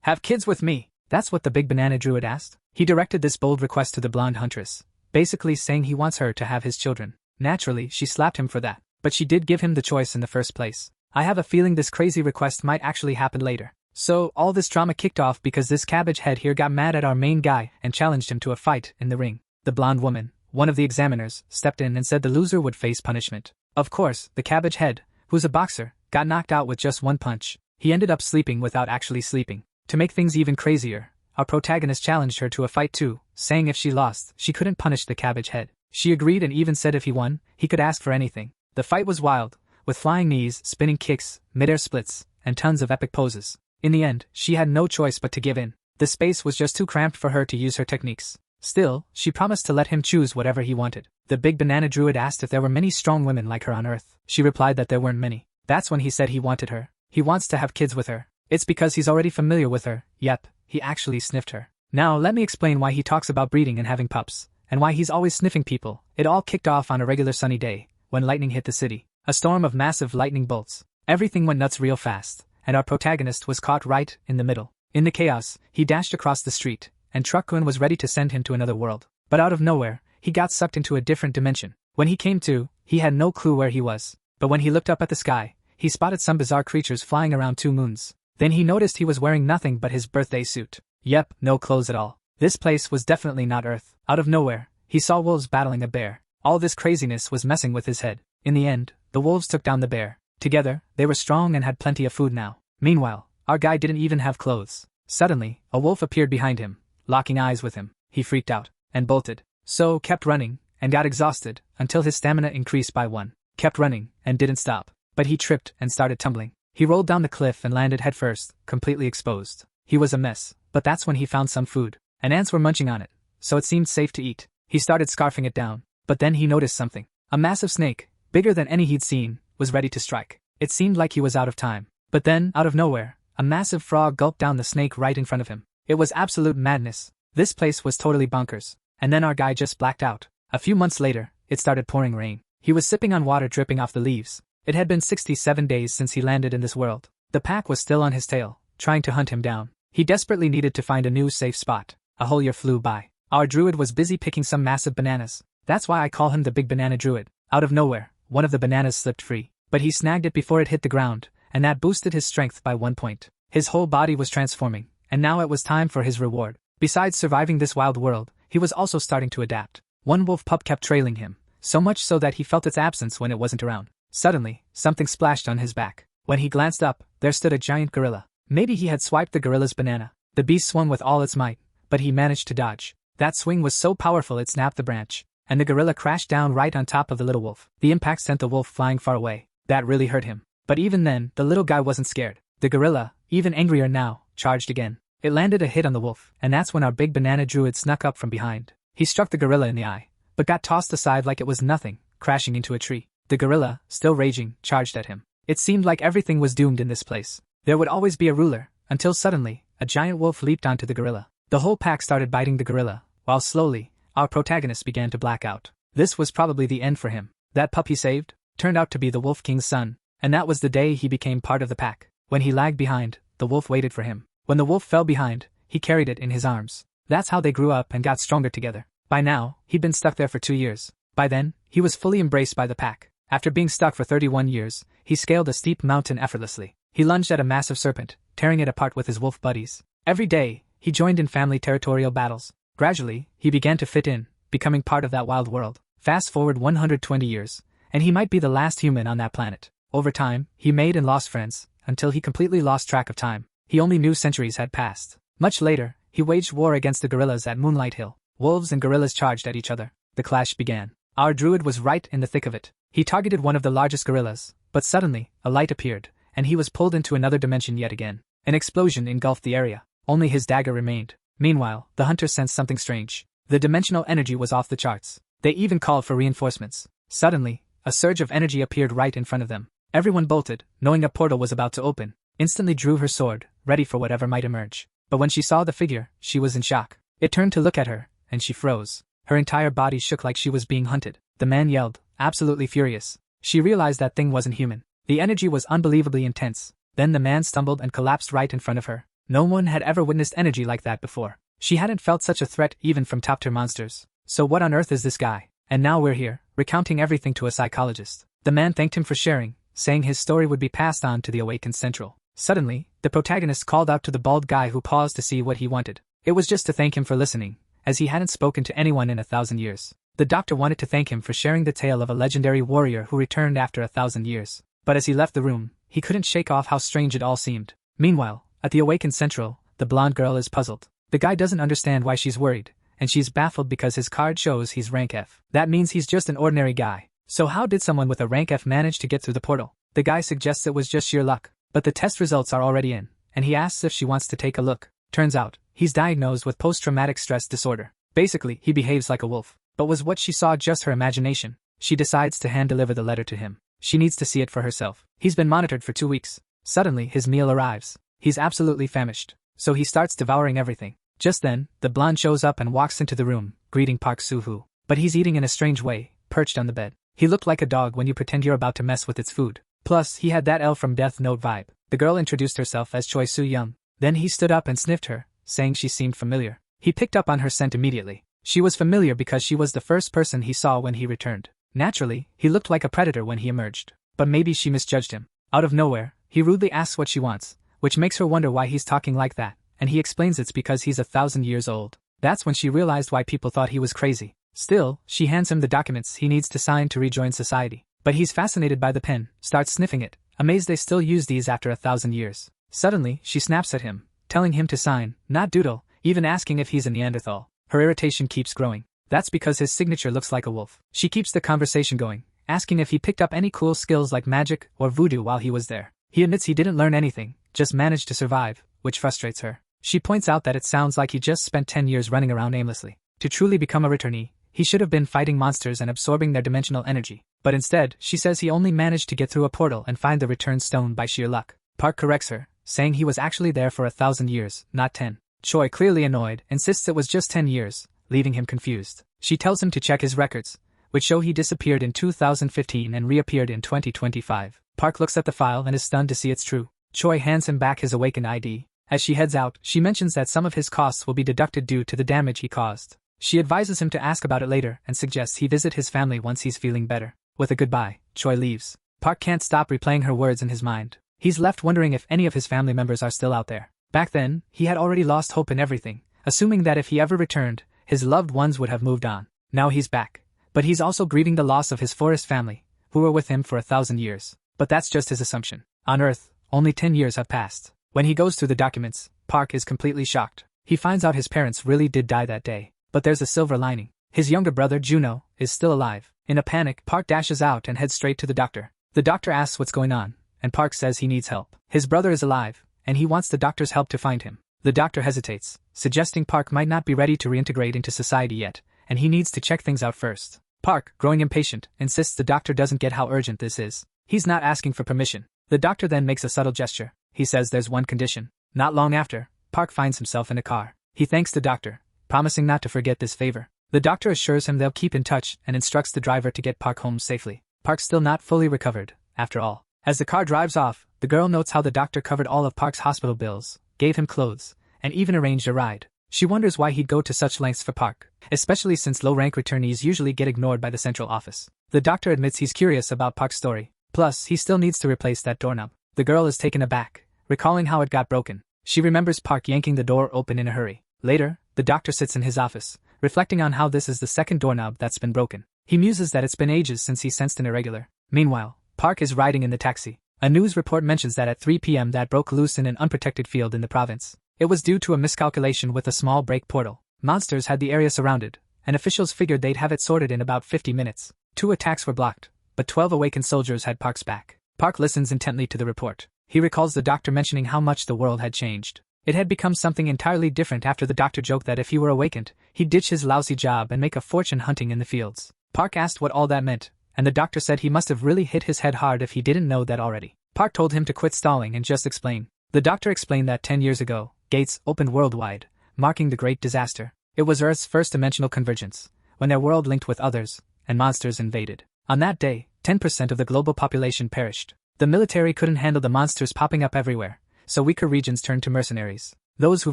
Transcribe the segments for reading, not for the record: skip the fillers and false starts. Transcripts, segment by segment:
Have kids with me. That's what the big banana druid asked. He directed this bold request to the blonde huntress, basically saying he wants her to have his children. Naturally, she slapped him for that, but she did give him the choice in the first place. I have a feeling this crazy request might actually happen later. So, all this drama kicked off because this cabbage head here got mad at our main guy and challenged him to a fight in the ring. The blonde woman, one of the examiners, stepped in and said the loser would face punishment. Of course, the cabbage head, who's a boxer, got knocked out with just one punch. He ended up sleeping without actually sleeping. To make things even crazier, our protagonist challenged her to a fight too, saying if she lost, she couldn't punish the cabbage head. She agreed and even said if he won, he could ask for anything. The fight was wild, with flying knees, spinning kicks, mid-air splits, and tons of epic poses. In the end, she had no choice but to give in. The space was just too cramped for her to use her techniques. Still, she promised to let him choose whatever he wanted. The big banana druid asked if there were many strong women like her on Earth. She replied that there weren't many. That's when he said he wanted her. He wants to have kids with her. It's because he's already familiar with her. Yep, he actually sniffed her. Now let me explain why he talks about breeding and having pups, and why he's always sniffing people. It all kicked off on a regular sunny day, when lightning hit the city. A storm of massive lightning bolts. Everything went nuts real fast, and our protagonist was caught right in the middle. In the chaos, he dashed across the street, and Truck-kun was ready to send him to another world. But out of nowhere, he got sucked into a different dimension. When he came to, he had no clue where he was. But when he looked up at the sky, he spotted some bizarre creatures flying around 2 moons. Then he noticed he was wearing nothing but his birthday suit. Yep, no clothes at all. This place was definitely not Earth. Out of nowhere, he saw wolves battling a bear. All this craziness was messing with his head. In the end, the wolves took down the bear. Together, they were strong and had plenty of food now. Meanwhile, our guy didn't even have clothes. Suddenly, a wolf appeared behind him, locking eyes with him. He freaked out, and bolted. So, kept running, and got exhausted, until his stamina increased by 1. Kept running, and didn't stop. But he tripped and started tumbling. He rolled down the cliff and landed headfirst, completely exposed. He was a mess, but that's when he found some food, and ants were munching on it, so it seemed safe to eat. He started scarfing it down, but then he noticed something. A massive snake, bigger than any he'd seen, was ready to strike. It seemed like he was out of time. But then, out of nowhere, a massive frog gulped down the snake right in front of him. It was absolute madness. This place was totally bonkers. And then our guy just blacked out. A few months later, it started pouring rain. He was sipping on water dripping off the leaves. It had been 67 days since he landed in this world. The pack was still on his tail, trying to hunt him down. He desperately needed to find a new safe spot. A whole year flew by. Our druid was busy picking some massive bananas. That's why I call him the big banana druid. Out of nowhere, one of the bananas slipped free. But he snagged it before it hit the ground, and that boosted his strength by 1 point. His whole body was transforming, and now it was time for his reward. Besides surviving this wild world, he was also starting to adapt. One wolf pup kept trailing him, so much so that he felt its absence when it wasn't around. Suddenly, something splashed on his back. When he glanced up, there stood a giant gorilla. Maybe he had swiped the gorilla's banana. The beast swung with all its might, but he managed to dodge. That swing was so powerful it snapped the branch, and the gorilla crashed down right on top of the little wolf. The impact sent the wolf flying far away. That really hurt him. But even then, the little guy wasn't scared. The gorilla, even angrier now, charged again. It landed a hit on the wolf, and that's when our big banana druid snuck up from behind. He struck the gorilla in the eye, but got tossed aside like it was nothing, crashing into a tree. The gorilla, still raging, charged at him. It seemed like everything was doomed in this place. There would always be a ruler, until suddenly, a giant wolf leaped onto the gorilla. The whole pack started biting the gorilla, while slowly, our protagonist began to black out. This was probably the end for him. That pup he saved turned out to be the Wolf King's son, and that was the day he became part of the pack. When he lagged behind, the wolf waited for him. When the wolf fell behind, he carried it in his arms. That's how they grew up and got stronger together. By now, he'd been stuck there for 2 years. By then, he was fully embraced by the pack. After being stuck for 31 years, he scaled a steep mountain effortlessly. He lunged at a massive serpent, tearing it apart with his wolf buddies. Every day, he joined in family territorial battles. Gradually, he began to fit in, becoming part of that wild world. Fast forward 120 years, and he might be the last human on that planet. Over time, he made and lost friends, until he completely lost track of time. He only knew centuries had passed. Much later, he waged war against the gorillas at Moonlight Hill. Wolves and gorillas charged at each other. The clash began. Our druid was right in the thick of it. He targeted one of the largest gorillas, but suddenly, a light appeared, and he was pulled into another dimension yet again. An explosion engulfed the area. Only his dagger remained. Meanwhile, the hunter sensed something strange. The dimensional energy was off the charts. They even called for reinforcements. Suddenly, a surge of energy appeared right in front of them. Everyone bolted, knowing a portal was about to open. Instantly drew her sword, ready for whatever might emerge. But when she saw the figure, she was in shock. It turned to look at her, and she froze. Her entire body shook like she was being hunted. The man yelled, absolutely furious. She realized that thing wasn't human. The energy was unbelievably intense. Then the man stumbled and collapsed right in front of her. No one had ever witnessed energy like that before. She hadn't felt such a threat even from top-tier monsters. So what on earth is this guy? And now we're here, recounting everything to a psychologist. The man thanked him for sharing, saying his story would be passed on to the awakened Central. Suddenly, the protagonist called out to the bald guy who paused to see what he wanted. It was just to thank him for listening, as he hadn't spoken to anyone in 1,000 years. The doctor wanted to thank him for sharing the tale of a legendary warrior who returned after 1,000 years. But as he left the room, he couldn't shake off how strange it all seemed. Meanwhile, at the awakened Central, the blonde girl is puzzled. The guy doesn't understand why she's worried, and she's baffled because his card shows he's rank F. That means he's just an ordinary guy. So how did someone with a rank F manage to get through the portal? The guy suggests it was just sheer luck. But the test results are already in, and he asks if she wants to take a look. Turns out, he's diagnosed with post-traumatic stress disorder. Basically, he behaves like a wolf. But was what she saw just her imagination? She decides to hand-deliver the letter to him. She needs to see it for herself. He's been monitored for 2 weeks. Suddenly, his meal arrives. He's absolutely famished. So he starts devouring everything. Just then, the blonde shows up and walks into the room, greeting Park Soo-hoo. But he's eating in a strange way, perched on the bed. He looked like a dog when you pretend you're about to mess with its food. Plus, he had that L from Death Note vibe. The girl introduced herself as Choi Soo-young. Then he stood up and sniffed her, saying she seemed familiar. He picked up on her scent immediately. She was familiar because she was the first person he saw when he returned. Naturally, he looked like a predator when he emerged. But maybe she misjudged him. Out of nowhere, he rudely asks what she wants, which makes her wonder why he's talking like that, and he explains it's because he's 1,000 years old. That's when she realized why people thought he was crazy. Still, she hands him the documents he needs to sign to rejoin society. But he's fascinated by the pen, starts sniffing it, amazed they still use these after 1,000 years. Suddenly, she snaps at him, telling him to sign, not doodle, even asking if he's a Neanderthal. Her irritation keeps growing. That's because his signature looks like a wolf. She keeps the conversation going, asking if he picked up any cool skills like magic or voodoo while he was there. He admits he didn't learn anything, just managed to survive, which frustrates her. She points out that it sounds like he just spent 10 years running around aimlessly. To truly become a returnee, he should have been fighting monsters and absorbing their dimensional energy. But instead, she says he only managed to get through a portal and find the return stone by sheer luck. Park corrects her, saying he was actually there for 1,000 years, not 10. Choi, clearly annoyed, insists it was just 10 years, leaving him confused. She tells him to check his records, which show he disappeared in 2015 and reappeared in 2025. Park looks at the file and is stunned to see it's true. Choi hands him back his awakened ID. As she heads out, she mentions that some of his costs will be deducted due to the damage he caused. She advises him to ask about it later and suggests he visit his family once he's feeling better. With a goodbye, Choi leaves. Park can't stop replaying her words in his mind. He's left wondering if any of his family members are still out there. Back then, he had already lost hope in everything, assuming that if he ever returned, his loved ones would have moved on. Now he's back. But he's also grieving the loss of his forest family, who were with him for 1,000 years. But that's just his assumption. On Earth, only 10 years have passed. When he goes through the documents, Park is completely shocked. He finds out his parents really did die that day. But there's a silver lining. His younger brother, Juno, is still alive. In a panic, Park dashes out and heads straight to the doctor. The doctor asks what's going on, and Park says he needs help. His brother is alive, and he wants the doctor's help to find him. The doctor hesitates, suggesting Park might not be ready to reintegrate into society yet, and he needs to check things out first. Park, growing impatient, insists the doctor doesn't get how urgent this is. He's not asking for permission. The doctor then makes a subtle gesture. He says there's one condition. Not long after, Park finds himself in a car. He thanks the doctor, promising not to forget this favor. The doctor assures him they'll keep in touch and instructs the driver to get Park home safely. Park's still not fully recovered, after all. As the car drives off, the girl notes how the doctor covered all of Park's hospital bills, gave him clothes, and even arranged a ride. She wonders why he'd go to such lengths for Park, especially since low-rank returnees usually get ignored by the central office. The doctor admits he's curious about Park's story. Plus, he still needs to replace that doorknob. The girl is taken aback, recalling how it got broken. She remembers Park yanking the door open in a hurry. Later, the doctor sits in his office, reflecting on how this is the second doorknob that's been broken. He muses that it's been ages since he sensed an irregular. Meanwhile, Park is riding in the taxi. A news report mentions that at 3 p.m. that broke loose in an unprotected field in the province. It was due to a miscalculation with a small break portal. Monsters had the area surrounded, and officials figured they'd have it sorted in about 50 minutes. 2 attacks were blocked, but 12 awakened soldiers had Park's back. Park listens intently to the report. He recalls the doctor mentioning how much the world had changed. It had become something entirely different after the doctor joked that if he were awakened, he'd ditch his lousy job and make a fortune hunting in the fields. Park asked what all that meant, and the doctor said he must have really hit his head hard if he didn't know that already. Park told him to quit stalling and just explain. The doctor explained that 10 years ago, gates opened worldwide, marking the Great Disaster. It was Earth's first dimensional convergence, when their world linked with others, and monsters invaded. On that day, 10% of the global population perished. The military couldn't handle the monsters popping up everywhere, so weaker regions turned to mercenaries. Those who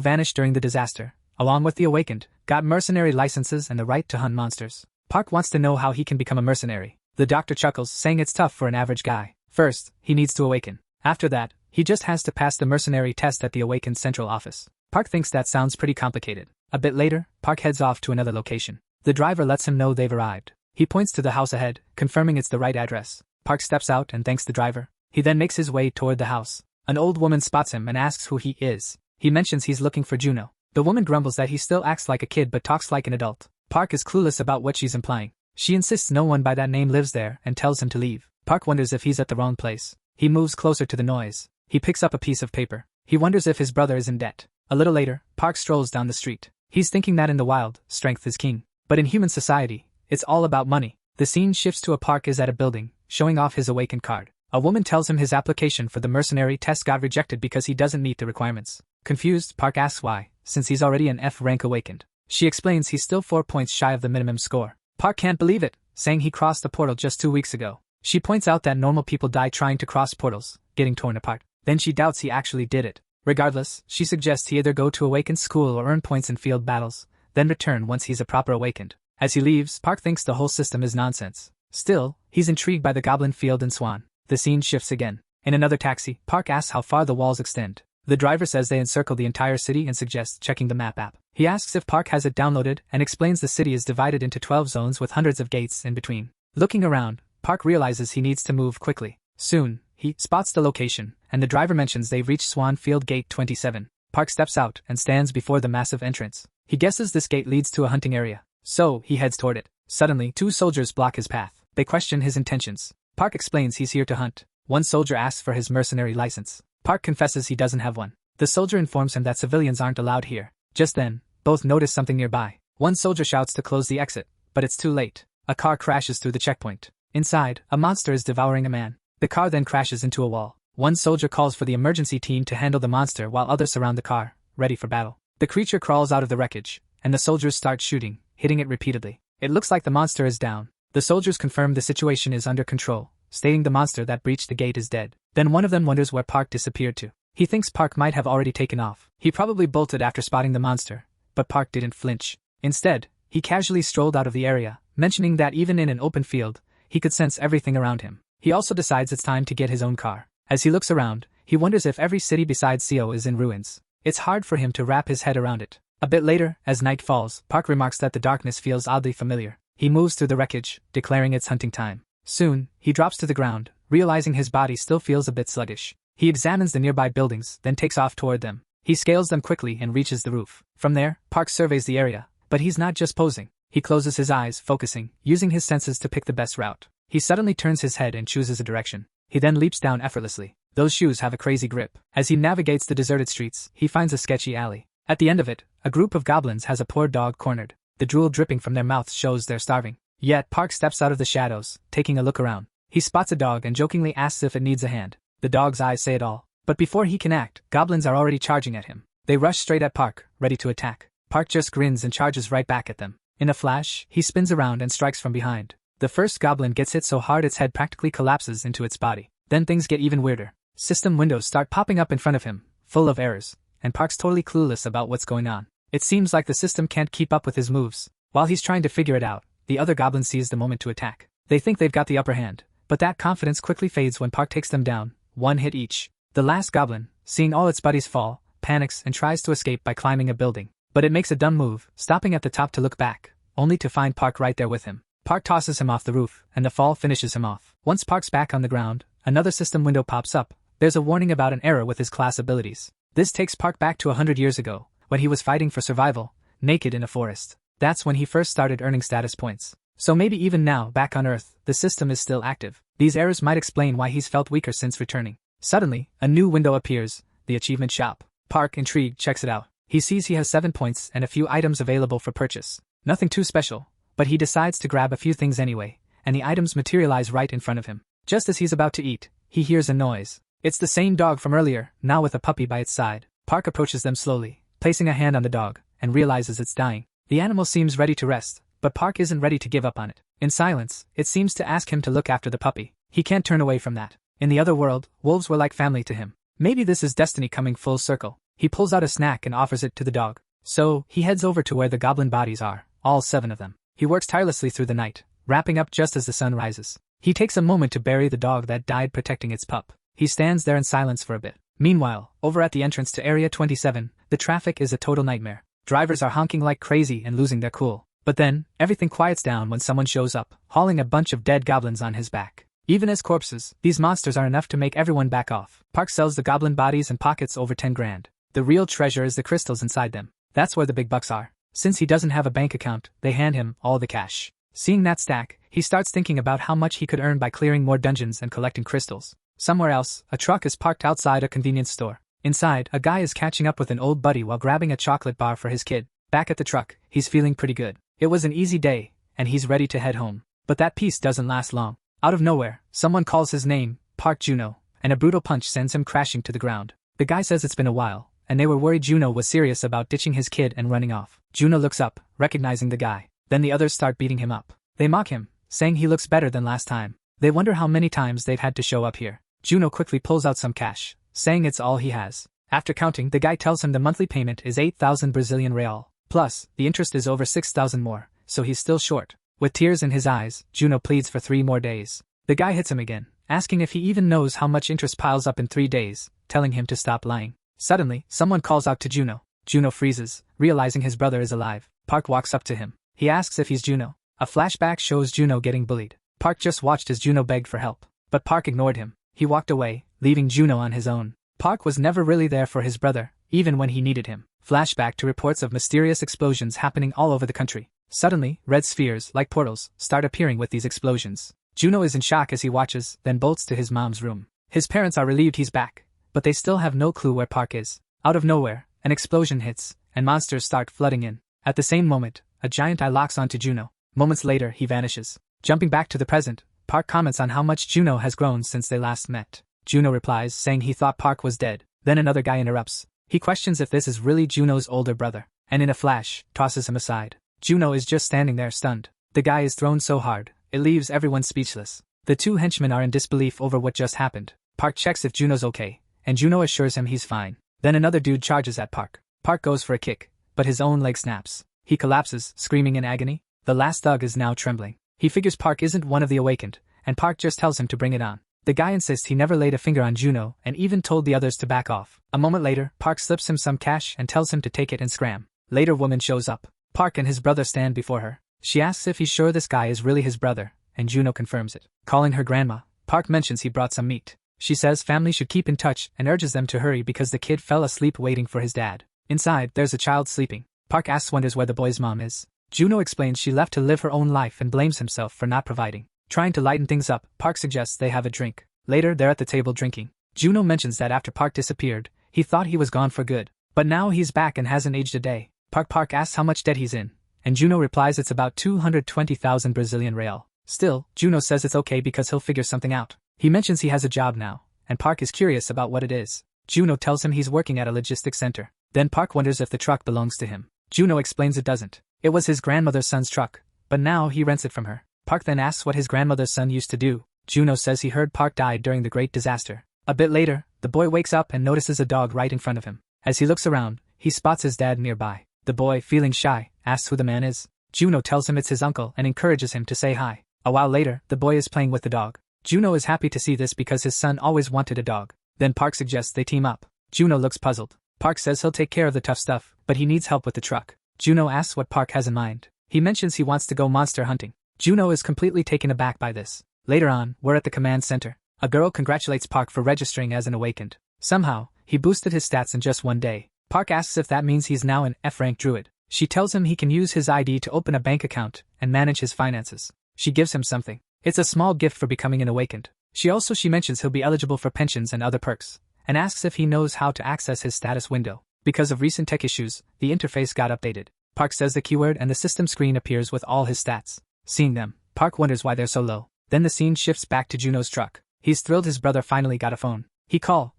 vanished during the disaster, along with the awakened, got mercenary licenses and the right to hunt monsters. Park wants to know how he can become a mercenary. The doctor chuckles, saying it's tough for an average guy. First, he needs to awaken. After that, he just has to pass the mercenary test at the awakened central office. Park thinks that sounds pretty complicated. A bit later, Park heads off to another location. The driver lets him know they've arrived. He points to the house ahead, confirming it's the right address. Park steps out and thanks the driver. He then makes his way toward the house. An old woman spots him and asks who he is. He mentions he's looking for Juno. The woman grumbles that he still acts like a kid but talks like an adult. Park is clueless about what she's implying. She insists no one by that name lives there and tells him to leave. Park wonders if he's at the wrong place. He moves closer to the noise. He picks up a piece of paper. He wonders if his brother is in debt. A little later, Park strolls down the street. He's thinking that in the wild, strength is king. But in human society, it's all about money. The scene shifts to a Park is at a building, showing off his awakened card. A woman tells him his application for the mercenary test got rejected because he doesn't meet the requirements. Confused, Park asks why, since he's already an F rank awakened. She explains he's still 4 points shy of the minimum score. Park can't believe it, saying he crossed the portal just 2 weeks ago. She points out that normal people die trying to cross portals, getting torn apart. Then she doubts he actually did it. Regardless, she suggests he either go to awakened school or earn points in field battles, then return once he's a proper awakened. As he leaves, Park thinks the whole system is nonsense. Still, he's intrigued by the goblin field and swan. The scene shifts again. In another taxi, Park asks how far the walls extend. The driver says they encircle the entire city and suggests checking the map app. He asks if Park has it downloaded and explains the city is divided into 12 zones with hundreds of gates in between. Looking around, Park realizes he needs to move quickly. Soon, he spots the location, and the driver mentions they've reached Swan Field Gate 27. Park steps out and stands before the massive entrance. He guesses this gate leads to a hunting area, so he heads toward it. Suddenly, 2 soldiers block his path. They question his intentions. Park explains he's here to hunt. One soldier asks for his mercenary license. Park confesses he doesn't have one. The soldier informs him that civilians aren't allowed here. Just then, both notice something nearby. One soldier shouts to close the exit, but it's too late. A car crashes through the checkpoint. Inside, a monster is devouring a man. The car then crashes into a wall. One soldier calls for the emergency team to handle the monster while others surround the car, ready for battle. The creature crawls out of the wreckage, and the soldiers start shooting, hitting it repeatedly. It looks like the monster is down. The soldiers confirm the situation is under control, stating the monster that breached the gate is dead. Then one of them wonders where Park disappeared to. He thinks Park might have already taken off. He probably bolted after spotting the monster, but Park didn't flinch. Instead, he casually strolled out of the area, mentioning that even in an open field, he could sense everything around him. He also decides it's time to get his own car. As he looks around, he wonders if every city besides Seo is in ruins. It's hard for him to wrap his head around it. A bit later, as night falls, Park remarks that the darkness feels oddly familiar. He moves through the wreckage, declaring it's hunting time. Soon, he drops to the ground, realizing his body still feels a bit sluggish. He examines the nearby buildings, then takes off toward them. He scales them quickly and reaches the roof. From there, Park surveys the area, but he's not just posing. He closes his eyes, focusing, using his senses to pick the best route. He suddenly turns his head and chooses a direction. He then leaps down effortlessly. Those shoes have a crazy grip. As he navigates the deserted streets, he finds a sketchy alley. At the end of it, a group of goblins has a poor dog cornered. The drool dripping from their mouths shows they're starving. Yet Park steps out of the shadows, taking a look around. He spots a dog and jokingly asks if it needs a hand. The dog's eyes say it all. But before he can act, goblins are already charging at him. They rush straight at Park, ready to attack. Park just grins and charges right back at them. In a flash, he spins around and strikes from behind. The first goblin gets hit so hard its head practically collapses into its body. Then things get even weirder. System windows start popping up in front of him, full of errors, and Park's totally clueless about what's going on. It seems like the system can't keep up with his moves. While he's trying to figure it out, the other goblin sees the moment to attack. They think they've got the upper hand, but that confidence quickly fades when Park takes them down, 1 hit each. The last goblin, seeing all its buddies fall, panics and tries to escape by climbing a building. But it makes a dumb move, stopping at the top to look back, only to find Park right there with him. Park tosses him off the roof, and the fall finishes him off. Once Park's back on the ground, another system window pops up. There's a warning about an error with his class abilities. This takes Park back to 100 years ago, when he was fighting for survival, naked in a forest. That's when he first started earning status points. So maybe even now, back on Earth, the system is still active. These errors might explain why he's felt weaker since returning. Suddenly, a new window appears, the achievement shop. Park, intrigued, checks it out. He sees he has 7 points and a few items available for purchase. Nothing too special, but he decides to grab a few things anyway, and the items materialize right in front of him. Just as he's about to eat, he hears a noise. It's the same dog from earlier, now with a puppy by its side. Park approaches them slowly, placing a hand on the dog, and realizes it's dying. The animal seems ready to rest, but Park isn't ready to give up on it. In silence, it seems to ask him to look after the puppy. He can't turn away from that. In the other world, wolves were like family to him. Maybe this is destiny coming full circle. He pulls out a snack and offers it to the dog. So, he heads over to where the goblin bodies are, all 7 of them. He works tirelessly through the night, wrapping up just as the sun rises. He takes a moment to bury the dog that died protecting its pup. He stands there in silence for a bit. Meanwhile, over at the entrance to Area 27, the traffic is a total nightmare. Drivers are honking like crazy and losing their cool. But then, everything quiets down when someone shows up, hauling a bunch of dead goblins on his back. Even as corpses, these monsters are enough to make everyone back off. Park sells the goblin bodies and pockets over 10 grand. The real treasure is the crystals inside them. That's where the big bucks are. Since he doesn't have a bank account, they hand him all the cash. Seeing that stack, he starts thinking about how much he could earn by clearing more dungeons and collecting crystals. Somewhere else, a truck is parked outside a convenience store. Inside, a guy is catching up with an old buddy while grabbing a chocolate bar for his kid. Back at the truck, he's feeling pretty good. It was an easy day, and he's ready to head home. But that peace doesn't last long. Out of nowhere, someone calls his name, Park Juno, and a brutal punch sends him crashing to the ground. The guy says it's been a while, and they were worried Juno was serious about ditching his kid and running off. Juno looks up, recognizing the guy. Then the others start beating him up. They mock him, saying he looks better than last time. They wonder how many times they've had to show up here. Juno quickly pulls out some cash, saying it's all he has. After counting, the guy tells him the monthly payment is 8,000 Brazilian real. Plus, the interest is over 6,000 more, so he's still short. With tears in his eyes, Juno pleads for 3 more days. The guy hits him again, asking if he even knows how much interest piles up in 3 days, telling him to stop lying. Suddenly, someone calls out to Juno. Juno freezes, realizing his brother is alive. Park walks up to him. He asks if he's Juno. A flashback shows Juno getting bullied. Park just watched as Juno begged for help. But Park ignored him. He walked away, leaving Juno on his own. Park was never really there for his brother, even when he needed him. Flashback to reports of mysterious explosions happening all over the country. Suddenly, red spheres, like portals, start appearing with these explosions. Juno is in shock as he watches, then bolts to his mom's room. His parents are relieved he's back, but they still have no clue where Park is. Out of nowhere, an explosion hits, and monsters start flooding in. At the same moment, a giant eye locks onto Juno. Moments later, he vanishes. Jumping back to the present, Park comments on how much Juno has grown since they last met. Juno replies, saying he thought Park was dead. Then another guy interrupts. He questions if this is really Juno's older brother, and in a flash, tosses him aside. Juno is just standing there stunned. The guy is thrown so hard, it leaves everyone speechless. The 2 henchmen are in disbelief over what just happened. Park checks if Juno's okay, and Juno assures him he's fine. Then another dude charges at Park. Park goes for a kick, but his own leg snaps. He collapses, screaming in agony. The last thug is now trembling. He figures Park isn't one of the awakened, and Park just tells him to bring it on. The guy insists he never laid a finger on Juno and even told the others to back off. A moment later, Park slips him some cash and tells him to take it and scram. Later, woman shows up. Park and his brother stand before her. She asks if he's sure this guy is really his brother, and Juno confirms it. Calling her grandma, Park mentions he brought some meat. She says family should keep in touch and urges them to hurry because the kid fell asleep waiting for his dad. Inside, there's a child sleeping. Park wonders where the boy's mom is. Juno explains she left to live her own life and blames himself for not providing. Trying to lighten things up, Park suggests they have a drink. Later, they're at the table drinking. Juno mentions that after Park disappeared, he thought he was gone for good. But now he's back and hasn't aged a day. Park asks how much debt he's in, and Juno replies it's about 220,000 Brazilian real. Still, Juno says it's okay because he'll figure something out. He mentions he has a job now, and Park is curious about what it is. Juno tells him he's working at a logistics center. Then Park wonders if the truck belongs to him. Juno explains it doesn't. It was his grandmother's son's truck, but now he rents it from her. Park then asks what his grandmother's son used to do. Juno says he heard Park died during the Great Disaster. A bit later, the boy wakes up and notices a dog right in front of him. As he looks around, he spots his dad nearby. The boy, feeling shy, asks who the man is. Juno tells him it's his uncle and encourages him to say hi. A while later, the boy is playing with the dog. Juno is happy to see this because his son always wanted a dog. Then Park suggests they team up. Juno looks puzzled. Park says he'll take care of the tough stuff, but he needs help with the truck. Juno asks what Park has in mind. He mentions he wants to go monster hunting. Juno is completely taken aback by this. Later on, we're at the command center. A girl congratulates Park for registering as an awakened. Somehow, he boosted his stats in just 1 day. Park asks if that means he's now an F-rank druid. She tells him he can use his ID to open a bank account and manage his finances. She gives him something. It's a small gift for becoming an awakened. She mentions he'll be eligible for pensions and other perks, and asks if he knows how to access his status window. Because of recent tech issues, the interface got updated. Park says the keyword and the system screen appears with all his stats. Seeing them, Park wonders why they're so low. Then the scene shifts back to Juno's truck. He's thrilled his brother finally got a phone.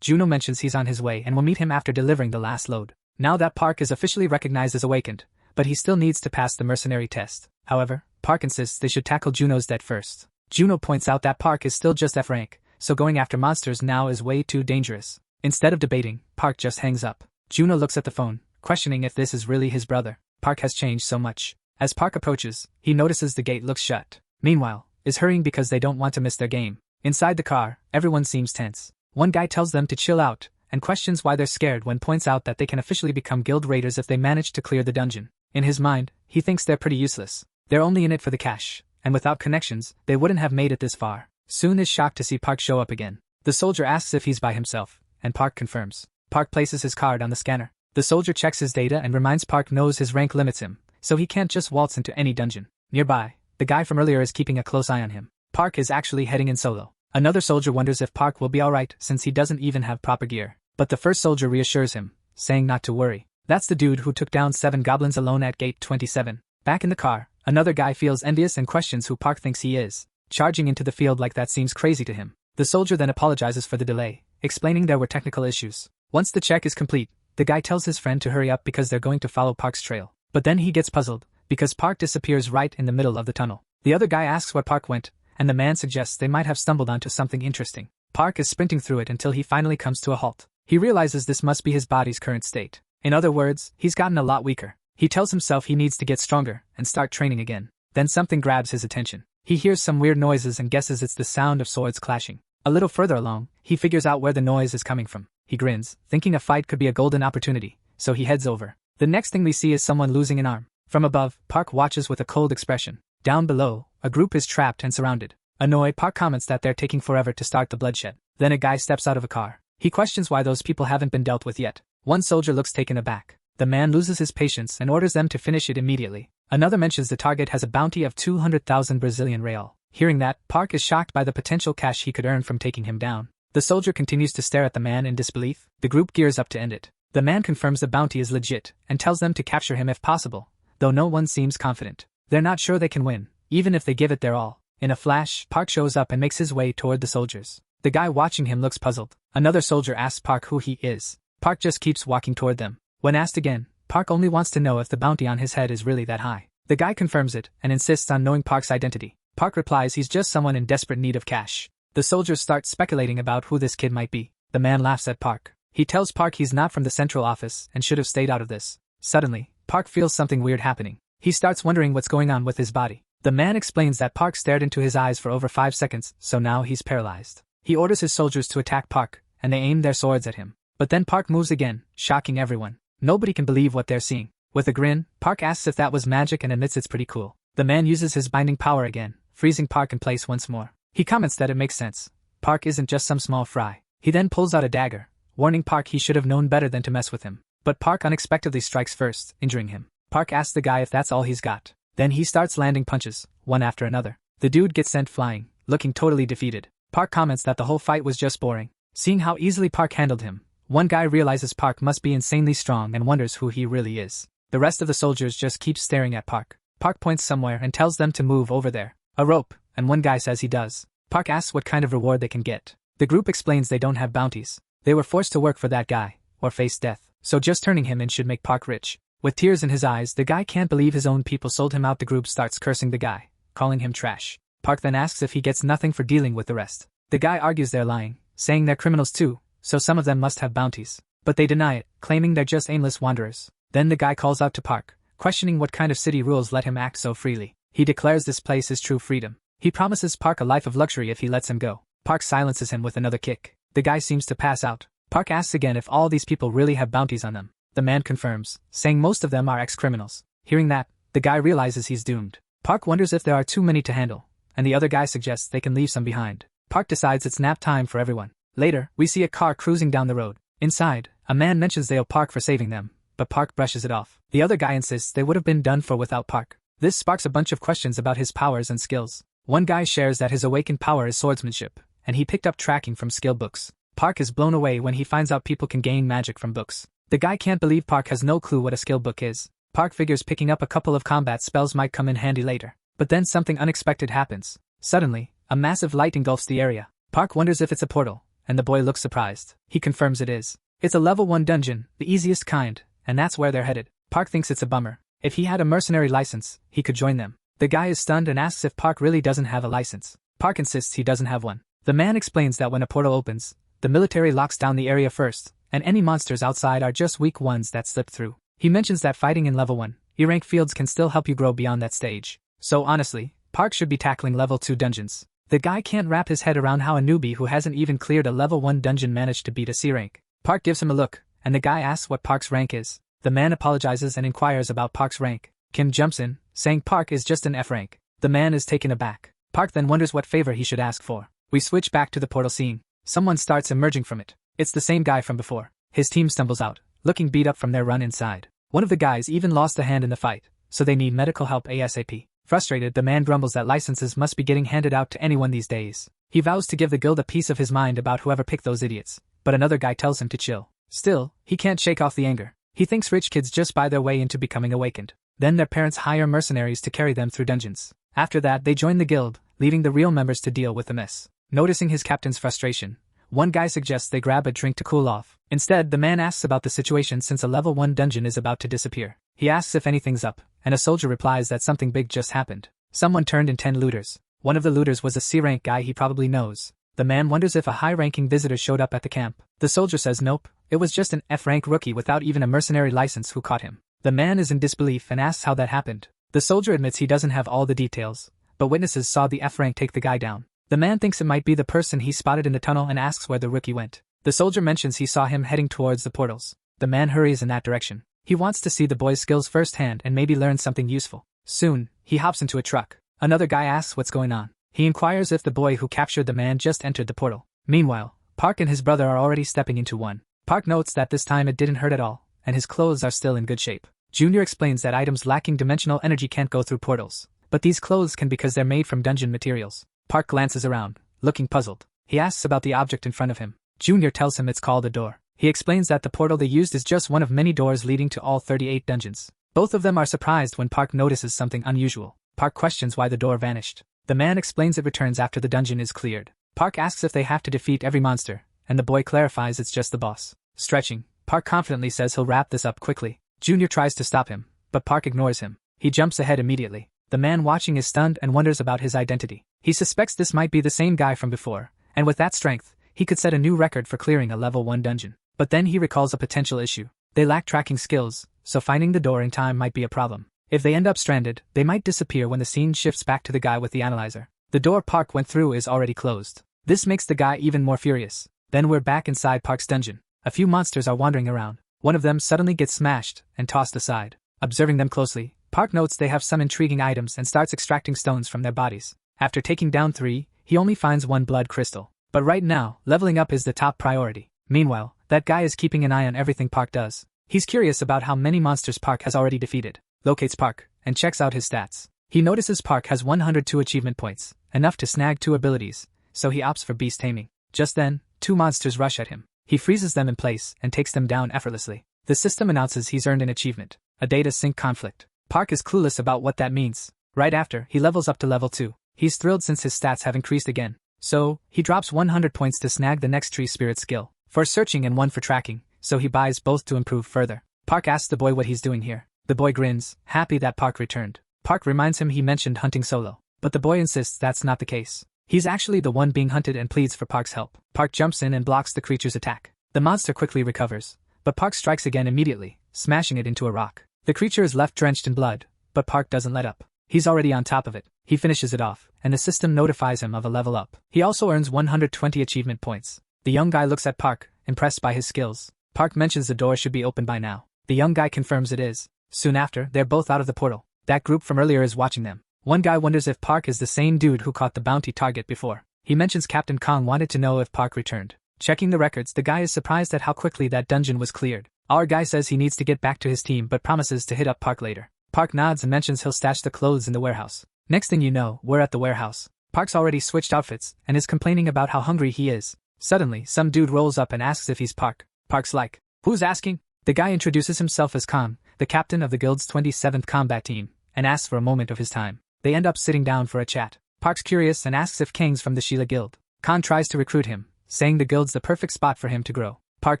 Juno mentions he's on his way and will meet him after delivering the last load. Now that Park is officially recognized as awakened, but he still needs to pass the mercenary test. However, Park insists they should tackle Juno's debt first. Juno points out that Park is still just F rank, so going after monsters now is way too dangerous. Instead of debating, Park just hangs up. Juno looks at the phone, questioning if this is really his brother. Park has changed so much. As Park approaches, he notices the gate looks shut. Meanwhile, is hurrying because they don't want to miss their game. Inside the car, everyone seems tense. One guy tells them to chill out, and questions why they're scared when points out that they can officially become guild raiders if they manage to clear the dungeon. In his mind, he thinks they're pretty useless. They're only in it for the cash, and without connections, they wouldn't have made it this far. Soon is shocked to see Park show up again. The soldier asks if he's by himself, and Park confirms. Park places his card on the scanner. The soldier checks his data and reminds Park knows his rank limits him, so he can't just waltz into any dungeon. Nearby, the guy from earlier is keeping a close eye on him. Park is actually heading in solo. Another soldier wonders if Park will be alright since he doesn't even have proper gear. But the first soldier reassures him, saying not to worry. That's the dude who took down 7 goblins alone at gate 27. Back in the car, another guy feels envious and questions who Park thinks he is. Charging into the field like that seems crazy to him. The soldier then apologizes for the delay, explaining there were technical issues. Once the check is complete, the guy tells his friend to hurry up because they're going to follow Park's trail. But then he gets puzzled, because Park disappears right in the middle of the tunnel. The other guy asks where Park went, and the man suggests they might have stumbled onto something interesting. Park is sprinting through it until he finally comes to a halt. He realizes this must be his body's current state. In other words, he's gotten a lot weaker. He tells himself he needs to get stronger and start training again. Then something grabs his attention. He hears some weird noises and guesses it's the sound of swords clashing. A little further along, he figures out where the noise is coming from. He grins, thinking a fight could be a golden opportunity, so he heads over. The next thing we see is someone losing an arm. From above, Park watches with a cold expression. Down below, a group is trapped and surrounded. Annoyed, Park comments that they're taking forever to start the bloodshed. Then a guy steps out of a car. He questions why those people haven't been dealt with yet. One soldier looks taken aback. The man loses his patience and orders them to finish it immediately. Another mentions the target has a bounty of 200,000 Brazilian real. Hearing that, Park is shocked by the potential cash he could earn from taking him down. The soldier continues to stare at the man in disbelief. The group gears up to end it. The man confirms the bounty is legit and tells them to capture him if possible, though no one seems confident. They're not sure they can win, even if they give it their all. In a flash, Park shows up and makes his way toward the soldiers. The guy watching him looks puzzled. Another soldier asks Park who he is. Park just keeps walking toward them. When asked again, Park only wants to know if the bounty on his head is really that high. The guy confirms it and insists on knowing Park's identity. Park replies he's just someone in desperate need of cash. The soldiers start speculating about who this kid might be. The man laughs at Park. He tells Park he's not from the central office and should have stayed out of this. Suddenly, Park feels something weird happening. He starts wondering what's going on with his body. The man explains that Park stared into his eyes for over 5 seconds, so now he's paralyzed. He orders his soldiers to attack Park, and they aim their swords at him. But then Park moves again, shocking everyone. Nobody can believe what they're seeing. With a grin, Park asks if that was magic and admits it's pretty cool. The man uses his binding power again, freezing Park in place once more. He comments that it makes sense. Park isn't just some small fry. He then pulls out a dagger, warning Park he should have known better than to mess with him. But Park unexpectedly strikes first, injuring him. Park asks the guy if that's all he's got. Then he starts landing punches, one after another. The dude gets sent flying, looking totally defeated. Park comments that the whole fight was just boring. Seeing how easily Park handled him, one guy realizes Park must be insanely strong and wonders who he really is. The rest of the soldiers just keep staring at Park. Park points somewhere and tells them to move over there. A rope, and one guy says he does. Park asks what kind of reward they can get. The group explains they don't have bounties. They were forced to work for that guy, or face death, so just turning him in should make Park rich. With tears in his eyes, the guy can't believe his own people sold him out. The group starts cursing the guy, calling him trash. Park then asks if he gets nothing for dealing with the rest. The guy argues they're lying, saying they're criminals too, so some of them must have bounties. But they deny it, claiming they're just aimless wanderers. Then the guy calls out to Park, questioning what kind of city rules let him act so freely. He declares this place is true freedom. He promises Park a life of luxury if he lets him go. Park silences him with another kick. The guy seems to pass out. Park asks again if all these people really have bounties on them. The man confirms, saying most of them are ex-criminals. Hearing that, the guy realizes he's doomed. Park wonders if there are too many to handle, and the other guy suggests they can leave some behind. Park decides it's nap time for everyone. Later, we see a car cruising down the road. Inside, a man mentions they owe Park for saving them, but Park brushes it off. The other guy insists they would have been done for without Park. This sparks a bunch of questions about his powers and skills. One guy shares that his awakened power is swordsmanship, and he picked up tracking from skill books. Park is blown away when he finds out people can gain magic from books. The guy can't believe Park has no clue what a skill book is. Park figures picking up a couple of combat spells might come in handy later. But then something unexpected happens. Suddenly, a massive light engulfs the area. Park wonders if it's a portal, and the boy looks surprised. He confirms it is. It's a level 1 dungeon, the easiest kind, and that's where they're headed. Park thinks it's a bummer. If he had a mercenary license, he could join them. The guy is stunned and asks if Park really doesn't have a license. Park insists he doesn't have one. The man explains that when a portal opens, the military locks down the area first, and any monsters outside are just weak ones that slip through. He mentions that fighting in level 1, E-rank fields can still help you grow beyond that stage. So honestly, Park should be tackling level 2 dungeons. The guy can't wrap his head around how a newbie who hasn't even cleared a level 1 dungeon managed to beat a C rank. Park gives him a look, and the guy asks what Park's rank is. The man apologizes and inquires about Park's rank. Kim jumps in, saying Park is just an F rank. The man is taken aback. Park then wonders what favor he should ask for. We switch back to the portal scene. Someone starts emerging from it. It's the same guy from before. His team stumbles out, looking beat up from their run inside. One of the guys even lost a hand in the fight, so they need medical help ASAP. Frustrated, the man grumbles that licenses must be getting handed out to anyone these days. He vows to give the guild a piece of his mind about whoever picked those idiots, but another guy tells him to chill. Still, he can't shake off the anger. He thinks rich kids just buy their way into becoming awakened. Then their parents hire mercenaries to carry them through dungeons. After that, they join the guild, leaving the real members to deal with the mess. Noticing his captain's frustration, one guy suggests they grab a drink to cool off. Instead, the man asks about the situation since a level 1 dungeon is about to disappear. He asks if anything's up, and a soldier replies that something big just happened. Someone turned in 10 looters. One of the looters was a C-rank guy he probably knows. The man wonders if a high-ranking visitor showed up at the camp. The soldier says nope, it was just an F-rank rookie without even a mercenary license who caught him. The man is in disbelief and asks how that happened. The soldier admits he doesn't have all the details, but witnesses saw the F-rank take the guy down. The man thinks it might be the person he spotted in the tunnel and asks where the rookie went. The soldier mentions he saw him heading towards the portals. The man hurries in that direction. He wants to see the boy's skills firsthand and maybe learn something useful. Soon, he hops into a truck. Another guy asks what's going on. He inquires if the boy who captured the man just entered the portal. Meanwhile, Park and his brother are already stepping into one. Park notes that this time it didn't hurt at all, and his clothes are still in good shape. Junior explains that items lacking dimensional energy can't go through portals, but these clothes can because they're made from dungeon materials. Park glances around, looking puzzled. He asks about the object in front of him. Junior tells him it's called a door. He explains that the portal they used is just one of many doors leading to all 38 dungeons. Both of them are surprised when Park notices something unusual. Park questions why the door vanished. The man explains it returns after the dungeon is cleared. Park asks if they have to defeat every monster, and the boy clarifies it's just the boss. Stretching, Park confidently says he'll wrap this up quickly. Junior tries to stop him, but Park ignores him. He jumps ahead immediately. The man watching is stunned and wonders about his identity. He suspects this might be the same guy from before, and with that strength, he could set a new record for clearing a level 1 dungeon. But then he recalls a potential issue. They lack tracking skills, so finding the door in time might be a problem. If they end up stranded, they might disappear when the scene shifts back to the guy with the analyzer. The door Park went through is already closed. This makes the guy even more furious. Then we're back inside Park's dungeon. A few monsters are wandering around. One of them suddenly gets smashed and tossed aside. Observing them closely, Park notes they have some intriguing items and starts extracting stones from their bodies. After taking down 3, he only finds 1 blood crystal. But right now, leveling up is the top priority. Meanwhile, that guy is keeping an eye on everything Park does. He's curious about how many monsters Park has already defeated. Locates Park, and checks out his stats. He notices Park has 102 achievement points, enough to snag 2 abilities, so he opts for beast taming. Just then, 2 monsters rush at him. He freezes them in place and takes them down effortlessly. The system announces he's earned an achievement, a data sync conflict. Park is clueless about what that means. Right after, he levels up to level 2. He's thrilled since his stats have increased again. So, he drops 100 points to snag the next tree spirit skill, for searching and 1 for tracking, so he buys both to improve further. Park asks the boy what he's doing here. The boy grins, happy that Park returned. Park reminds him he mentioned hunting solo, but the boy insists that's not the case. He's actually the one being hunted and pleads for Park's help. Park jumps in and blocks the creature's attack. The monster quickly recovers, but Park strikes again immediately, smashing it into a rock. The creature is left drenched in blood, but Park doesn't let up. He's already on top of it. He finishes it off, and the system notifies him of a level up. He also earns 120 achievement points. The young guy looks at Park, impressed by his skills. Park mentions the door should be open by now. The young guy confirms it is. Soon after, they're both out of the portal. That group from earlier is watching them. One guy wonders if Park is the same dude who caught the bounty target before. He mentions Captain Kong wanted to know if Park returned. Checking the records, the guy is surprised at how quickly that dungeon was cleared. Our guy says he needs to get back to his team but promises to hit up Park later. Park nods and mentions he'll stash the clothes in the warehouse. Next thing you know, we're at the warehouse. Park's already switched outfits and is complaining about how hungry he is. Suddenly, some dude rolls up and asks if he's Park. Park's like, "Who's asking?" The guy introduces himself as Kong, the captain of the guild's 27th combat team, and asks for a moment of his time. They end up sitting down for a chat. Park's curious and asks if Kang's from the Sheila Guild. Kong tries to recruit him, saying the guild's the perfect spot for him to grow. Park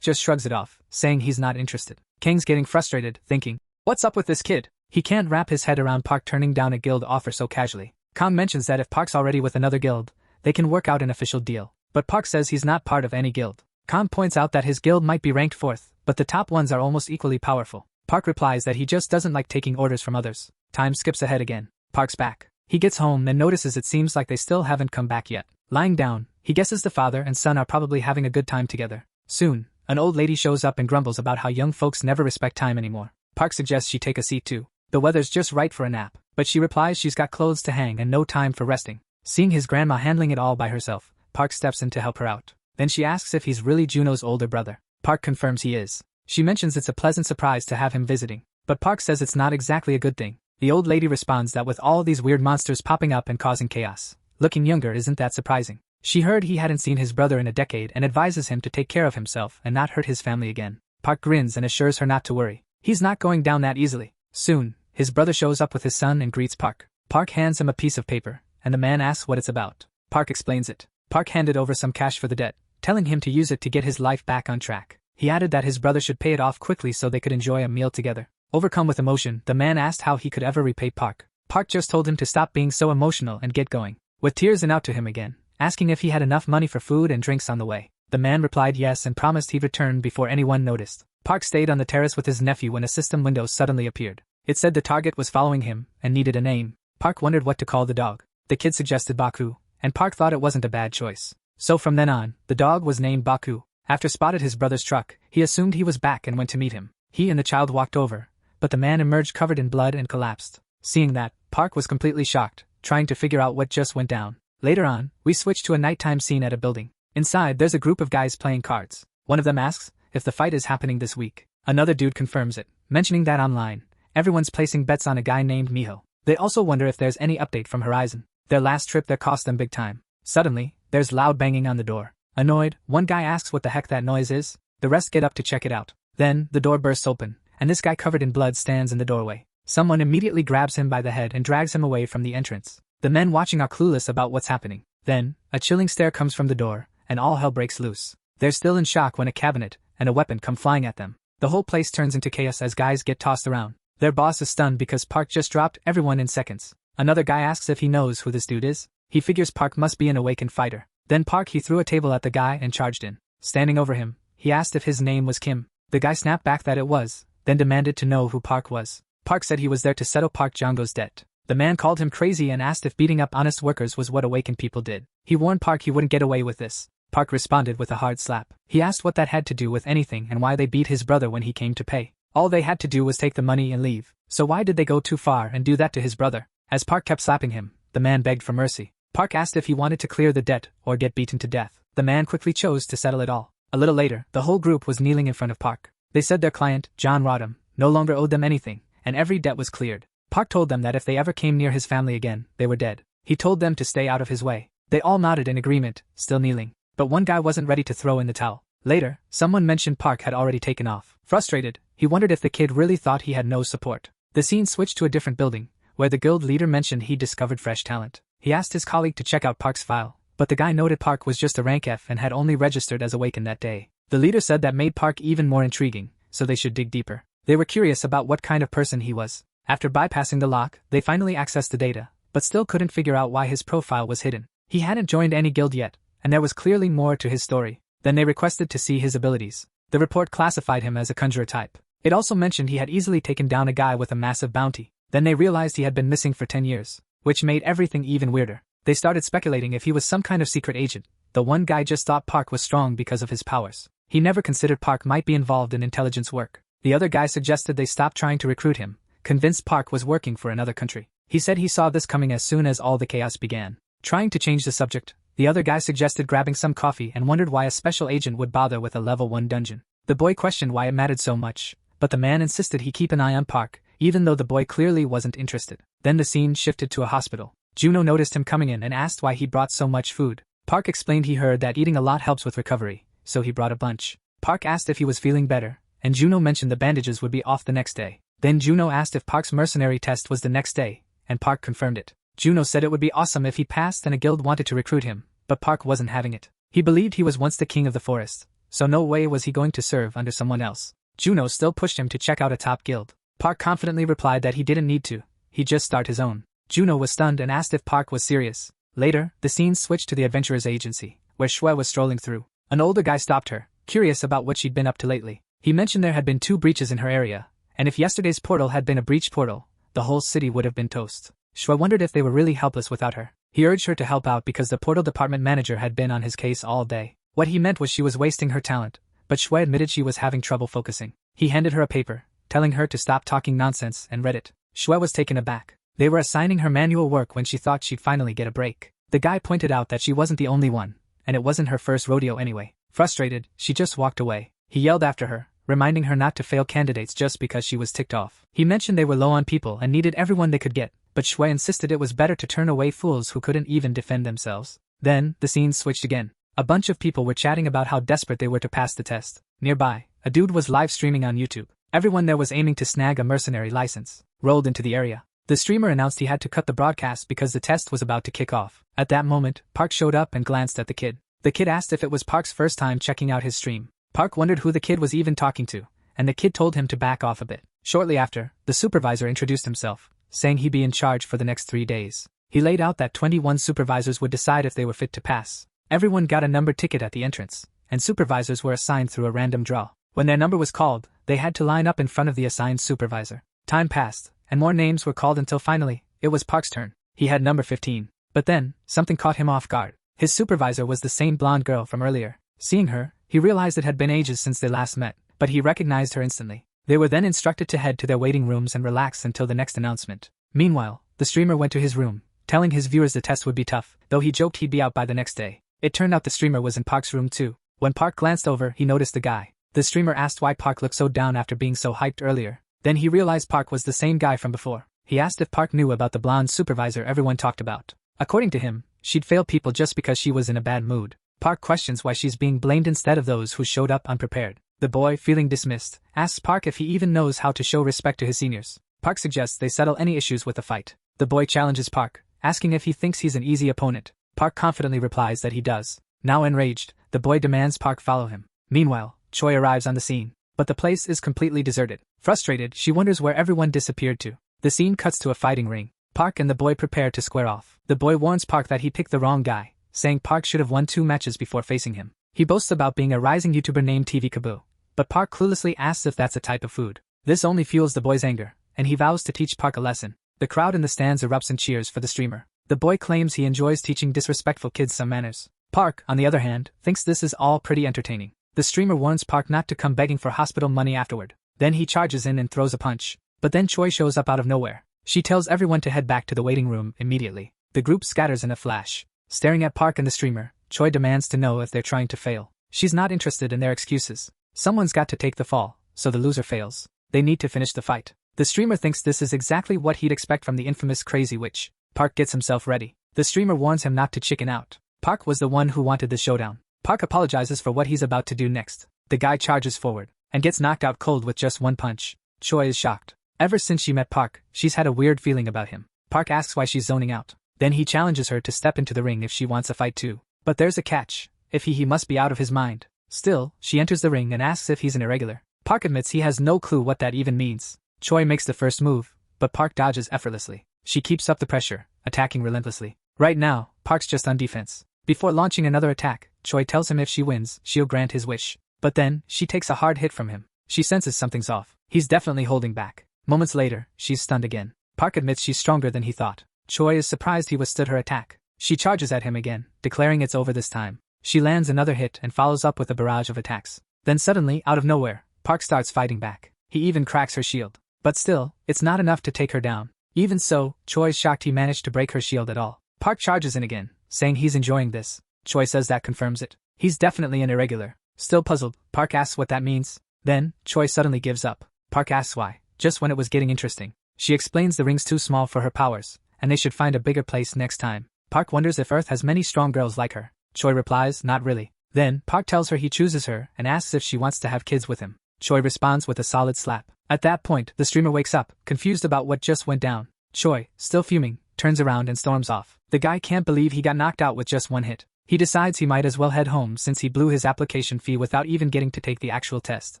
just shrugs it off, saying he's not interested. Kang's getting frustrated, thinking, what's up with this kid? He can't wrap his head around Park turning down a guild offer so casually. Kong mentions that if Park's already with another guild, they can work out an official deal. But Park says he's not part of any guild. Khan points out that his guild might be ranked 4th, but the top ones are almost equally powerful. Park replies that he just doesn't like taking orders from others. Time skips ahead again. Park's back. He gets home and notices it seems like they still haven't come back yet. Lying down, he guesses the father and son are probably having a good time together. Soon, an old lady shows up and grumbles about how young folks never respect time anymore. Park suggests she take a seat too. The weather's just right for a nap, but she replies she's got clothes to hang and no time for resting. Seeing his grandma handling it all by herself, Park steps in to help her out. Then she asks if he's really Juno's older brother. Park confirms he is. She mentions it's a pleasant surprise to have him visiting, but Park says it's not exactly a good thing. The old lady responds that with all these weird monsters popping up and causing chaos, looking younger isn't that surprising. She heard he hadn't seen his brother in a decade and advises him to take care of himself and not hurt his family again. Park grins and assures her not to worry. He's not going down that easily. Soon, his brother shows up with his son and greets Park. Park hands him a piece of paper, and the man asks what it's about. Park explains it. Park handed over some cash for the debt, telling him to use it to get his life back on track. He added that his brother should pay it off quickly so they could enjoy a meal together. Overcome with emotion, the man asked how he could ever repay Park. Park just told him to stop being so emotional and get going. With tears and out to him again, asking if he had enough money for food and drinks on the way. The man replied yes and promised he'd return before anyone noticed. Park stayed on the terrace with his nephew when a system window suddenly appeared. It said the target was following him and needed a name. Park wondered what to call the dog. The kid suggested Baku, and Park thought it wasn't a bad choice. So from then on, the dog was named Baku. After spotted his brother's truck, he assumed he was back and went to meet him. He and the child walked over, but the man emerged covered in blood and collapsed. Seeing that, Park was completely shocked, trying to figure out what just went down. Later on, we switch to a nighttime scene at a building. Inside, there's a group of guys playing cards. One of them asks if the fight is happening this week. Another dude confirms it, mentioning that online, everyone's placing bets on a guy named Miho. They also wonder if there's any update from Horizon, their last trip that cost them big time. Suddenly, there's loud banging on the door. Annoyed, one guy asks what the heck that noise is. The rest get up to check it out. Then, the door bursts open, and this guy covered in blood stands in the doorway. Someone immediately grabs him by the head and drags him away from the entrance. The men watching are clueless about what's happening. Then, a chilling stare comes from the door, and all hell breaks loose. They're still in shock when a cabinet and a weapon come flying at them. The whole place turns into chaos as guys get tossed around. Their boss is stunned because Park just dropped everyone in seconds. Another guy asks if he knows who this dude is. He figures Park must be an awakened fighter. Then he threw a table at the guy and charged in. Standing over him, he asked if his name was Kim. The guy snapped back that it was, then demanded to know who Park was. Park said he was there to settle Park Jong-go's debt. The man called him crazy and asked if beating up honest workers was what awakened people did. He warned Park he wouldn't get away with this. Park responded with a hard slap. He asked what that had to do with anything and why they beat his brother when he came to pay. All they had to do was take the money and leave. So why did they go too far and do that to his brother? As Park kept slapping him, the man begged for mercy. Park asked if he wanted to clear the debt or get beaten to death. The man quickly chose to settle it all. A little later, the whole group was kneeling in front of Park. They said their client, John Rodham, no longer owed them anything, and every debt was cleared. Park told them that if they ever came near his family again, they were dead. He told them to stay out of his way. They all nodded in agreement, still kneeling. But one guy wasn't ready to throw in the towel. Later, someone mentioned Park had already taken off. Frustrated, he wondered if the kid really thought he had no support. The scene switched to a different building, where the guild leader mentioned he discovered fresh talent. He asked his colleague to check out Park's file, but the guy noted Park was just a rank F and had only registered as Awakened that day. The leader said that made Park even more intriguing, so they should dig deeper. They were curious about what kind of person he was. After bypassing the lock, they finally accessed the data, but still couldn't figure out why his profile was hidden. He hadn't joined any guild yet, and there was clearly more to his story. Then they requested to see his abilities. The report classified him as a conjurer type. It also mentioned he had easily taken down a guy with a massive bounty. Then they realized he had been missing for 10 years, which made everything even weirder. They started speculating if he was some kind of secret agent. The one guy just thought Park was strong because of his powers. He never considered Park might be involved in intelligence work. The other guy suggested they stop trying to recruit him, convinced Park was working for another country. He said he saw this coming as soon as all the chaos began. Trying to change the subject, the other guy suggested grabbing some coffee and wondered why a special agent would bother with a level 1 dungeon. The boy questioned why it mattered so much, but the man insisted he keep an eye on Park, even though the boy clearly wasn't interested. Then the scene shifted to a hospital. Juno noticed him coming in and asked why he brought so much food. Park explained he heard that eating a lot helps with recovery, so he brought a bunch. Park asked if he was feeling better, and Juno mentioned the bandages would be off the next day. Then Juno asked if Park's mercenary test was the next day, and Park confirmed it. Juno said it would be awesome if he passed and a guild wanted to recruit him, but Park wasn't having it. He believed he was once the king of the forest, so no way was he going to serve under someone else. Juno still pushed him to check out a top guild. Park confidently replied that he didn't need to, he'd just start his own. Juno was stunned and asked if Park was serious. Later, the scene switched to the adventurers agency, where Shui was strolling through. An older guy stopped her, curious about what she'd been up to lately. He mentioned there had been 2 breaches in her area, and if yesterday's portal had been a breach portal, the whole city would have been toast. Shui wondered if they were really helpless without her. He urged her to help out because the portal department manager had been on his case all day. What he meant was she was wasting her talent, but Shui admitted she was having trouble focusing. He handed her a paper, telling her to stop talking nonsense, and read it. Shui was taken aback. They were assigning her manual work when she thought she'd finally get a break. The guy pointed out that she wasn't the only one, and it wasn't her first rodeo anyway. Frustrated, she just walked away. He yelled after her, reminding her not to fail candidates just because she was ticked off. He mentioned they were low on people and needed everyone they could get, but Shui insisted it was better to turn away fools who couldn't even defend themselves. Then, the scene switched again. A bunch of people were chatting about how desperate they were to pass the test. Nearby, a dude was live streaming on YouTube. Everyone there was aiming to snag a mercenary license. Rolled into the area. The streamer announced he had to cut the broadcast because the test was about to kick off. At that moment, Park showed up and glanced at the kid. The kid asked if it was Park's first time checking out his stream. Park wondered who the kid was even talking to, and the kid told him to back off a bit. Shortly after, the supervisor introduced himself, saying he'd be in charge for the next 3 days. He laid out that 21 supervisors would decide if they were fit to pass. Everyone got a numbered ticket at the entrance, and supervisors were assigned through a random draw. When their number was called, they had to line up in front of the assigned supervisor. Time passed, and more names were called until finally, it was Park's turn. He had number 15. But then, something caught him off guard. His supervisor was the same blonde girl from earlier. Seeing her, he realized it had been ages since they last met, but he recognized her instantly. They were then instructed to head to their waiting rooms and relax until the next announcement. Meanwhile, the streamer went to his room, telling his viewers the test would be tough, though he joked he'd be out by the next day. It turned out the streamer was in Park's room too. When Park glanced over, he noticed the guy. The streamer asked why Park looked so down after being so hyped earlier. Then he realized Park was the same guy from before. He asked if Park knew about the blonde supervisor everyone talked about. According to him, she'd fail people just because she was in a bad mood. Park questions why she's being blamed instead of those who showed up unprepared. The boy, feeling dismissed, asks Park if he even knows how to show respect to his seniors. Park suggests they settle any issues with a fight. The boy challenges Park, asking if he thinks he's an easy opponent. Park confidently replies that he does. Now enraged, the boy demands Park follow him. Meanwhile, Choi arrives on the scene, but the place is completely deserted. Frustrated, she wonders where everyone disappeared to. The scene cuts to a fighting ring. Park and the boy prepare to square off. The boy warns Park that he picked the wrong guy, saying Park should have won 2 matches before facing him. He boasts about being a rising YouTuber named TV Kaboo, but Park cluelessly asks if that's a type of food. This only fuels the boy's anger, and he vows to teach Park a lesson. The crowd in the stands erupts in cheers for the streamer. The boy claims he enjoys teaching disrespectful kids some manners. Park, on the other hand, thinks this is all pretty entertaining. The streamer warns Park not to come begging for hospital money afterward. Then he charges in and throws a punch. But then Choi shows up out of nowhere. She tells everyone to head back to the waiting room immediately. The group scatters in a flash. Staring at Park and the streamer, Choi demands to know if they're trying to fail. She's not interested in their excuses. Someone's got to take the fall, so the loser fails. They need to finish the fight. The streamer thinks this is exactly what he'd expect from the infamous Crazy Witch. Park gets himself ready. The streamer warns him not to chicken out. Park was the one who wanted the showdown. Park apologizes for what he's about to do next. The guy charges forward, and gets knocked out cold with just 1 punch. Choi is shocked. Ever since she met Park, she's had a weird feeling about him. Park asks why she's zoning out. Then he challenges her to step into the ring if she wants a fight too. But there's a catch. If he must be out of his mind. Still, she enters the ring and asks if he's an irregular. Park admits he has no clue what that even means. Choi makes the first move, but Park dodges effortlessly. She keeps up the pressure, attacking relentlessly. Right now, Park's just on defense. Before launching another attack, Choi tells him if she wins, she'll grant his wish. But then, she takes a hard hit from him. She senses something's off. He's definitely holding back. Moments later, she's stunned again. Park admits she's stronger than he thought. Choi is surprised he withstood her attack. She charges at him again, declaring it's over this time. She lands another hit and follows up with a barrage of attacks. Then suddenly, out of nowhere, Park starts fighting back. He even cracks her shield. But still, it's not enough to take her down. Even so, Choi's shocked he managed to break her shield at all. Park charges in again, saying he's enjoying this. Choi says that confirms it. He's definitely an irregular. Still puzzled, Park asks what that means. Then, Choi suddenly gives up. Park asks why, just when it was getting interesting. She explains the ring's too small for her powers, and they should find a bigger place next time. Park wonders if Earth has many strong girls like her. Choi replies, not really. Then, Park tells her he chooses her and asks if she wants to have kids with him. Choi responds with a solid slap. At that point, the streamer wakes up, confused about what just went down. Choi, still fuming, turns around and storms off. The guy can't believe he got knocked out with just 1 hit. He decides he might as well head home since he blew his application fee without even getting to take the actual test.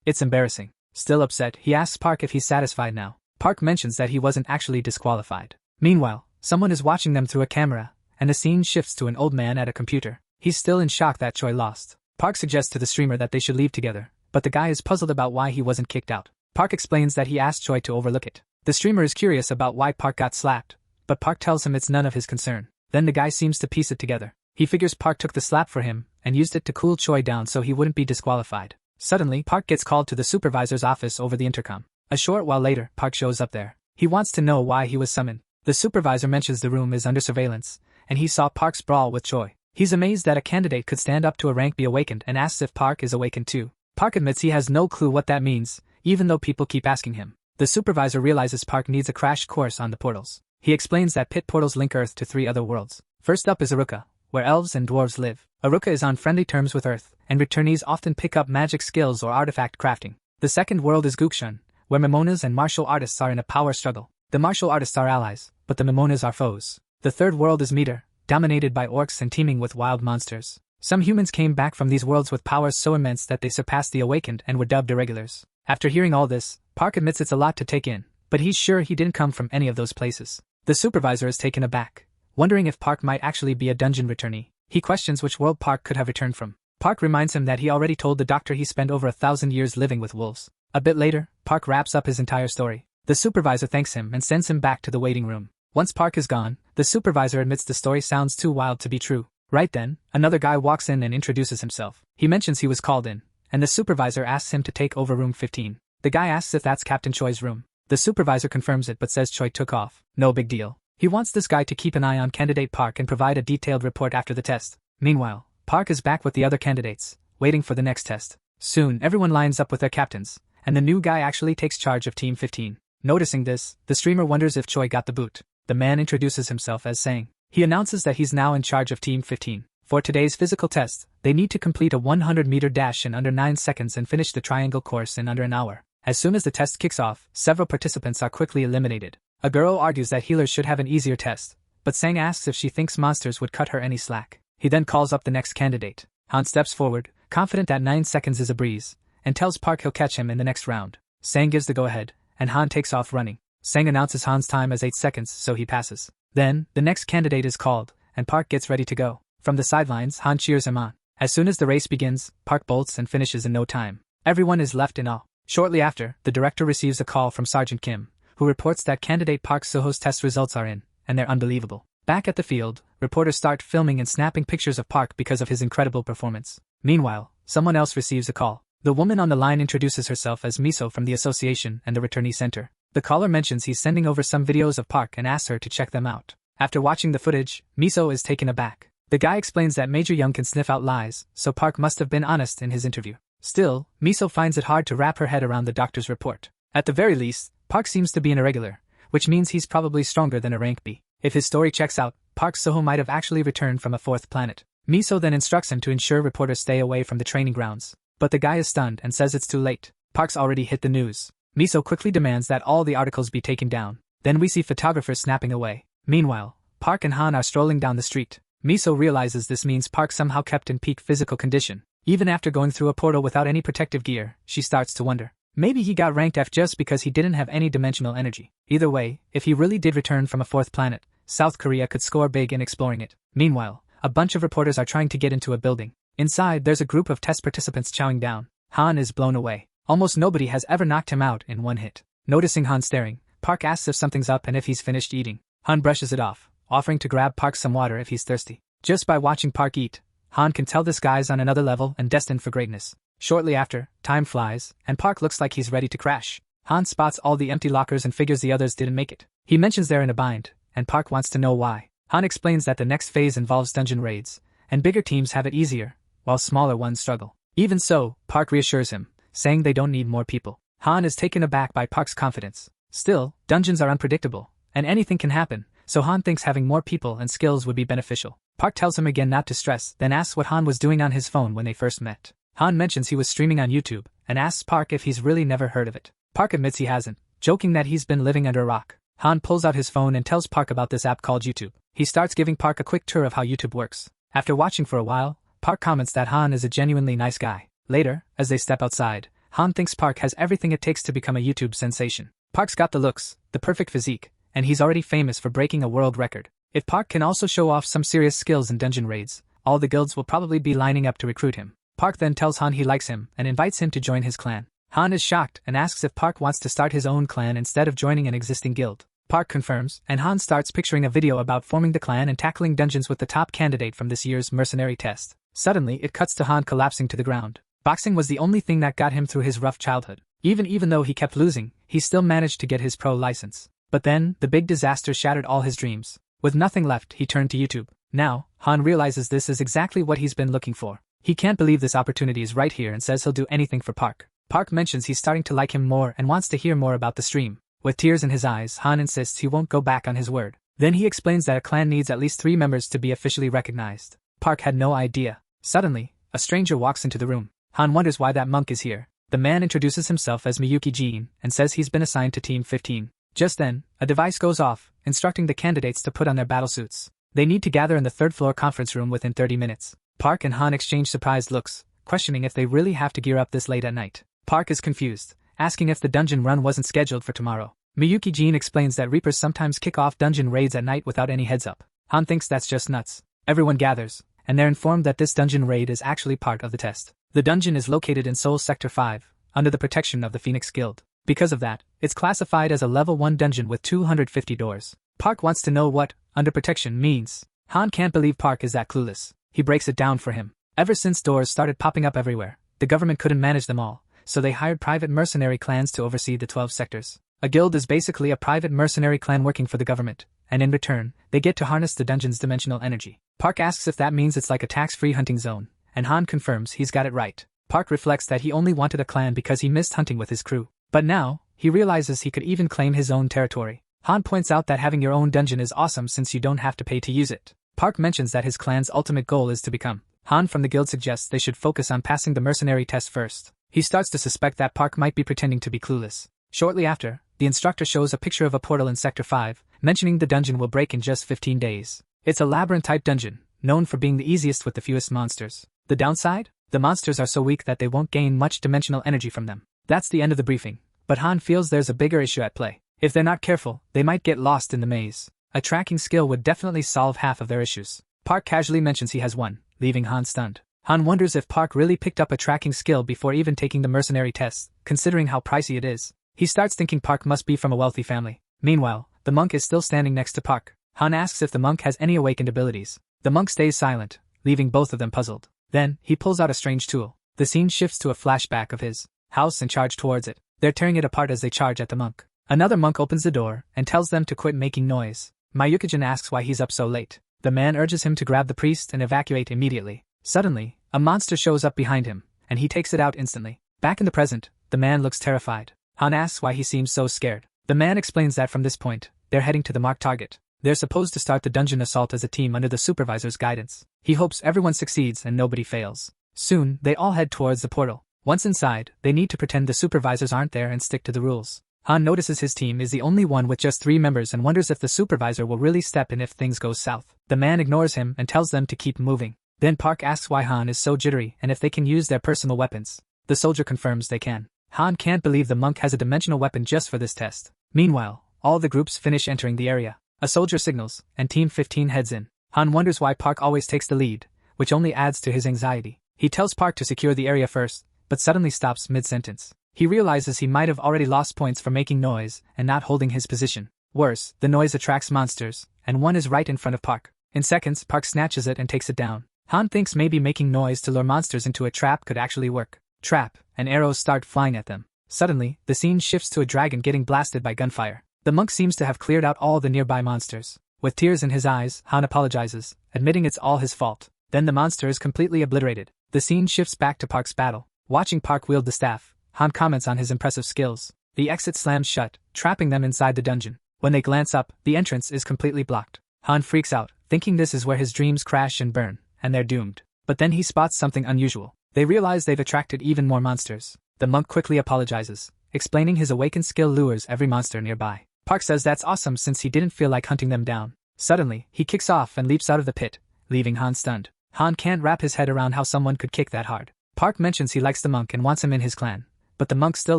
It's embarrassing. Still upset, he asks Park if he's satisfied now. Park mentions that he wasn't actually disqualified. Meanwhile, someone is watching them through a camera, and the scene shifts to an old man at a computer. He's still in shock that Choi lost. Park suggests to the streamer that they should leave together, but the guy is puzzled about why he wasn't kicked out. Park explains that he asked Choi to overlook it. The streamer is curious about why Park got slapped, but Park tells him it's none of his concern. Then the guy seems to piece it together. He figures Park took the slap for him and used it to cool Choi down so he wouldn't be disqualified. Suddenly, Park gets called to the supervisor's office over the intercom. A short while later, Park shows up there. He wants to know why he was summoned. The supervisor mentions the room is under surveillance, and he saw Park's brawl with Choi. He's amazed that a candidate could stand up to a rank be awakened and asks if Park is awakened too. Park admits he has no clue what that means, even though people keep asking him. The supervisor realizes Park needs a crash course on the portals. He explains that pit portals link Earth to 3 other worlds. First up is Aruka, where elves and dwarves live. Aruka is on friendly terms with Earth, and returnees often pick up magic skills or artifact crafting. The second world is Gukshun, where Mimonas and martial artists are in a power struggle. The martial artists are allies, but the Mimonas are foes. The third world is Meter, dominated by orcs and teeming with wild monsters. Some humans came back from these worlds with powers so immense that they surpassed the awakened and were dubbed irregulars. After hearing all this, Park admits it's a lot to take in, but he's sure he didn't come from any of those places. The supervisor is taken aback, wondering if Park might actually be a dungeon returnee. He questions which world Park could have returned from. Park reminds him that he already told the doctor he spent over 1,000 years living with wolves. A bit later, Park wraps up his entire story. The supervisor thanks him and sends him back to the waiting room. Once Park is gone, the supervisor admits the story sounds too wild to be true. Right then, another guy walks in and introduces himself. He mentions he was called in, and the supervisor asks him to take over room 15. The guy asks if that's Captain Choi's room. The supervisor confirms it but says Choi took off. No big deal. He wants this guy to keep an eye on candidate Park and provide a detailed report after the test. Meanwhile, Park is back with the other candidates, waiting for the next test. Soon, everyone lines up with their captains, and the new guy actually takes charge of Team 15. Noticing this, the streamer wonders if Choi got the boot. The man introduces himself as saying. He announces that he's now in charge of Team 15. For today's physical test, they need to complete a 100-meter dash in under 9 seconds and finish the triangle course in under an hour. As soon as the test kicks off, several participants are quickly eliminated. A girl argues that healers should have an easier test, but Sang asks if she thinks monsters would cut her any slack. He then calls up the next candidate. Han steps forward, confident that 9 seconds is a breeze, and tells Park he'll catch him in the next round. Sang gives the go-ahead, and Han takes off running. Sang announces Han's time as 8 seconds, so he passes. Then, the next candidate is called, and Park gets ready to go. From the sidelines, Han cheers him on. As soon as the race begins, Park bolts and finishes in no time. Everyone is left in awe. Shortly after, the director receives a call from Sergeant Kim, who reports that candidate Park Soho's test results are in, and they're unbelievable. Back at the field, reporters start filming and snapping pictures of Park because of his incredible performance. Meanwhile, someone else receives a call. The woman on the line introduces herself as Miso from the association and the returnee center. The caller mentions he's sending over some videos of Park and asks her to check them out. After watching the footage, Miso is taken aback. The guy explains that Major Young can sniff out lies, so Park must have been honest in his interview. Still, Miso finds it hard to wrap her head around the doctor's report. At the very least, Park seems to be an irregular, which means he's probably stronger than a rank B. If his story checks out, Park Soho might have actually returned from a 4th planet. Miso then instructs him to ensure reporters stay away from the training grounds. But the guy is stunned and says it's too late. Park's already hit the news. Miso quickly demands that all the articles be taken down. Then we see photographers snapping away. Meanwhile, Park and Han are strolling down the street. Miso realizes this means Park somehow kept in peak physical condition. Even after going through a portal without any protective gear, she starts to wonder. Maybe he got ranked F just because he didn't have any dimensional energy. Either way, if he really did return from a 4th planet, South Korea could score big in exploring it. Meanwhile, a bunch of reporters are trying to get into a building. Inside, there's a group of test participants chowing down. Han is blown away. Almost nobody has ever knocked him out in one hit. Noticing Han staring, Park asks if something's up and if he's finished eating. Han brushes it off, offering to grab Park some water if he's thirsty. Just by watching Park eat, Han can tell this guy's on another level and destined for greatness. Shortly after, time flies, and Park looks like he's ready to crash. Han spots all the empty lockers and figures the others didn't make it. He mentions they're in a bind, and Park wants to know why. Han explains that the next phase involves dungeon raids, and bigger teams have it easier, while smaller ones struggle. Even so, Park reassures him, saying they don't need more people. Han is taken aback by Park's confidence. Still, dungeons are unpredictable, and anything can happen, so Han thinks having more people and skills would be beneficial. Park tells him again not to stress, then asks what Han was doing on his phone when they first met. Han mentions he was streaming on YouTube, and asks Park if he's really never heard of it. Park admits he hasn't, joking that he's been living under a rock. Han pulls out his phone and tells Park about this app called YouTube. He starts giving Park a quick tour of how YouTube works. After watching for a while, Park comments that Han is a genuinely nice guy. Later, as they step outside, Han thinks Park has everything it takes to become a YouTube sensation. Park's got the looks, the perfect physique, and he's already famous for breaking a world record. If Park can also show off some serious skills in dungeon raids, all the guilds will probably be lining up to recruit him. Park then tells Han he likes him and invites him to join his clan. Han is shocked and asks if Park wants to start his own clan instead of joining an existing guild. Park confirms, and Han starts picturing a video about forming the clan and tackling dungeons with the top candidate from this year's mercenary test. Suddenly, it cuts to Han collapsing to the ground. Boxing was the only thing that got him through his rough childhood. Even though he kept losing, he still managed to get his pro license. But then, the big disaster shattered all his dreams. With nothing left, he turned to YouTube. Now, Han realizes this is exactly what he's been looking for. He can't believe this opportunity is right here and says he'll do anything for Park. Park mentions he's starting to like him more and wants to hear more about the stream. With tears in his eyes, Han insists he won't go back on his word. Then he explains that a clan needs at least 3 members to be officially recognized. Park had no idea. Suddenly, a stranger walks into the room. Han wonders why that monk is here. The man introduces himself as Miyuki Jin and says he's been assigned to Team 15. Just then, a device goes off, instructing the candidates to put on their battlesuits. They need to gather in the 3rd floor conference room within 30 minutes. Park and Han exchange surprised looks, questioning if they really have to gear up this late at night. Park is confused, asking if the dungeon run wasn't scheduled for tomorrow. Miyuki Jin explains that Reapers sometimes kick off dungeon raids at night without any heads up. Han thinks that's just nuts. Everyone gathers, and they're informed that this dungeon raid is actually part of the test. The dungeon is located in Seoul Sector 5, under the protection of the Phoenix Guild. Because of that, it's classified as a level 1 dungeon with 250 doors. Park wants to know what under protection means. Han can't believe Park is that clueless. He breaks it down for him. Ever since doors started popping up everywhere, the government couldn't manage them all, so they hired private mercenary clans to oversee the 12 sectors. A guild is basically a private mercenary clan working for the government, and in return, they get to harness the dungeon's dimensional energy. Park asks if that means it's like a tax-free hunting zone, and Han confirms he's got it right. Park reflects that he only wanted a clan because he missed hunting with his crew. But now, he realizes he could even claim his own territory. Han points out that having your own dungeon is awesome since you don't have to pay to use it. Park mentions that his clan's ultimate goal is to become. Han from the guild suggests they should focus on passing the mercenary test first. He starts to suspect that Park might be pretending to be clueless. Shortly after, the instructor shows a picture of a portal in Sector 5, mentioning the dungeon will break in just 15 days. It's a labyrinth-type dungeon, known for being the easiest with the fewest monsters. The downside? The monsters are so weak that they won't gain much dimensional energy from them. That's the end of the briefing, but Han feels there's a bigger issue at play. If they're not careful, they might get lost in the maze. A tracking skill would definitely solve half of their issues. Park casually mentions he has one, leaving Han stunned. Han wonders if Park really picked up a tracking skill before even taking the mercenary test, considering how pricey it is. He starts thinking Park must be from a wealthy family. Meanwhile, the monk is still standing next to Park. Han asks if the monk has any awakened abilities. The monk stays silent, leaving both of them puzzled. Then, he pulls out a strange tool. The scene shifts to a flashback of his house and charge towards it. They're tearing it apart as they charge at the monk. Another monk opens the door and tells them to quit making noise. Miyuki-jin asks why he's up so late. The man urges him to grab the priest and evacuate immediately. Suddenly, a monster shows up behind him, and he takes it out instantly. Back in the present, the man looks terrified. Han asks why he seems so scared. The man explains that from this point, they're heading to the marked target. They're supposed to start the dungeon assault as a team under the supervisor's guidance. He hopes everyone succeeds and nobody fails. Soon, they all head towards the portal. Once inside, they need to pretend the supervisors aren't there and stick to the rules. Han notices his team is the only one with just 3 members and wonders if the supervisor will really step in if things go south. The man ignores him and tells them to keep moving. Then Park asks why Han is so jittery and if they can use their personal weapons. The soldier confirms they can. Han can't believe the monk has a dimensional weapon just for this test. Meanwhile, all the groups finish entering the area. A soldier signals, and Team 15 heads in. Han wonders why Park always takes the lead, which only adds to his anxiety. He tells Park to secure the area first, but suddenly stops mid-sentence. He realizes he might have already lost points for making noise and not holding his position. Worse, the noise attracts monsters, and one is right in front of Park. In seconds, Park snatches it and takes it down. Han thinks maybe making noise to lure monsters into a trap could actually work. Trap, and arrows start flying at them. Suddenly, the scene shifts to a dragon getting blasted by gunfire. The monk seems to have cleared out all the nearby monsters. With tears in his eyes, Han apologizes, admitting it's all his fault. Then the monster is completely obliterated. The scene shifts back to Park's battle. Watching Park wield the staff, Han comments on his impressive skills. The exit slams shut, trapping them inside the dungeon. When they glance up, the entrance is completely blocked. Han freaks out, thinking this is where his dreams crash and burn, and they're doomed. But then he spots something unusual. They realize they've attracted even more monsters. The monk quickly apologizes, explaining his awakened skill lures every monster nearby. Park says that's awesome since he didn't feel like hunting them down. Suddenly, he kicks off and leaps out of the pit, leaving Han stunned. Han can't wrap his head around how someone could kick that hard. Park mentions he likes the monk and wants him in his clan, but the monk still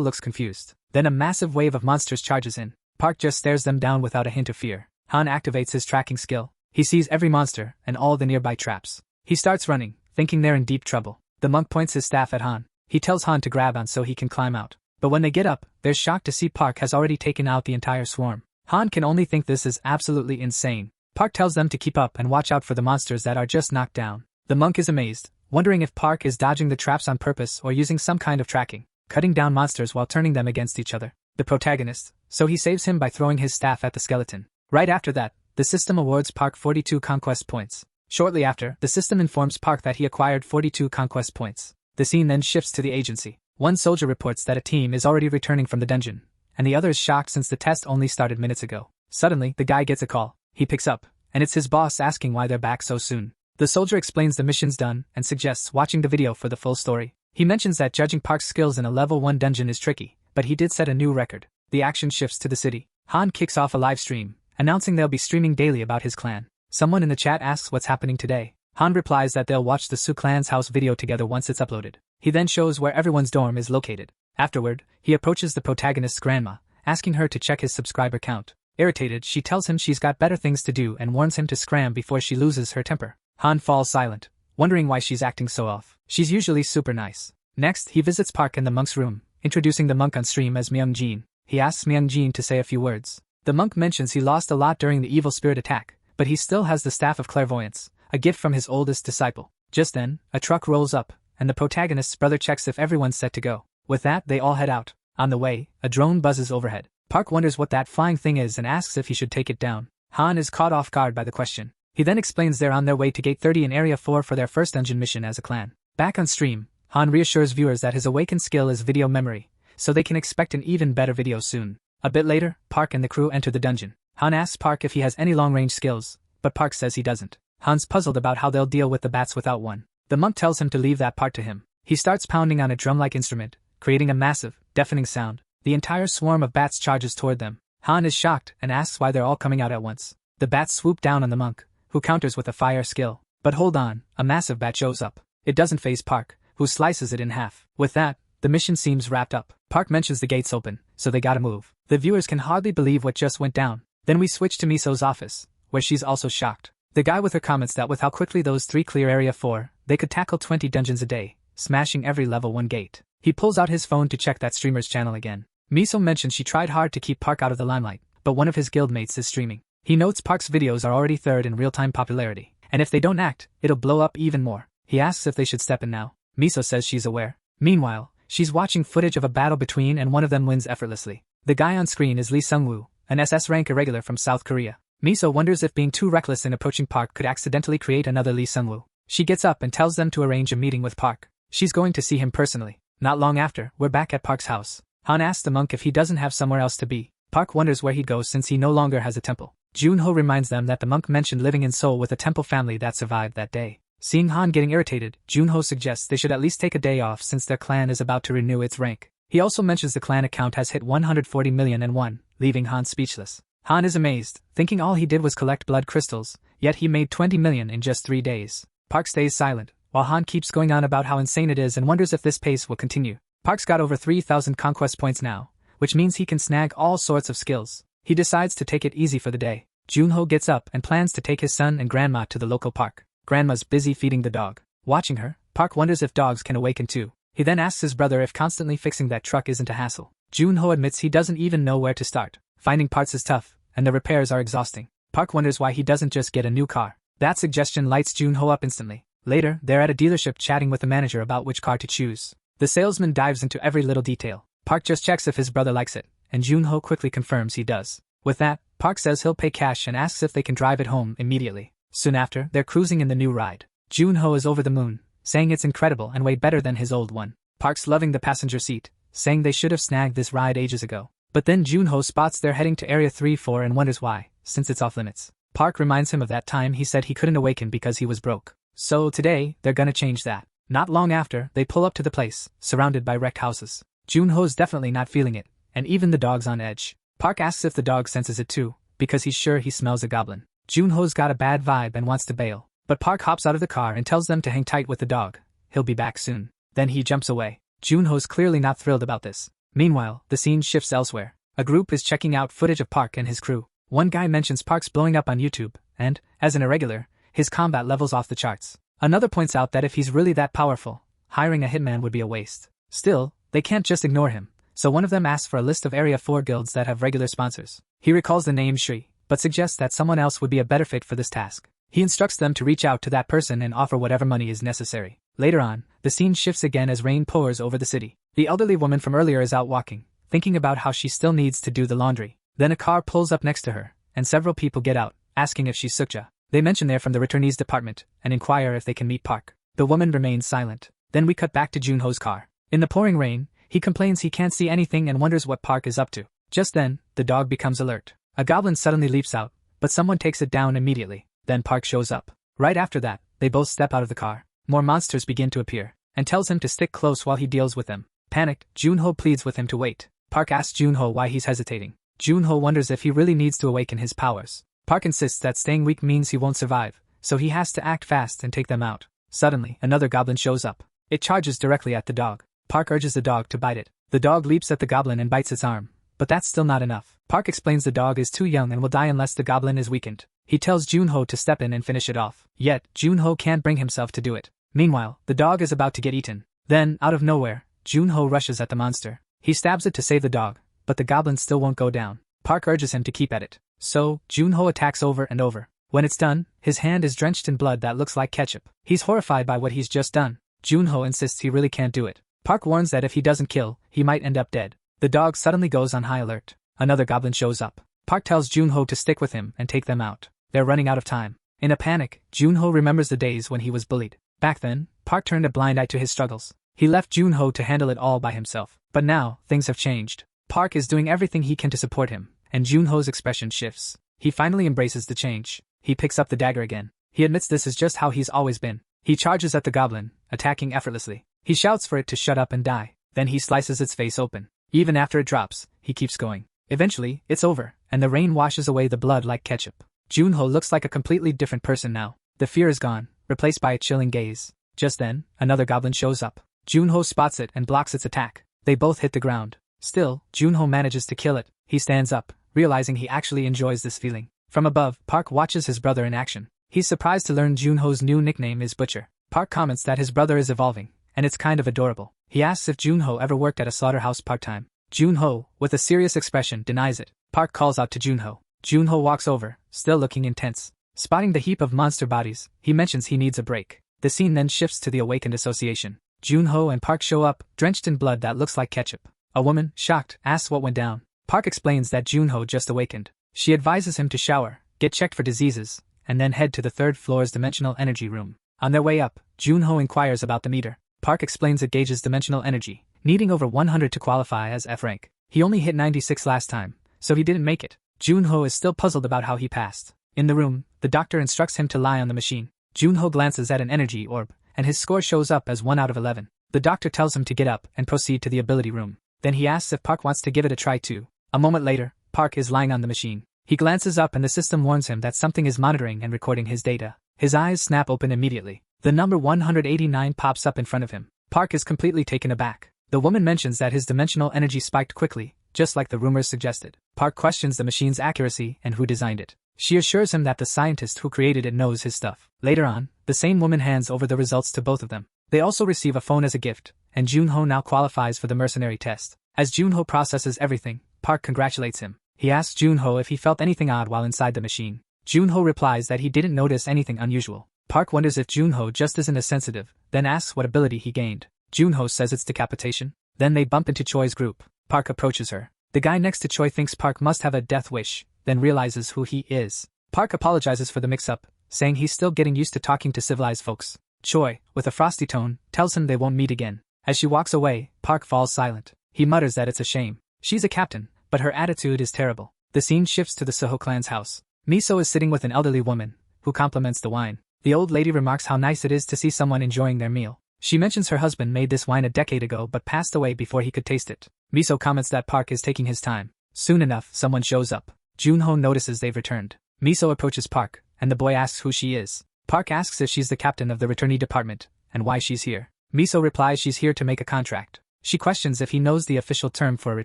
looks confused. Then a massive wave of monsters charges in. Park just stares them down without a hint of fear. Han activates his tracking skill. He sees every monster and all the nearby traps. He starts running, thinking they're in deep trouble. The monk points his staff at Han. He tells Han to grab on so he can climb out. But when they get up, they're shocked to see Park has already taken out the entire swarm. Han can only think this is absolutely insane. Park tells them to keep up and watch out for the monsters that are just knocked down. The monk is amazed, wondering if Park is dodging the traps on purpose or using some kind of tracking, cutting down monsters while turning them against each other. The protagonist, so he saves him by throwing his staff at the skeleton. Right after that, the system awards Park 42 conquest points. Shortly after, the system informs Park that he acquired 42 conquest points. The scene then shifts to the agency. One soldier reports that a team is already returning from the dungeon, and the other is shocked since the test only started minutes ago. Suddenly, the guy gets a call. He picks up, and it's his boss asking why they're back so soon. The soldier explains the mission's done and suggests watching the video for the full story. He mentions that judging Park's skills in a level 1 dungeon is tricky, but he did set a new record. The action shifts to the city. Han kicks off a live stream, announcing they'll be streaming daily about his clan. Someone in the chat asks what's happening today. Han replies that they'll watch the Su clan's house video together once it's uploaded. He then shows where everyone's dorm is located. Afterward, he approaches the protagonist's grandma, asking her to check his subscriber count. Irritated, she tells him she's got better things to do and warns him to scram before she loses her temper. Han falls silent, wondering why she's acting so off. She's usually super nice. Next, he visits Park in the monk's room, introducing the monk on stream as Myung-jin. He asks Myung-jin to say a few words. The monk mentions he lost a lot during the evil spirit attack, but he still has the Staff of Clairvoyance, a gift from his oldest disciple. Just then, a truck rolls up, and the protagonist's brother checks if everyone's set to go. With that, they all head out. On the way, a drone buzzes overhead. Park wonders what that flying thing is and asks if he should take it down. Han is caught off guard by the question. He then explains they're on their way to Gate 30 in Area 4 for their first dungeon mission as a clan. Back on stream, Han reassures viewers that his awakened skill is video memory, so they can expect an even better video soon. A bit later, Park and the crew enter the dungeon. Han asks Park if he has any long-range skills, but Park says he doesn't. Han's puzzled about how they'll deal with the bats without one. The monk tells him to leave that part to him. He starts pounding on a drum-like instrument, creating a massive, deafening sound. The entire swarm of bats charges toward them. Han is shocked and asks why they're all coming out at once. The bats swoop down on the monk, who counters with a fire skill. But hold on, a massive bat shows up. It doesn't faze Park, who slices it in half. With that, the mission seems wrapped up. Park mentions the gate's open, so they gotta move. The viewers can hardly believe what just went down. Then we switch to Miso's office, where she's also shocked. The guy with her comments that with how quickly those 3 clear Area 4, they could tackle 20 dungeons a day, smashing every level 1 gate. He pulls out his phone to check that streamer's channel again. Miso mentions she tried hard to keep Park out of the limelight, but one of his guildmates is streaming. He notes Park's videos are already 3rd in real-time popularity, and if they don't act, it'll blow up even more. He asks if they should step in now. Miso says she's aware. Meanwhile, she's watching footage of a battle between and one of them wins effortlessly. The guy on screen is Lee Sung-woo, an SS rank irregular from South Korea. Miso wonders if being too reckless in approaching Park could accidentally create another Lee Sung-woo. She gets up and tells them to arrange a meeting with Park. She's going to see him personally. Not long after, we're back at Park's house. Han asks the monk if he doesn't have somewhere else to be. Park wonders where he'd go since he no longer has a temple. Junho reminds them that the monk mentioned living in Seoul with a temple family that survived that day. Seeing Han getting irritated, Junho suggests they should at least take a day off since their clan is about to renew its rank. He also mentions the clan account has hit 140 million and won, leaving Han speechless. Han is amazed, thinking all he did was collect blood crystals, yet he made 20 million in just 3 days. Park stays silent, while Han keeps going on about how insane it is and wonders if this pace will continue. Park's got over 3,000 conquest points now, which means he can snag all sorts of skills. He decides to take it easy for the day. Junho gets up and plans to take his son and grandma to the local park. Grandma's busy feeding the dog. Watching her, Park wonders if dogs can awaken too. He then asks his brother if constantly fixing that truck isn't a hassle. Junho admits he doesn't even know where to start. Finding parts is tough, and the repairs are exhausting. Park wonders why he doesn't just get a new car. That suggestion lights Junho up instantly. Later, they're at a dealership chatting with the manager about which car to choose. The salesman dives into every little detail. Park just checks if his brother likes it, and Junho quickly confirms he does. With that, Park says he'll pay cash and asks if they can drive it home immediately. Soon after, they're cruising in the new ride. Junho is over the moon, saying it's incredible and way better than his old one. Park's loving the passenger seat, saying they should have snagged this ride ages ago. But then Junho spots they're heading to Area 3-4 and wonders why, since it's off limits. Park reminds him of that time he said he couldn't awaken because he was broke. So today, they're gonna change that. Not long after, they pull up to the place, surrounded by wrecked houses. Junho's definitely not feeling it, and even the dog's on edge. Park asks if the dog senses it too, because he's sure he smells a goblin. Junho's got a bad vibe and wants to bail, but Park hops out of the car and tells them to hang tight with the dog. He'll be back soon. Then he jumps away. Junho's clearly not thrilled about this. Meanwhile, the scene shifts elsewhere. A group is checking out footage of Park and his crew. One guy mentions Park's blowing up on YouTube, and, as an irregular, his combat level's off the charts. Another points out that if he's really that powerful, hiring a hitman would be a waste. Still, they can't just ignore him, so one of them asks for a list of Area 4 guilds that have regular sponsors. He recalls the name Shri, but suggests that someone else would be a better fit for this task. He instructs them to reach out to that person and offer whatever money is necessary. Later on, the scene shifts again as rain pours over the city. The elderly woman from earlier is out walking, thinking about how she still needs to do the laundry. Then a car pulls up next to her, and several people get out, asking if she's Sukja. They mention they're from the returnees department, and inquire if they can meet Park. The woman remains silent. Then we cut back to Junho's car. In the pouring rain, he complains he can't see anything and wonders what Park is up to. Just then, the dog becomes alert. A goblin suddenly leaps out, but someone takes it down immediately. Then Park shows up. Right after that, they both step out of the car. More monsters begin to appear, and tells him to stick close while he deals with them. Panicked, Junho pleads with him to wait. Park asks Junho why he's hesitating. Junho wonders if he really needs to awaken his powers. Park insists that staying weak means he won't survive, so he has to act fast and take them out. Suddenly, another goblin shows up. It charges directly at the dog. Park urges the dog to bite it. The dog leaps at the goblin and bites its arm, but that's still not enough. Park explains the dog is too young and will die unless the goblin is weakened. He tells Junho to step in and finish it off. Yet, Junho can't bring himself to do it. Meanwhile, the dog is about to get eaten. Then, out of nowhere, Junho rushes at the monster. He stabs it to save the dog, but the goblin still won't go down. Park urges him to keep at it. So, Junho attacks over and over. When it's done, his hand is drenched in blood that looks like ketchup. He's horrified by what he's just done. Junho insists he really can't do it. Park warns that if he doesn't kill, he might end up dead. The dog suddenly goes on high alert. Another goblin shows up. Park tells Junho to stick with him and take them out. They're running out of time. In a panic, Junho remembers the days when he was bullied. Back then, Park turned a blind eye to his struggles. He left Junho to handle it all by himself. But now, things have changed. Park is doing everything he can to support him, and Junho's expression shifts. He finally embraces the change. He picks up the dagger again. He admits this is just how he's always been. He charges at the goblin, attacking effortlessly. He shouts for it to shut up and die. Then he slices its face open. Even after it drops, he keeps going. Eventually, it's over, and the rain washes away the blood like ketchup. Junho looks like a completely different person now. The fear is gone, replaced by a chilling gaze. Just then, another goblin shows up. Junho spots it and blocks its attack. They both hit the ground. Still, Junho manages to kill it. He stands up, realizing he actually enjoys this feeling. From above, Park watches his brother in action. He's surprised to learn Junho's new nickname is Butcher. Park comments that his brother is evolving, and it's kind of adorable. He asks if Junho ever worked at a slaughterhouse part-time. Junho, with a serious expression, denies it. Park calls out to Junho. Junho walks over, still looking intense. Spotting the heap of monster bodies, he mentions he needs a break. The scene then shifts to the Awakened Association. Junho and Park show up, drenched in blood that looks like ketchup. A woman, shocked, asks what went down. Park explains that Junho just awakened. She advises him to shower, get checked for diseases, and then head to the third floor's dimensional energy room. On their way up, Junho inquires about the meter. Park explains it gauges dimensional energy, needing over 100 to qualify as F rank. He only hit 96 last time, so he didn't make it. Junho is still puzzled about how he passed. In the room, the doctor instructs him to lie on the machine. Junho glances at an energy orb, and his score shows up as 1 out of 11. The doctor tells him to get up and proceed to the ability room. Then he asks if Park wants to give it a try too. A moment later, Park is lying on the machine. He glances up and the system warns him that something is monitoring and recording his data. His eyes snap open immediately. The number 189 pops up in front of him. Park is completely taken aback. The woman mentions that his dimensional energy spiked quickly, just like the rumors suggested. Park questions the machine's accuracy and who designed it. She assures him that the scientist who created it knows his stuff. Later on, the same woman hands over the results to both of them. They also receive a phone as a gift, and Junho now qualifies for the mercenary test. As Junho processes everything, Park congratulates him. He asks Junho if he felt anything odd while inside the machine. Junho replies that he didn't notice anything unusual. Park wonders if Junho just isn't as sensitive, then asks what ability he gained. Junho says it's decapitation. Then they bump into Choi's group. Park approaches her. The guy next to Choi thinks Park must have a death wish, then realizes who he is. Park apologizes for the mix-up, saying he's still getting used to talking to civilized folks. Choi, with a frosty tone, tells him they won't meet again. As she walks away, Park falls silent. He mutters that it's a shame. She's a captain, but her attitude is terrible. The scene shifts to the Soho clan's house. Miso is sitting with an elderly woman, who compliments the wine. The old lady remarks how nice it is to see someone enjoying their meal. She mentions her husband made this wine a decade ago but passed away before he could taste it. Miso comments that Park is taking his time. Soon enough, someone shows up. Junho notices they've returned. Miso approaches Park, and the boy asks who she is. Park asks if she's the captain of the returnee department, and why she's here. Miso replies she's here to make a contract. She questions if he knows the official term for a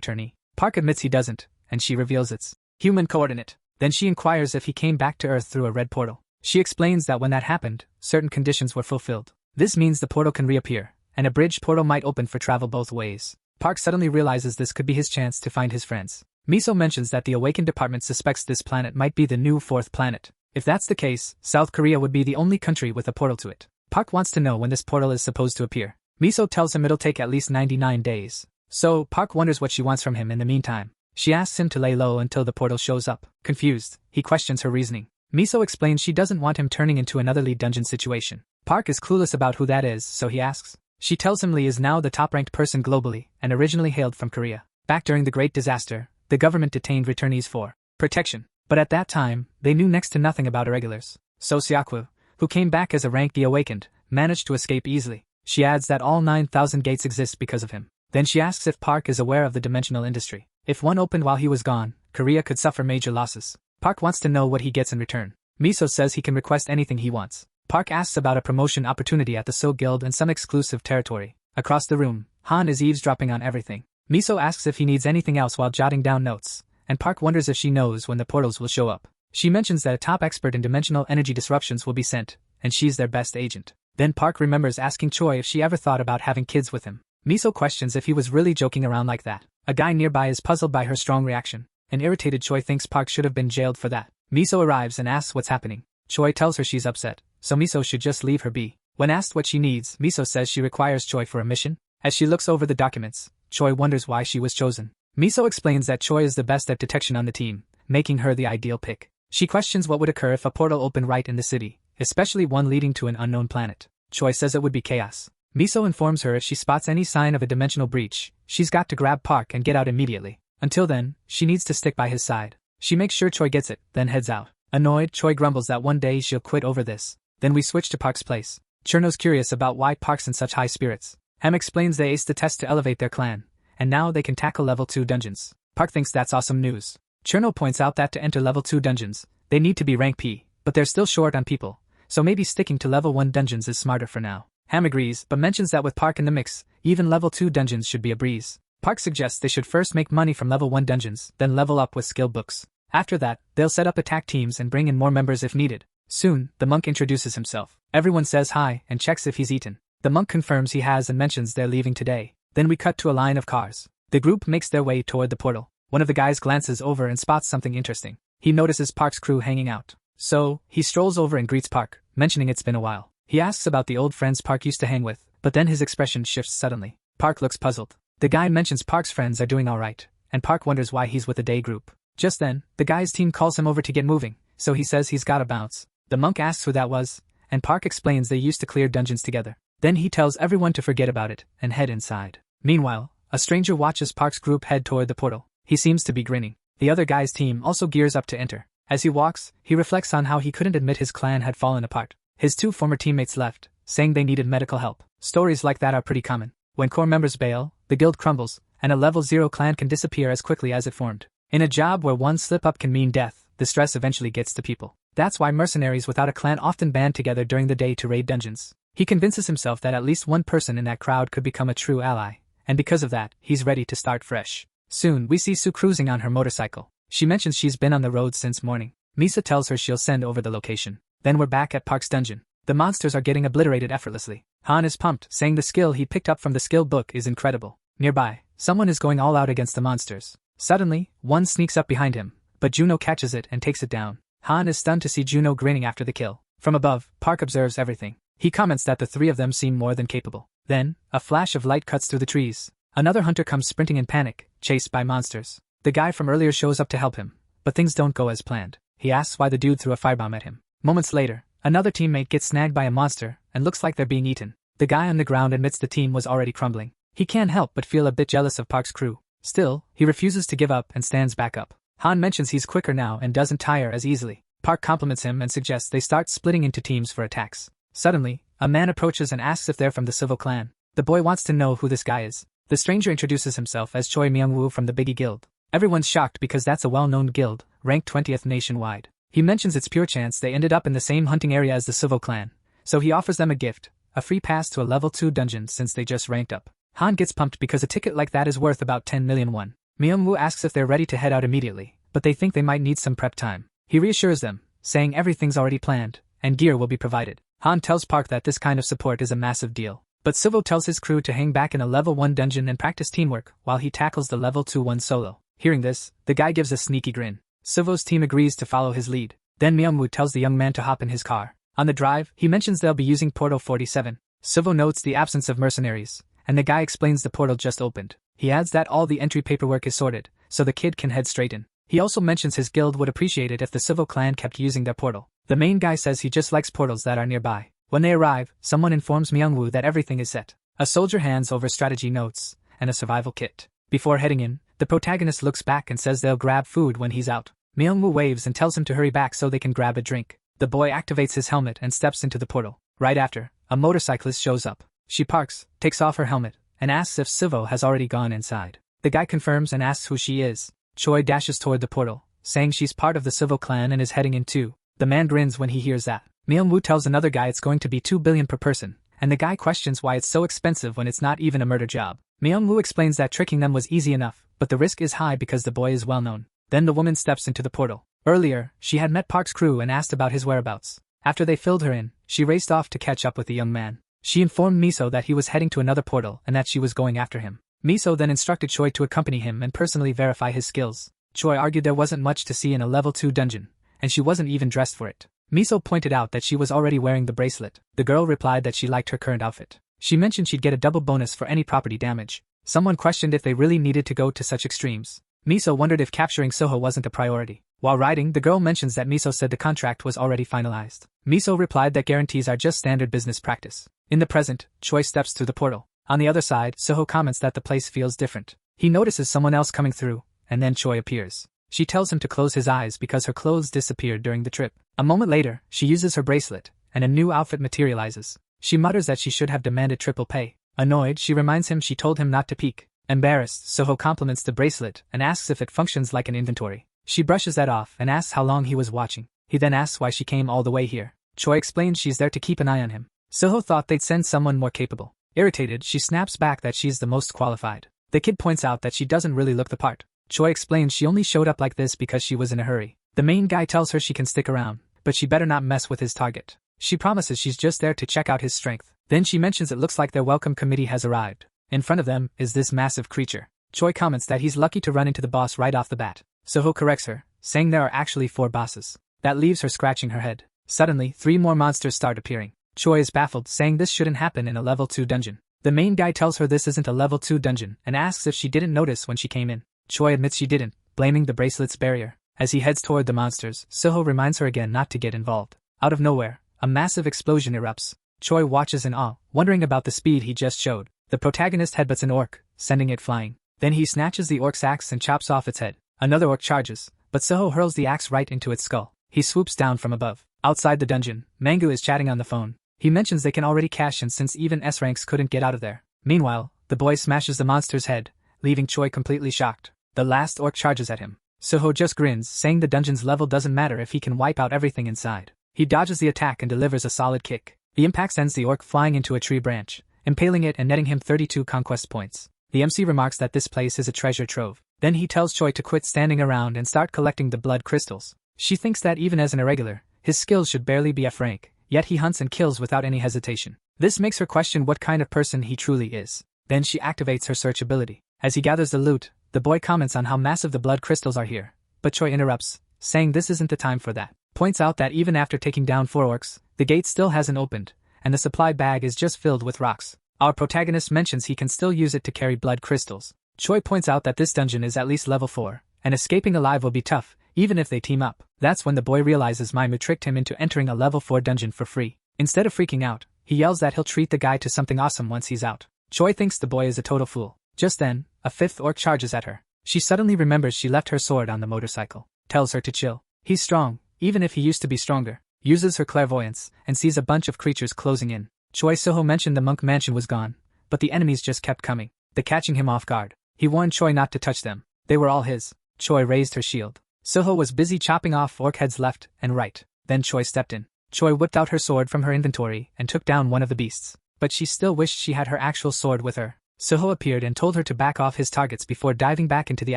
returnee. Park admits he doesn't, and she reveals its human coordinate. Then she inquires if he came back to Earth through a red portal. She explains that when that happened, certain conditions were fulfilled. This means the portal can reappear, and a bridge portal might open for travel both ways. Park suddenly realizes this could be his chance to find his friends. Miso mentions that the Awakened Department suspects this planet might be the new fourth planet. If that's the case, South Korea would be the only country with a portal to it. Park wants to know when this portal is supposed to appear. Miso tells him it'll take at least 99 days. So, Park wonders what she wants from him in the meantime. She asks him to lay low until the portal shows up. Confused, he questions her reasoning. Miso explains she doesn't want him turning into another Lee dungeon situation. Park is clueless about who that is, so he asks. She tells him Lee is now the top-ranked person globally, and originally hailed from Korea. Back during the Great Disaster, the government detained returnees for protection. But at that time, they knew next to nothing about irregulars. So Seokwoo, who came back as a rank D awakened, managed to escape easily. She adds that all 9,000 gates exist because of him. Then she asks if Park is aware of the dimensional industry. If one opened while he was gone, Korea could suffer major losses. Park wants to know what he gets in return. Miso says he can request anything he wants. Park asks about a promotion opportunity at the So Guild and some exclusive territory. Across the room, Han is eavesdropping on everything. Miso asks if he needs anything else while jotting down notes, and Park wonders if she knows when the portals will show up. She mentions that a top expert in dimensional energy disruptions will be sent, and she's their best agent. Then Park remembers asking Choi if she ever thought about having kids with him. Miso questions if he was really joking around like that. A guy nearby is puzzled by her strong reaction. An irritated Choi thinks Park should have been jailed for that. Miso arrives and asks what's happening. Choi tells her she's upset, so Miso should just leave her be. When asked what she needs, Miso says she requires Choi for a mission. As she looks over the documents, Choi wonders why she was chosen. Miso explains that Choi is the best at detection on the team, making her the ideal pick. She questions what would occur if a portal opened right in the city, especially one leading to an unknown planet. Choi says it would be chaos. Miso informs her if she spots any sign of a dimensional breach, she's got to grab Park and get out immediately. Until then, she needs to stick by his side. She makes sure Choi gets it, then heads out. Annoyed, Choi grumbles that one day she'll quit over this. Then we switch to Park's place. Cherno's curious about why Park's in such high spirits. Ham explains they aced the test to elevate their clan, and now they can tackle level 2 dungeons. Park thinks that's awesome news. Cherno points out that to enter level 2 dungeons, they need to be rank P, but they're still short on people, so maybe sticking to level 1 dungeons is smarter for now. Ham agrees, but mentions that with Park in the mix, even level 2 dungeons should be a breeze. Park suggests they should first make money from level 1 dungeons, then level up with skill books. After that, they'll set up attack teams and bring in more members if needed. Soon, the monk introduces himself. Everyone says hi and checks if he's eaten. The monk confirms he has and mentions they're leaving today. Then we cut to a line of cars. The group makes their way toward the portal. One of the guys glances over and spots something interesting. He notices Park's crew hanging out. So, he strolls over and greets Park, mentioning it's been a while. He asks about the old friends Park used to hang with, but then his expression shifts suddenly. Park looks puzzled. The guy mentions Park's friends are doing alright, and Park wonders why he's with the day group. Just then, the guy's team calls him over to get moving, so he says he's gotta bounce. The monk asks who that was, and Park explains they used to clear dungeons together. Then he tells everyone to forget about it and head inside. Meanwhile, a stranger watches Park's group head toward the portal. He seems to be grinning. The other guy's team also gears up to enter. As he walks, he reflects on how he couldn't admit his clan had fallen apart. His 2 former teammates left, saying they needed medical help. Stories like that are pretty common. When core members bail, the guild crumbles, and a level 0 clan can disappear as quickly as it formed. In a job where one slip-up can mean death, the stress eventually gets to people. That's why mercenaries without a clan often band together during the day to raid dungeons. He convinces himself that at least one person in that crowd could become a true ally, and because of that, he's ready to start fresh. Soon, we see Sue cruising on her motorcycle. She mentions she's been on the road since morning. Misa tells her she'll send over the location. Then we're back at Park's dungeon. The monsters are getting obliterated effortlessly. Han is pumped, saying the skill he picked up from the skill book is incredible. Nearby, someone is going all out against the monsters. Suddenly, one sneaks up behind him, but Juno catches it and takes it down. Han is stunned to see Juno grinning after the kill. From above, Park observes everything. He comments that the 3 of them seem more than capable. Then, a flash of light cuts through the trees. Another hunter comes sprinting in panic, chased by monsters. The guy from earlier shows up to help him, but things don't go as planned. He asks why the dude threw a firebomb at him. Moments later, another teammate gets snagged by a monster and looks like they're being eaten. The guy on the ground admits the team was already crumbling. He can't help but feel a bit jealous of Park's crew. Still, he refuses to give up and stands back up. Han mentions he's quicker now and doesn't tire as easily. Park compliments him and suggests they start splitting into teams for attacks. Suddenly, a man approaches and asks if they're from the civil clan. The boy wants to know who this guy is. The stranger introduces himself as Choi Myung-woo from the Biggie Guild. Everyone's shocked because that's a well-known guild, ranked 20th nationwide. He mentions it's pure chance they ended up in the same hunting area as the civil clan, so he offers them a gift, a free pass to a level 2 dungeon since they just ranked up. Han gets pumped because a ticket like that is worth about 10 million won. Myung-woo asks if they're ready to head out immediately, but they think they might need some prep time. He reassures them, saying everything's already planned, and gear will be provided. Han tells Park that this kind of support is a massive deal. But Suvo tells his crew to hang back in a level 1 dungeon and practice teamwork while he tackles the level 2 one solo. Hearing this, the guy gives a sneaky grin. Suvo's team agrees to follow his lead. Then Myungwoo tells the young man to hop in his car. On the drive, he mentions they'll be using Portal 47. Suvo notes the absence of mercenaries, and the guy explains the portal just opened. He adds that all the entry paperwork is sorted, so the kid can head straight in. He also mentions his guild would appreciate it if the Suvo clan kept using their portal. The main guy says he just likes portals that are nearby. When they arrive, someone informs Myungwoo that everything is set. A soldier hands over strategy notes and a survival kit. Before heading in, the protagonist looks back and says they'll grab food when he's out. Myungwoo waves and tells him to hurry back so they can grab a drink. The boy activates his helmet and steps into the portal. Right after, a motorcyclist shows up. She parks, takes off her helmet, and asks if Suvo has already gone inside. The guy confirms and asks who she is. Choi dashes toward the portal, saying she's part of the Suvo clan and is heading in too. The man grins when he hears that. Myungwoo tells another guy it's going to be 2 billion per person, and the guy questions why it's so expensive when it's not even a murder job. Myungwoo explains that tricking them was easy enough, but the risk is high because the boy is well known. Then the woman steps into the portal. Earlier, she had met Park's crew and asked about his whereabouts. After they filled her in, she raced off to catch up with the young man. She informed Miso that he was heading to another portal and that she was going after him. Miso then instructed Choi to accompany him and personally verify his skills. Choi argued there wasn't much to see in a level 2 dungeon, and she wasn't even dressed for it. Miso pointed out that she was already wearing the bracelet. The girl replied that she liked her current outfit. She mentioned she'd get a double bonus for any property damage. Someone questioned if they really needed to go to such extremes. Miso wondered if capturing Soho wasn't a priority. While riding, the girl mentions that Miso said the contract was already finalized. Miso replied that guarantees are just standard business practice. In the present, Choi steps through the portal. On the other side, Soho comments that the place feels different. He notices someone else coming through, and then Choi appears. She tells him to close his eyes because her clothes disappeared during the trip. A moment later, she uses her bracelet, and a new outfit materializes. She mutters that she should have demanded triple pay. Annoyed, she reminds him she told him not to peek. Embarrassed, Soho compliments the bracelet and asks if it functions like an inventory. She brushes that off and asks how long he was watching. He then asks why she came all the way here. Choi explains she's there to keep an eye on him. Soho thought they'd send someone more capable. Irritated, she snaps back that she's the most qualified. The kid points out that she doesn't really look the part. Choi explains she only showed up like this because she was in a hurry. The main guy tells her she can stick around, but she better not mess with his target. She promises she's just there to check out his strength. Then she mentions it looks like their welcome committee has arrived. In front of them is this massive creature. Choi comments that he's lucky to run into the boss right off the bat. Soho corrects her, saying there are actually 4 bosses. That leaves her scratching her head. Suddenly, 3 more monsters start appearing. Choi is baffled, saying this shouldn't happen in a level 2 dungeon. The main guy tells her this isn't a level 2 dungeon and asks if she didn't notice when she came in. Choi admits she didn't, blaming the bracelet's barrier. As he heads toward the monsters, Soho reminds her again not to get involved. Out of nowhere, a massive explosion erupts. Choi watches in awe, wondering about the speed he just showed. The protagonist headbutts an orc, sending it flying. Then he snatches the orc's axe and chops off its head. Another orc charges, but Soho hurls the axe right into its skull. He swoops down from above. Outside the dungeon, Manga is chatting on the phone. He mentions they can already cash in since even S-ranks couldn't get out of there. Meanwhile, the boy smashes the monster's head, leaving Choi completely shocked. The last orc charges at him. Soho just grins, saying the dungeon's level doesn't matter if he can wipe out everything inside. He dodges the attack and delivers a solid kick. The impact sends the orc flying into a tree branch, impaling it and netting him 32 conquest points. The MC remarks that this place is a treasure trove. Then he tells Choi to quit standing around and start collecting the blood crystals. She thinks that even as an irregular, his skills should barely be F-rank, yet he hunts and kills without any hesitation. This makes her question what kind of person he truly is. Then she activates her search ability. As he gathers the loot, the boy comments on how massive the blood crystals are here, but Choi interrupts, saying this isn't the time for that. Points out that even after taking down 4 orcs, the gate still hasn't opened, and the supply bag is just filled with rocks. Our protagonist mentions he can still use it to carry blood crystals. Choi points out that this dungeon is at least level 4, and escaping alive will be tough, even if they team up. That's when the boy realizes Maimu tricked him into entering a level 4 dungeon for free. Instead of freaking out, he yells that he'll treat the guy to something awesome once he's out. Choi thinks the boy is a total fool. Just then, a 5th orc charges at her. She suddenly remembers she left her sword on the motorcycle. Tells her to chill. He's strong, even if he used to be stronger. Uses her clairvoyance, and sees a bunch of creatures closing in. Choi Soho mentioned the monk mansion was gone, but the enemies just kept coming. They catching him off guard. He warned Choi not to touch them. They were all his. Choi raised her shield. Soho was busy chopping off orc heads left and right. Then Choi stepped in. Choi whipped out her sword from her inventory and took down one of the beasts. But she still wished she had her actual sword with her. Soho appeared and told her to back off his targets before diving back into the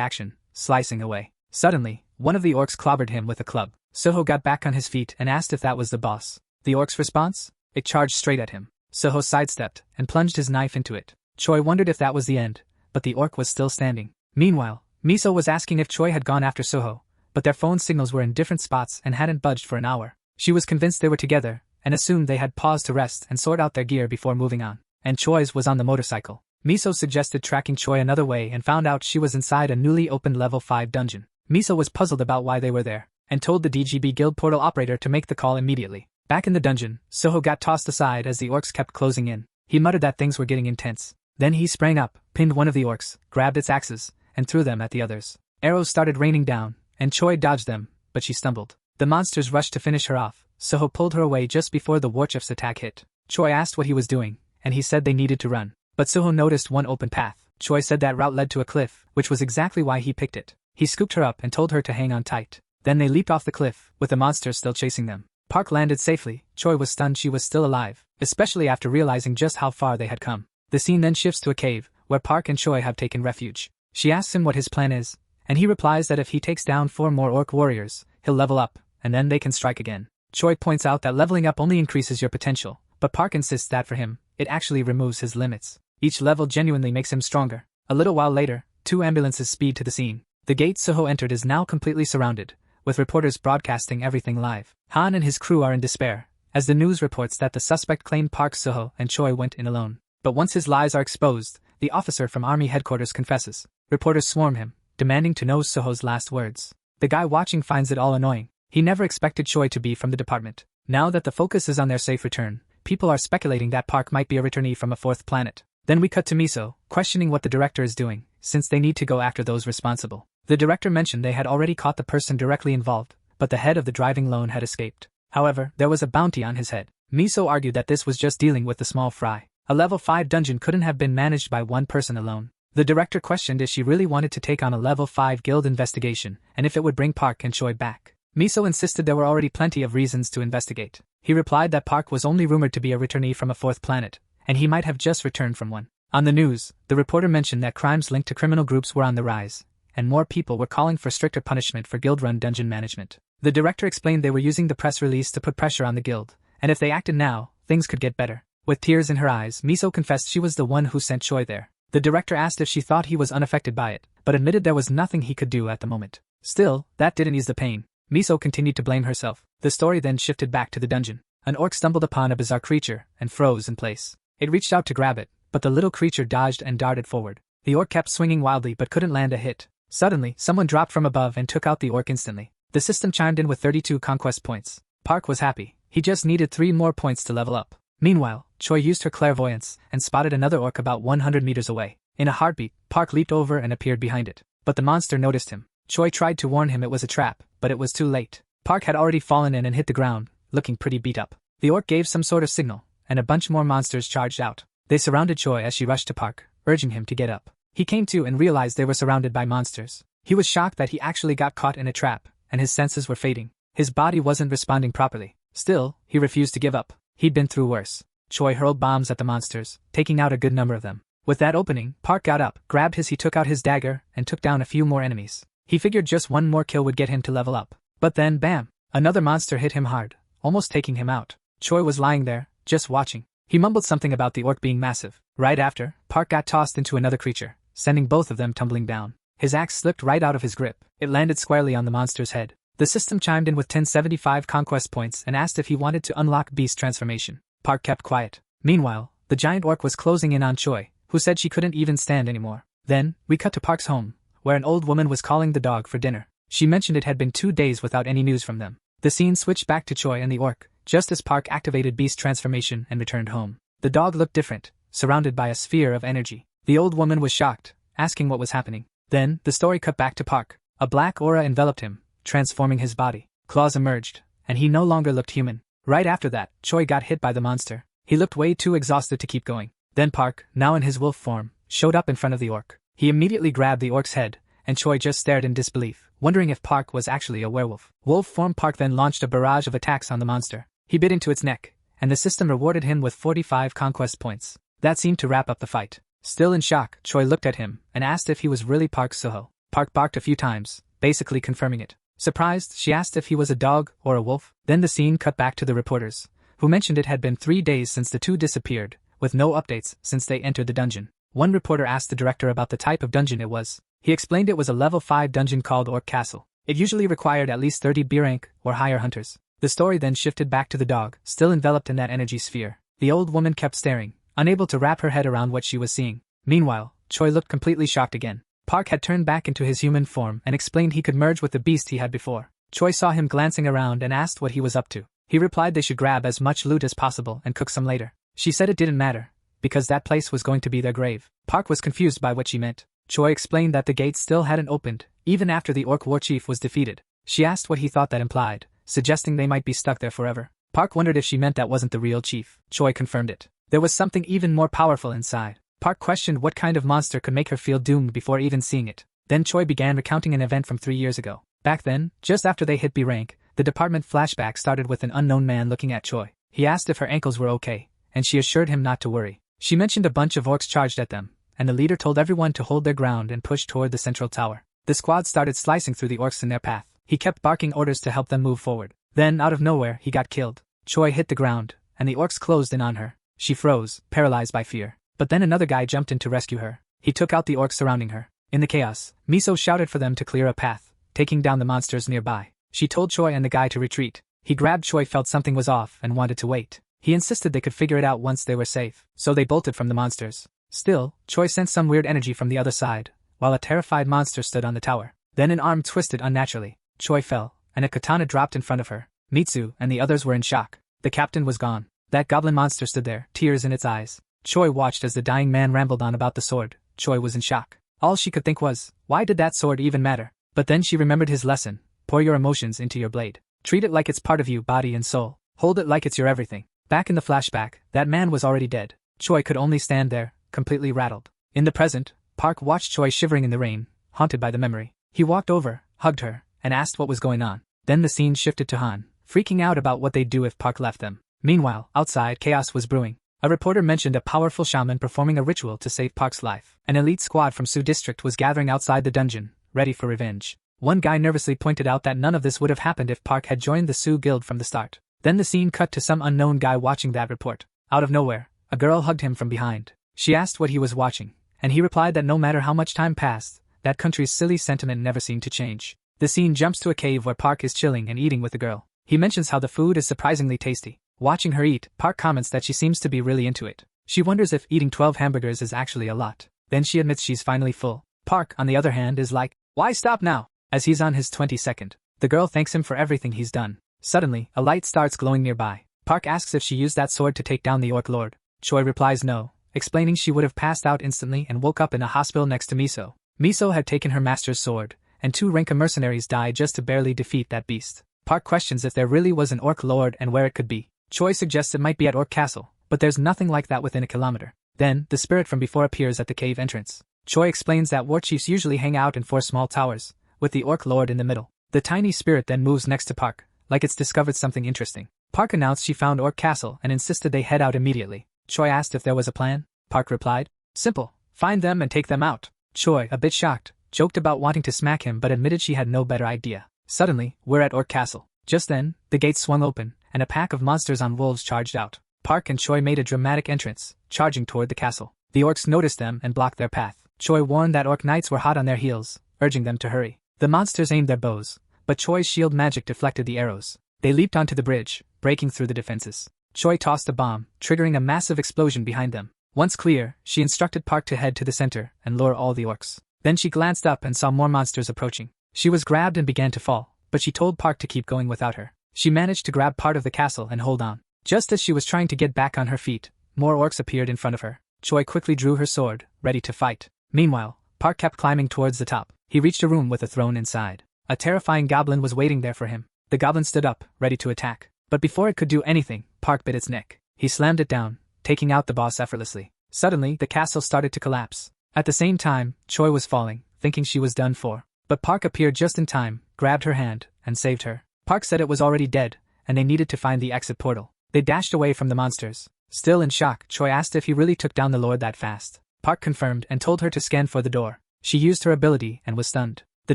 action, slicing away. Suddenly, one of the orcs clobbered him with a club. Soho got back on his feet and asked if that was the boss. The orc's response? It charged straight at him. Soho sidestepped and plunged his knife into it. Choi wondered if that was the end, but the orc was still standing. Meanwhile, Miso was asking if Choi had gone after Soho, but their phone signals were in different spots and hadn't budged for an hour. She was convinced they were together, and assumed they had paused to rest and sort out their gear before moving on. And Choi's was on the motorcycle. Miso suggested tracking Choi another way and found out she was inside a newly opened level 5 dungeon. Miso was puzzled about why they were there, and told the DGB guild portal operator to make the call immediately. Back in the dungeon, Soho got tossed aside as the orcs kept closing in. He muttered that things were getting intense. Then he sprang up, pinned one of the orcs, grabbed its axes, and threw them at the others. Arrows started raining down, and Choi dodged them, but she stumbled. The monsters rushed to finish her off. Soho pulled her away just before the Warchief's attack hit. Choi asked what he was doing, and he said they needed to run. But Soho noticed one open path. Choi said that route led to a cliff, which was exactly why he picked it. He scooped her up and told her to hang on tight. Then they leaped off the cliff, with the monsters still chasing them. Park landed safely. Choi was stunned she was still alive, especially after realizing just how far they had come. The scene then shifts to a cave, where Park and Choi have taken refuge. She asks him what his plan is, and he replies that if he takes down 4 more orc warriors, he'll level up, and then they can strike again. Choi points out that leveling up only increases your potential, but Park insists that for him, it actually removes his limits. Each level genuinely makes him stronger. A little while later, 2 ambulances speed to the scene. The gate Soho entered is now completely surrounded, with reporters broadcasting everything live. Han and his crew are in despair, as the news reports that the suspect claimed Park, Soho, and Choi went in alone. But once his lies are exposed, the officer from Army headquarters confesses. Reporters swarm him, demanding to know Soho's last words. The guy watching finds it all annoying. He never expected Choi to be from the department. Now that the focus is on their safe return, people are speculating that Park might be a returnee from a 4th planet. Then we cut to Miso, questioning what the director is doing, since they need to go after those responsible. The director mentioned they had already caught the person directly involved, but the head of the driving loan had escaped. However, there was a bounty on his head. Miso argued that this was just dealing with the small fry. A level 5 dungeon couldn't have been managed by one person alone. The director questioned if she really wanted to take on a level 5 guild investigation, and if it would bring Park and Choi back. Miso insisted there were already plenty of reasons to investigate. He replied that Park was only rumored to be a returnee from a 4th planet, and he might have just returned from one. On the news, the reporter mentioned that crimes linked to criminal groups were on the rise, and more people were calling for stricter punishment for guild-run dungeon management. The director explained they were using the press release to put pressure on the guild, and if they acted now, things could get better. With tears in her eyes, Miso confessed she was the one who sent Choi there. The director asked if she thought he was unaffected by it, but admitted there was nothing he could do at the moment. Still, that didn't ease the pain. Miso continued to blame herself. The story then shifted back to the dungeon. An orc stumbled upon a bizarre creature and froze in place. It reached out to grab it, but the little creature dodged and darted forward. The orc kept swinging wildly but couldn't land a hit. Suddenly, someone dropped from above and took out the orc instantly. The system chimed in with 32 conquest points. Park was happy. He just needed 3 more points to level up. Meanwhile, Choi used her clairvoyance and spotted another orc about 100 meters away. In a heartbeat, Park leaped over and appeared behind it. But the monster noticed him. Choi tried to warn him it was a trap, but it was too late. Park had already fallen in and hit the ground, looking pretty beat up. The orc gave some sort of signal, and a bunch more monsters charged out. They surrounded Choi as she rushed to Park, urging him to get up. He came to and realized they were surrounded by monsters. He was shocked that he actually got caught in a trap, and his senses were fading. His body wasn't responding properly. Still, he refused to give up. He'd been through worse. Choi hurled bombs at the monsters, taking out a good number of them. With that opening, Park got up, grabbed he took out his dagger, and took down a few more enemies. He figured just one more kill would get him to level up. But then, bam! Another monster hit him hard, almost taking him out. Choi was lying there, just watching. He mumbled something about the orc being massive. Right after, Park got tossed into another creature, sending both of them tumbling down. His axe slipped right out of his grip. It landed squarely on the monster's head. The system chimed in with 1075 conquest points and asked if he wanted to unlock beast transformation. Park kept quiet. Meanwhile, the giant orc was closing in on Choi, who said she couldn't even stand anymore. Then, we cut to Park's home, where an old woman was calling the dog for dinner. She mentioned it had been 2 days without any news from them. The scene switched back to Choi and the orc, just as Park activated beast transformation and returned home. The dog looked different, surrounded by a sphere of energy. The old woman was shocked, asking what was happening. Then, the story cut back to Park. A black aura enveloped him, transforming his body. Claws emerged, and he no longer looked human. Right after that, Choi got hit by the monster. He looked way too exhausted to keep going. Then Park, now in his wolf form, showed up in front of the orc. He immediately grabbed the orc's head, and Choi just stared in disbelief, wondering if Park was actually a werewolf. Wolf form Park then launched a barrage of attacks on the monster. He bit into its neck, and the system rewarded him with 45 conquest points. That seemed to wrap up the fight. Still in shock, Choi looked at him and asked if he was really Park Soho. Park barked a few times, basically confirming it. Surprised, she asked if he was a dog or a wolf. Then the scene cut back to the reporters, who mentioned it had been 3 days since the two disappeared, with no updates since they entered the dungeon. One reporter asked the director about the type of dungeon it was. He explained it was a level 5 dungeon called Orc Castle. It usually required at least 30 B rank or higher hunters. The story then shifted back to the dog, still enveloped in that energy sphere. The old woman kept staring, unable to wrap her head around what she was seeing. Meanwhile, Choi looked completely shocked again. Park had turned back into his human form and explained he could merge with the beast he had before. Choi saw him glancing around and asked what he was up to. He replied they should grab as much loot as possible and cook some later. She said it didn't matter, because that place was going to be their grave. Park was confused by what she meant. Choi explained that the gates still hadn't opened, even after the orc war chief was defeated. She asked what he thought that implied, suggesting they might be stuck there forever. Park wondered if she meant that wasn't the real chief. Choi confirmed it. There was something even more powerful inside. Park questioned what kind of monster could make her feel doomed before even seeing it. Then Choi began recounting an event from 3 years ago. Back then, just after they hit B rank, the department flashback started with an unknown man looking at Choi. He asked if her ankles were okay, and she assured him not to worry. She mentioned a bunch of orcs charged at them, and the leader told everyone to hold their ground and push toward the central tower. The squad started slicing through the orcs in their path. He kept barking orders to help them move forward. Then, out of nowhere, he got killed. Choi hit the ground, and the orcs closed in on her. She froze, paralyzed by fear. But then another guy jumped in to rescue her. He took out the orcs surrounding her. In the chaos, Miso shouted for them to clear a path, taking down the monsters nearby. She told Choi and the guy to retreat. He grabbed Choi, felt something was off, and wanted to wait. He insisted they could figure it out once they were safe, so they bolted from the monsters. Still, Choi sensed some weird energy from the other side, while a terrified monster stood on the tower. Then an arm twisted unnaturally. Choi fell, and a katana dropped in front of her. Mitsu and the others were in shock. The captain was gone. That goblin monster stood there, tears in its eyes. Choi watched as the dying man rambled on about the sword. Choi was in shock. All she could think was, why did that sword even matter? But then she remembered his lesson. Pour your emotions into your blade. Treat it like it's part of you, body and soul. Hold it like it's your everything. Back in the flashback, that man was already dead. Choi could only stand there, completely rattled. In the present, Park watched Choi shivering in the rain, haunted by the memory. He walked over, hugged her, and asked what was going on. Then the scene shifted to Han, freaking out about what they'd do if Park left them. Meanwhile, outside, chaos was brewing. A reporter mentioned a powerful shaman performing a ritual to save Park's life. An elite squad from Su District was gathering outside the dungeon, ready for revenge. One guy nervously pointed out that none of this would have happened if Park had joined the Su Guild from the start. Then the scene cut to some unknown guy watching that report. Out of nowhere, a girl hugged him from behind. She asked what he was watching, and he replied that no matter how much time passed, that country's silly sentiment never seemed to change. The scene jumps to a cave where Park is chilling and eating with the girl. He mentions how the food is surprisingly tasty. Watching her eat, Park comments that she seems to be really into it. She wonders if eating 12 hamburgers is actually a lot. Then she admits she's finally full. Park, on the other hand, is like, why stop now? As he's on his 22nd. The girl thanks him for everything he's done. Suddenly, a light starts glowing nearby. Park asks if she used that sword to take down the Orc Lord. Choi replies no, explaining she would have passed out instantly and woke up in a hospital next to Miso. Miso had taken her master's sword, and 2 Renka mercenaries died just to barely defeat that beast. Park questions if there really was an Orc Lord and where it could be. Choi suggests it might be at Orc Castle, but there's nothing like that within a kilometer. Then, the spirit from before appears at the cave entrance. Choi explains that war chiefs usually hang out in 4 small towers, with the Orc Lord in the middle. The tiny spirit then moves next to Park, like it's discovered something interesting. Park announced she found Orc Castle and insisted they head out immediately. Choi asked if there was a plan. Park replied, simple, find them and take them out. Choi, a bit shocked, joked about wanting to smack him but admitted she had no better idea. Suddenly, we're at Orc Castle. Just then, the gates swung open, and a pack of monsters on wolves charged out. Park and Choi made a dramatic entrance, charging toward the castle. The orcs noticed them and blocked their path. Choi warned that orc knights were hot on their heels, urging them to hurry. The monsters aimed their bows, but Choi's shield magic deflected the arrows. They leaped onto the bridge, breaking through the defenses. Choi tossed a bomb, triggering a massive explosion behind them. Once clear, she instructed Park to head to the center and lure all the orcs. Then she glanced up and saw more monsters approaching. She was grabbed and began to fall, but she told Park to keep going without her. She managed to grab part of the castle and hold on. Just as she was trying to get back on her feet, more orcs appeared in front of her. Choi quickly drew her sword, ready to fight. Meanwhile, Park kept climbing towards the top. He reached a room with a throne inside. A terrifying goblin was waiting there for him. The goblin stood up, ready to attack. But before it could do anything, Park bit its neck. He slammed it down, taking out the boss effortlessly. Suddenly, the castle started to collapse. At the same time, Choi was falling, thinking she was done for. But Park appeared just in time, grabbed her hand, and saved her. Park said it was already dead, and they needed to find the exit portal. They dashed away from the monsters. Still in shock, Choi asked if he really took down the Lord that fast. Park confirmed and told her to scan for the door. She used her ability and was stunned. The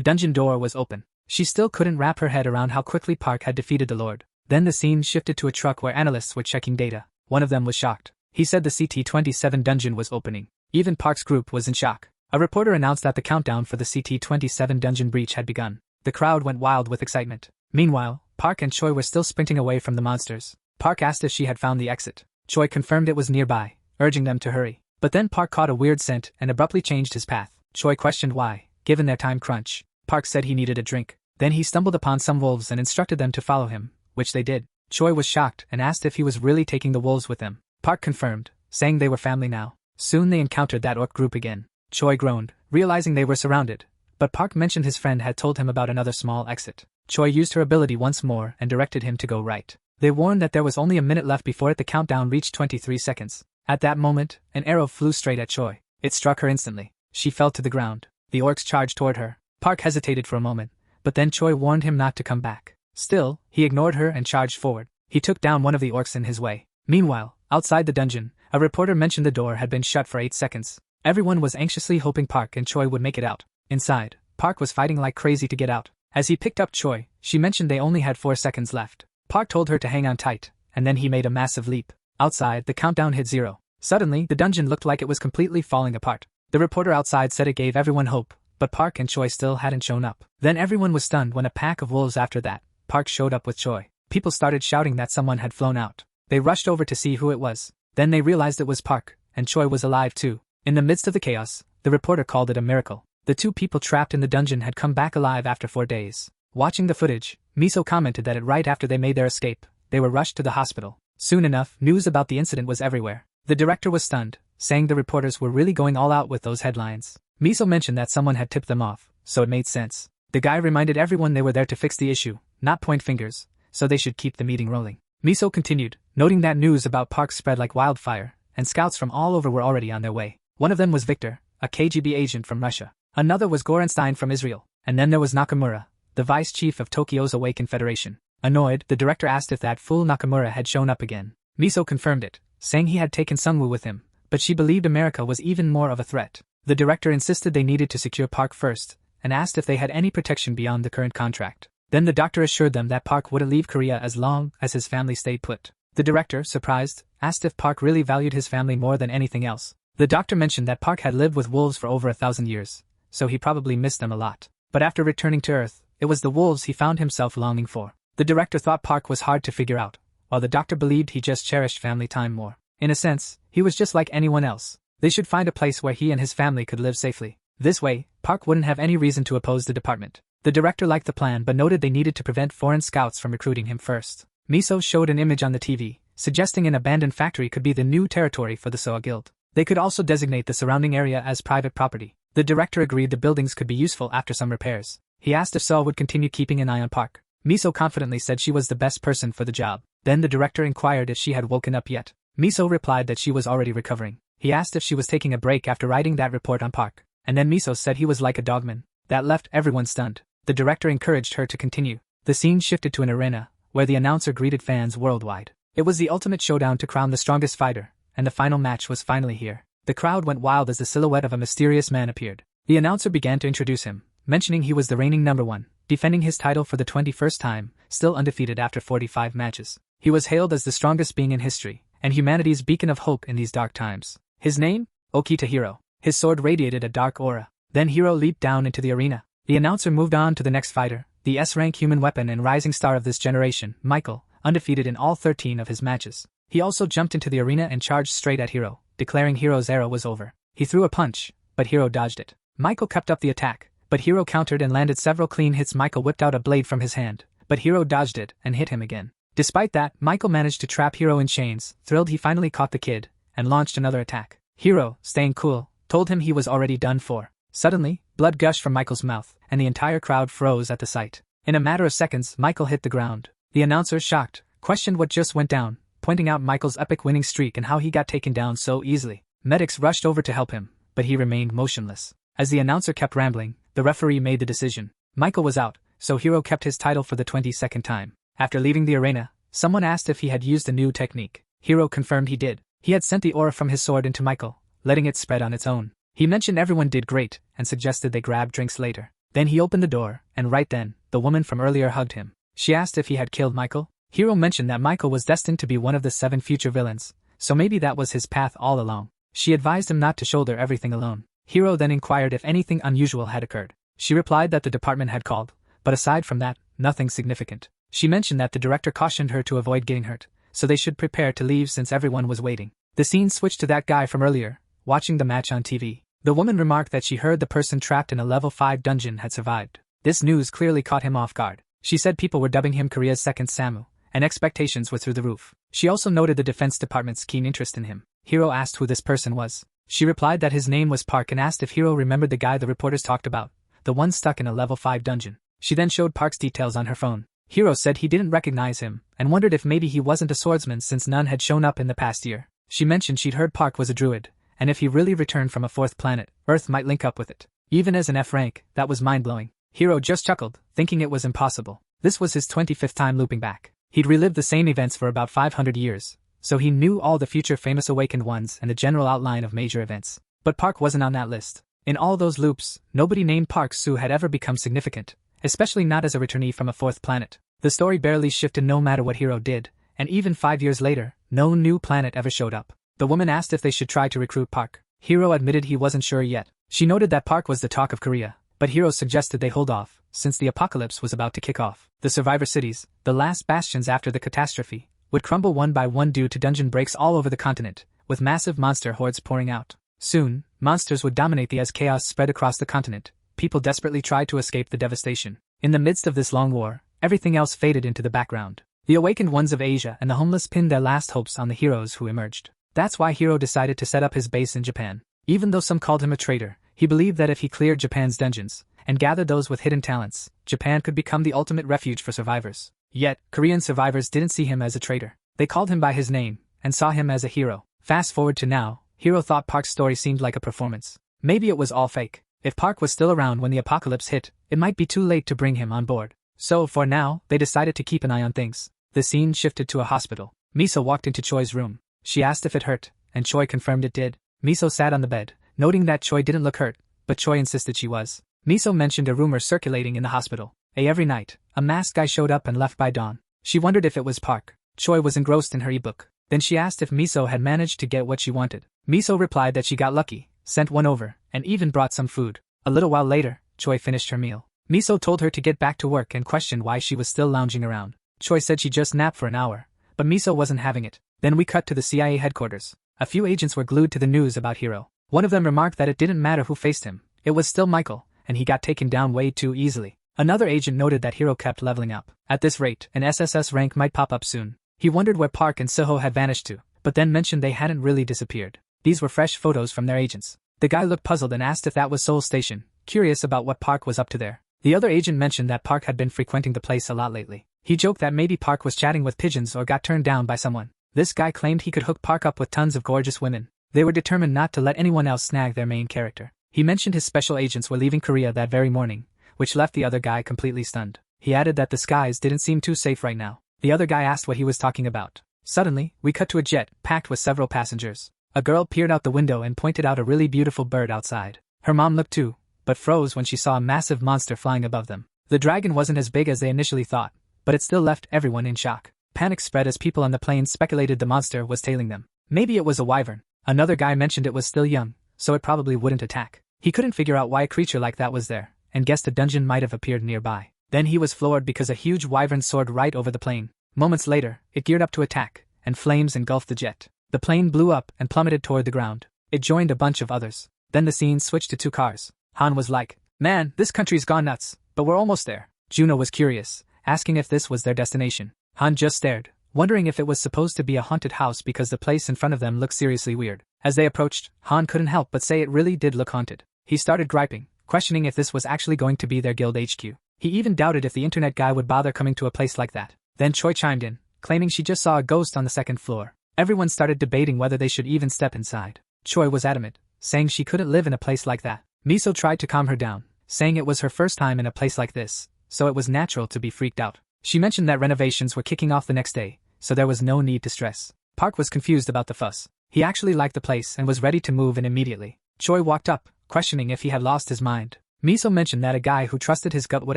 dungeon door was open. She still couldn't wrap her head around how quickly Park had defeated the Lord. Then the scene shifted to a truck where analysts were checking data. One of them was shocked. He said the CT-27 dungeon was opening. Even Park's group was in shock. A reporter announced that the countdown for the CT-27 dungeon breach had begun. The crowd went wild with excitement. Meanwhile, Park and Choi were still sprinting away from the monsters. Park asked if she had found the exit. Choi confirmed it was nearby, urging them to hurry. But then Park caught a weird scent and abruptly changed his path. Choi questioned why, given their time crunch. Park said he needed a drink. Then he stumbled upon some wolves and instructed them to follow him, which they did. Choi was shocked and asked if he was really taking the wolves with him. Park confirmed, saying they were family now. Soon they encountered that orc group again. Choi groaned, realizing they were surrounded. But Park mentioned his friend had told him about another small exit. Choi used her ability once more and directed him to go right. They warned that there was only a minute left before the countdown reached 23 seconds. At that moment, an arrow flew straight at Choi. It struck her instantly. She fell to the ground. The orcs charged toward her. Park hesitated for a moment, but then Choi warned him not to come back. Still, he ignored her and charged forward. He took down one of the orcs in his way. Meanwhile, outside the dungeon, a reporter mentioned the door had been shut for 8 seconds. Everyone was anxiously hoping Park and Choi would make it out. Inside, Park was fighting like crazy to get out. As he picked up Choi, she mentioned they only had 4 seconds left. Park told her to hang on tight, and then he made a massive leap. Outside, the countdown hit 0. Suddenly, the dungeon looked like it was completely falling apart. The reporter outside said it gave everyone hope, but Park and Choi still hadn't shown up. Then everyone was stunned when a pack of wolves after that. Park showed up with Choi. People started shouting that someone had flown out. They rushed over to see who it was. Then they realized it was Park, and Choi was alive too. In the midst of the chaos, the reporter called it a miracle. The 2 people trapped in the dungeon had come back alive after 4 days. Watching the footage, Miso commented that right after they made their escape, they were rushed to the hospital. Soon enough, news about the incident was everywhere. The director was stunned, saying the reporters were really going all out with those headlines. Miso mentioned that someone had tipped them off, so it made sense. The guy reminded everyone they were there to fix the issue, not point fingers, so they should keep the meeting rolling. Miso continued, noting that news about Park spread like wildfire, and scouts from all over were already on their way. One of them was Victor, a KGB agent from Russia. Another was Gorenstein from Israel, and then there was Nakamura, the vice chief of Tokyo's Awakened Federation. Annoyed, the director asked if that fool Nakamura had shown up again. Miso confirmed it, saying he had taken Sungwoo with him, but she believed America was even more of a threat. The director insisted they needed to secure Park first, and asked if they had any protection beyond the current contract. Then the doctor assured them that Park wouldn't leave Korea as long as his family stayed put. The director, surprised, asked if Park really valued his family more than anything else. The doctor mentioned that Park had lived with wolves for over 1,000 years, so he probably missed them a lot. But after returning to Earth, it was the wolves he found himself longing for. The director thought Park was hard to figure out, while the doctor believed he just cherished family time more. In a sense, he was just like anyone else. They should find a place where he and his family could live safely. This way, Park wouldn't have any reason to oppose the department. The director liked the plan but noted they needed to prevent foreign scouts from recruiting him first. Miso showed an image on the TV, suggesting an abandoned factory could be the new territory for the Soa Guild. They could also designate the surrounding area as private property. The director agreed the buildings could be useful after some repairs. He asked if Soa would continue keeping an eye on Park. Miso confidently said she was the best person for the job. Then the director inquired if she had woken up yet. Miso replied that she was already recovering. He asked if she was taking a break after writing that report on Park. And then Miso said he was like a dogman. That left everyone stunned. The director encouraged her to continue. The scene shifted to an arena, where the announcer greeted fans worldwide. It was the ultimate showdown to crown the strongest fighter, and the final match was finally here. The crowd went wild as the silhouette of a mysterious man appeared. The announcer began to introduce him, mentioning he was the reigning #1, defending his title for the 21st time, still undefeated after 45 matches. He was hailed as the strongest being in history, and humanity's beacon of hope in these dark times. His name? Okita Hiro. His sword radiated a dark aura. Then Hiro leaped down into the arena. The announcer moved on to the next fighter, the S-rank human weapon and rising star of this generation, Michael, undefeated in all 13 of his matches. He also jumped into the arena and charged straight at Hiro, declaring Hiro's era was over. He threw a punch, but Hiro dodged it. Michael kept up the attack, but Hiro countered and landed several clean hits. Michael whipped out a blade from his hand, but Hiro dodged it and hit him again. Despite that, Michael managed to trap Hiro in chains. Thrilled, he finally caught the kid, and launched another attack. Hiro, staying cool, told him he was already done for. Suddenly, blood gushed from Michael's mouth, and the entire crowd froze at the sight. In a matter of seconds, Michael hit the ground. The announcer, shocked, questioned what just went down, pointing out Michael's epic winning streak and how he got taken down so easily. Medics rushed over to help him, but he remained motionless. As the announcer kept rambling, the referee made the decision. Michael was out, so Hiro kept his title for the 22nd time. After leaving the arena, someone asked if he had used a new technique. Hiro confirmed he did. He had sent the aura from his sword into Michael, letting it spread on its own. He mentioned everyone did great, and suggested they grab drinks later. Then he opened the door, and right then, the woman from earlier hugged him. She asked if he had killed Michael. Hiro mentioned that Michael was destined to be one of the 7 future villains, so maybe that was his path all along. She advised him not to shoulder everything alone. Hiro then inquired if anything unusual had occurred. She replied that the department had called, but aside from that, nothing significant. She mentioned that the director cautioned her to avoid getting hurt, so they should prepare to leave since everyone was waiting. The scene switched to that guy from earlier, watching the match on TV. The woman remarked that she heard the person trapped in a level 5 dungeon had survived. This news clearly caught him off guard. She said people were dubbing him Korea's second Samu, and expectations were through the roof. She also noted the Defense Department's keen interest in him. Hiro asked who this person was. She replied that his name was Park and asked if Hiro remembered the guy the reporters talked about, the one stuck in a level 5 dungeon. She then showed Park's details on her phone. Hiro said he didn't recognize him, and wondered if maybe he wasn't a swordsman since none had shown up in the past year. She mentioned she'd heard Park was a druid, and if he really returned from a 4th planet, Earth might link up with it. Even as an F rank, that was mind-blowing. Hiro just chuckled, thinking it was impossible. This was his 25th time looping back. He'd relived the same events for about 500 years, so he knew all the future famous awakened ones and the general outline of major events. But Park wasn't on that list. In all those loops, nobody named Park Soo had ever become significant, especially not as a returnee from a 4th planet. The story barely shifted no matter what Hiro did, and even 5 years later, no new planet ever showed up. The woman asked if they should try to recruit Park. Hiro admitted he wasn't sure yet. She noted that Park was the talk of Korea, but Hiro suggested they hold off, since the apocalypse was about to kick off. The survivor cities, the last bastions after the catastrophe, would crumble one by one due to dungeon breaks all over the continent, with massive monster hordes pouring out. Soon, monsters would dominate as chaos spread across the continent. People desperately tried to escape the devastation. In the midst of this long war, everything else faded into the background. The awakened ones of Asia and the homeless pinned their last hopes on the heroes who emerged. That's why Hiro decided to set up his base in Japan. Even though some called him a traitor, he believed that if he cleared Japan's dungeons, and gathered those with hidden talents, Japan could become the ultimate refuge for survivors. Yet, Korean survivors didn't see him as a traitor. They called him by his name, and saw him as a hero. Fast forward to now, Hiro thought Park's story seemed like a performance. Maybe it was all fake. If Park was still around when the apocalypse hit, it might be too late to bring him on board. So, for now, they decided to keep an eye on things. The scene shifted to a hospital. Miso walked into Choi's room. She asked if it hurt, and Choi confirmed it did. Miso sat on the bed, noting that Choi didn't look hurt, but Choi insisted she was. Miso mentioned a rumor circulating in the hospital. Every night, a masked guy showed up and left by dawn. She wondered if it was Park. Choi was engrossed in her ebook. Then she asked if Miso had managed to get what she wanted. Miso replied that she got lucky, sent one over, and even brought some food. A little while later, Choi finished her meal. Miso told her to get back to work and questioned why she was still lounging around. Choi said she just napped for an hour, but Miso wasn't having it. Then we cut to the CIA headquarters. A few agents were glued to the news about Hiro. One of them remarked that it didn't matter who faced him. It was still Michael, and he got taken down way too easily. Another agent noted that Hiro kept leveling up. At this rate, an SSS rank might pop up soon. He wondered where Park and Seho had vanished to, but then mentioned they hadn't really disappeared. These were fresh photos from their agents. The guy looked puzzled and asked if that was Seoul Station, curious about what Park was up to there. The other agent mentioned that Park had been frequenting the place a lot lately. He joked that maybe Park was chatting with pigeons or got turned down by someone. This guy claimed he could hook Park up with tons of gorgeous women. They were determined not to let anyone else snag their main character. He mentioned his special agents were leaving Korea that very morning, which left the other guy completely stunned. He added that the skies didn't seem too safe right now. The other guy asked what he was talking about. Suddenly, we cut to a jet, packed with several passengers. A girl peered out the window and pointed out a really beautiful bird outside. Her mom looked too, but froze when she saw a massive monster flying above them. The dragon wasn't as big as they initially thought, but it still left everyone in shock. Panic spread as people on the plane speculated the monster was tailing them. Maybe it was a wyvern. Another guy mentioned it was still young, so it probably wouldn't attack. He couldn't figure out why a creature like that was there, and guessed a dungeon might have appeared nearby. Then he was floored because a huge wyvern soared right over the plane. Moments later, it geared up to attack, and flames engulfed the jet. The plane blew up and plummeted toward the ground. It joined a bunch of others. Then the scene switched to 2 cars. Han was like, "Man, this country's gone nuts, but we're almost there." Juno was curious, asking if this was their destination. Han just stared, wondering if it was supposed to be a haunted house because the place in front of them looked seriously weird. As they approached, Han couldn't help but say it really did look haunted. He started griping, questioning if this was actually going to be their guild HQ. He even doubted if the internet guy would bother coming to a place like that. Then Choi chimed in, claiming she just saw a ghost on the 2nd floor. Everyone started debating whether they should even step inside. Choi was adamant, saying she couldn't live in a place like that. Miso tried to calm her down, saying it was her first time in a place like this, so it was natural to be freaked out. She mentioned that renovations were kicking off the next day, so there was no need to stress. Park was confused about the fuss. He actually liked the place and was ready to move in immediately. Choi walked up, questioning if he had lost his mind. Miso mentioned that a guy who trusted his gut would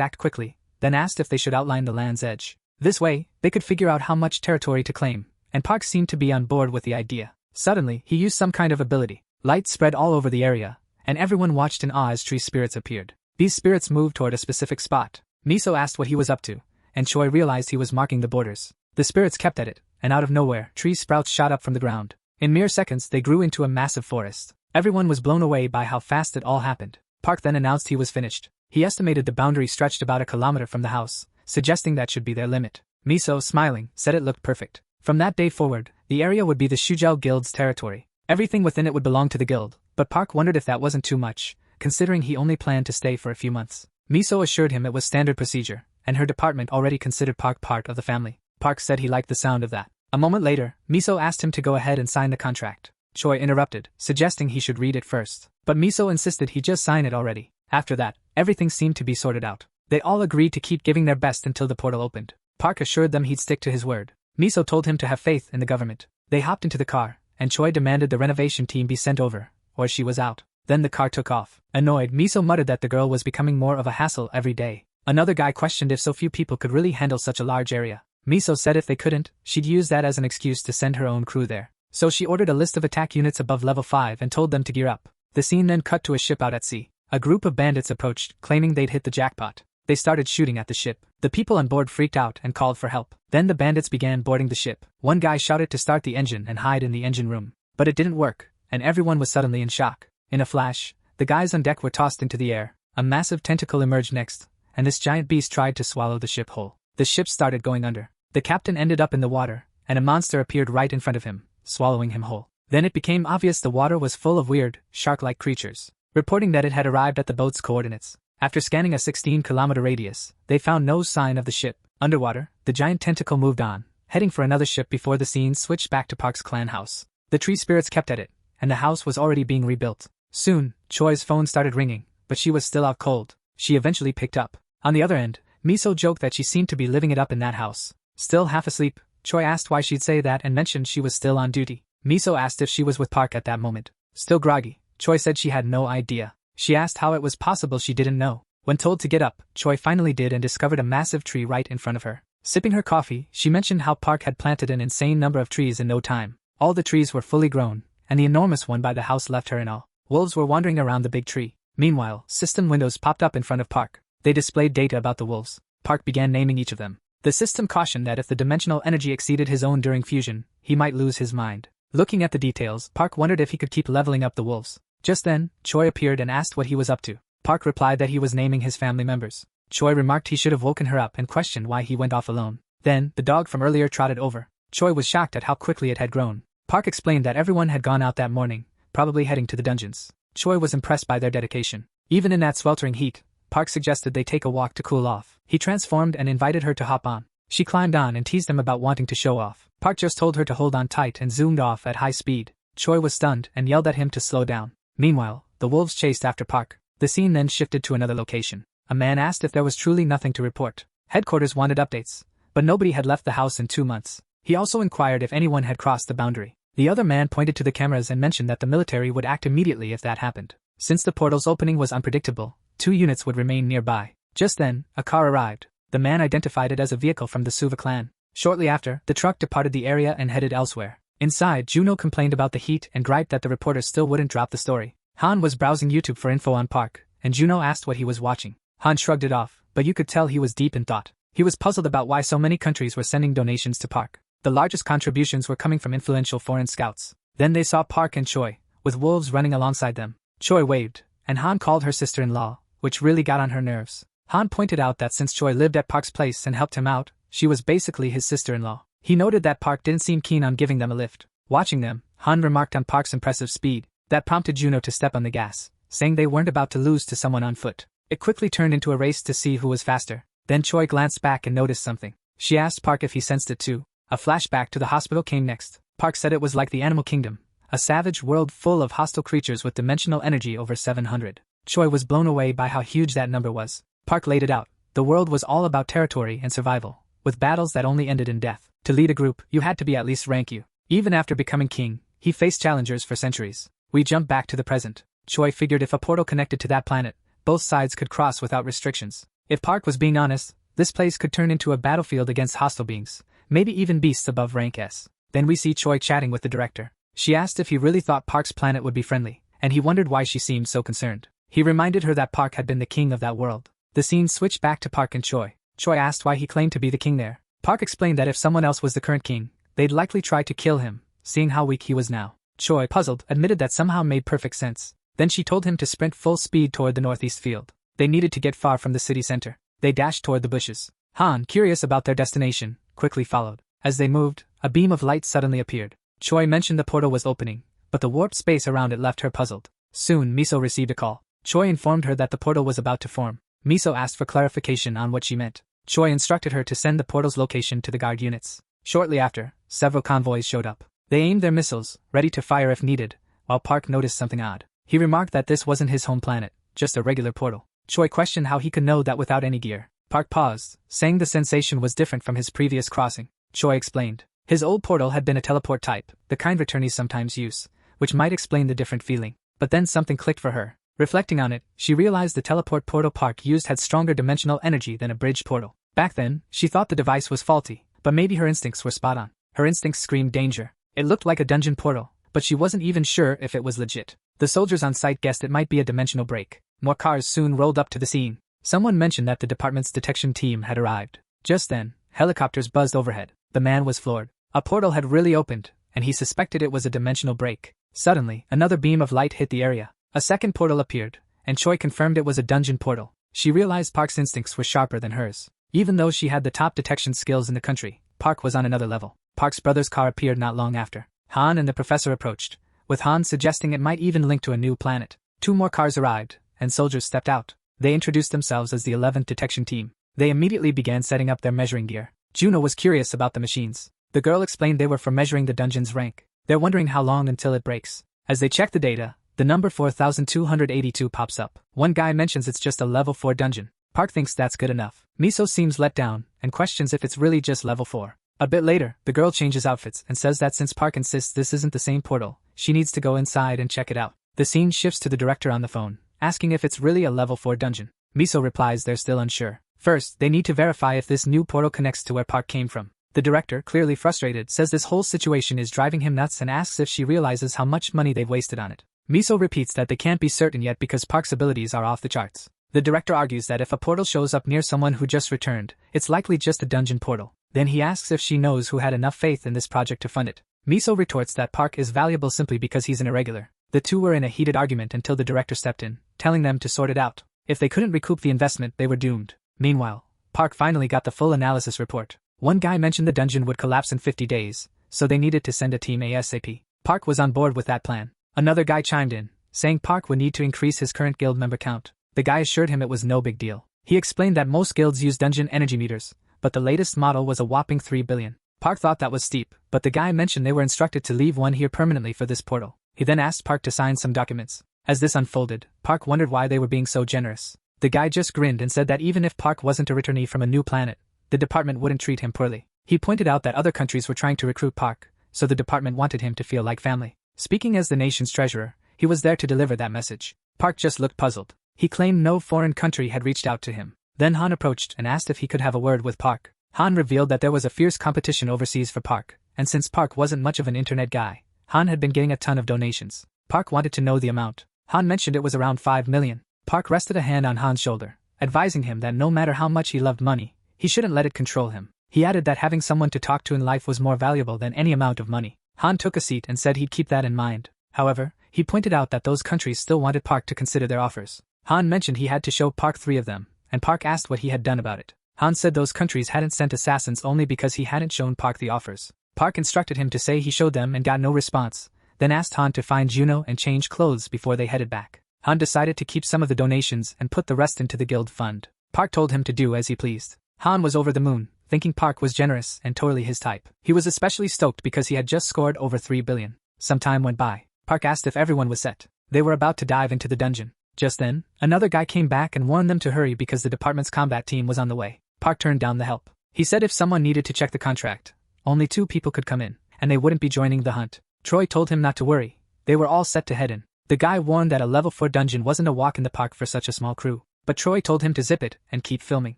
act quickly, then asked if they should outline the land's edge. This way, they could figure out how much territory to claim, and Park seemed to be on board with the idea. Suddenly, he used some kind of ability. Light spread all over the area, and everyone watched in awe as tree spirits appeared. These spirits moved toward a specific spot. Miso asked what he was up to, and Choi realized he was marking the borders. The spirits kept at it, and out of nowhere, tree sprouts shot up from the ground. In mere seconds, they grew into a massive forest. Everyone was blown away by how fast it all happened. Park then announced he was finished. He estimated the boundary stretched about a kilometer from the house, suggesting that should be their limit. Miso, smiling, said it looked perfect. From that day forward, the area would be the Shujao Guild's territory. Everything within it would belong to the guild, but Park wondered if that wasn't too much, considering he only planned to stay for a few months. Miso assured him it was standard procedure, and her department already considered Park part of the family. Park said he liked the sound of that. A moment later, Miso asked him to go ahead and sign the contract. Choi interrupted, suggesting he should read it first. But Miso insisted he just sign it already. After that, everything seemed to be sorted out. They all agreed to keep giving their best until the portal opened. Park assured them he'd stick to his word. Miso told him to have faith in the government. They hopped into the car, and Choi demanded the renovation team be sent over, or she was out. Then the car took off. Annoyed, Miso muttered that the girl was becoming more of a hassle every day. Another guy questioned if so few people could really handle such a large area. Miso said if they couldn't, she'd use that as an excuse to send her own crew there. So she ordered a list of attack units above level 5 and told them to gear up. The scene then cut to a ship out at sea. A group of bandits approached, claiming they'd hit the jackpot. They started shooting at the ship. The people on board freaked out and called for help. Then the bandits began boarding the ship. One guy shouted to start the engine and hide in the engine room. But it didn't work, and everyone was suddenly in shock. In a flash, the guys on deck were tossed into the air. A massive tentacle emerged next, and this giant beast tried to swallow the ship whole. The ship started going under. The captain ended up in the water, and a monster appeared right in front of him, swallowing him whole. Then it became obvious the water was full of weird, shark-like creatures, reporting that it had arrived at the boat's coordinates. After scanning a 16-kilometer radius, they found no sign of the ship. Underwater, the giant tentacle moved on, heading for another ship before the scene switched back to Park's clan house. The tree spirits kept at it, and the house was already being rebuilt. Soon, Choi's phone started ringing, but she was still out cold. She eventually picked up. On the other end, Miso joked that she seemed to be living it up in that house. Still half asleep, Choi asked why she'd say that and mentioned she was still on duty. Miso asked if she was with Park at that moment. Still groggy, Choi said she had no idea. She asked how it was possible she didn't know. When told to get up, Choi finally did and discovered a massive tree right in front of her. Sipping her coffee, she mentioned how Park had planted an insane number of trees in no time. All the trees were fully grown, and the enormous one by the house left her in awe. Wolves were wandering around the big tree. Meanwhile, system windows popped up in front of Park. They displayed data about the wolves. Park began naming each of them. The system cautioned that if the dimensional energy exceeded his own during fusion, he might lose his mind. Looking at the details, Park wondered if he could keep leveling up the wolves. Just then, Choi appeared and asked what he was up to. Park replied that he was naming his family members. Choi remarked he should have woken her up and questioned why he went off alone. Then, the dog from earlier trotted over. Choi was shocked at how quickly it had grown. Park explained that everyone had gone out that morning, probably heading to the dungeons. Choi was impressed by their dedication. Even in that sweltering heat, Park suggested they take a walk to cool off. He transformed and invited her to hop on. She climbed on and teased him about wanting to show off. Park just told her to hold on tight and zoomed off at high speed. Choi was stunned and yelled at him to slow down. Meanwhile, the wolves chased after Park. The scene then shifted to another location. A man asked if there was truly nothing to report. Headquarters wanted updates, but nobody had left the house in 2 months. He also inquired if anyone had crossed the boundary. The other man pointed to the cameras and mentioned that the military would act immediately if that happened. Since the portal's opening was unpredictable, 2 units would remain nearby. Just then, a car arrived. The man identified it as a vehicle from the Suva clan. Shortly after, the truck departed the area and headed elsewhere. Inside, Juno complained about the heat and griped that the reporter still wouldn't drop the story. Han was browsing YouTube for info on Park, and Juno asked what he was watching. Han shrugged it off, but you could tell he was deep in thought. He was puzzled about why so many countries were sending donations to Park. The largest contributions were coming from influential foreign scouts. Then they saw Park and Choi, with wolves running alongside them. Choi waved, and Han called her sister-in-law, which really got on her nerves. Han pointed out that since Choi lived at Park's place and helped him out, she was basically his sister-in-law. He noted that Park didn't seem keen on giving them a lift. Watching them, Han remarked on Park's impressive speed. That prompted Juno to step on the gas, saying they weren't about to lose to someone on foot. It quickly turned into a race to see who was faster. Then Choi glanced back and noticed something. She asked Park if he sensed it too. A flashback to the hospital came next. Park said it was like the animal kingdom, a savage world full of hostile creatures with dimensional energy over 700. Choi was blown away by how huge that number was. Park laid it out. The world was all about territory and survival, with battles that only ended in death. To lead a group, you had to be at least rank U. Even after becoming king, he faced challengers for centuries. We jump back to the present. Choi figured if a portal connected to that planet, both sides could cross without restrictions. If Park was being honest, This place could turn into a battlefield against hostile beings, maybe even beasts above rank S. Then we see Choi chatting with the director. She asked if he really thought Park's planet would be friendly, and he wondered why she seemed so concerned. He reminded her that Park had been the king of that world. The scene switched back to Park and Choi. Choi asked why he claimed to be the king there. Park explained that if someone else was the current king, they'd likely try to kill him, seeing how weak he was now. Choi, puzzled, admitted that somehow made perfect sense. Then she told him to sprint full speed toward the northeast field. They needed to get far from the city center. They dashed toward the bushes. Han, curious about their destination, quickly followed. As they moved, a beam of light suddenly appeared. Choi mentioned the portal was opening, but the warped space around it left her puzzled. Soon, Miso received a call. Choi informed her that the portal was about to form. Miso asked for clarification on what she meant. Choi instructed her to send the portal's location to the guard units. Shortly after, several convoys showed up. They aimed their missiles, ready to fire if needed, while Park noticed something odd. He remarked that this wasn't his home planet, just a regular portal. Choi questioned how he could know that without any gear. Park paused, saying the sensation was different from his previous crossing. Choi explained. His old portal had been a teleport type, the kind returnees sometimes use, which might explain the different feeling. But then something clicked for her. Reflecting on it, she realized the teleport portal Park used had stronger dimensional energy than a bridge portal. Back then, she thought the device was faulty, but maybe her instincts were spot on. Her instincts screamed danger. It looked like a dungeon portal, but she wasn't even sure if it was legit. The soldiers on site guessed it might be a dimensional break. More cars soon rolled up to the scene. Someone mentioned that the department's detection team had arrived. Just then, helicopters buzzed overhead. The man was floored. A portal had really opened, and he suspected it was a dimensional break. Suddenly, another beam of light hit the area. A second portal appeared, and Choi confirmed it was a dungeon portal. She realized Park's instincts were sharper than hers. Even though she had the top detection skills in the country, Park was on another level. Park's brother's car appeared not long after. Han and the professor approached, with Han suggesting it might even link to a new planet. 2 more cars arrived, and soldiers stepped out. They introduced themselves as the 11th detection team. They immediately began setting up their measuring gear. Juno was curious about the machines. The girl explained they were for measuring the dungeon's rank. They're wondering how long until it breaks. As they check the data, the number 4282 pops up. One guy mentions it's just a level 4 dungeon. Park thinks that's good enough. Miso seems let down, and questions if it's really just level 4. A bit later, the girl changes outfits and says that since Park insists this isn't the same portal, she needs to go inside and check it out. The scene shifts to the director on the phone, asking if it's really a level 4 dungeon. Miso replies they're still unsure. First, they need to verify if this new portal connects to where Park came from. The director, clearly frustrated, says this whole situation is driving him nuts and asks if she realizes how much money they've wasted on it. Miso repeats that they can't be certain yet because Park's abilities are off the charts. The director argues that if a portal shows up near someone who just returned, it's likely just a dungeon portal. Then he asks if she knows who had enough faith in this project to fund it. Miso retorts that Park is valuable simply because he's an irregular. The two were in a heated argument until the director stepped in, telling them to sort it out. If they couldn't recoup the investment, they were doomed. Meanwhile, Park finally got the full analysis report. One guy mentioned the dungeon would collapse in 50 days, so they needed to send a team ASAP. Park was on board with that plan. Another guy chimed in, saying Park would need to increase his current guild member count. The guy assured him it was no big deal. He explained that most guilds use dungeon energy meters, but the latest model was a whopping 3 billion. Park thought that was steep, but the guy mentioned they were instructed to leave one here permanently for this portal. He then asked Park to sign some documents. As this unfolded, Park wondered why they were being so generous. The guy just grinned and said that even if Park wasn't a returnee from a new planet, the department wouldn't treat him poorly. He pointed out that other countries were trying to recruit Park, so the department wanted him to feel like family. Speaking as the nation's treasurer, he was there to deliver that message. Park just looked puzzled. He claimed no foreign country had reached out to him. Then Han approached and asked if he could have a word with Park. Han revealed that there was a fierce competition overseas for Park, and since Park wasn't much of an internet guy, Han had been getting a ton of donations. Park wanted to know the amount. Han mentioned it was around 5 million. Park rested a hand on Han's shoulder, advising him that no matter how much he loved money, he shouldn't let it control him. He added that having someone to talk to in life was more valuable than any amount of money. Han took a seat and said he'd keep that in mind. However, he pointed out that those countries still wanted Park to consider their offers. Han mentioned he had to show Park 3 of them, and Park asked what he had done about it. Han said those countries hadn't sent assassins only because he hadn't shown Park the offers. Park instructed him to say he showed them and got no response, then asked Han to find Juno and change clothes before they headed back. Han decided to keep some of the donations and put the rest into the guild fund. Park told him to do as he pleased. Han was over the moon, thinking Park was generous and totally his type. He was especially stoked because he had just scored over 3 billion. Some time went by. Park asked if everyone was set. They were about to dive into the dungeon. Just then, another guy came back and warned them to hurry because the department's combat team was on the way. Park turned down the help. He said if someone needed to check the contract, only 2 people could come in, and they wouldn't be joining the hunt. Troy told him not to worry. They were all set to head in. The guy warned that a level 4 dungeon wasn't a walk in the park for such a small crew, but Troy told him to zip it and keep filming.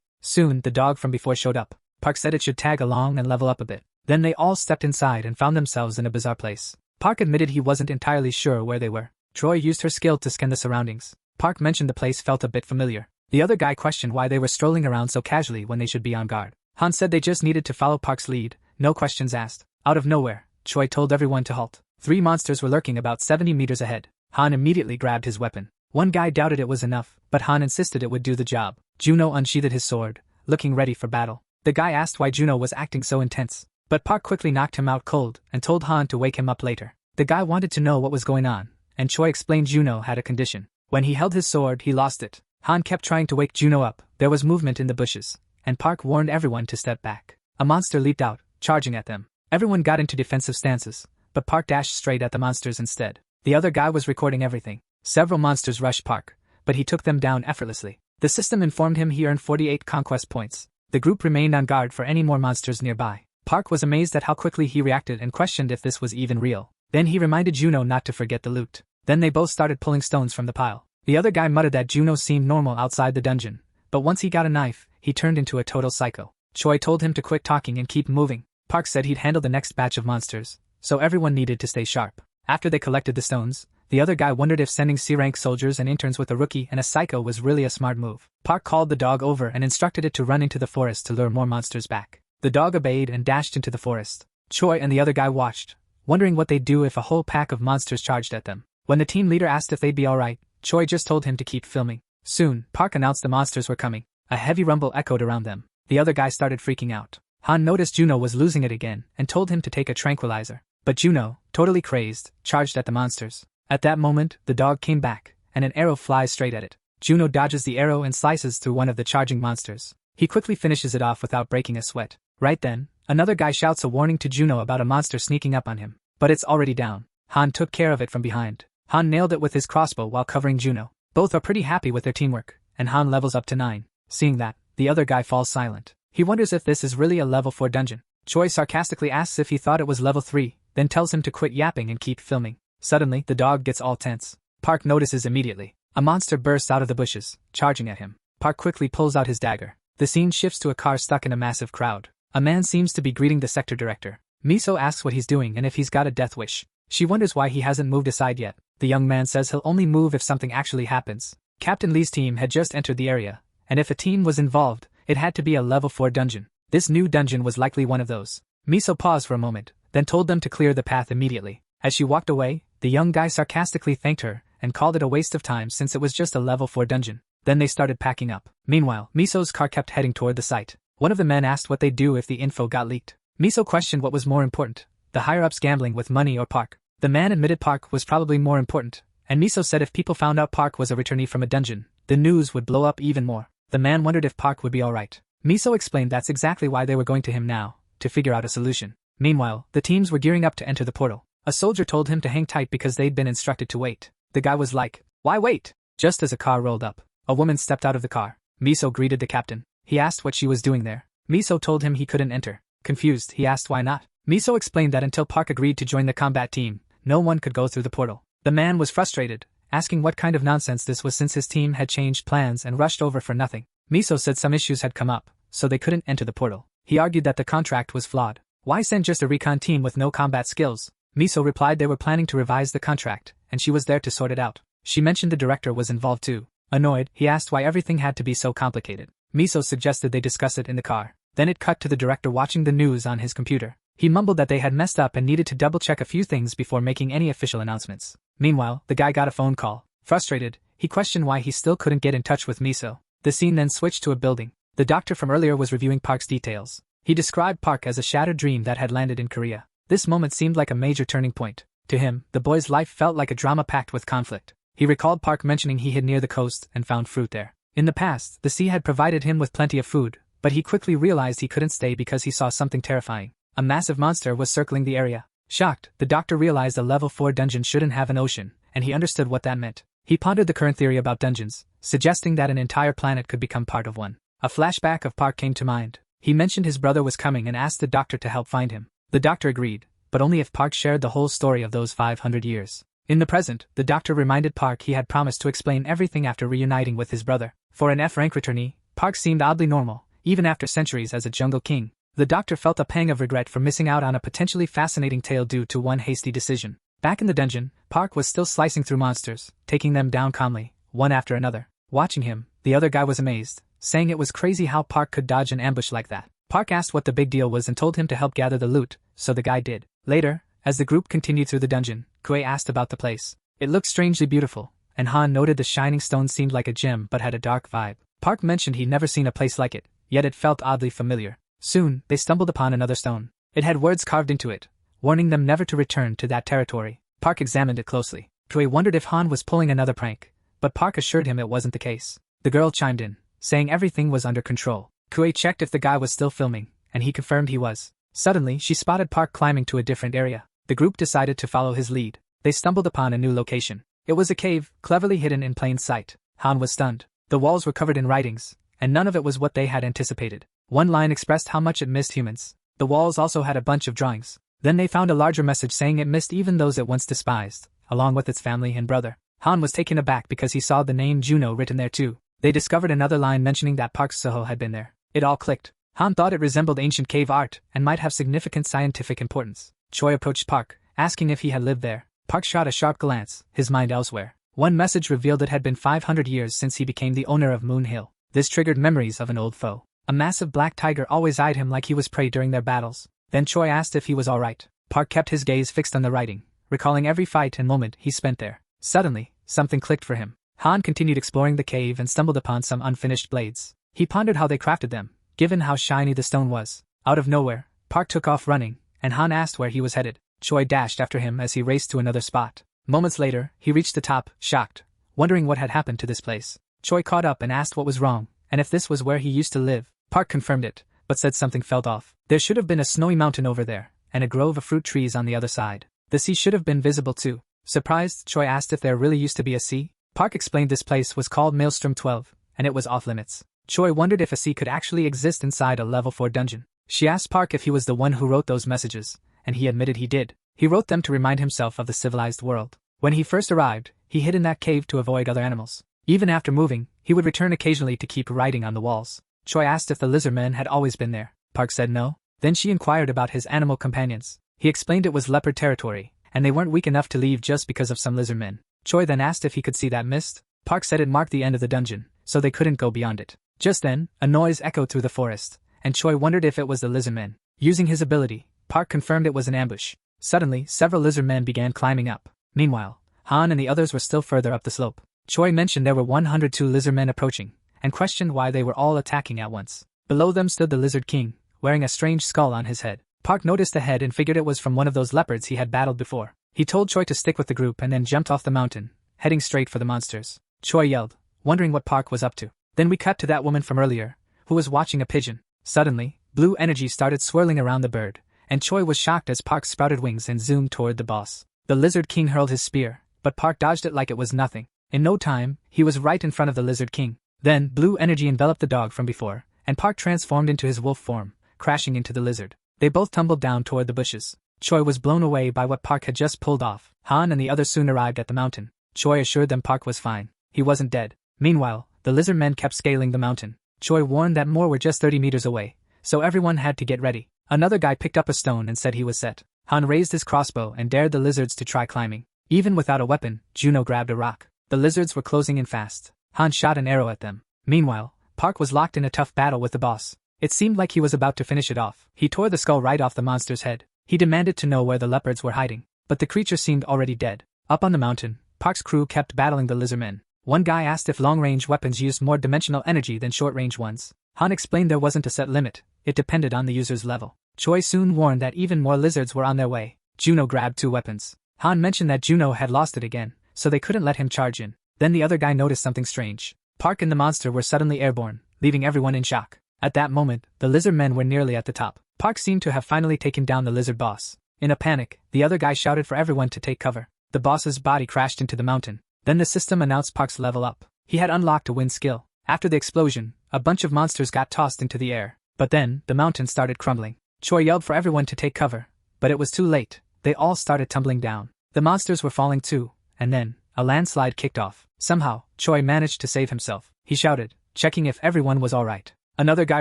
Soon, the dog from before showed up. Park said it should tag along and level up a bit. Then they all stepped inside and found themselves in a bizarre place. Park admitted he wasn't entirely sure where they were. Troy used her skill to scan the surroundings. Park mentioned the place felt a bit familiar. The other guy questioned why they were strolling around so casually when they should be on guard. Han said they just needed to follow Park's lead, no questions asked. Out of nowhere, Choi told everyone to halt. 3 monsters were lurking about 70 meters ahead. Han immediately grabbed his weapon. One guy doubted it was enough, but Han insisted it would do the job. Juno unsheathed his sword, looking ready for battle. The guy asked why Juno was acting so intense, but Park quickly knocked him out cold and told Han to wake him up later. The guy wanted to know what was going on, and Choi explained Juno had a condition. When he held his sword, he lost it. Han kept trying to wake Juno up. There was movement in the bushes, and Park warned everyone to step back. A monster leaped out, charging at them. Everyone got into defensive stances, but Park dashed straight at the monsters instead. The other guy was recording everything. Several monsters rushed Park, but he took them down effortlessly. The system informed him he earned 48 conquest points. The group remained on guard for any more monsters nearby. Park was amazed at how quickly he reacted and questioned if this was even real. Then he reminded Juno not to forget the loot. Then they both started pulling stones from the pile. The other guy muttered that Juno seemed normal outside the dungeon, but once he got a knife, he turned into a total psycho. Choi told him to quit talking and keep moving. Park said he'd handle the next batch of monsters, so everyone needed to stay sharp. After they collected the stones, the other guy wondered if sending C-rank soldiers and interns with a rookie and a psycho was really a smart move. Park called the dog over and instructed it to run into the forest to lure more monsters back. The dog obeyed and dashed into the forest. Choi and the other guy watched, wondering what they'd do if a whole pack of monsters charged at them. When the team leader asked if they'd be alright, Choi just told him to keep filming. Soon, Park announced the monsters were coming. A heavy rumble echoed around them. The other guy started freaking out. Han noticed Juno was losing it again and told him to take a tranquilizer. But Juno, totally crazed, charged at the monsters. At that moment, the dog came back, and an arrow flies straight at it. Juno dodges the arrow and slices through one of the charging monsters. He quickly finishes it off without breaking a sweat. Right then, another guy shouts a warning to Juno about a monster sneaking up on him. But it's already down. Han took care of it from behind. Han nailed it with his crossbow while covering Juno. Both are pretty happy with their teamwork, and Han levels up to 9. Seeing that, the other guy falls silent. He wonders if this is really a level 4 dungeon. Choi sarcastically asks if he thought it was level 3, then tells him to quit yapping and keep filming. Suddenly, the dog gets all tense. Park notices immediately. A monster bursts out of the bushes, charging at him. Park quickly pulls out his dagger. The scene shifts to a car stuck in a massive crowd. A man seems to be greeting the sector director. Miso asks what he's doing and if he's got a death wish. She wonders why he hasn't moved aside yet. The young man says he'll only move if something actually happens. Captain Lee's team had just entered the area, and if a team was involved, it had to be a level 4 dungeon. This new dungeon was likely one of those. Miso paused for a moment, then told them to clear the path immediately. As she walked away, the young guy sarcastically thanked her and called it a waste of time since it was just a level 4 dungeon. Then they started packing up. Meanwhile, Miso's car kept heading toward the site. One of the men asked what they'd do if the info got leaked. Miso questioned what was more important, the higher-ups gambling with money or Park. The man admitted Park was probably more important, and Miso said if people found out Park was a returnee from a dungeon, the news would blow up even more. The man wondered if Park would be alright. Miso explained that's exactly why they were going to him now, to figure out a solution. Meanwhile, the teams were gearing up to enter the portal. A soldier told him to hang tight because they'd been instructed to wait. The guy was like, "Why wait?" Just as a car rolled up, a woman stepped out of the car. Miso greeted the captain. He asked what she was doing there. Miso told him he couldn't enter. Confused, he asked why not. Miso explained that until Park agreed to join the combat team, no one could go through the portal. The man was frustrated, asking what kind of nonsense this was since his team had changed plans and rushed over for nothing. Miso said some issues had come up, so they couldn't enter the portal. He argued that the contract was flawed. Why send just a recon team with no combat skills? Miso replied they were planning to revise the contract, and she was there to sort it out. She mentioned the director was involved too. Annoyed, he asked why everything had to be so complicated. Miso suggested they discuss it in the car. Then it cut to the director watching the news on his computer. He mumbled that they had messed up and needed to double-check a few things before making any official announcements. Meanwhile, the guy got a phone call. Frustrated, he questioned why he still couldn't get in touch with Miso. The scene then switched to a building. The doctor from earlier was reviewing Park's details. He described Park as a shattered dream that had landed in Korea. This moment seemed like a major turning point. To him, the boy's life felt like a drama packed with conflict. He recalled Park mentioning he hid near the coast and found fruit there. In the past, the sea had provided him with plenty of food, but he quickly realized he couldn't stay because he saw something terrifying. A massive monster was circling the area. Shocked, the doctor realized a level 4 dungeon shouldn't have an ocean, and he understood what that meant. He pondered the current theory about dungeons, suggesting that an entire planet could become part of one. A flashback of Park came to mind. He mentioned his brother was coming and asked the doctor to help find him. The doctor agreed, but only if Park shared the whole story of those 500 years. In the present, the doctor reminded Park he had promised to explain everything after reuniting with his brother. For an F-rank returnee, Park seemed oddly normal. even after centuries as a jungle king. The doctor felt a pang of regret for missing out on a potentially fascinating tale due to one hasty decision. Back in the dungeon, Park was still slicing through monsters, taking them down calmly, one after another. Watching him, the other guy was amazed, saying it was crazy how Park could dodge an ambush like that. Park asked what the big deal was and told him to help gather the loot, so the guy did. Later, as the group continued through the dungeon, Kuei asked about the place. It looked strangely beautiful, and Han noted the shining stone seemed like a gem but had a dark vibe. Park mentioned he'd never seen a place like it, yet it felt oddly familiar. Soon, they stumbled upon another stone. It had words carved into it, warning them never to return to that territory. Park examined it closely. Kuei wondered if Han was pulling another prank, but Park assured him it wasn't the case. The girl chimed in, saying everything was under control. Kuei checked if the guy was still filming, and he confirmed he was. Suddenly, she spotted Park climbing to a different area. The group decided to follow his lead. They stumbled upon a new location. It was a cave, cleverly hidden in plain sight. Han was stunned. The walls were covered in writings, and none of it was what they had anticipated. One line expressed how much it missed humans. The walls also had a bunch of drawings. Then they found a larger message saying it missed even those it once despised, along with its family and brother. Han was taken aback because he saw the name Juno written there too. They discovered another line mentioning that Park Soho had been there. It all clicked. Han thought it resembled ancient cave art and might have significant scientific importance. Choi approached Park, asking if he had lived there. Park shot a sharp glance, his mind elsewhere. One message revealed it had been 500 years since he became the owner of Moon Hill. This triggered memories of an old foe. A massive black tiger always eyed him like he was prey during their battles. Then Choi asked if he was alright. Park kept his gaze fixed on the writing, recalling every fight and moment he spent there. Suddenly, something clicked for him. Han continued exploring the cave and stumbled upon some unfinished blades. He pondered how they crafted them, given how shiny the stone was. Out of nowhere, Park took off running, and Han asked where he was headed. Choi dashed after him as he raced to another spot. Moments later, he reached the top, shocked, wondering what had happened to this place. Choi caught up and asked what was wrong, and if this was where he used to live. Park confirmed it, but said something felt off. There should have been a snowy mountain over there, and a grove of fruit trees on the other side. The sea should have been visible too. Surprised, Choi asked if there really used to be a sea. Park explained this place was called Maelstrom 12, and it was off limits. Choi wondered if a sea could actually exist inside a level 4 dungeon. She asked Park if he was the one who wrote those messages, and he admitted he did. He wrote them to remind himself of the civilized world. When he first arrived, he hid in that cave to avoid other animals. Even after moving, he would return occasionally to keep writing on the walls. Choi asked if the lizard men had always been there. Park said no. Then she inquired about his animal companions. He explained it was leopard territory, and they weren't weak enough to leave just because of some lizard men. Choi then asked if he could see that mist. Park said it marked the end of the dungeon, so they couldn't go beyond it. Just then, a noise echoed through the forest, and Choi wondered if it was the lizard men. Using his ability, Park confirmed it was an ambush. Suddenly, several lizard men began climbing up. Meanwhile, Han and the others were still further up the slope. Choi mentioned there were 102 lizard men approaching, and questioned why they were all attacking at once. Below them stood the Lizard King, wearing a strange skull on his head. Park noticed the head and figured it was from one of those leopards he had battled before. He told Choi to stick with the group and then jumped off the mountain, heading straight for the monsters. Choi yelled, wondering what Park was up to. Then we cut to that woman from earlier, who was watching a pigeon. Suddenly, blue energy started swirling around the bird, and Choi was shocked as Park sprouted wings and zoomed toward the boss. The Lizard King hurled his spear, but Park dodged it like it was nothing. In no time, he was right in front of the Lizard King. Then, blue energy enveloped the dog from before, and Park transformed into his wolf form, crashing into the lizard. They both tumbled down toward the bushes. Choi was blown away by what Park had just pulled off. Han and the others soon arrived at the mountain. Choi assured them Park was fine. He wasn't dead. Meanwhile, the lizard men kept scaling the mountain. Choi warned that more were just 30 meters away, so everyone had to get ready. Another guy picked up a stone and said he was set. Han raised his crossbow and dared the lizards to try climbing. Even without a weapon, Juno grabbed a rock. The lizards were closing in fast. Han shot an arrow at them. Meanwhile, Park was locked in a tough battle with the boss. It seemed like he was about to finish it off. He tore the skull right off the monster's head. He demanded to know where the leopards were hiding, but the creature seemed already dead. Up on the mountain, Park's crew kept battling the lizard men. One guy asked if long-range weapons used more dimensional energy than short-range ones. Han explained there wasn't a set limit, it depended on the user's level. Choi soon warned that even more lizards were on their way. Juno grabbed 2 weapons. Han mentioned that Juno had lost it again, so they couldn't let him charge in. Then the other guy noticed something strange. Park and the monster were suddenly airborne, leaving everyone in shock. At that moment, the lizard men were nearly at the top. Park seemed to have finally taken down the lizard boss. In a panic, the other guy shouted for everyone to take cover. The boss's body crashed into the mountain. Then the system announced Park's level up. He had unlocked a wind skill. After the explosion, a bunch of monsters got tossed into the air. But then, the mountain started crumbling. Choi yelled for everyone to take cover, but it was too late. They all started tumbling down. The monsters were falling too, and then, a landslide kicked off. Somehow, Choi managed to save himself. He shouted, checking if everyone was alright. Another guy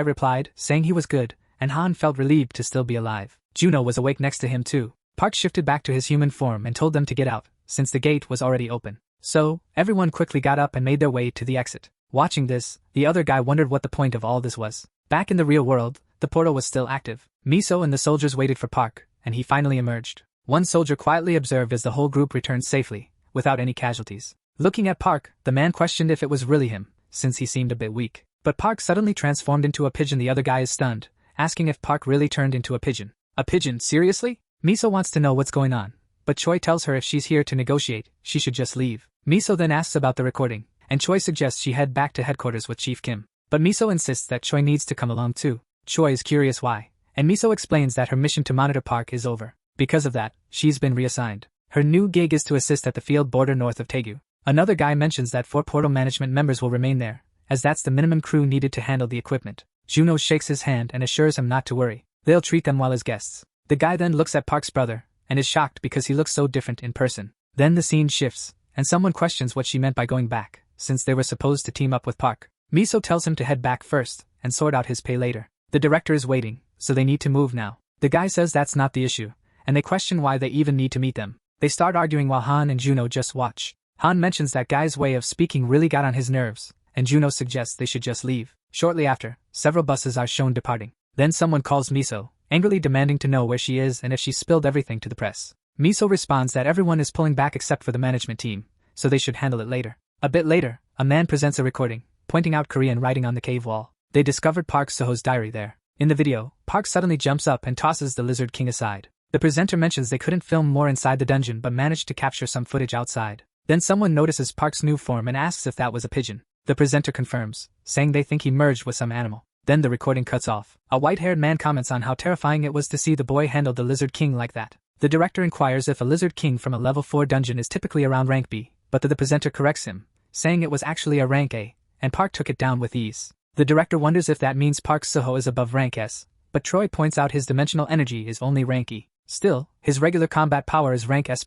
replied, saying he was good, and Han felt relieved to still be alive. Juno was awake next to him too. Park shifted back to his human form and told them to get out, since the gate was already open. So, everyone quickly got up and made their way to the exit. Watching this, the other guy wondered what the point of all this was. Back in the real world, the portal was still active. Miso and the soldiers waited for Park, and he finally emerged. One soldier quietly observed as the whole group returned safely, without any casualties. Looking at Park, the man questioned if it was really him, since he seemed a bit weak. But Park suddenly transformed into a pigeon. The other guy is stunned, asking if Park really turned into a pigeon. A pigeon, seriously? Miso wants to know what's going on, but Choi tells her if she's here to negotiate, she should just leave. Miso then asks about the recording, and Choi suggests she head back to headquarters with Chief Kim. But Miso insists that Choi needs to come along too. Choi is curious why, and Miso explains that her mission to monitor Park is over. Because of that, she's been reassigned. Her new gig is to assist at the field border north of Taegu. Another guy mentions that 4 portal management members will remain there, as that's the minimum crew needed to handle the equipment. Juno shakes his hand and assures him not to worry. They'll treat them well as guests. The guy then looks at Park's brother, and is shocked because he looks so different in person. Then the scene shifts, and someone questions what she meant by going back, since they were supposed to team up with Park. Miso tells him to head back first, and sort out his pay later. The director is waiting, so they need to move now. The guy says that's not the issue, and they question why they even need to meet them. They start arguing while Han and Juno just watch. Han mentions that guy's way of speaking really got on his nerves, and Juno suggests they should just leave. Shortly after, several buses are shown departing. Then someone calls Miso, angrily demanding to know where she is and if she spilled everything to the press. Miso responds that everyone is pulling back except for the management team, so they should handle it later. A bit later, a man presents a recording, pointing out Korean writing on the cave wall. They discovered Park Soho's diary there. In the video, Park suddenly jumps up and tosses the Lizard King aside. The presenter mentions they couldn't film more inside the dungeon but managed to capture some footage outside. Then someone notices Park's new form and asks if that was a pigeon. The presenter confirms, saying they think he merged with some animal. Then the recording cuts off. A white-haired man comments on how terrifying it was to see the boy handle the Lizard King like that. The director inquires if a Lizard King from a level 4 dungeon is typically around rank B, but the presenter corrects him, saying it was actually a rank A, and Park took it down with ease. The director wonders if that means Park Soho is above rank S, but Troy points out his dimensional energy is only rank E. Still, his regular combat power is rank S+,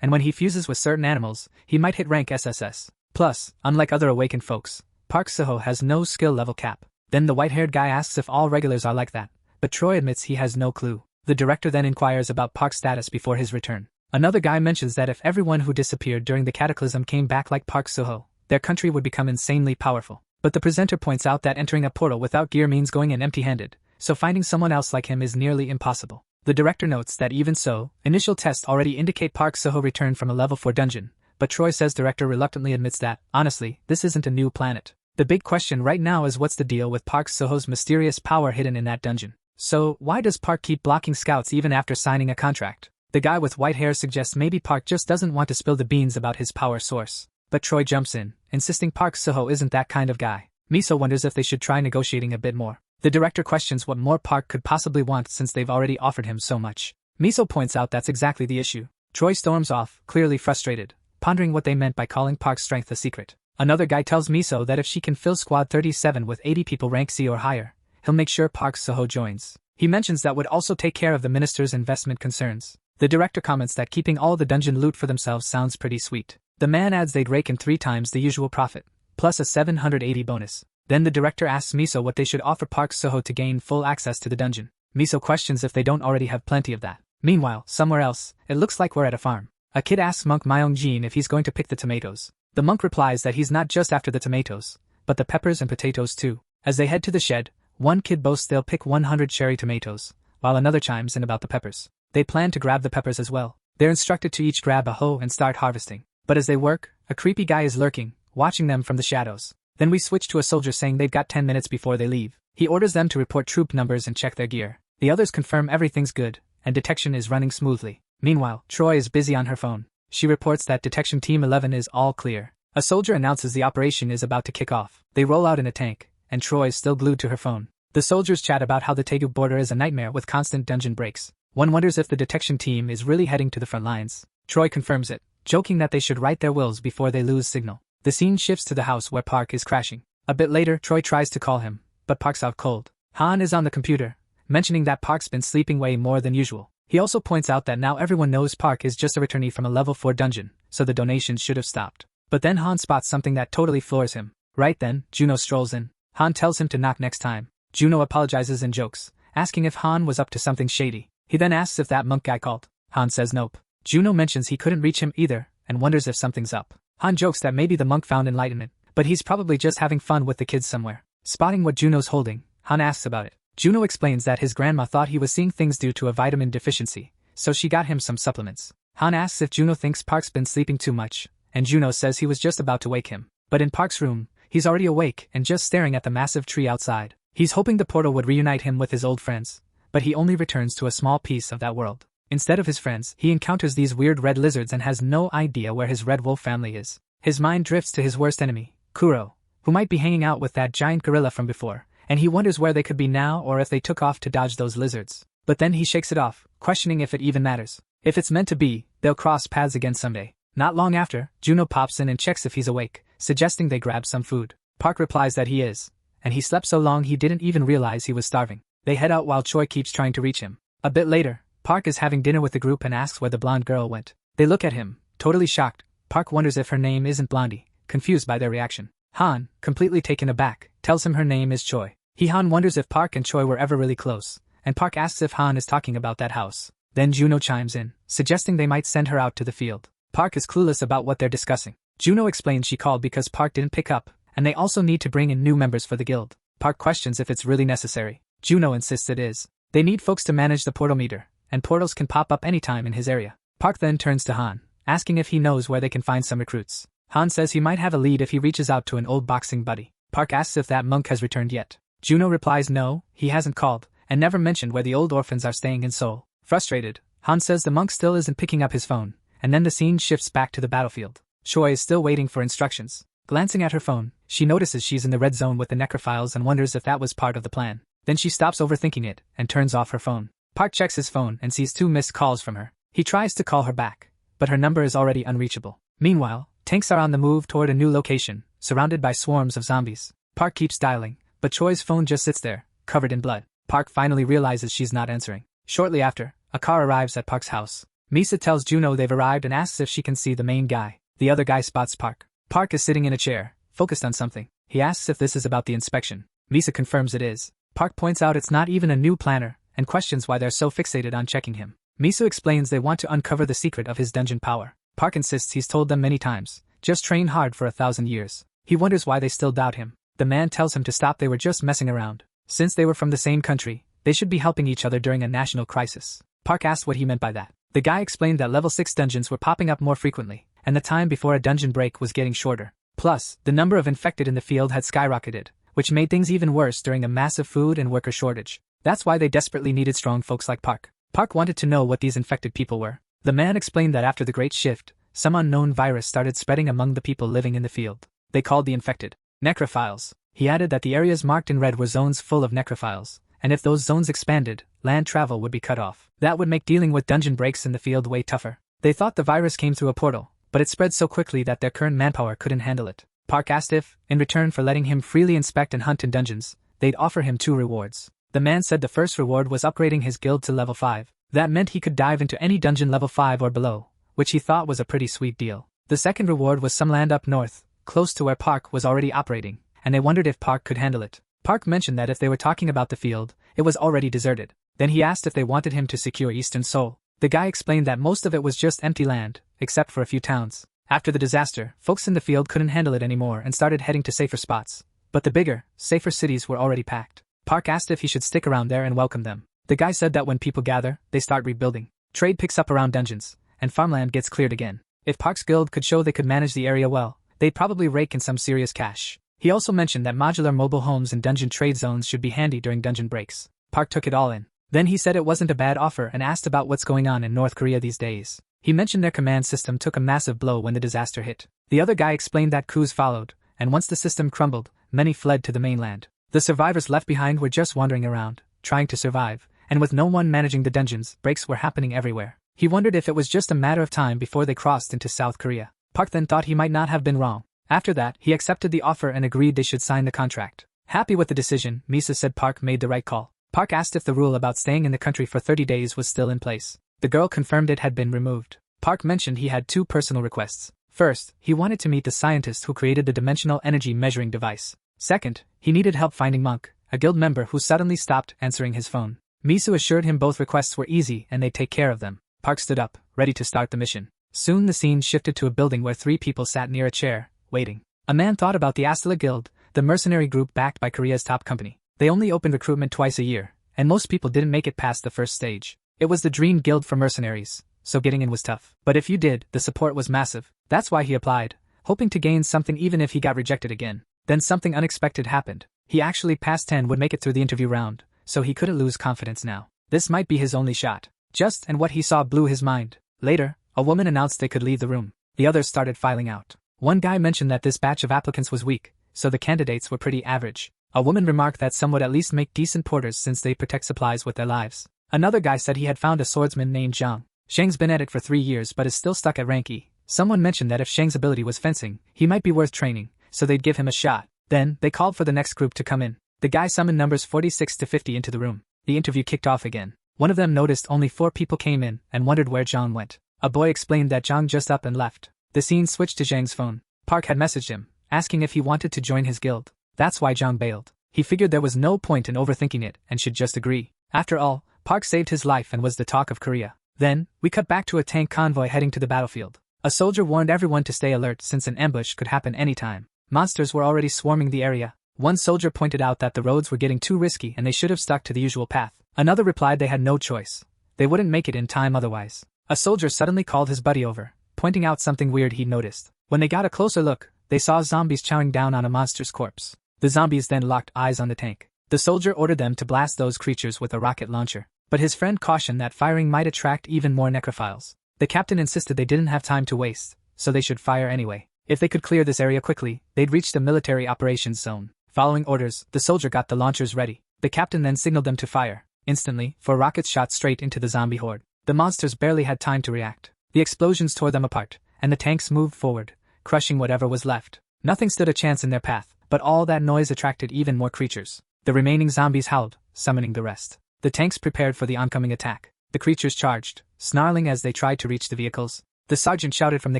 and when he fuses with certain animals, he might hit rank SSS. Plus, unlike other awakened folks, Park Soho has no skill level cap. Then the white-haired guy asks if all regulars are like that, but Troy admits he has no clue. The director then inquires about Park's status before his return. Another guy mentions that if everyone who disappeared during the cataclysm came back like Park Soho, their country would become insanely powerful. But the presenter points out that entering a portal without gear means going in empty-handed, so finding someone else like him is nearly impossible. The director notes that even so, initial tests already indicate Park Soho returned from a level 4 dungeon, but Troy says director reluctantly admits that, honestly, this isn't a new planet. The big question right now is what's the deal with Park Soho's mysterious power hidden in that dungeon. So, why does Park keep blocking scouts even after signing a contract? The guy with white hair suggests maybe Park just doesn't want to spill the beans about his power source. But Troy jumps in, insisting Park Soho isn't that kind of guy. Miso wonders if they should try negotiating a bit more. The director questions what more Park could possibly want since they've already offered him so much. Miso points out that's exactly the issue. Troy storms off, clearly frustrated, pondering what they meant by calling Park's strength a secret. Another guy tells Miso that if she can fill Squad 37 with 80 people rank C or higher, he'll make sure Park Soho joins. He mentions that would also take care of the minister's investment concerns. The director comments that keeping all the dungeon loot for themselves sounds pretty sweet. The man adds they'd rake in 3 times the usual profit, plus a 780 bonus. Then the director asks Miso what they should offer Park Soho to gain full access to the dungeon. Miso questions if they don't already have plenty of that. Meanwhile, somewhere else, it looks like we're at a farm. A kid asks monk Myong-jin if he's going to pick the tomatoes. The monk replies that he's not just after the tomatoes, but the peppers and potatoes too. As they head to the shed, one kid boasts they'll pick 100 cherry tomatoes, while another chimes in about the peppers. They plan to grab the peppers as well. They're instructed to each grab a hoe and start harvesting. But as they work, a creepy guy is lurking, watching them from the shadows. Then we switch to a soldier saying they've got 10 minutes before they leave. He orders them to report troop numbers and check their gear. The others confirm everything's good, and detection is running smoothly. Meanwhile, Troy is busy on her phone. She reports that Detection Team 11 is all clear. A soldier announces the operation is about to kick off. They roll out in a tank, and Troy is still glued to her phone. The soldiers chat about how the Taegu border is a nightmare with constant dungeon breaks. One wonders if the detection team is really heading to the front lines. Troy confirms it, joking that they should write their wills before they lose signal. The scene shifts to the house where Park is crashing. A bit later, Troy tries to call him, but Park's out cold. Han is on the computer, mentioning that Park's been sleeping way more than usual. He also points out that now everyone knows Park is just a returnee from a level 4 dungeon, so the donations should have stopped. But then Han spots something that totally floors him. Right then, Juno strolls in. Han tells him to knock next time. Juno apologizes and jokes, asking if Han was up to something shady. He then asks if that monk guy called. Han says nope. Juno mentions he couldn't reach him either, and wonders if something's up. Han jokes that maybe the monk found enlightenment, but he's probably just having fun with the kids somewhere. Spotting what Juno's holding, Han asks about it. Juno explains that his grandma thought he was seeing things due to a vitamin deficiency, so she got him some supplements. Han asks if Juno thinks Park's been sleeping too much, and Juno says he was just about to wake him. But in Park's room, he's already awake and just staring at the massive tree outside. He's hoping the portal would reunite him with his old friends, but he only returns to a small piece of that world. Instead of his friends, he encounters these weird red lizards and has no idea where his red wolf family is. His mind drifts to his worst enemy, Kuro, who might be hanging out with that giant gorilla from before, and he wonders where they could be now or if they took off to dodge those lizards. But then he shakes it off, questioning if it even matters. If it's meant to be, they'll cross paths again someday. Not long after, Juno pops in and checks if he's awake, suggesting they grab some food. Park replies that he is, and he slept so long he didn't even realize he was starving. They head out while Choi keeps trying to reach him. A bit later, Park is having dinner with the group and asks where the blonde girl went. They look at him, totally shocked. Park wonders if her name isn't Blondie, confused by their reaction. Han, completely taken aback, tells him her name is Choi. Han wonders if Park and Choi were ever really close, and Park asks if Han is talking about that house. Then Juno chimes in, suggesting they might send her out to the field. Park is clueless about what they're discussing. Juno explains she called because Park didn't pick up, and they also need to bring in new members for the guild. Park questions if it's really necessary. Juno insists it is. They need folks to manage the portal meter, and portals can pop up anytime in his area. Park then turns to Han, asking if he knows where they can find some recruits. Han says he might have a lead if he reaches out to an old boxing buddy. Park asks if that monk has returned yet. Juno replies no, he hasn't called, and never mentioned where the old orphans are staying in Seoul. Frustrated, Han says the monk still isn't picking up his phone, and then the scene shifts back to the battlefield. Choi is still waiting for instructions. Glancing at her phone, she notices she's in the red zone with the necrophiles and wonders if that was part of the plan. Then she stops overthinking it and turns off her phone. Park checks his phone and sees 2 missed calls from her. He tries to call her back, but her number is already unreachable. Meanwhile, tanks are on the move toward a new location, surrounded by swarms of zombies. Park keeps dialing, but Choi's phone just sits there, covered in blood. Park finally realizes she's not answering. Shortly after, a car arrives at Park's house. Misa tells Juno they've arrived and asks if she can see the main guy. The other guy spots Park. Park is sitting in a chair, focused on something. He asks if this is about the inspection. Misa confirms it is. Park points out it's not even a new planner, and questions why they're so fixated on checking him. Misa explains they want to uncover the secret of his dungeon power. Park insists he's told them many times, just train hard for 1,000 years. He wonders why they still doubt him. The man tells him to stop, they were just messing around. Since they were from the same country, they should be helping each other during a national crisis. Park asked what he meant by that. The guy explained that level 6 dungeons were popping up more frequently, and the time before a dungeon break was getting shorter. Plus, the number of infected in the field had skyrocketed, which made things even worse during a massive food and worker shortage. That's why they desperately needed strong folks like Park. Park wanted to know what these infected people were. The man explained that after the Great Shift, some unknown virus started spreading among the people living in the field. They called the infected necrophiles. He added that the areas marked in red were zones full of necrophiles, and if those zones expanded, land travel would be cut off. That would make dealing with dungeon breaks in the field way tougher. They thought the virus came through a portal, but it spread so quickly that their current manpower couldn't handle it. Park asked if, in return for letting him freely inspect and hunt in dungeons, they'd offer him 2 rewards. The man said the first reward was upgrading his guild to level 5. That meant he could dive into any dungeon level 5 or below, which he thought was a pretty sweet deal. The second reward was some land up north, close to where Park was already operating, and they wondered if Park could handle it. Park mentioned that if they were talking about the field, it was already deserted. Then he asked if they wanted him to secure Eastern Seoul. The guy explained that most of it was just empty land, except for a few towns. After the disaster, folks in the field couldn't handle it anymore and started heading to safer spots. But the bigger, safer cities were already packed. Park asked if he should stick around there and welcome them. The guy said that when people gather, they start rebuilding. Trade picks up around dungeons, and farmland gets cleared again. If Park's guild could show they could manage the area well, they'd probably rake in some serious cash. He also mentioned that modular mobile homes and dungeon trade zones should be handy during dungeon breaks. Park took it all in. Then he said it wasn't a bad offer and asked about what's going on in North Korea these days. He mentioned their command system took a massive blow when the disaster hit. The other guy explained that coups followed, and once the system crumbled, many fled to the mainland. The survivors left behind were just wandering around, trying to survive, and with no one managing the dungeons, breaks were happening everywhere. He wondered if it was just a matter of time before they crossed into South Korea. Park then thought he might not have been wrong. After that, he accepted the offer and agreed they should sign the contract. Happy with the decision, Misa said Park made the right call. Park asked if the rule about staying in the country for 30 days was still in place. The girl confirmed it had been removed. Park mentioned he had 2 personal requests. First, he wanted to meet the scientist who created the dimensional energy measuring device. Second, he needed help finding Monk, a guild member who suddenly stopped answering his phone. Misu assured him both requests were easy and they'd take care of them. Park stood up, ready to start the mission. Soon the scene shifted to a building where 3 people sat near a chair, waiting. A man thought about the Asura Guild, the mercenary group backed by Korea's top company. They only opened recruitment twice a year, and most people didn't make it past the first stage. It was the dream guild for mercenaries, so getting in was tough. But if you did, the support was massive. That's why he applied, hoping to gain something even if he got rejected again. Then something unexpected happened. He actually passed 10 would make it through the interview round, so he couldn't lose confidence now. This might be his only shot. Just and what he saw blew his mind. Later, a woman announced they could leave the room. The others started filing out. One guy mentioned that this batch of applicants was weak, so the candidates were pretty average. A woman remarked that some would at least make decent porters since they protect supplies with their lives. Another guy said he had found a swordsman named Zhang. Shang's been at it for 3 years but is still stuck at rank E. Someone mentioned that if Shang's ability was fencing, he might be worth training, so they'd give him a shot. Then, they called for the next group to come in. The guy summoned numbers 46 to 50 into the room. The interview kicked off again. One of them noticed only 4 people came in and wondered where Zhang went. A boy explained that Zhang just up and left. The scene switched to Zhang's phone. Park had messaged him, asking if he wanted to join his guild. That's why Zhang bailed. He figured there was no point in overthinking it and should just agree. After all, Park saved his life and was the talk of Korea. Then, we cut back to a tank convoy heading to the battlefield. A soldier warned everyone to stay alert since an ambush could happen anytime. Monsters were already swarming the area. One soldier pointed out that the roads were getting too risky and they should have stuck to the usual path. Another replied they had no choice. They wouldn't make it in time otherwise. A soldier suddenly called his buddy over, pointing out something weird he'd noticed. When they got a closer look, they saw zombies chowing down on a monster's corpse. The zombies then locked eyes on the tank. The soldier ordered them to blast those creatures with a rocket launcher. But his friend cautioned that firing might attract even more necrophiles. The captain insisted they didn't have time to waste, so they should fire anyway. If they could clear this area quickly, they'd reach the military operations zone. Following orders, the soldier got the launchers ready. The captain then signaled them to fire. Instantly, 4 rockets shot straight into the zombie horde. The monsters barely had time to react. The explosions tore them apart, and the tanks moved forward, crushing whatever was left. Nothing stood a chance in their path, but all that noise attracted even more creatures. The remaining zombies howled, summoning the rest. The tanks prepared for the oncoming attack. The creatures charged, snarling as they tried to reach the vehicles. The sergeant shouted from the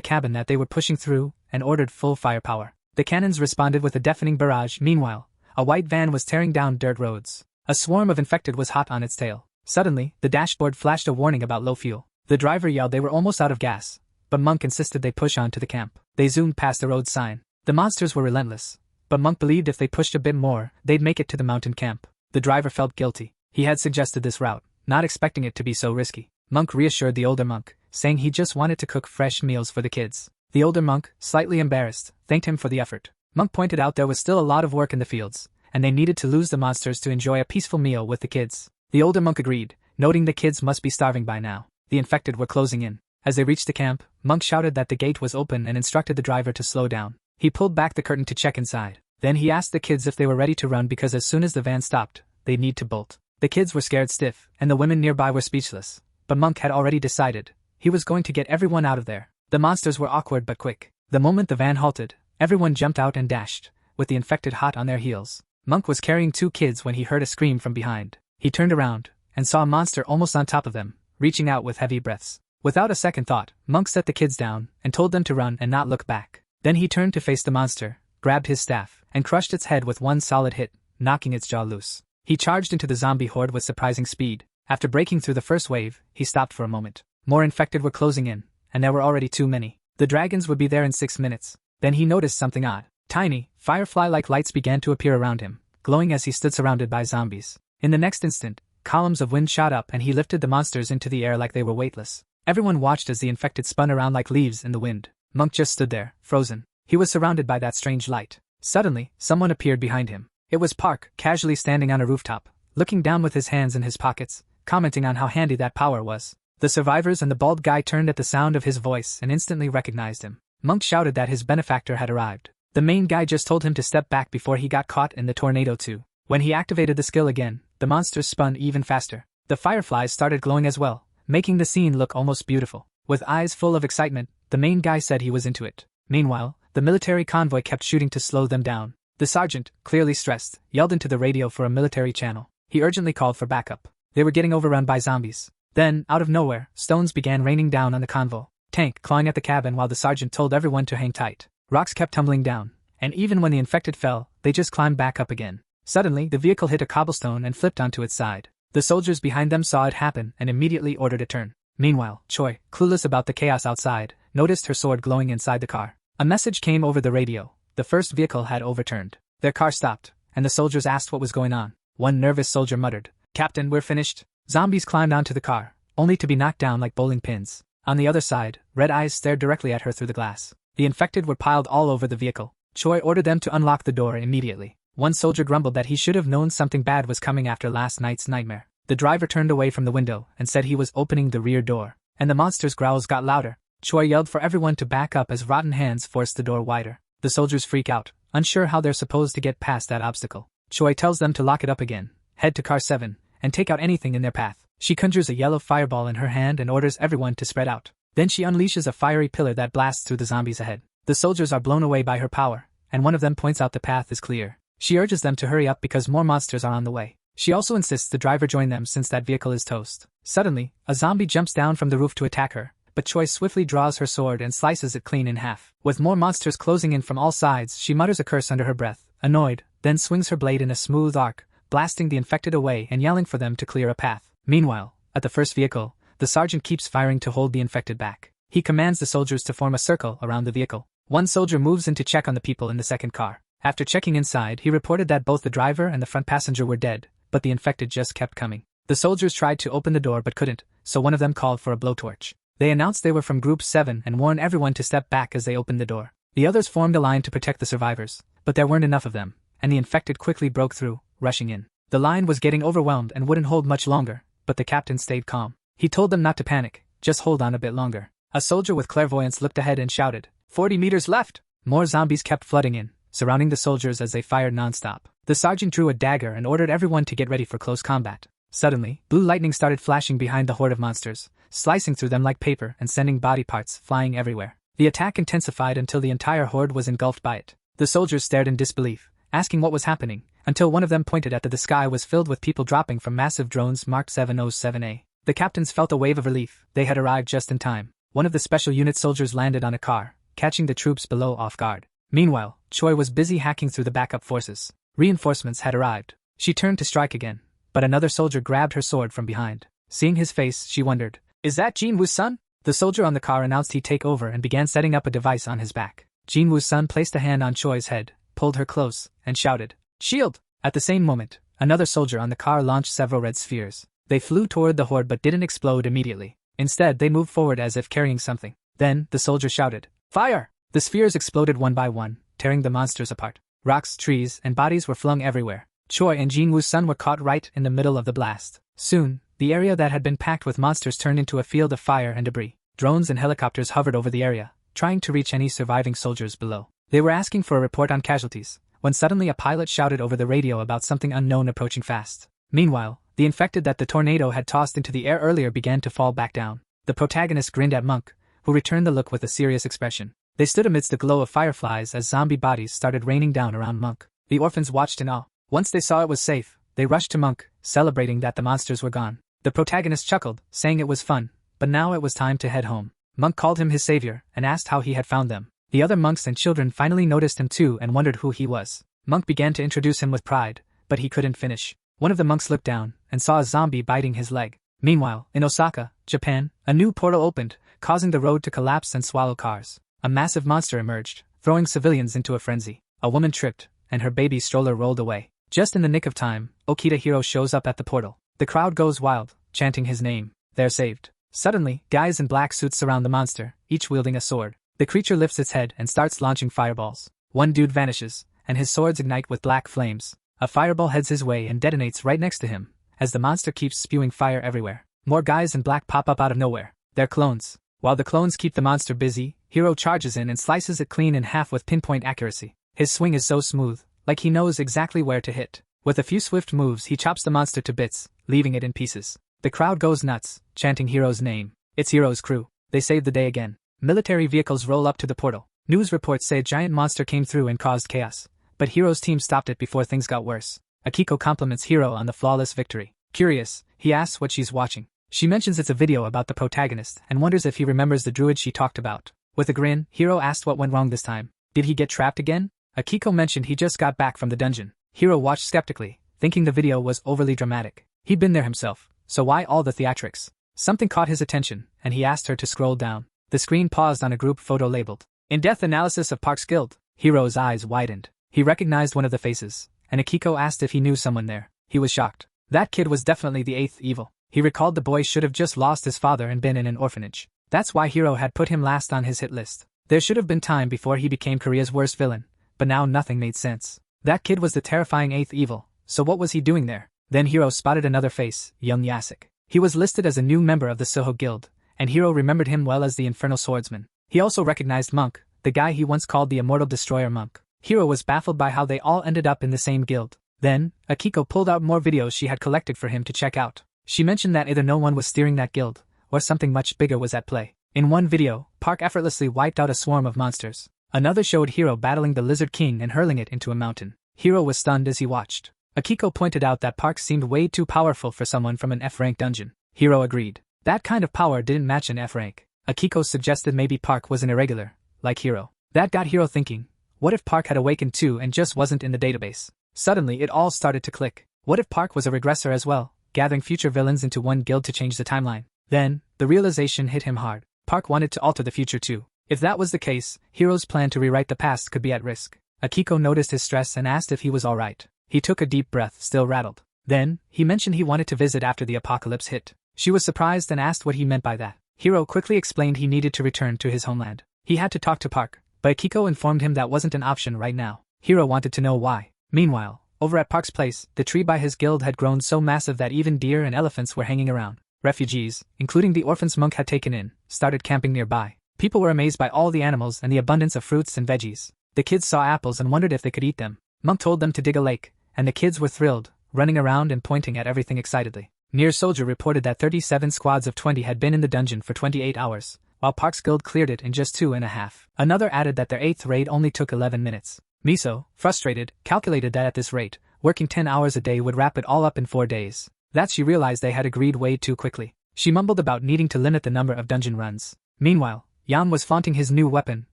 cabin that they were pushing through and ordered full firepower. The cannons responded with a deafening barrage. Meanwhile, a white van was tearing down dirt roads. A swarm of infected was hot on its tail. Suddenly, the dashboard flashed a warning about low fuel. The driver yelled they were almost out of gas, but Monk insisted they push on to the camp. They zoomed past the road sign. The monsters were relentless, but Monk believed if they pushed a bit more, they'd make it to the mountain camp. The driver felt guilty. He had suggested this route, not expecting it to be so risky. Monk reassured the older monk, saying he just wanted to cook fresh meals for the kids. The older monk, slightly embarrassed, thanked him for the effort. Monk pointed out there was still a lot of work in the fields, and they needed to lose the monsters to enjoy a peaceful meal with the kids. The older monk agreed, noting the kids must be starving by now. The infected were closing in. As they reached the camp, Monk shouted that the gate was open and instructed the driver to slow down. He pulled back the curtain to check inside. Then he asked the kids if they were ready to run because as soon as the van stopped, they'd need to bolt. The kids were scared stiff, and the women nearby were speechless. But Monk had already decided. He was going to get everyone out of there. The monsters were awkward but quick. The moment the van halted, everyone jumped out and dashed, with the infected hot on their heels. Monk was carrying 2 kids when he heard a scream from behind. He turned around, and saw a monster almost on top of them, reaching out with heavy breaths. Without a second thought, Monk set the kids down, and told them to run and not look back. Then he turned to face the monster, grabbed his staff, and crushed its head with one solid hit, knocking its jaw loose. He charged into the zombie horde with surprising speed. After breaking through the first wave, he stopped for a moment. More infected were closing in, and there were already too many. The dragons would be there in 6 minutes. Then he noticed something odd. Tiny, firefly-like lights began to appear around him, glowing as he stood surrounded by zombies. In the next instant, columns of wind shot up and he lifted the monsters into the air like they were weightless. Everyone watched as the infected spun around like leaves in the wind. Monk just stood there, frozen. He was surrounded by that strange light. Suddenly, someone appeared behind him. It was Park, casually standing on a rooftop, looking down with his hands in his pockets, commenting on how handy that power was. The survivors and the bald guy turned at the sound of his voice and instantly recognized him. Monk shouted that his benefactor had arrived. The main guy just told him to step back before he got caught in the tornado too. When he activated the skill again, the monsters spun even faster. The fireflies started glowing as well, making the scene look almost beautiful. With eyes full of excitement, the main guy said he was into it. Meanwhile, the military convoy kept shooting to slow them down. The sergeant, clearly stressed, yelled into the radio for a military channel. He urgently called for backup. They were getting overrun by zombies. Then, out of nowhere, stones began raining down on the convoy. Tank clawing at the cabin while the sergeant told everyone to hang tight. Rocks kept tumbling down, and even when the infected fell, they just climbed back up again. Suddenly, the vehicle hit a cobblestone and flipped onto its side. The soldiers behind them saw it happen and immediately ordered a turn. Meanwhile, Choi, clueless about the chaos outside, noticed her sword glowing inside the car. A message came over the radio. The first vehicle had overturned. Their car stopped, and the soldiers asked what was going on. One nervous soldier muttered, "Captain, we're finished." Zombies climbed onto the car, only to be knocked down like bowling pins. On the other side, red eyes stared directly at her through the glass. The infected were piled all over the vehicle. Choi ordered them to unlock the door immediately. One soldier grumbled that he should have known something bad was coming after last night's nightmare. The driver turned away from the window and said he was opening the rear door, and the monster's growls got louder. Choi yelled for everyone to back up as rotten hands forced the door wider. The soldiers freak out, unsure how they're supposed to get past that obstacle. Choi tells them to lock it up again, head to car 7, and take out anything in their path. She conjures a yellow fireball in her hand and orders everyone to spread out. Then she unleashes a fiery pillar that blasts through the zombies ahead. The soldiers are blown away by her power, and one of them points out the path is clear. She urges them to hurry up because more monsters are on the way. She also insists the driver join them since that vehicle is toast. Suddenly, a zombie jumps down from the roof to attack her, but Choi swiftly draws her sword and slices it clean in half. With more monsters closing in from all sides, she mutters a curse under her breath, annoyed, then swings her blade in a smooth arc, blasting the infected away and yelling for them to clear a path. Meanwhile, at the first vehicle, the sergeant keeps firing to hold the infected back. He commands the soldiers to form a circle around the vehicle. One soldier moves in to check on the people in the second car. After checking inside, he reported that both the driver and the front passenger were dead, but the infected just kept coming. The soldiers tried to open the door but couldn't, so one of them called for a blowtorch. They announced they were from Group 7 and warned everyone to step back as they opened the door. The others formed a line to protect the survivors, but there weren't enough of them, and the infected quickly broke through, rushing in. The line was getting overwhelmed and wouldn't hold much longer, but the captain stayed calm. He told them not to panic, just hold on a bit longer. A soldier with clairvoyance looked ahead and shouted, 40 meters left! More zombies kept flooding in, surrounding the soldiers as they fired non-stop. The sergeant drew a dagger and ordered everyone to get ready for close combat. Suddenly, blue lightning started flashing behind the horde of monsters, slicing through them like paper and sending body parts flying everywhere. The attack intensified until the entire horde was engulfed by it. The soldiers stared in disbelief, asking what was happening, until one of them pointed at the sky was filled with people dropping from massive drones marked 707A. The captains felt a wave of relief. They had arrived just in time. One of the special unit soldiers landed on a car, catching the troops below off guard. Meanwhile, Choi was busy hacking through the backup forces. Reinforcements had arrived. She turned to strike again, but another soldier grabbed her sword from behind. Seeing his face, she wondered, "Is that Jin Woo's son?" The soldier on the car announced he'd take over and began setting up a device on his back. Jin Woo's son placed a hand on Choi's head, pulled her close, and shouted, "Shield!" At the same moment, another soldier on the car launched several red spheres. They flew toward the horde but didn't explode immediately. Instead, they moved forward as if carrying something. Then, the soldier shouted, "Fire!" The spheres exploded one by one, tearing the monsters apart. Rocks, trees, and bodies were flung everywhere. Choi and Jin Woo's son were caught right in the middle of the blast. Soon, the area that had been packed with monsters turned into a field of fire and debris. Drones and helicopters hovered over the area, trying to reach any surviving soldiers below. They were asking for a report on casualties, when suddenly a pilot shouted over the radio about something unknown approaching fast. Meanwhile, the infected that the tornado had tossed into the air earlier began to fall back down. The protagonist grinned at Monk, who returned the look with a serious expression. They stood amidst the glow of fireflies as zombie bodies started raining down around Monk. The orphans watched in awe. Once they saw it was safe, they rushed to Monk, celebrating that the monsters were gone. The protagonist chuckled, saying it was fun, but now it was time to head home. Monk called him his savior and asked how he had found them. The other monks and children finally noticed him too and wondered who he was. Monk began to introduce him with pride, but he couldn't finish. One of the monks slipped down and saw a zombie biting his leg. Meanwhile, in Osaka, Japan, a new portal opened, causing the road to collapse and swallow cars. A massive monster emerged, throwing civilians into a frenzy. A woman tripped, and her baby stroller rolled away. Just in the nick of time, Okita Hiro shows up at the portal. The crowd goes wild, chanting his name. They're saved. Suddenly, guys in black suits surround the monster, each wielding a sword. The creature lifts its head and starts launching fireballs. One dude vanishes, and his swords ignite with black flames. A fireball heads his way and detonates right next to him, as the monster keeps spewing fire everywhere. More guys in black pop up out of nowhere. They're clones. While the clones keep the monster busy, Hiro charges in and slices it clean in half with pinpoint accuracy. His swing is so smooth, like he knows exactly where to hit. With a few swift moves he chops the monster to bits, leaving it in pieces. The crowd goes nuts, chanting Hiro's name. It's Hiro's crew. They save the day again. Military vehicles roll up to the portal. News reports say a giant monster came through and caused chaos, but Hiro's team stopped it before things got worse. Akiko compliments Hiro on the flawless victory. Curious, he asks what she's watching. She mentions it's a video about the protagonist and wonders if he remembers the druid she talked about. With a grin, Hiro asked what went wrong this time. Did he get trapped again? Akiko mentioned he just got back from the dungeon. Hiro watched skeptically, thinking the video was overly dramatic. He'd been there himself, so why all the theatrics? Something caught his attention, and he asked her to scroll down. The screen paused on a group photo labeled "In-Depth Analysis of Park's Guild." Hiro's eyes widened. He recognized one of the faces, and Akiko asked if he knew someone there. He was shocked. That kid was definitely the 8th evil. He recalled the boy should have just lost his father and been in an orphanage. That's why Hiro had put him last on his hit list. There should have been time before he became Korea's worst villain, but now nothing made sense. That kid was the terrifying 8th evil, so what was he doing there? Then Hiro spotted another face, young Yasuk. He was listed as a new member of the Soho Guild, and Hiro remembered him well as the Infernal Swordsman. He also recognized Monk, the guy he once called the Immortal Destroyer Monk. Hiro was baffled by how they all ended up in the same guild. Then, Akiko pulled out more videos she had collected for him to check out. She mentioned that either no one was steering that guild, or something much bigger was at play. In one video, Park effortlessly wiped out a swarm of monsters. Another showed Hiro battling the Lizard King and hurling it into a mountain. Hiro was stunned as he watched. Akiko pointed out that Park seemed way too powerful for someone from an F-rank dungeon. Hiro agreed. That kind of power didn't match an F-rank. Akiko suggested maybe Park was an irregular, like Hiro. That got Hiro thinking, what if Park had awakened too and just wasn't in the database? Suddenly it all started to click. What if Park was a regressor as well, gathering future villains into one guild to change the timeline? Then, the realization hit him hard. Park wanted to alter the future too. If that was the case, Hiro's plan to rewrite the past could be at risk. Akiko noticed his stress and asked if he was alright. He took a deep breath, still rattled. Then, he mentioned he wanted to visit after the apocalypse hit. She was surprised and asked what he meant by that. Hiro quickly explained he needed to return to his homeland. He had to talk to Park, but Akiko informed him that wasn't an option right now. Hiro wanted to know why. Meanwhile, over at Park's place, the tree by his guild had grown so massive that even deer and elephants were hanging around. Refugees, including the orphans Monk had taken in, started camping nearby. People were amazed by all the animals and the abundance of fruits and veggies. The kids saw apples and wondered if they could eat them. Monk told them to dig a lake, and the kids were thrilled, running around and pointing at everything excitedly. Near Soldier reported that 37 squads of 20 had been in the dungeon for 28 hours, while Park's guild cleared it in just 2.5. Another added that their 8th raid only took 11 minutes. Miso, frustrated, calculated that at this rate, working 10 hours a day would wrap it all up in 4 days. That she realized they had agreed way too quickly. She mumbled about needing to limit the number of dungeon runs. Meanwhile, Yan was flaunting his new weapon,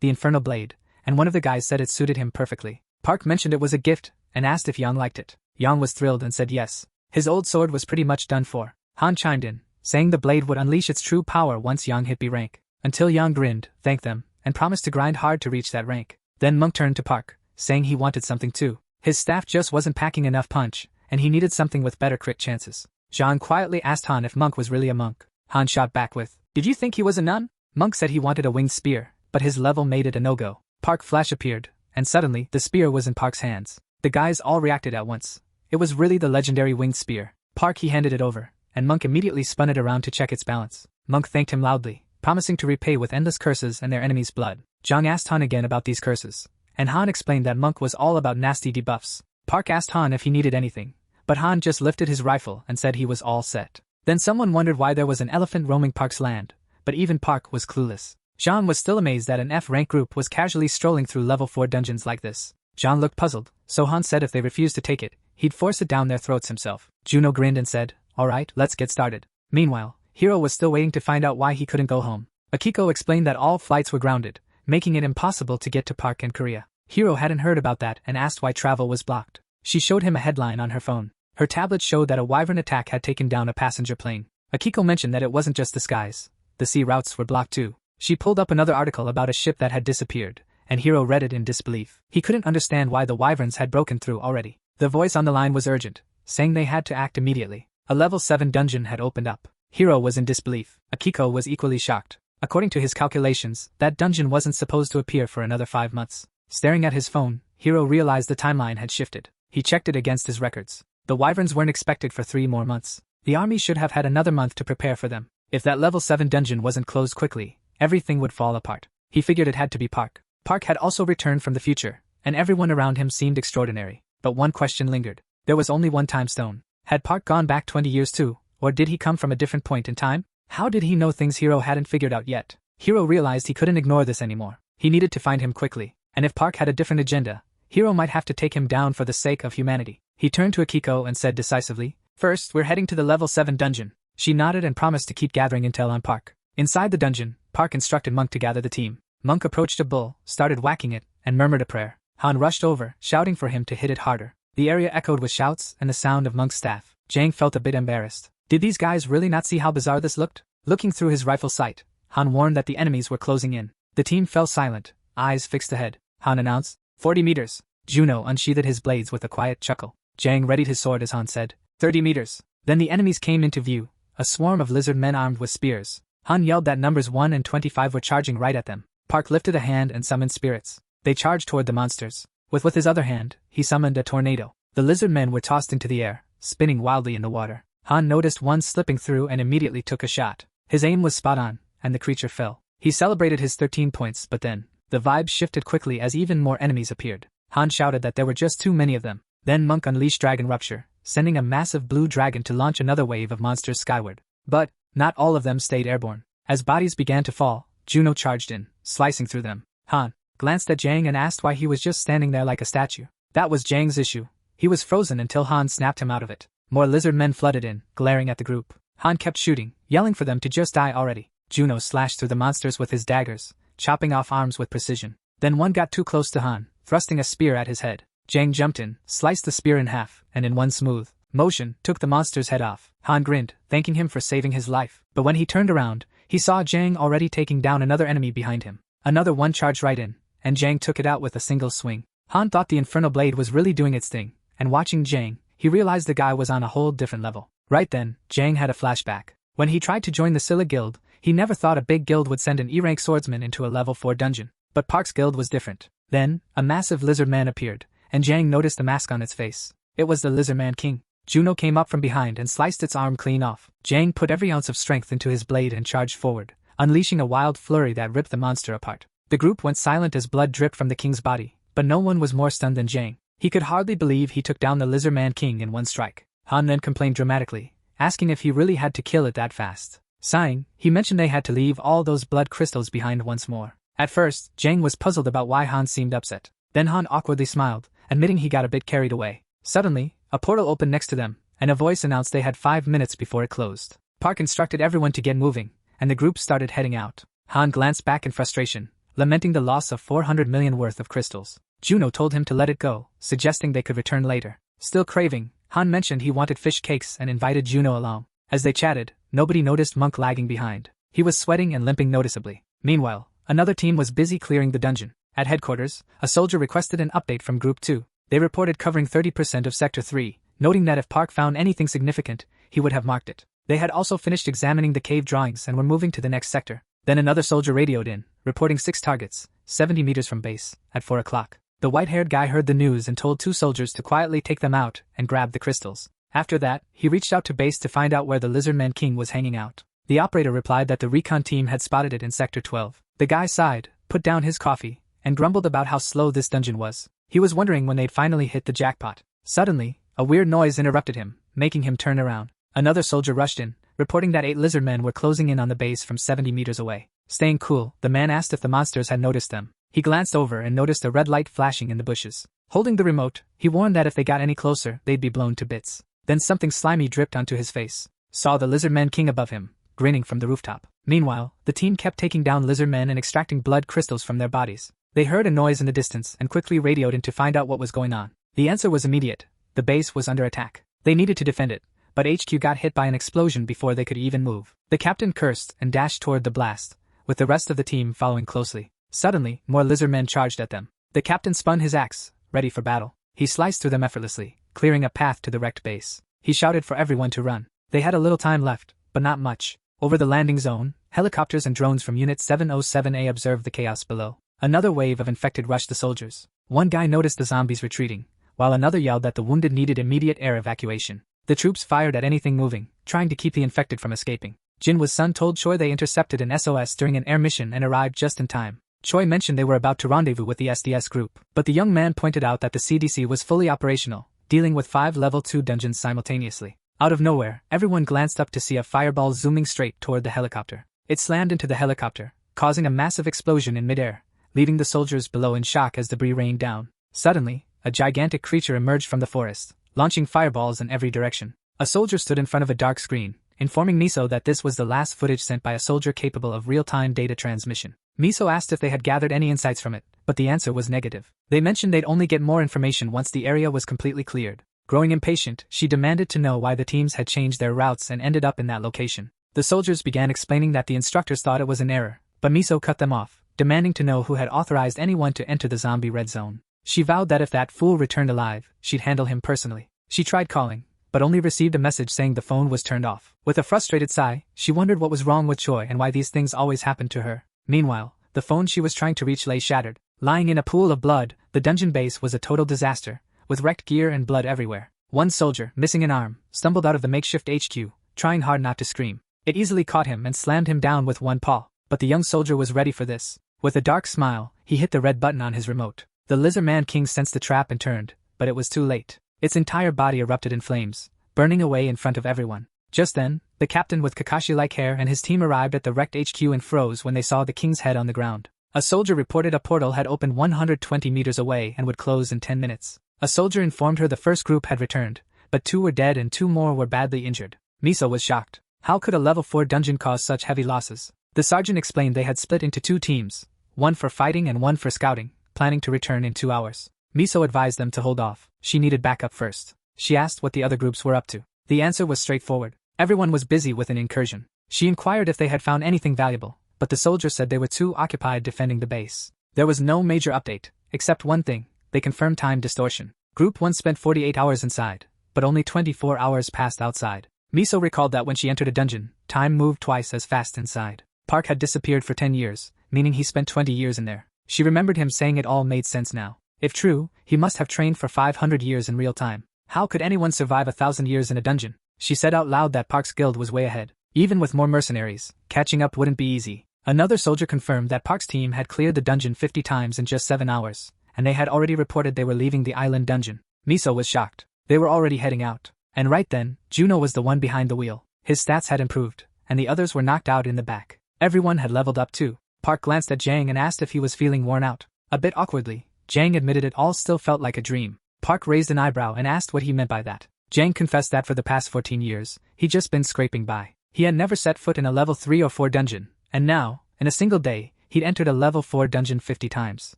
the Infernal Blade, and one of the guys said it suited him perfectly. Park mentioned it was a gift, and asked if Yang liked it. Yang was thrilled and said yes. His old sword was pretty much done for. Han chimed in, saying the blade would unleash its true power once Yang hit B rank. Until Yang grinned, thanked them, and promised to grind hard to reach that rank. Then Monk turned to Park, saying he wanted something too. His staff just wasn't packing enough punch, and he needed something with better crit chances. Jean quietly asked Han if Monk was really a monk. Han shot back with, "Did you think he was a nun?" Monk said he wanted a winged spear, but his level made it a no-go. Park flash appeared, and suddenly the spear was in Park's hands. The guys all reacted at once. It was really the legendary winged spear. Park he handed it over, and Monk immediately spun it around to check its balance. Monk thanked him loudly, promising to repay with endless curses and their enemies' blood. Zhang asked Han again about these curses, and Han explained that Monk was all about nasty debuffs. Park asked Han if he needed anything, but Han just lifted his rifle and said he was all set. Then someone wondered why there was an elephant roaming Park's land, but even Park was clueless. Zhang was still amazed that an F-rank group was casually strolling through level 4 dungeons like this. Zhang looked puzzled, so Han said if they refused to take it, he'd force it down their throats himself. Juno grinned and said, "Alright, let's get started." Meanwhile, Hiro was still waiting to find out why he couldn't go home. Akiko explained that all flights were grounded, making it impossible to get to Park and Korea. Hiro hadn't heard about that and asked why travel was blocked. She showed him a headline on her phone. Her tablet showed that a wyvern attack had taken down a passenger plane. Akiko mentioned that it wasn't just the skies. The sea routes were blocked too. She pulled up another article about a ship that had disappeared, and Hiro read it in disbelief. He couldn't understand why the wyverns had broken through already. The voice on the line was urgent, saying they had to act immediately. A level 7 dungeon had opened up. Hiro was in disbelief. Akiko was equally shocked. According to his calculations, that dungeon wasn't supposed to appear for another 5 months. Staring at his phone, Hiro realized the timeline had shifted. He checked it against his records. The wyverns weren't expected for 3 more months. The army should have had another month to prepare for them. If that level 7 dungeon wasn't closed quickly, everything would fall apart. He figured it had to be Park. Park had also returned from the future, and everyone around him seemed extraordinary. But one question lingered. There was only one time stone. Had Park gone back 20 years too, or did he come from a different point in time? How did he know things Hiro hadn't figured out yet? Hiro realized he couldn't ignore this anymore. He needed to find him quickly, and if Park had a different agenda, Hiro might have to take him down for the sake of humanity. He turned to Akiko and said decisively, "First, we're heading to the level 7 dungeon." She nodded and promised to keep gathering intel on Park. Inside the dungeon, Park instructed Monk to gather the team. Monk approached a bull, started whacking it, and murmured a prayer. Han rushed over, shouting for him to hit it harder. The area echoed with shouts and the sound of Monk's staff. Jang felt a bit embarrassed. Did these guys really not see how bizarre this looked? Looking through his rifle sight, Han warned that the enemies were closing in. The team fell silent, eyes fixed ahead. Han announced, 40 meters. Juno unsheathed his blades with a quiet chuckle. Jang readied his sword as Han said, 30 meters. Then the enemies came into view, a swarm of lizard men armed with spears. Han yelled that numbers 1 and 25 were charging right at them. Park lifted a hand and summoned spirits. They charged toward the monsters. With his other hand, he summoned a tornado. The lizard men were tossed into the air, spinning wildly in the water. Han noticed one slipping through and immediately took a shot. His aim was spot on, and the creature fell. He celebrated his 13 points, but then, the vibe shifted quickly as even more enemies appeared. Han shouted that there were just too many of them. Then Monk unleashed Dragon Rupture, sending a massive blue dragon to launch another wave of monsters skyward. But, not all of them stayed airborne. As bodies began to fall, Juno charged in, slicing through them. Han glanced at Jang and asked why he was just standing there like a statue. That was Jang's issue. He was frozen until Han snapped him out of it. More lizard men flooded in, glaring at the group. Han kept shooting, yelling for them to just die already. Juno slashed through the monsters with his daggers, chopping off arms with precision. Then one got too close to Han, thrusting a spear at his head. Jang jumped in, sliced the spear in half, and in one smooth motion, took the monster's head off. Han grinned, thanking him for saving his life. But when he turned around, he saw Jang already taking down another enemy behind him. Another one charged right in, and Jang took it out with a single swing. Han thought the Infernal Blade was really doing its thing, and watching Jang, he realized the guy was on a whole different level. Right then, Jang had a flashback. When he tried to join the Scylla Guild, he never thought a big guild would send an E-rank swordsman into a level 4 dungeon. But Park's guild was different. Then, a massive lizard man appeared, and Jang noticed the mask on its face. It was the Lizard Man King. Juno came up from behind and sliced its arm clean off. Jang put every ounce of strength into his blade and charged forward, unleashing a wild flurry that ripped the monster apart. The group went silent as blood dripped from the king's body, but no one was more stunned than Jang. He could hardly believe he took down the Lizard Man King in one strike. Han then complained dramatically, asking if he really had to kill it that fast. Sighing, he mentioned they had to leave all those blood crystals behind once more. At first, Jang was puzzled about why Han seemed upset. Then Han awkwardly smiled, admitting he got a bit carried away. Suddenly, a portal opened next to them, and a voice announced they had 5 minutes before it closed. Park instructed everyone to get moving, and the group started heading out. Han glanced back in frustration, lamenting the loss of 400 million worth of crystals. Juno told him to let it go, suggesting they could return later. Still craving, Han mentioned he wanted fish cakes and invited Juno along. As they chatted, nobody noticed Monk lagging behind. He was sweating and limping noticeably. Meanwhile, another team was busy clearing the dungeon. At headquarters, a soldier requested an update from Group 2. They reported covering 30% of Sector 3, noting that if Park found anything significant, he would have marked it. They had also finished examining the cave drawings and were moving to the next sector. Then another soldier radioed in, reporting 6 targets, 70 meters from base, at 4 o'clock. The white-haired guy heard the news and told 2 soldiers to quietly take them out and grab the crystals. After that, he reached out to base to find out where the Lizard Man King was hanging out. The operator replied that the recon team had spotted it in Sector 12. The guy sighed, put down his coffee, and grumbled about how slow this dungeon was. He was wondering when they'd finally hit the jackpot. Suddenly, a weird noise interrupted him, making him turn around. Another soldier rushed in, reporting that 8 lizard men were closing in on the base from 70 meters away. Staying cool, the man asked if the monsters had noticed them. He glanced over and noticed a red light flashing in the bushes. Holding the remote, he warned that if they got any closer, they'd be blown to bits. Then something slimy dripped onto his face. Saw the Lizard Man King above him, grinning from the rooftop. Meanwhile, the team kept taking down lizard men and extracting blood crystals from their bodies. They heard a noise in the distance and quickly radioed in to find out what was going on. The answer was immediate. The base was under attack. They needed to defend it, but HQ got hit by an explosion before they could even move. The captain cursed and dashed toward the blast, with the rest of the team following closely. Suddenly, more lizard men charged at them. The captain spun his axe, ready for battle. He sliced through them effortlessly, clearing a path to the wrecked base. He shouted for everyone to run. They had a little time left, but not much. Over the landing zone, helicopters and drones from Unit 707A observed the chaos below. Another wave of infected rushed the soldiers. One guy noticed the zombies retreating, while another yelled that the wounded needed immediate air evacuation. The troops fired at anything moving, trying to keep the infected from escaping. Jinwa's son told Choi they intercepted an SOS during an air mission and arrived just in time. Choi mentioned they were about to rendezvous with the SDS group, but the young man pointed out that the CDC was fully operational, dealing with 5 level 2 dungeons simultaneously. Out of nowhere, everyone glanced up to see a fireball zooming straight toward the helicopter. It slammed into the helicopter, causing a massive explosion in midair, leaving the soldiers below in shock as debris rained down. Suddenly, a gigantic creature emerged from the forest, launching fireballs in every direction. A soldier stood in front of a dark screen, informing Miso that this was the last footage sent by a soldier capable of real-time data transmission. Miso asked if they had gathered any insights from it, but the answer was negative. They mentioned they'd only get more information once the area was completely cleared. Growing impatient, she demanded to know why the teams had changed their routes and ended up in that location. The soldiers began explaining that the instructors thought it was an error, but Miso cut them off, demanding to know who had authorized anyone to enter the zombie red zone. She vowed that if that fool returned alive, she'd handle him personally. She tried calling, but only received a message saying the phone was turned off. With a frustrated sigh, she wondered what was wrong with Choi and why these things always happened to her. Meanwhile, the phone she was trying to reach lay shattered, lying in a pool of blood. The dungeon base was a total disaster, with wrecked gear and blood everywhere. One soldier, missing an arm, stumbled out of the makeshift HQ, trying hard not to scream. It easily caught him and slammed him down with one paw, but the young soldier was ready for this. With a dark smile, he hit the red button on his remote. The Lizard Man King sensed the trap and turned, but it was too late. Its entire body erupted in flames, burning away in front of everyone. Just then, the captain with Kakashi-like hair and his team arrived at the wrecked HQ and froze when they saw the king's head on the ground. A soldier reported a portal had opened 120 meters away and would close in 10 minutes. A soldier informed her the first group had returned, but 2 were dead and 2 more were badly injured. Miso was shocked. How could a level 4 dungeon cause such heavy losses? The sergeant explained they had split into 2 teams, one for fighting and one for scouting, planning to return in 2 hours. Miso advised them to hold off. She needed backup first. She asked what the other groups were up to. The answer was straightforward. Everyone was busy with an incursion. She inquired if they had found anything valuable, but the soldiers said they were too occupied defending the base. There was no major update, except one thing: they confirmed time distortion. Group 1 spent 48 hours inside, but only 24 hours passed outside. Miso recalled that when she entered a dungeon, time moved twice as fast inside. Park had disappeared for 10 years, meaning he spent 20 years in there. She remembered him saying it all made sense now. If true, he must have trained for 500 years in real time. How could anyone survive 1,000 years in a dungeon? She said out loud that Park's guild was way ahead. Even with more mercenaries, catching up wouldn't be easy. Another soldier confirmed that Park's team had cleared the dungeon 50 times in just 7 hours, and they had already reported they were leaving the island dungeon. Miso was shocked. They were already heading out. And right then, Juno was the one behind the wheel. His stats had improved, and the others were knocked out in the back. Everyone had leveled up too. Park glanced at Jang and asked if he was feeling worn out. A bit awkwardly, Jang admitted it all still felt like a dream. Park raised an eyebrow and asked what he meant by that. Jang confessed that for the past 14 years, he'd just been scraping by. He had never set foot in a level 3 or 4 dungeon, and now, in a single day, he'd entered a level 4 dungeon 50 times.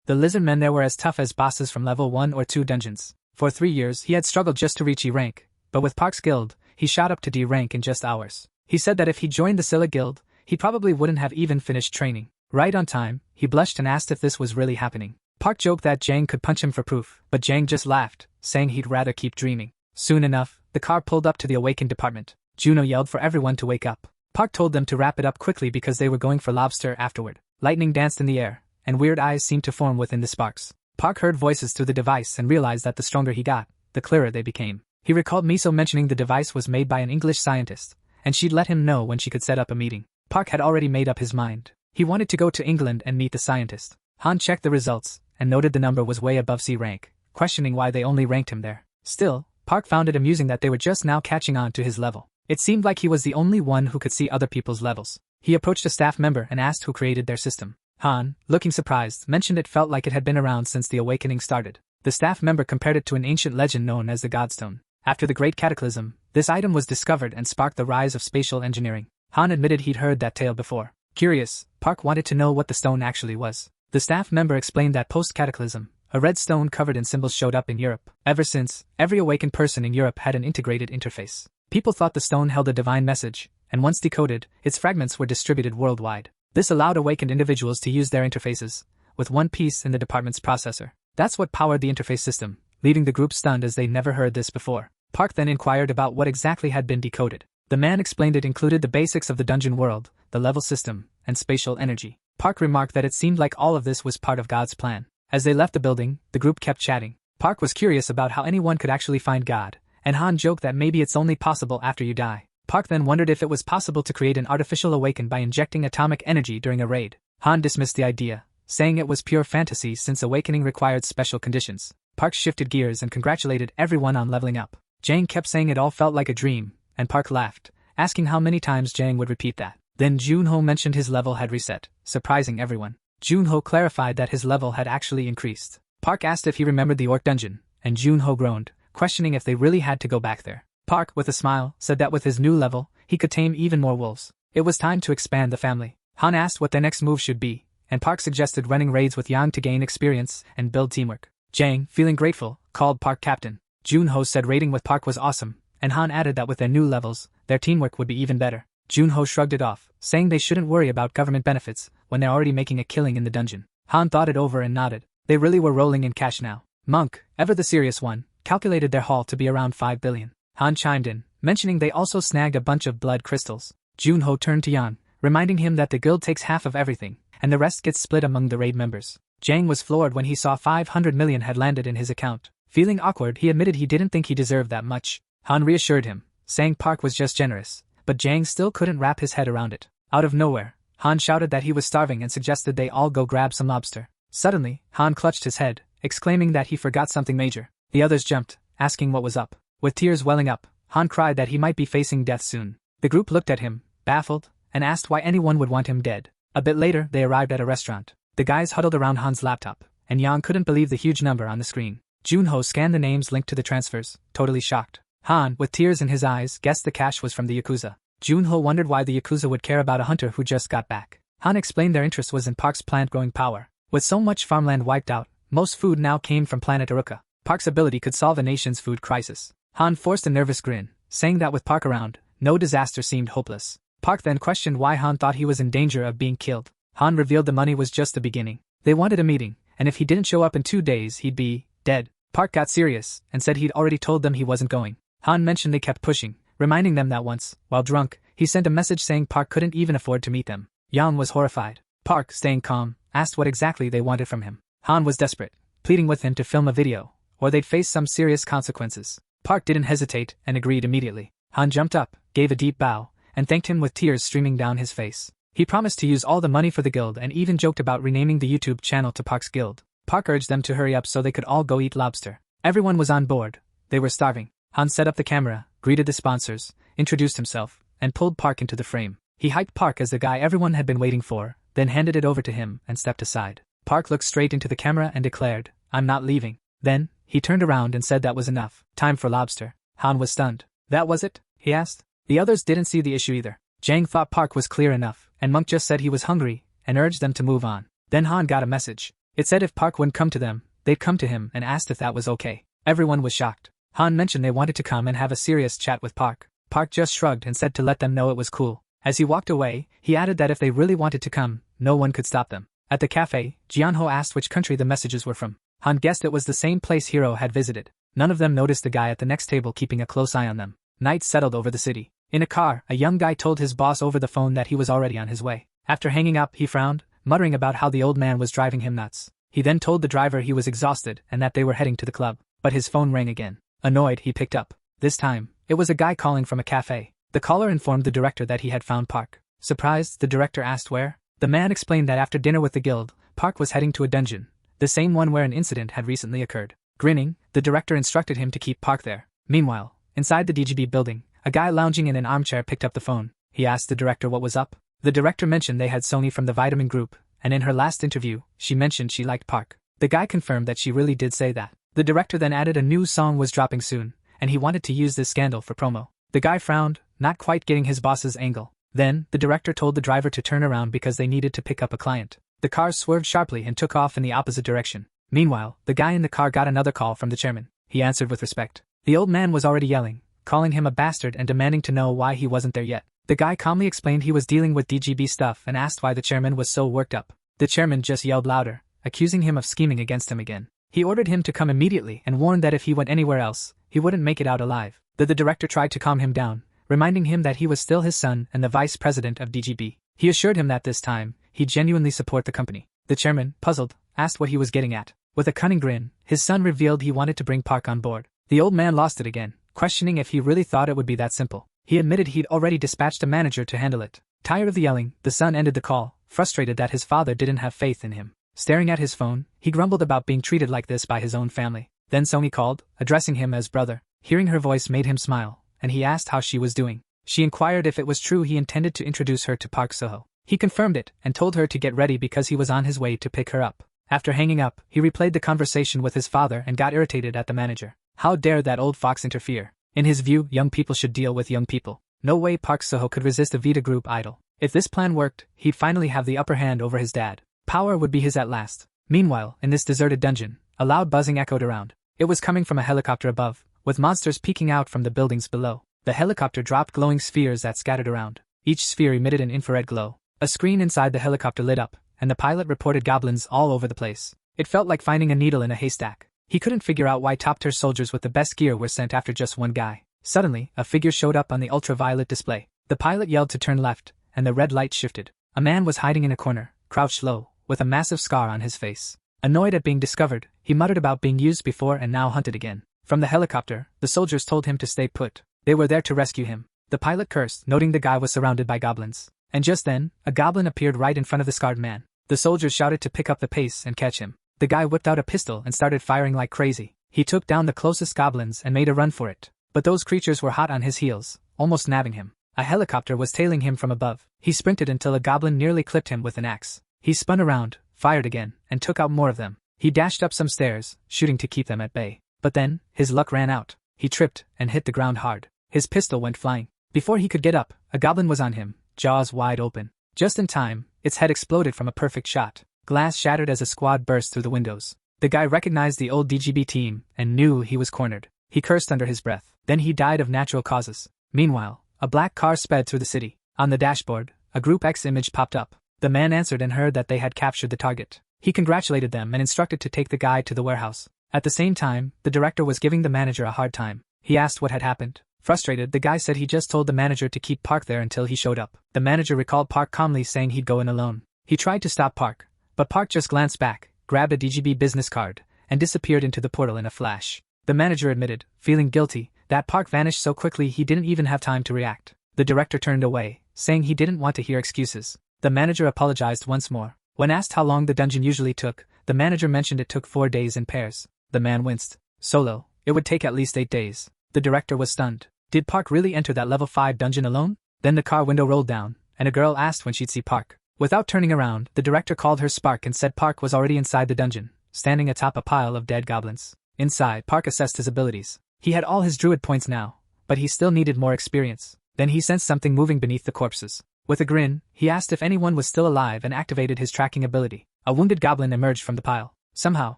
The lizard men there were as tough as bosses from level 1 or 2 dungeons. For 3 years he had struggled just to reach E rank, but with Park's guild, he shot up to D rank in just hours. He said that if he joined the Scylla guild, he probably wouldn't have even finished training. Right on time, he blushed and asked if this was really happening. Park joked that Jang could punch him for proof, but Jang just laughed, saying he'd rather keep dreaming. Soon enough, the car pulled up to the awakened department. Juno yelled for everyone to wake up. Park told them to wrap it up quickly because they were going for lobster afterward. Lightning danced in the air, and weird eyes seemed to form within the sparks. Park heard voices through the device and realized that the stronger he got, the clearer they became. He recalled Miso mentioning the device was made by an English scientist, and she'd let him know when she could set up a meeting. Park had already made up his mind. He wanted to go to England and meet the scientist. Han checked the results, and noted the number was way above C rank, questioning why they only ranked him there. Still, Park found it amusing that they were just now catching on to his level. It seemed like he was the only one who could see other people's levels. He approached a staff member and asked who created their system. Han, looking surprised, mentioned it felt like it had been around since the awakening started. The staff member compared it to an ancient legend known as the Godstone. After the Great Cataclysm, this item was discovered and sparked the rise of spatial engineering. Han admitted he'd heard that tale before. Curious, Park wanted to know what the stone actually was. The staff member explained that post-cataclysm, a red stone covered in symbols showed up in Europe. Ever since, every awakened person in Europe had an integrated interface. People thought the stone held a divine message, and once decoded, its fragments were distributed worldwide. This allowed awakened individuals to use their interfaces, with one piece in the department's processor. That's what powered the interface system, leaving the group stunned as they never heard this before. Park then inquired about what exactly had been decoded. The man explained it included the basics of the dungeon world, the level system, and spatial energy. Park remarked that it seemed like all of this was part of God's plan. As they left the building, the group kept chatting. Park was curious about how anyone could actually find God, and Han joked that maybe it's only possible after you die. Park then wondered if it was possible to create an artificial awaken by injecting atomic energy during a raid. Han dismissed the idea, saying it was pure fantasy since awakening required special conditions. Park shifted gears and congratulated everyone on leveling up. Jang kept saying it all felt like a dream, and Park laughed, asking how many times Jang would repeat that. Then Junho mentioned his level had reset, surprising everyone. Junho clarified that his level had actually increased. Park asked if he remembered the orc dungeon, and Junho groaned, questioning if they really had to go back there. Park, with a smile, said that with his new level, he could tame even more wolves. It was time to expand the family. Han asked what their next move should be, and Park suggested running raids with Yang to gain experience and build teamwork. Jang, feeling grateful, called Park captain. Junho said raiding with Park was awesome, and Han added that with their new levels, their teamwork would be even better. Junho shrugged it off, saying they shouldn't worry about government benefits when they're already making a killing in the dungeon. Han thought it over and nodded. They really were rolling in cash now. Monk, ever the serious one, calculated their haul to be around 5 billion. Han chimed in, mentioning they also snagged a bunch of blood crystals. Junho turned to Yan, reminding him that the guild takes half of everything, and the rest gets split among the raid members. Jang was floored when he saw 500 million had landed in his account. Feeling awkward, he admitted he didn't think he deserved that much. Han reassured him, saying Park was just generous, but Jang still couldn't wrap his head around it. Out of nowhere, Han shouted that he was starving and suggested they all go grab some lobster. Suddenly, Han clutched his head, exclaiming that he forgot something major. The others jumped, asking what was up. With tears welling up, Han cried that he might be facing death soon. The group looked at him, baffled, and asked why anyone would want him dead. A bit later, they arrived at a restaurant. The guys huddled around Han's laptop, and Yang couldn't believe the huge number on the screen. Junho scanned the names linked to the transfers, totally shocked. Han, with tears in his eyes, guessed the cash was from the Yakuza. Junho wondered why the Yakuza would care about a hunter who just got back. Han explained their interest was in Park's plant growing power. With so much farmland wiped out, most food now came from planet Aruka. Park's ability could solve a nation's food crisis. Han forced a nervous grin, saying that with Park around, no disaster seemed hopeless. Park then questioned why Han thought he was in danger of being killed. Han revealed the money was just the beginning. They wanted a meeting, and if he didn't show up in 2 days he'd be dead. Park got serious, and said he'd already told them he wasn't going. Han mentioned they kept pushing, reminding them that once, while drunk, he sent a message saying Park couldn't even afford to meet them. Yang was horrified. Park, staying calm, asked what exactly they wanted from him. Han was desperate, pleading with him to film a video, or they'd face some serious consequences. Park didn't hesitate and agreed immediately. Han jumped up, gave a deep bow, and thanked him with tears streaming down his face. He promised to use all the money for the guild and even joked about renaming the YouTube channel to Park's Guild. Park urged them to hurry up so they could all go eat lobster. Everyone was on board. They were starving. Han set up the camera, greeted the sponsors, introduced himself, and pulled Park into the frame. He hyped Park as the guy everyone had been waiting for, then handed it over to him and stepped aside. Park looked straight into the camera and declared, "I'm not leaving." Then, he turned around and said that was enough. Time for lobster. Han was stunned. "That was it?" he asked. The others didn't see the issue either. Jang thought Park was clear enough, and Monk just said he was hungry, and urged them to move on. Then Han got a message. It said if Park wouldn't come to them, they'd come to him and asked if that was okay. Everyone was shocked. Han mentioned they wanted to come and have a serious chat with Park. Park just shrugged and said to let them know it was cool. As he walked away, he added that if they really wanted to come, no one could stop them. At the cafe, Jianho asked which country the messages were from. Han guessed it was the same place Hero had visited. None of them noticed the guy at the next table keeping a close eye on them. Night settled over the city. In a car, a young guy told his boss over the phone that he was already on his way. After hanging up, he frowned, muttering about how the old man was driving him nuts. He then told the driver he was exhausted and that they were heading to the club. But his phone rang again. Annoyed, he picked up. This time, it was a guy calling from a cafe. The caller informed the director that he had found Park. Surprised, the director asked where. The man explained that after dinner with the guild, Park was heading to a dungeon, the same one where an incident had recently occurred. Grinning, the director instructed him to keep Park there. Meanwhile, inside the DGB building, a guy lounging in an armchair picked up the phone. He asked the director what was up. The director mentioned they had Sony from the Vitamin Group, and in her last interview, she mentioned she liked Park. The guy confirmed that she really did say that. The director then added a new song was dropping soon, and he wanted to use this scandal for promo. The guy frowned, not quite getting his boss's angle. Then, the director told the driver to turn around because they needed to pick up a client. The car swerved sharply and took off in the opposite direction. Meanwhile, the guy in the car got another call from the chairman. He answered with respect. The old man was already yelling, calling him a bastard and demanding to know why he wasn't there yet. The guy calmly explained he was dealing with DGB stuff and asked why the chairman was so worked up. The chairman just yelled louder, accusing him of scheming against him again. He ordered him to come immediately and warned that if he went anywhere else, he wouldn't make it out alive. The director tried to calm him down, reminding him that he was still his son and the vice president of DGB. He assured him that this time, he genuinely support the company. The chairman, puzzled, asked what he was getting at. With a cunning grin, his son revealed he wanted to bring Park on board. The old man lost it again, questioning if he really thought it would be that simple. He admitted he'd already dispatched a manager to handle it. Tired of the yelling, the son ended the call, frustrated that his father didn't have faith in him. Staring at his phone, he grumbled about being treated like this by his own family. Then Sony called, addressing him as brother. Hearing her voice made him smile, and he asked how she was doing. She inquired if it was true he intended to introduce her to Park Soho. He confirmed it and told her to get ready because he was on his way to pick her up. After hanging up, he replayed the conversation with his father and got irritated at the manager. How dare that old fox interfere? In his view, young people should deal with young people. No way Park Soho could resist a Vita Group idol. If this plan worked, he'd finally have the upper hand over his dad. Power would be his at last. Meanwhile, in this deserted dungeon, a loud buzzing echoed around. It was coming from a helicopter above, with monsters peeking out from the buildings below. The helicopter dropped glowing spheres that scattered around. Each sphere emitted an infrared glow. A screen inside the helicopter lit up, and the pilot reported goblins all over the place. It felt like finding a needle in a haystack. He couldn't figure out why top-tier soldiers with the best gear were sent after just one guy. Suddenly, a figure showed up on the ultraviolet display. The pilot yelled to turn left, and the red light shifted. A man was hiding in a corner, crouched low, with a massive scar on his face. Annoyed at being discovered, he muttered about being used before and now hunted again. From the helicopter, the soldiers told him to stay put. They were there to rescue him. The pilot cursed, noting the guy was surrounded by goblins. And just then, a goblin appeared right in front of the scarred man. The soldiers shouted to pick up the pace and catch him. The guy whipped out a pistol and started firing like crazy. He took down the closest goblins and made a run for it. But those creatures were hot on his heels, almost nabbing him. A helicopter was tailing him from above. He sprinted until a goblin nearly clipped him with an axe. He spun around, fired again, and took out more of them. He dashed up some stairs, shooting to keep them at bay. But then, his luck ran out. He tripped and hit the ground hard. His pistol went flying. Before he could get up, a goblin was on him, jaws wide open. Just in time, its head exploded from a perfect shot. Glass shattered as a squad burst through the windows. The guy recognized the old DGB team and knew he was cornered. He cursed under his breath. Then he died of natural causes. Meanwhile, a black car sped through the city. On the dashboard, a Group X image popped up. The man answered and heard that they had captured the target. He congratulated them and instructed to take the guy to the warehouse. At the same time, the director was giving the manager a hard time. He asked what had happened. Frustrated, the guy said he just told the manager to keep Park there until he showed up. The manager recalled Park calmly saying he'd go in alone. He tried to stop Park, but Park just glanced back, grabbed a DGB business card, and disappeared into the portal in a flash. The manager admitted, feeling guilty, that Park vanished so quickly he didn't even have time to react. The director turned away, saying he didn't want to hear excuses. The manager apologized once more. When asked how long the dungeon usually took, the manager mentioned it took 4 days in pairs. The man winced. Solo, it would take at least 8 days. The director was stunned. Did Park really enter that level 5 dungeon alone? Then the car window rolled down, and a girl asked when she'd see Park. Without turning around, the director called her Spark and said Park was already inside the dungeon, standing atop a pile of dead goblins. Inside, Park assessed his abilities. He had all his druid points now, but he still needed more experience. Then he sensed something moving beneath the corpses. With a grin, he asked if anyone was still alive and activated his tracking ability. A wounded goblin emerged from the pile. Somehow,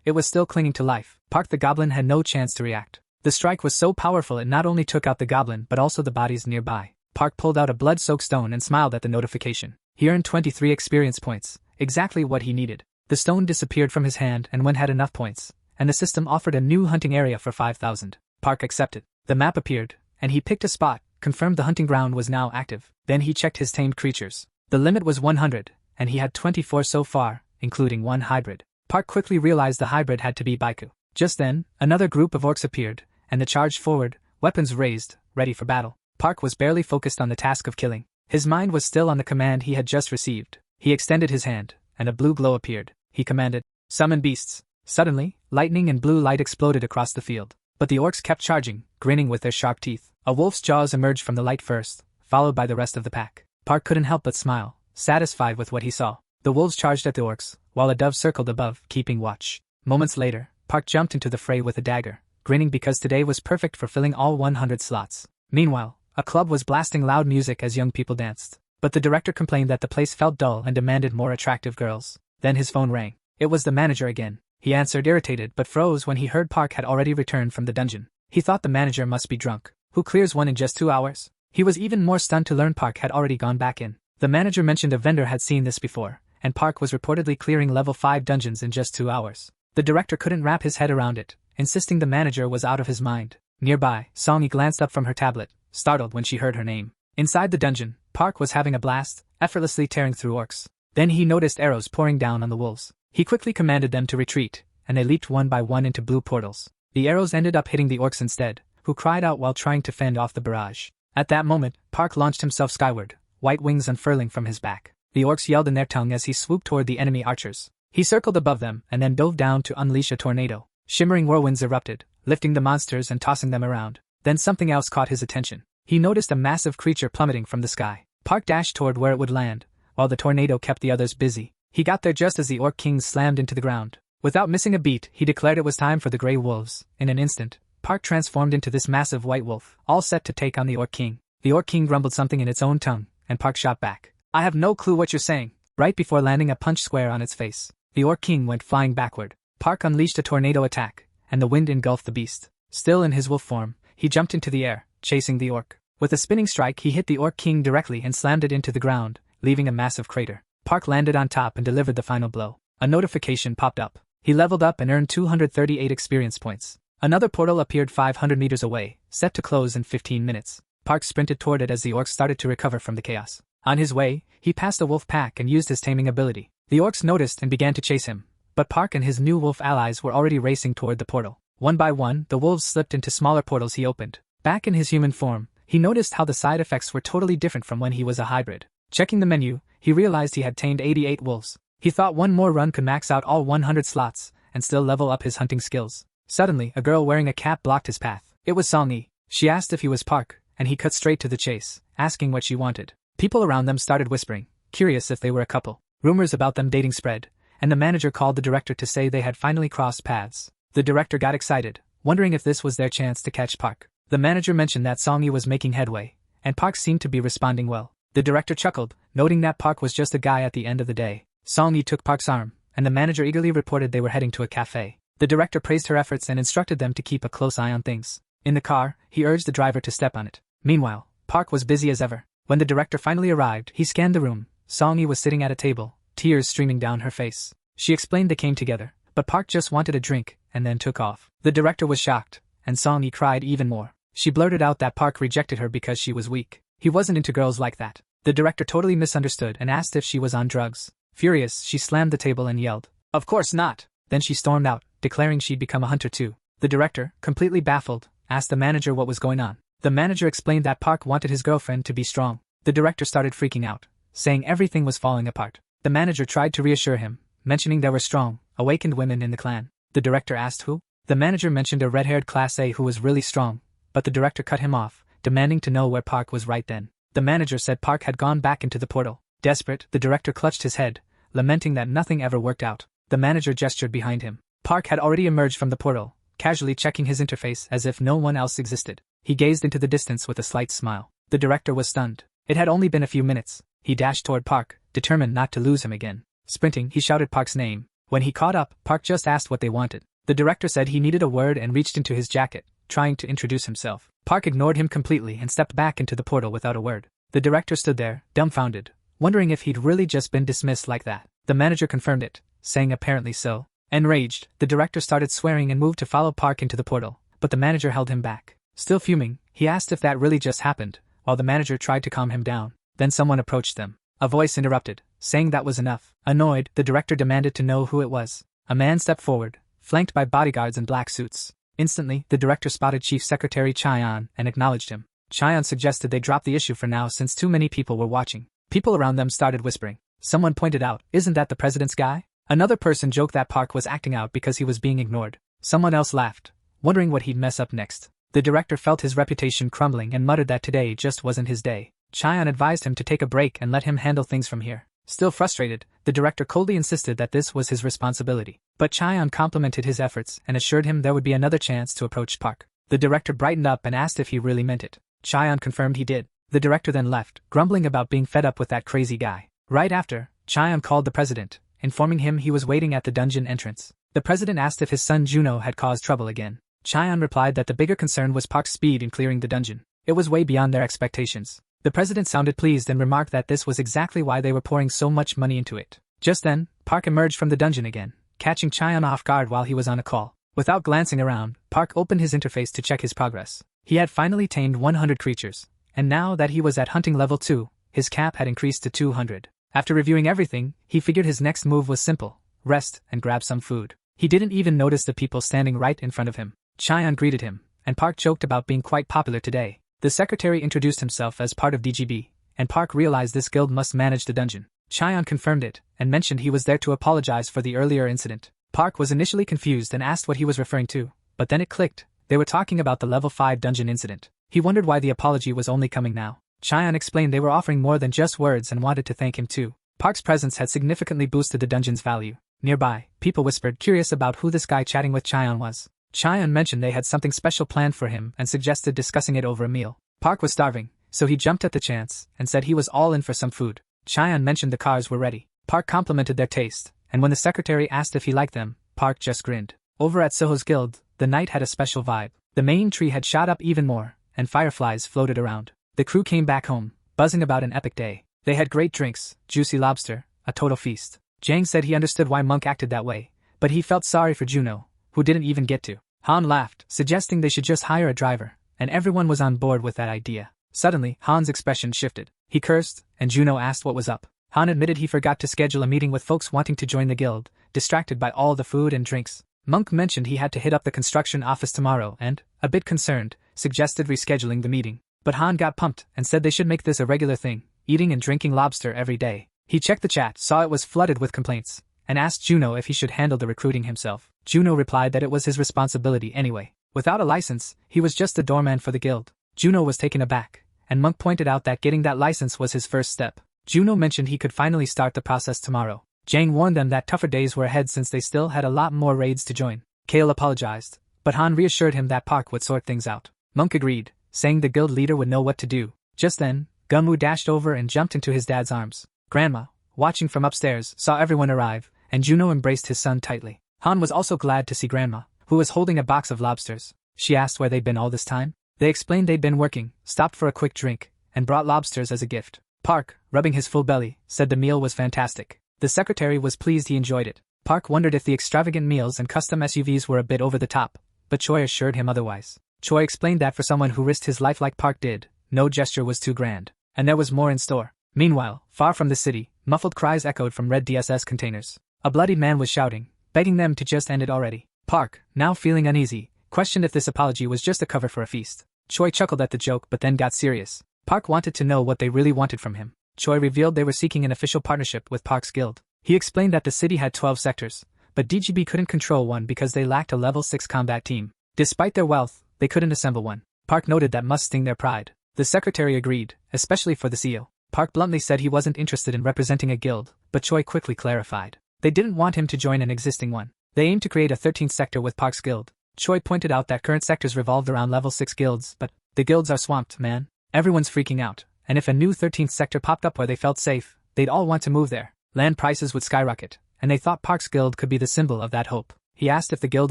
it was still clinging to life. Park the goblin had no chance to react. The strike was so powerful it not only took out the goblin but also the bodies nearby. Park pulled out a blood-soaked stone and smiled at the notification. He earned 23 experience points, exactly what he needed. The stone disappeared from his hand and when had enough points, and the system offered a new hunting area for 5,000. Park accepted. The map appeared, and he picked a spot, confirmed the hunting ground was now active. Then he checked his tamed creatures. The limit was 100, and he had 24 so far, including one hybrid. Park quickly realized the hybrid had to be Baiku. Just then, another group of orcs appeared, and they charged forward, weapons raised, ready for battle. Park was barely focused on the task of killing. His mind was still on the command he had just received. He extended his hand, and a blue glow appeared. He commanded, "Summon beasts." Suddenly, lightning and blue light exploded across the field. But the orcs kept charging, grinning with their sharp teeth. A wolf's jaws emerged from the light first, followed by the rest of the pack. Park couldn't help but smile, satisfied with what he saw. The wolves charged at the orcs, while a dove circled above, keeping watch. Moments later, Park jumped into the fray with a dagger, grinning because today was perfect for filling all 100 slots. Meanwhile, a club was blasting loud music as young people danced. But the director complained that the place felt dull and demanded more attractive girls. Then his phone rang. It was the manager again. He answered irritated but froze when he heard Park had already returned from the dungeon. He thought the manager must be drunk. Who clears one in just 2 hours? He was even more stunned to learn Park had already gone back in. The manager mentioned a vendor had seen this before, and Park was reportedly clearing level 5 dungeons in just 2 hours. The director couldn't wrap his head around it, insisting the manager was out of his mind. Nearby, Songy glanced up from her tablet, startled when she heard her name. Inside the dungeon, Park was having a blast, effortlessly tearing through orcs. Then he noticed arrows pouring down on the wolves. He quickly commanded them to retreat, and they leaped one by one into blue portals. The arrows ended up hitting the orcs instead, who cried out while trying to fend off the barrage. At that moment, Park launched himself skyward, white wings unfurling from his back. The orcs yelled in their tongue as he swooped toward the enemy archers. He circled above them and then dove down to unleash a tornado. Shimmering whirlwinds erupted, lifting the monsters and tossing them around. Then something else caught his attention. He noticed a massive creature plummeting from the sky. Park dashed toward where it would land, while the tornado kept the others busy. He got there just as the orc king slammed into the ground. Without missing a beat, he declared it was time for the Grey Wolves. In an instant, Park transformed into this massive white wolf, all set to take on the orc king. The orc king grumbled something in its own tongue, and Park shot back. "I have no clue what you're saying. Right before landing a punch square on its face, the Orc King went flying backward. Park unleashed a tornado attack, and the wind engulfed the beast. Still in his wolf form, he jumped into the air, chasing the orc. With a spinning strike, he hit the Orc King directly and slammed it into the ground, leaving a massive crater. Park landed on top and delivered the final blow. A notification popped up. He leveled up and earned 238 experience points. Another portal appeared 500 meters away, set to close in 15 minutes. Park sprinted toward it as the orcs started to recover from the chaos. On his way, he passed a wolf pack and used his taming ability. The orcs noticed and began to chase him, but Park and his new wolf allies were already racing toward the portal. One by one, the wolves slipped into smaller portals he opened. Back in his human form, he noticed how the side effects were totally different from when he was a hybrid. Checking the menu, he realized he had tamed 88 wolves. He thought one more run could max out all 100 slots and still level up his hunting skills. Suddenly, a girl wearing a cap blocked his path. It was Song-yi. She asked if he was Park, and he cut straight to the chase, asking what she wanted. People around them started whispering, curious if they were a couple. Rumors about them dating spread, and the manager called the director to say they had finally crossed paths. The director got excited, wondering if this was their chance to catch Park. The manager mentioned that Song-yi was making headway, and Park seemed to be responding well. The director chuckled, noting that Park was just a guy at the end of the day. Song-yi took Park's arm, and the manager eagerly reported they were heading to a cafe. The director praised her efforts and instructed them to keep a close eye on things. In the car, he urged the driver to step on it. Meanwhile, Park was busy as ever. When the director finally arrived, he scanned the room. Song-yi was sitting at a table, tears streaming down her face. She explained they came together, but Park just wanted a drink, and then took off. The director was shocked, and Song-yi cried even more. She blurted out that Park rejected her because she was weak. He wasn't into girls like that. The director totally misunderstood and asked if she was on drugs. Furious, she slammed the table and yelled, "Of course not!" Then she stormed out, declaring she'd become a hunter too. The director, completely baffled, asked the manager what was going on. The manager explained that Park wanted his girlfriend to be strong. The director started freaking out, saying everything was falling apart. The manager tried to reassure him, mentioning there were strong, awakened women in the clan. The director asked who? The manager mentioned a red-haired Class A who was really strong, but the director cut him off, demanding to know where Park was right then. The manager said Park had gone back into the portal. Desperate, the director clutched his head, lamenting that nothing ever worked out. The manager gestured behind him. Park had already emerged from the portal, casually checking his interface as if no one else existed. He gazed into the distance with a slight smile. The director was stunned. It had only been a few minutes. He dashed toward Park, determined not to lose him again. Sprinting, he shouted Park's name. When he caught up, Park just asked what they wanted. The director said he needed a word and reached into his jacket, trying to introduce himself. Park ignored him completely and stepped back into the portal without a word. The director stood there, dumbfounded, wondering if he'd really just been dismissed like that. The manager confirmed it, saying apparently so. Enraged, the director started swearing and moved to follow Park into the portal, but the manager held him back. Still fuming, he asked if that really just happened, while the manager tried to calm him down. Then someone approached them. A voice interrupted, saying that was enough. Annoyed, the director demanded to know who it was. A man stepped forward, flanked by bodyguards in black suits. Instantly, the director spotted Chief Secretary Chaeyon and acknowledged him. Chaeyon suggested they drop the issue for now since too many people were watching. People around them started whispering. Someone pointed out, "Isn't that the president's guy?" Another person joked that Park was acting out because he was being ignored. Someone else laughed, wondering what he'd mess up next. The director felt his reputation crumbling and muttered that today just wasn't his day. Chaeyon advised him to take a break and let him handle things from here. Still frustrated, the director coldly insisted that this was his responsibility. But Chaeyon complimented his efforts and assured him there would be another chance to approach Park. The director brightened up and asked if he really meant it. Chaeyon confirmed he did. The director then left, grumbling about being fed up with that crazy guy. Right after, Chaeyon called the president, informing him he was waiting at the dungeon entrance. The president asked if his son Juno had caused trouble again. Chaeyon replied that the bigger concern was Park's speed in clearing the dungeon. It was way beyond their expectations. The president sounded pleased and remarked that this was exactly why they were pouring so much money into it. Just then, Park emerged from the dungeon again, catching Chaeyon off guard while he was on a call. Without glancing around, Park opened his interface to check his progress. He had finally tamed 100 creatures, and now that he was at hunting level 2, his cap had increased to 200. After reviewing everything, he figured his next move was simple: rest and grab some food. He didn't even notice the people standing right in front of him. Chaeyon greeted him, and Park joked about being quite popular today. The secretary introduced himself as part of DGB, and Park realized this guild must manage the dungeon. Chaeyon confirmed it, and mentioned he was there to apologize for the earlier incident. Park was initially confused and asked what he was referring to, but then it clicked. They were talking about the level 5 dungeon incident. He wondered why the apology was only coming now. Chaeyon explained they were offering more than just words and wanted to thank him too. Park's presence had significantly boosted the dungeon's value. Nearby, people whispered, curious about who this guy chatting with Chaeyon was. Chaeyon mentioned they had something special planned for him and suggested discussing it over a meal. Park was starving, so he jumped at the chance and said he was all in for some food. Chaeyon mentioned the cars were ready. Park complimented their taste, and when the secretary asked if he liked them, Park just grinned. Over at Soho's guild, the night had a special vibe. The main tree had shot up even more, and fireflies floated around. The crew came back home, buzzing about an epic day. They had great drinks, juicy lobster, a total feast. Jang said he understood why Monk acted that way, but he felt sorry for Juno, who didn't even get to. Han laughed, suggesting they should just hire a driver, and everyone was on board with that idea. Suddenly, Han's expression shifted. He cursed, and Juno asked what was up. Han admitted he forgot to schedule a meeting with folks wanting to join the guild, distracted by all the food and drinks. Monk mentioned he had to hit up the construction office tomorrow and, a bit concerned, suggested rescheduling the meeting. But Han got pumped and said they should make this a regular thing, eating and drinking lobster every day. He checked the chat, saw it was flooded with complaints, and asked Juno if he should handle the recruiting himself. Juno replied that it was his responsibility anyway. Without a license, he was just the doorman for the guild. Juno was taken aback, and Monk pointed out that getting that license was his first step. Juno mentioned he could finally start the process tomorrow. Jang warned them that tougher days were ahead since they still had a lot more raids to join. Kale apologized, but Han reassured him that Park would sort things out. Monk agreed, saying the guild leader would know what to do. Just then, Gumwoo dashed over and jumped into his dad's arms. Grandma, watching from upstairs, saw everyone arrive, and Juno embraced his son tightly. Han was also glad to see Grandma, who was holding a box of lobsters. She asked where they'd been all this time. They explained they'd been working, stopped for a quick drink, and brought lobsters as a gift. Park, rubbing his full belly, said the meal was fantastic. The secretary was pleased he enjoyed it. Park wondered if the extravagant meals and custom SUVs were a bit over the top, but Choi assured him otherwise. Choi explained that for someone who risked his life like Park did, no gesture was too grand, and there was more in store. Meanwhile, far from the city, muffled cries echoed from red DSS containers. A bloodied man was shouting, begging them to just end it already. Park, now feeling uneasy, questioned if this apology was just a cover for a feast. Choi chuckled at the joke but then got serious. Park wanted to know what they really wanted from him. Choi revealed they were seeking an official partnership with Park's guild. He explained that the city had 12 sectors, but DGB couldn't control one because they lacked a level 6 combat team. Despite their wealth, they couldn't assemble one. Park noted that must sting their pride. The secretary agreed, especially for the CEO. Park bluntly said he wasn't interested in representing a guild, but Choi quickly clarified. They didn't want him to join an existing one. They aimed to create a 13th sector with Park's guild. Choi pointed out that current sectors revolved around level 6 guilds, but the guilds are swamped, man. Everyone's freaking out, and if a new 13th sector popped up where they felt safe, they'd all want to move there. Land prices would skyrocket, and they thought Park's guild could be the symbol of that hope. He asked if the guild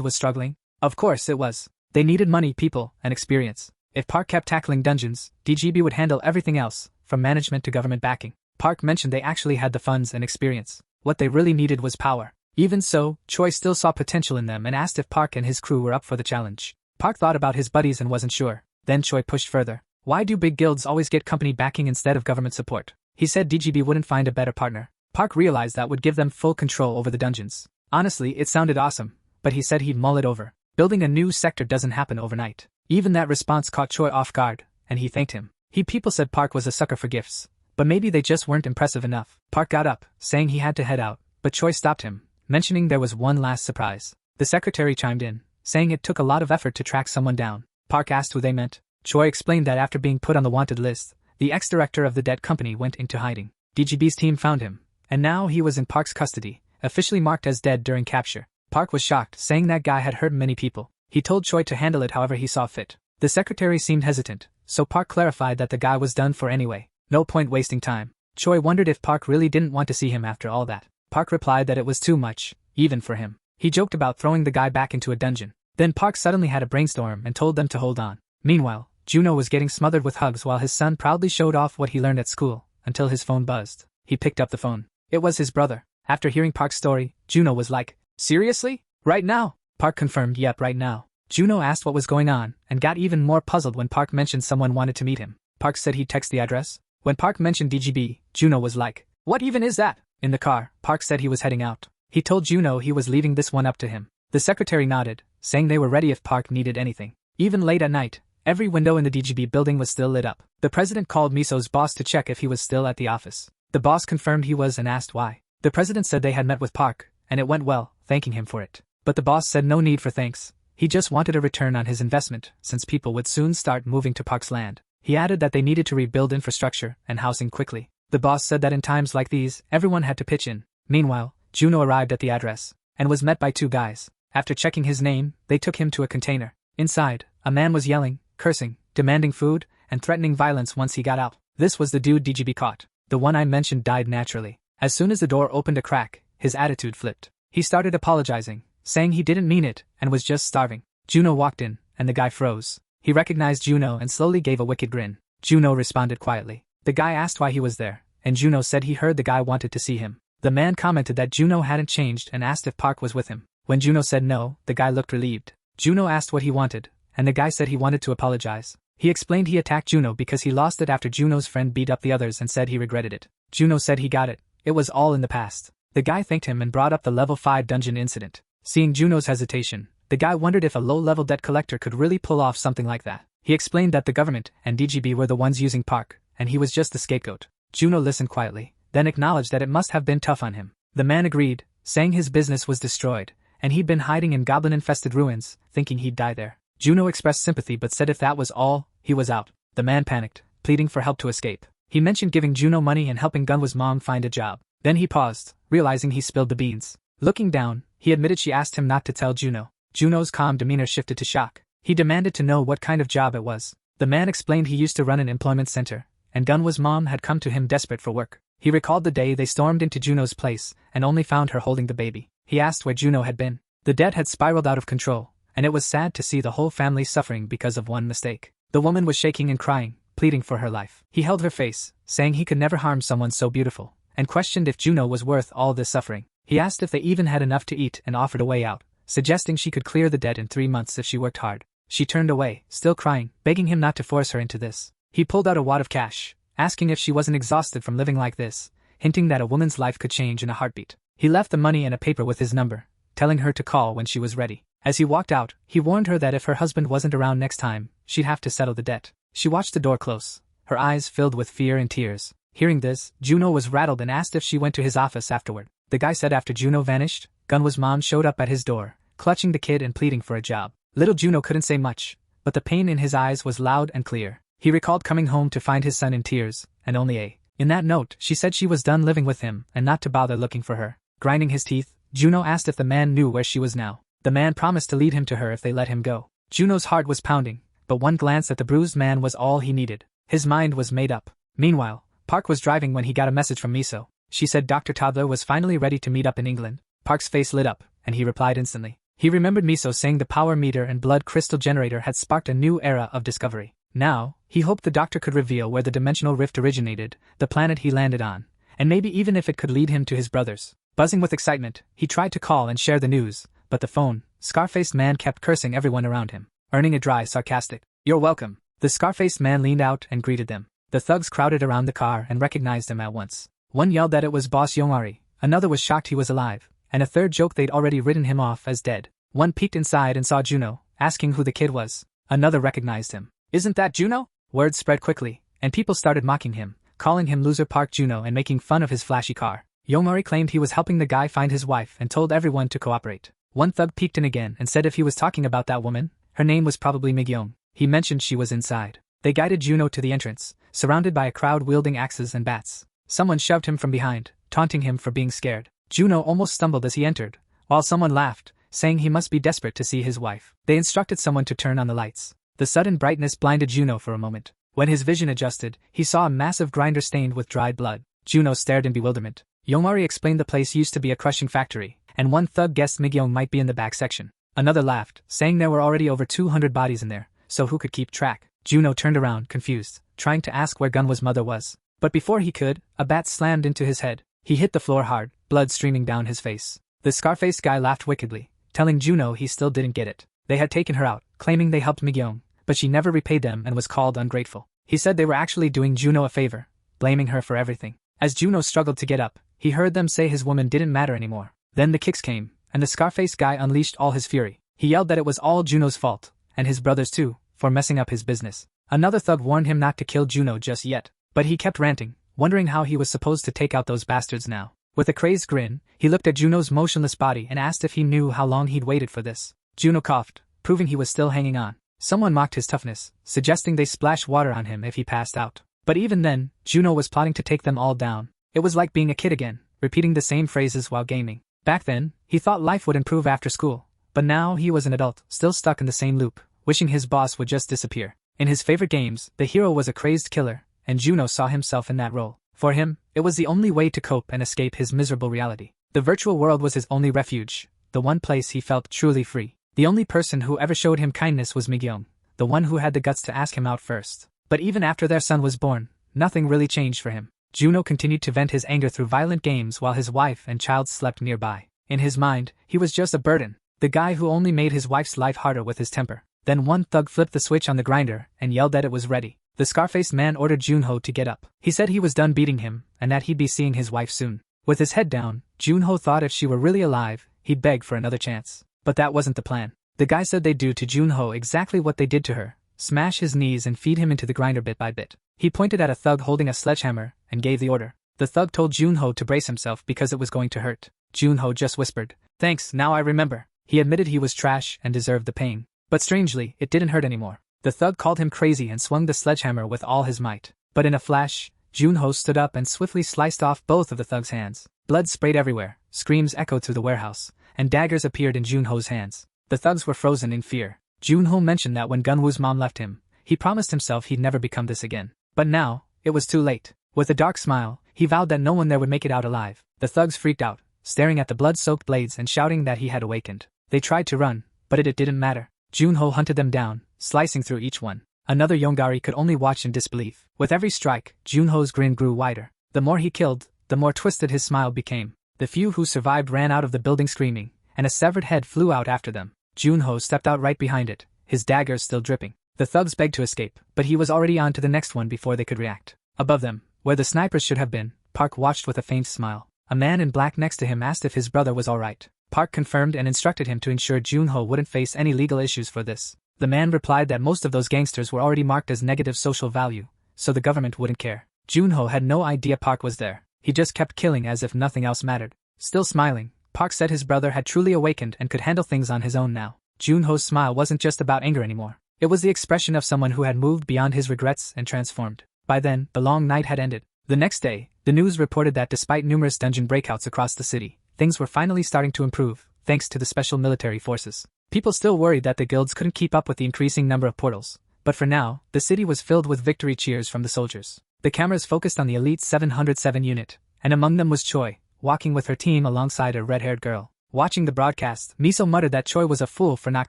was struggling. Of course it was. They needed money, people, and experience. If Park kept tackling dungeons, DGB would handle everything else, from management to government backing. Park mentioned they actually had the funds and experience. What they really needed was power. Even so, Choi still saw potential in them and asked if Park and his crew were up for the challenge. Park thought about his buddies and wasn't sure. Then Choi pushed further. Why do big guilds always get company backing instead of government support? He said DGB wouldn't find a better partner. Park realized that would give them full control over the dungeons. Honestly, it sounded awesome, but he said he'd mull it over. Building a new sector doesn't happen overnight. Even that response caught Choi off guard, and he thanked him. People said Park was a sucker for gifts, but maybe they just weren't impressive enough. Park got up, saying he had to head out, but Choi stopped him, mentioning there was one last surprise. The secretary chimed in, saying it took a lot of effort to track someone down. Park asked who they meant. Choi explained that after being put on the wanted list, the ex-director of the debt company went into hiding. DGB's team found him, and now he was in Park's custody, officially marked as dead during capture. Park was shocked, saying that guy had hurt many people. He told Choi to handle it however he saw fit. The secretary seemed hesitant, so Park clarified that the guy was done for anyway. No point wasting time. Choi wondered if Park really didn't want to see him after all that. Park replied that it was too much, even for him. He joked about throwing the guy back into a dungeon. Then Park suddenly had a brainstorm and told them to hold on. Meanwhile, Juno was getting smothered with hugs while his son proudly showed off what he learned at school, until his phone buzzed. He picked up the phone. It was his brother. After hearing Park's story, Juno was like, "Seriously? Right now?" Park confirmed, "Yep, right now." Juno asked what was going on, and got even more puzzled when Park mentioned someone wanted to meet him. Park said he'd text the address. When Park mentioned DGB, Juno was like, "What even is that?" In the car, Park said he was heading out. He told Juno he was leaving this one up to him. The secretary nodded, saying they were ready if Park needed anything. Even late at night, every window in the DGB building was still lit up. The president called Miso's boss to check if he was still at the office. The boss confirmed he was and asked why. The president said they had met with Park, and it went well, thanking him for it. But the boss said no need for thanks. He just wanted a return on his investment, since people would soon start moving to Park's land. He added that they needed to rebuild infrastructure and housing quickly. The boss said that in times like these, everyone had to pitch in. Meanwhile, Juno arrived at the address, and was met by two guys. After checking his name, they took him to a container. Inside, a man was yelling, cursing, demanding food, and threatening violence once he got out. This was the dude DGB caught. The one I mentioned died naturally. As soon as the door opened a crack, his attitude flipped. He started apologizing, saying he didn't mean it and was just starving. Juno walked in, and the guy froze. He recognized Juno and slowly gave a wicked grin. Juno responded quietly. The guy asked why he was there, and Juno said he heard the guy wanted to see him. The man commented that Juno hadn't changed and asked if Park was with him. When Juno said no, the guy looked relieved. Juno asked what he wanted, and the guy said he wanted to apologize. He explained he attacked Juno because he lost it after Juno's friend beat up the others and said he regretted it. Juno said he got it. It was all in the past. The guy thanked him and brought up the level 5 dungeon incident. Seeing Juno's hesitation, the guy wondered if a low-level debt collector could really pull off something like that. He explained that the government and DGB were the ones using Park, and he was just the scapegoat. Juno listened quietly, then acknowledged that it must have been tough on him. The man agreed, saying his business was destroyed, and he'd been hiding in goblin-infested ruins, thinking he'd die there. Juno expressed sympathy but said if that was all, he was out. The man panicked, pleading for help to escape. He mentioned giving Juno money and helping Gunwa's mom find a job. Then he paused, realizing he spilled the beans. Looking down, he admitted she asked him not to tell Juno. Juno's calm demeanor shifted to shock. He demanded to know what kind of job it was. The man explained he used to run an employment center, and Gunwa's mom had come to him desperate for work. He recalled the day they stormed into Juno's place and only found her holding the baby. He asked where Juno had been. The debt had spiraled out of control, and it was sad to see the whole family suffering because of one mistake. The woman was shaking and crying, pleading for her life. He held her face, saying he could never harm someone so beautiful, and questioned if Juno was worth all this suffering. He asked if they even had enough to eat and offered a way out, suggesting she could clear the debt in 3 months if she worked hard. She turned away, still crying, begging him not to force her into this. He pulled out a wad of cash, asking if she wasn't exhausted from living like this, hinting that a woman's life could change in a heartbeat. He left the money and a paper with his number, telling her to call when she was ready. As he walked out, he warned her that if her husband wasn't around next time, she'd have to settle the debt. She watched the door close, her eyes filled with fear and tears. Hearing this, Juno was rattled and asked if she went to his office afterward. The guy said after Juno vanished, Gunwa's mom showed up at his door, clutching the kid and pleading for a job. Little Juno couldn't say much, but the pain in his eyes was loud and clear. He recalled coming home to find his son in tears, and only in that note, she said she was done living with him and not to bother looking for her. Grinding his teeth, Juno asked if the man knew where she was now. The man promised to lead him to her if they let him go. Juno's heart was pounding, but one glance at the bruised man was all he needed. His mind was made up. Meanwhile, Park was driving when he got a message from Miso. She said Dr. Toddler was finally ready to meet up in England. Park's face lit up, and he replied instantly. He remembered Miso saying the power meter and blood crystal generator had sparked a new era of discovery. Now, he hoped the doctor could reveal where the dimensional rift originated, the planet he landed on, and maybe even if it could lead him to his brothers. Buzzing with excitement, he tried to call and share the news, but the phone, scar-faced man kept cursing everyone around him, earning a dry, sarcastic, "You're welcome." The scar-faced man leaned out and greeted them. The thugs crowded around the car and recognized him at once. One yelled that it was Boss Yomari, another was shocked he was alive, and a third joked they'd already written him off as dead. One peeked inside and saw Juno, asking who the kid was. Another recognized him. "Isn't that Juno?" Word spread quickly, and people started mocking him, calling him Loser Park Juno and making fun of his flashy car. Yomari claimed he was helping the guy find his wife and told everyone to cooperate. One thug peeked in again and said if he was talking about that woman, her name was probably Migyeong. He mentioned she was inside. They guided Juno to the entrance, surrounded by a crowd wielding axes and bats. Someone shoved him from behind, taunting him for being scared. Juno almost stumbled as he entered, while someone laughed, saying he must be desperate to see his wife. They instructed someone to turn on the lights. The sudden brightness blinded Juno for a moment. When his vision adjusted, he saw a massive grinder stained with dried blood. Juno stared in bewilderment. Yomari explained the place used to be a crushing factory, and one thug guessed Migyeong might be in the back section. Another laughed, saying there were already over 200 bodies in there, so who could keep track? Juno turned around, confused, trying to ask where Gunwa's mother was. But before he could, a bat slammed into his head. He hit the floor hard, blood streaming down his face. The scar-faced guy laughed wickedly, telling Juno he still didn't get it. They had taken her out, claiming they helped Migyeong, but she never repaid them and was called ungrateful. He said they were actually doing Juno a favor, blaming her for everything. As Juno struggled to get up, he heard them say his woman didn't matter anymore. Then the kicks came, and the scar-faced guy unleashed all his fury. He yelled that it was all Juno's fault, and his brothers too, for messing up his business. Another thug warned him not to kill Juno just yet, but he kept ranting, wondering how he was supposed to take out those bastards now. With a crazed grin, he looked at Juno's motionless body and asked if he knew how long he'd waited for this. Juno coughed, proving he was still hanging on. Someone mocked his toughness, suggesting they splash water on him if he passed out. But even then, Juno was plotting to take them all down. It was like being a kid again, repeating the same phrases while gaming. Back then, he thought life would improve after school, but now he was an adult, still stuck in the same loop, wishing his boss would just disappear. In his favorite games, the hero was a crazed killer, and Juno saw himself in that role. For him, it was the only way to cope and escape his miserable reality. The virtual world was his only refuge, the one place he felt truly free. The only person who ever showed him kindness was Mi-kyung, the one who had the guts to ask him out first. But even after their son was born, nothing really changed for him. Juno continued to vent his anger through violent games while his wife and child slept nearby. In his mind, he was just a burden, the guy who only made his wife's life harder with his temper. Then one thug flipped the switch on the grinder and yelled that it was ready. The scar-faced man ordered Junho to get up. He said he was done beating him and that he'd be seeing his wife soon. With his head down, Junho thought if she were really alive, he'd beg for another chance. But that wasn't the plan. The guy said they'd do to Junho exactly what they did to her, smash his knees and feed him into the grinder bit by bit. He pointed at a thug holding a sledgehammer and gave the order. The thug told Junho to brace himself because it was going to hurt. Junho just whispered, "Thanks, now I remember." He admitted he was trash and deserved the pain. But strangely, it didn't hurt anymore. The thug called him crazy and swung the sledgehammer with all his might. But in a flash, Junho stood up and swiftly sliced off both of the thug's hands. Blood sprayed everywhere, screams echoed through the warehouse, and daggers appeared in Junho's hands. The thugs were frozen in fear. Junho mentioned that when Gunwoo's mom left him, he promised himself he'd never become this again. But now, it was too late. With a dark smile, he vowed that no one there would make it out alive. The thugs freaked out, staring at the blood-soaked blades and shouting that he had awakened. They tried to run, but it didn't matter. Junho hunted them down, slicing through each one. Another Yongari could only watch in disbelief. With every strike, Junho's grin grew wider. The more he killed, the more twisted his smile became. The few who survived ran out of the building screaming, and a severed head flew out after them. Junho stepped out right behind it, his daggers still dripping. The thugs begged to escape, but he was already on to the next one before they could react. Above them, where the snipers should have been, Park watched with a faint smile. A man in black next to him asked if his brother was alright. Park confirmed and instructed him to ensure Junho wouldn't face any legal issues for this. The man replied that most of those gangsters were already marked as negative social value, so the government wouldn't care. Junho had no idea Park was there. He just kept killing as if nothing else mattered. Still smiling, Park said his brother had truly awakened and could handle things on his own now. Junho's smile wasn't just about anger anymore. It was the expression of someone who had moved beyond his regrets and transformed. By then, the long night had ended. The next day, the news reported that despite numerous dungeon breakouts across the city, things were finally starting to improve, thanks to the special military forces. People still worried that the guilds couldn't keep up with the increasing number of portals, but for now, the city was filled with victory cheers from the soldiers. The cameras focused on the elite 707 unit, and among them was Choi, walking with her team alongside a red-haired girl. Watching the broadcast, Miso muttered that Choi was a fool for not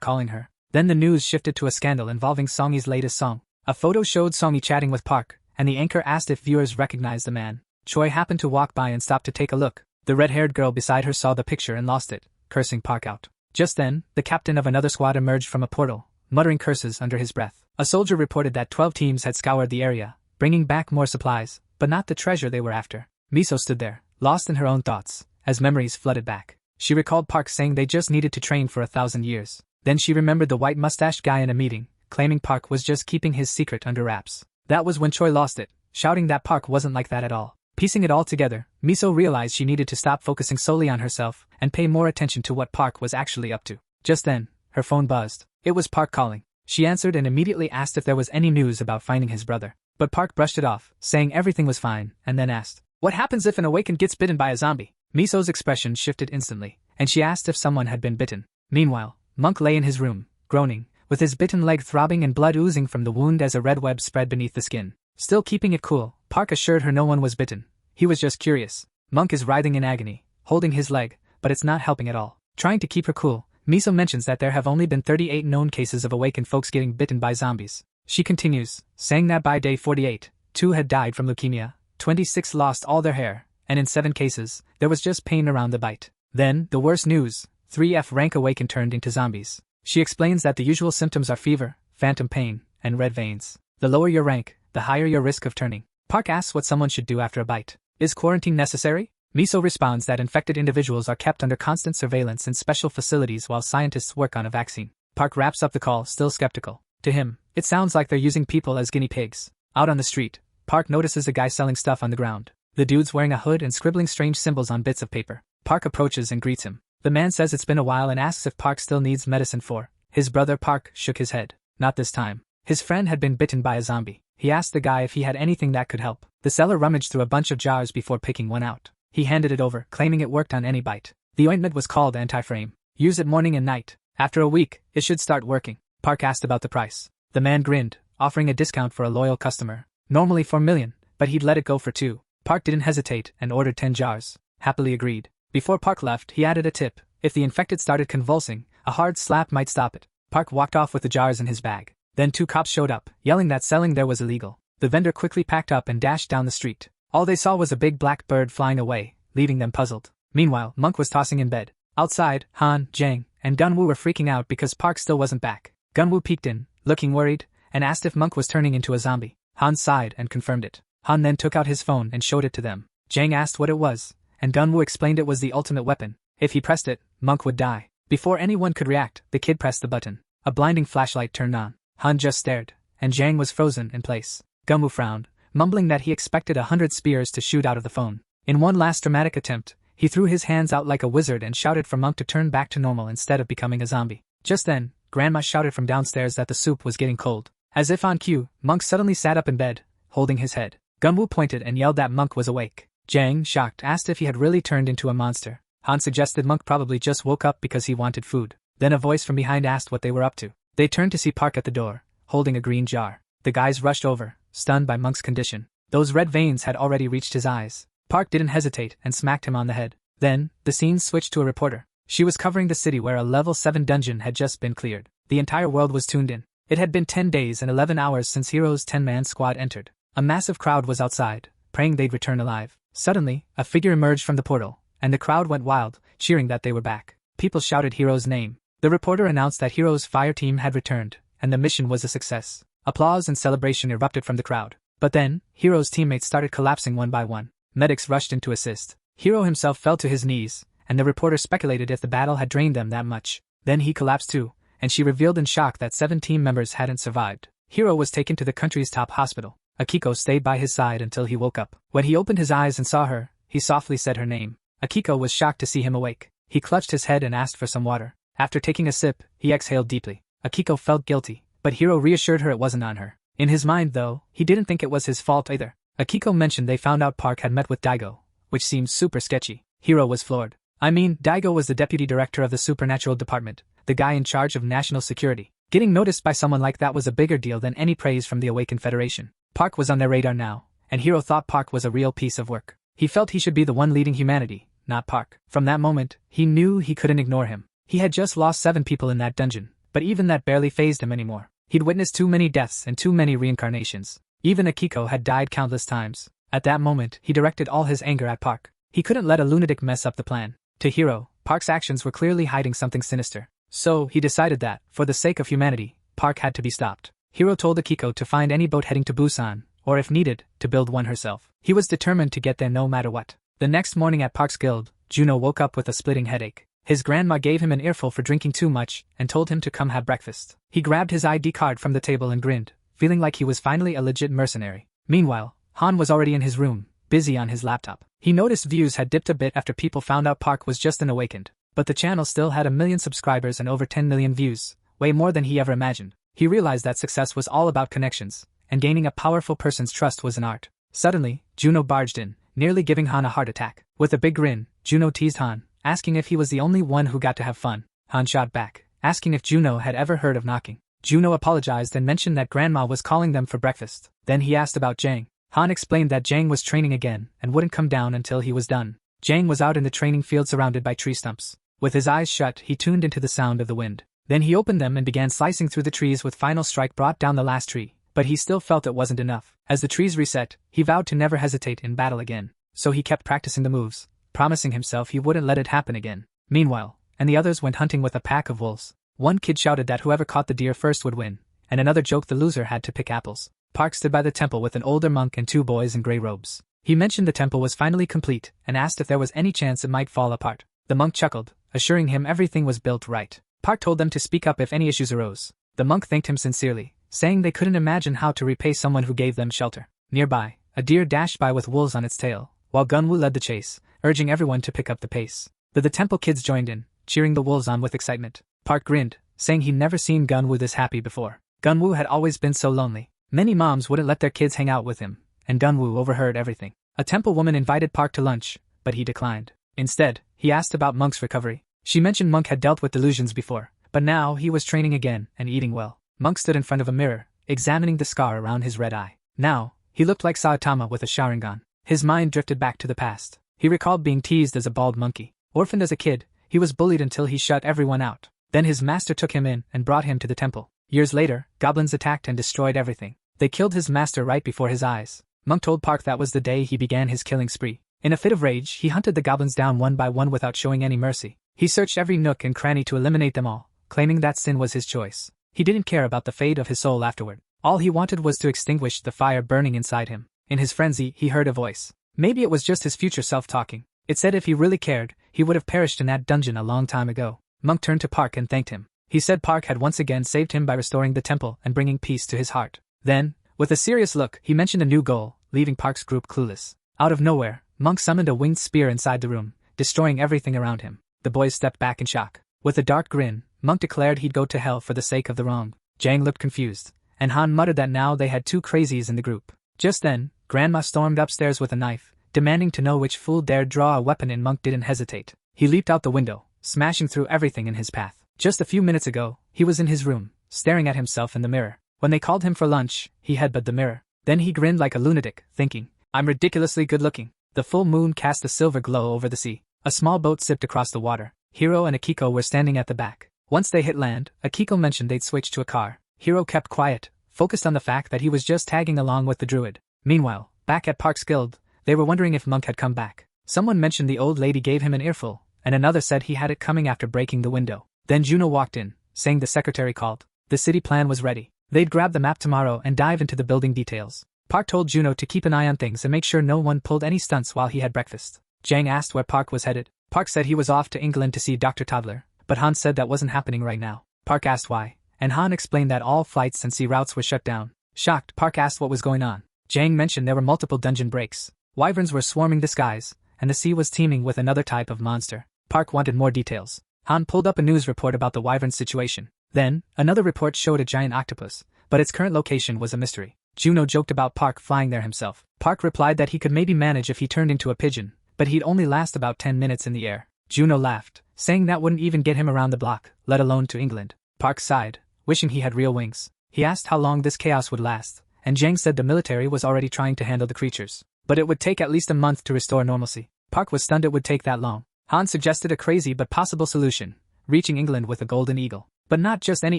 calling her. Then the news shifted to a scandal involving Songy's latest song. A photo showed Songy chatting with Park, and the anchor asked if viewers recognized the man. Choi happened to walk by and stopped to take a look. The red-haired girl beside her saw the picture and lost it, cursing Park out. Just then, the captain of another squad emerged from a portal, muttering curses under his breath. A soldier reported that 12 teams had scoured the area, bringing back more supplies, but not the treasure they were after. Miso stood there, lost in her own thoughts, as memories flooded back. She recalled Park saying they just needed to train for 1,000 years. Then she remembered the white-mustached guy in a meeting, claiming Park was just keeping his secret under wraps. That was when Choi lost it, shouting that Park wasn't like that at all. Piecing it all together, Miso realized she needed to stop focusing solely on herself and pay more attention to what Park was actually up to. Just then, her phone buzzed. It was Park calling. She answered and immediately asked if there was any news about finding his brother. But Park brushed it off, saying everything was fine, and then asked, "What happens if an awakened gets bitten by a zombie?" Miso's expression shifted instantly, and she asked if someone had been bitten. Meanwhile, Monk lay in his room, groaning, with his bitten leg throbbing and blood oozing from the wound as a red web spread beneath the skin. Still keeping it cool, Park assured her no one was bitten. He was just curious. Monk is writhing in agony, holding his leg, but it's not helping at all. Trying to keep her cool, Miso mentions that there have only been 38 known cases of awakened folks getting bitten by zombies. She continues, saying that by day 48, 2 had died from leukemia, 26 lost all their hair, and in 7 cases, there was just pain around the bite. Then, the worst news, 3 F-rank awakened turned into zombies. She explains that the usual symptoms are fever, phantom pain, and red veins. The lower your rank, the higher your risk of turning. Park asks what someone should do after a bite. Is quarantine necessary? Miso responds that infected individuals are kept under constant surveillance in special facilities while scientists work on a vaccine. Park wraps up the call, still skeptical. To him, it sounds like they're using people as guinea pigs. Out on the street, Park notices a guy selling stuff on the ground. The dude's wearing a hood and scribbling strange symbols on bits of paper. Park approaches and greets him. The man says it's been a while and asks if Park still needs medicine for his brother. Park shook his head. Not this time. His friend had been bitten by a zombie. He asked the guy if he had anything that could help. The seller rummaged through a bunch of jars before picking one out. He handed it over, claiming it worked on any bite. The ointment was called Anti-Frame. Use it morning and night. After a week, it should start working. Park asked about the price. The man grinned, offering a discount for a loyal customer. Normally $4 million, but he'd let it go for $2. Park didn't hesitate and ordered 10 jars. Happily agreed. Before Park left, he added a tip. If the infected started convulsing, a hard slap might stop it. Park walked off with the jars in his bag. Then 2 cops showed up, yelling that selling there was illegal. The vendor quickly packed up and dashed down the street. All they saw was a big black bird flying away, leaving them puzzled. Meanwhile, Monk was tossing in bed. Outside, Han, Jang, and Gunwoo were freaking out because Park still wasn't back. Gunwoo peeked in, looking worried, and asked if Monk was turning into a zombie. Han sighed and confirmed it. Han then took out his phone and showed it to them. Jang asked what it was, and Gunwoo explained it was the ultimate weapon. If he pressed it, Monk would die. Before anyone could react, the kid pressed the button. A blinding flashlight turned on. Han just stared, and Jang was frozen in place. Gunwoo frowned, mumbling that he expected 100 spears to shoot out of the phone. In one last dramatic attempt, he threw his hands out like a wizard and shouted for Monk to turn back to normal instead of becoming a zombie. Just then, Grandma shouted from downstairs that the soup was getting cold. As if on cue, Monk suddenly sat up in bed, holding his head. Gunwoo pointed and yelled that Monk was awake. Jang, shocked, asked if he had really turned into a monster. Han suggested Monk probably just woke up because he wanted food. Then a voice from behind asked what they were up to. They turned to see Park at the door, holding a green jar. The guys rushed over, stunned by Monk's condition. Those red veins had already reached his eyes. Park didn't hesitate and smacked him on the head. Then, the scene switched to a reporter. She was covering the city where a level 7 dungeon had just been cleared. The entire world was tuned in. It had been 10 days and 11 hours since Hero's 10-man squad entered. A massive crowd was outside, praying they'd return alive. Suddenly, a figure emerged from the portal, and the crowd went wild, cheering that they were back. People shouted Hero's name. The reporter announced that Hero's fire team had returned, and the mission was a success. Applause and celebration erupted from the crowd. But then, Hero's teammates started collapsing one by one. Medics rushed in to assist. Hero himself fell to his knees, and the reporter speculated if the battle had drained them that much. Then he collapsed too, and she revealed in shock that 7 team members hadn't survived. Hero was taken to the country's top hospital. Akiko stayed by his side until he woke up. When he opened his eyes and saw her, he softly said her name. Akiko was shocked to see him awake. He clutched his head and asked for some water. After taking a sip, he exhaled deeply. Akiko felt guilty, but Hero reassured her it wasn't on her. In his mind, though, he didn't think it was his fault either. Akiko mentioned they found out Park had met with Daigo, which seemed super sketchy. Hero was floored. I mean, Daigo was the deputy director of the supernatural department, the guy in charge of national security. Getting noticed by someone like that was a bigger deal than any praise from the Awakened Federation. Park was on their radar now, and Hero thought Park was a real piece of work. He felt he should be the one leading humanity, not Park. From that moment, he knew he couldn't ignore him. He had just lost 7 people in that dungeon, but even that barely fazed him anymore. He'd witnessed too many deaths and too many reincarnations. Even Akiko had died countless times. At that moment, he directed all his anger at Park. He couldn't let a lunatic mess up the plan. To Hero, Park's actions were clearly hiding something sinister. So, he decided that, for the sake of humanity, Park had to be stopped. Hero told Akiko to find any boat heading to Busan, or if needed, to build one herself. He was determined to get there no matter what. The next morning at Park's guild, Juno woke up with a splitting headache. His grandma gave him an earful for drinking too much and told him to come have breakfast. He grabbed his ID card from the table and grinned, feeling like he was finally a legit mercenary. Meanwhile, Han was already in his room, busy on his laptop. He noticed views had dipped a bit after people found out Park was just an awakened, but the channel still had 1 million subscribers and over 10 million views, way more than he ever imagined. He realized that success was all about connections, and gaining a powerful person's trust was an art. Suddenly, Juno barged in, nearly giving Han a heart attack. With a big grin, Juno teased Han, asking if he was the only one who got to have fun. Han shot back, asking if Juno had ever heard of knocking. Juno apologized and mentioned that Grandma was calling them for breakfast. Then he asked about Jang. Han explained that Jang was training again and wouldn't come down until he was done. Jang was out in the training field surrounded by tree stumps. With his eyes shut, he tuned into the sound of the wind. Then he opened them and began slicing through the trees with final strike brought down the last tree. But he still felt it wasn't enough. As the trees reset, he vowed to never hesitate in battle again. So he kept practicing the moves, promising himself he wouldn't let it happen again. Meanwhile, the others went hunting with a pack of wolves. One kid shouted that whoever caught the deer first would win, and another joked the loser had to pick apples. Park stood by the temple with an older monk and 2 boys in gray robes. He mentioned the temple was finally complete and asked if there was any chance it might fall apart. The monk chuckled, assuring him everything was built right. Park told them to speak up if any issues arose. The monk thanked him sincerely, saying they couldn't imagine how to repay someone who gave them shelter. Nearby, a deer dashed by with wolves on its tail, while Gunwoo led the chase, urging everyone to pick up the pace. The temple kids joined in, cheering the wolves on with excitement. Park grinned, saying he'd never seen Gunwoo this happy before. Gunwoo had always been so lonely. Many moms wouldn't let their kids hang out with him, and Gunwoo overheard everything. A temple woman invited Park to lunch, but he declined. Instead, he asked about Monk's recovery. She mentioned Monk had dealt with delusions before, but now he was training again and eating well. Monk stood in front of a mirror, examining the scar around his red eye. Now, he looked like Saitama with a Sharingan. His mind drifted back to the past. He recalled being teased as a bald monkey. Orphaned as a kid, he was bullied until he shut everyone out. Then his master took him in and brought him to the temple. Years later, goblins attacked and destroyed everything. They killed his master right before his eyes. Monk told Park that was the day he began his killing spree. In a fit of rage, he hunted the goblins down one by one without showing any mercy. He searched every nook and cranny to eliminate them all, claiming that sin was his choice. He didn't care about the fate of his soul afterward. All he wanted was to extinguish the fire burning inside him. In his frenzy, he heard a voice. Maybe it was just his future self talking. It said if he really cared, he would have perished in that dungeon a long time ago. Monk turned to Park and thanked him. He said Park had once again saved him by restoring the temple and bringing peace to his heart. Then, with a serious look, he mentioned a new goal, leaving Park's group clueless. Out of nowhere, Monk summoned a winged spear inside the room, destroying everything around him. The boys stepped back in shock. With a dark grin, Monk declared he'd go to hell for the sake of the wrong. Jang looked confused, and Han muttered that now they had two crazies in the group. Just then, Grandma stormed upstairs with a knife, demanding to know which fool dared draw a weapon, and Monk didn't hesitate. He leaped out the window, smashing through everything in his path. Just a few minutes ago, he was in his room, staring at himself in the mirror. When they called him for lunch, he headbutted the mirror. Then he grinned like a lunatic, thinking, I'm ridiculously good looking. The full moon cast a silver glow over the sea. A small boat zipped across the water. Hiro and Akiko were standing at the back. Once they hit land, Akiko mentioned they'd switch to a car. Hiro kept quiet, focused on the fact that he was just tagging along with the druid. Meanwhile, back at Park's guild, they were wondering if Monk had come back. Someone mentioned the old lady gave him an earful, and another said he had it coming after breaking the window. Then Juno walked in, saying the secretary called. The city plan was ready. They'd grab the map tomorrow and dive into the building details. Park told Juno to keep an eye on things and make sure no one pulled any stunts while he had breakfast. Jang asked where Park was headed. Park said he was off to England to see Dr. Toddler, but Han said that wasn't happening right now. Park asked why, and Han explained that all flights and sea routes were shut down. Shocked, Park asked what was going on. Jang mentioned there were multiple dungeon breaks. Wyverns were swarming the skies, and the sea was teeming with another type of monster. Park wanted more details. Han pulled up a news report about the wyvern situation. Then, another report showed a giant octopus, but its current location was a mystery. Juno joked about Park flying there himself. Park replied that he could maybe manage if he turned into a pigeon, but he'd only last about 10 minutes in the air. Juno laughed, saying that wouldn't even get him around the block, let alone to England. Park sighed, wishing he had real wings. He asked how long this chaos would last, and Jang said the military was already trying to handle the creatures, but it would take at least a month to restore normalcy. Park was stunned it would take that long. Han suggested a crazy but possible solution, reaching England with a golden eagle. But not just any